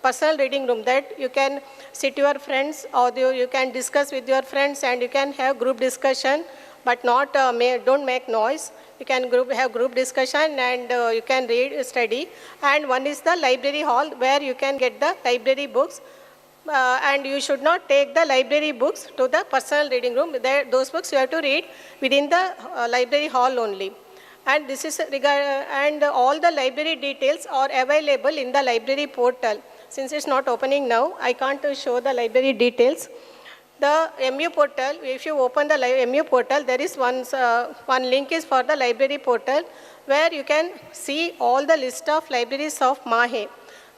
personal reading room that you can sit your friends or you can discuss with your friends and you can have group discussion, but don't make noise. You can have group discussion and you can study. And one is the library hall where you can get the library books. And you should not take the library books to the personal reading room. Those books you have to read within the library hall only. And this is and all the library details are available in the library portal. Since it's not opening now, I can't show the library details. The MU portal, if you open the MU portal, there is one link is for the library portal where you can see all the list of libraries of MAHE.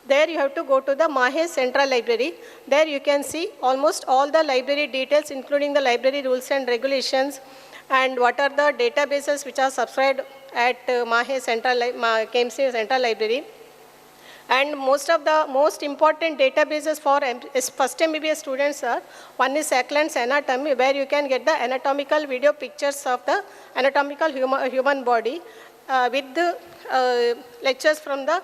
There you have to go to the MAHE Central Library. There you can see almost all the library details, including the library rules and regulations, and what are the databases which are subscribed at MAHE KMC Central Library. And most important databases for first MBBS students are, one is Ackland's Anatomy, where you can get the anatomical video pictures of the anatomical human body with the lectures from the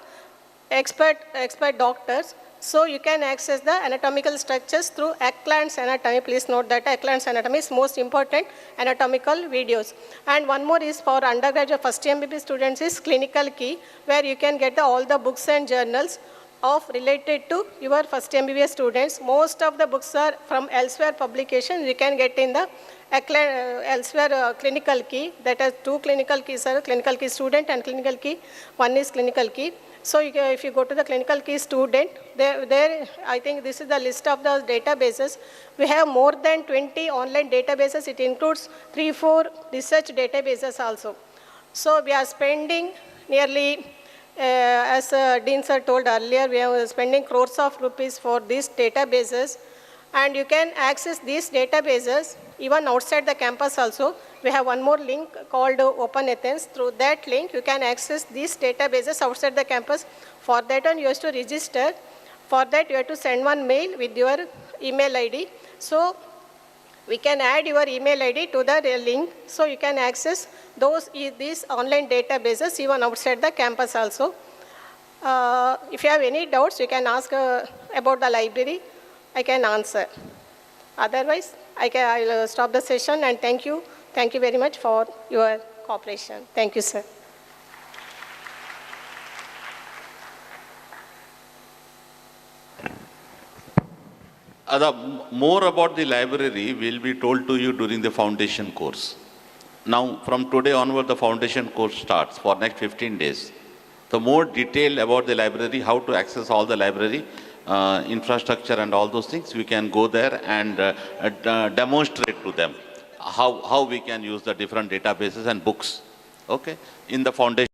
expert doctors. So you can access the anatomical structures through Ackland's Anatomy. Please note that Ackland's Anatomy is most important anatomical videos. And one more is for undergraduate first MBBS students is Clinical Key, where you can get all the books and journals related to your first MBBS students. Most of the books are from elsewhere publications. You can get in the elsewhere Clinical Key. That has two Clinical Keys, Clinical Key Student and Clinical Key. One is Clinical Key. So if you go to the Clinical Key Student, there I think this is the list of the databases. We have more than 20 online databases. It includes 3-4 research databases also. So we are spending nearly, as Dean sir told earlier, we are spending crores of rupees for these databases. And you can access these databases even outside the campus also. We have one more link called Open Athens. Through that link, you can access these databases outside the campus. For that one, you have to register. For that, you have to send one mail with your email ID. So we can add your email ID to the link. So you can access these online databases even outside the campus also. If you have any doubts, you can ask about the library. I can answer. Otherwise, I'll stop the session and thank you. Thank you very much for your cooperation. Thank you, sir. More about the library will be told to you during the foundation course. Now, from today onward, the foundation course starts for next 15 days. the more detail about the library, how to access all the library, infrastructure and all those things, we can go there and demonstrate to them how we can use the different databases and books, okay, in the foundation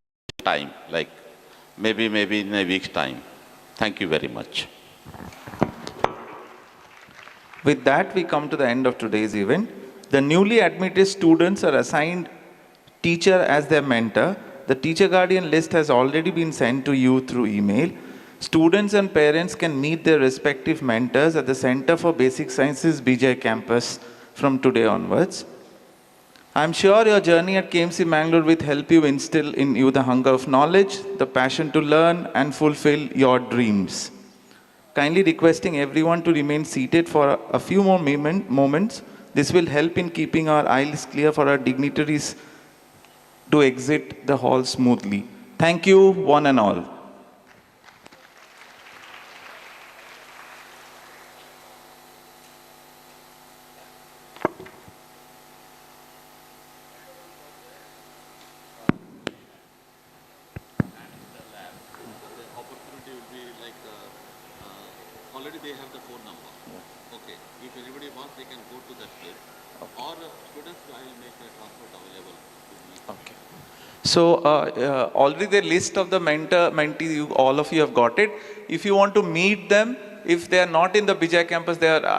time, like maybe in a week's time. Thank you very much. With that, we come to the end of today's event. The newly admitted students are assigned teacher as their mentor. The teacher guardian list has already been sent to you through email. Students and parents can meet their respective mentors at the Center for Basic Sciences BJ campus from today onwards. I'm sure your journey at KMC Mangalore will help you instill in you the hunger of knowledge, the passion to learn and fulfill your dreams. Kindly requesting everyone to remain seated for a few more moments. This will help in keeping our aisles clear for our dignitaries to exit the hall smoothly. Thank you, one and all. Already they have the phone number. Okay. If anybody wants, they can go to that place. Or students, I will make a transport available. Okay. So already the list of the mentee, all of you have got it. If you want to meet them, if they are not in the Bijay campus, they are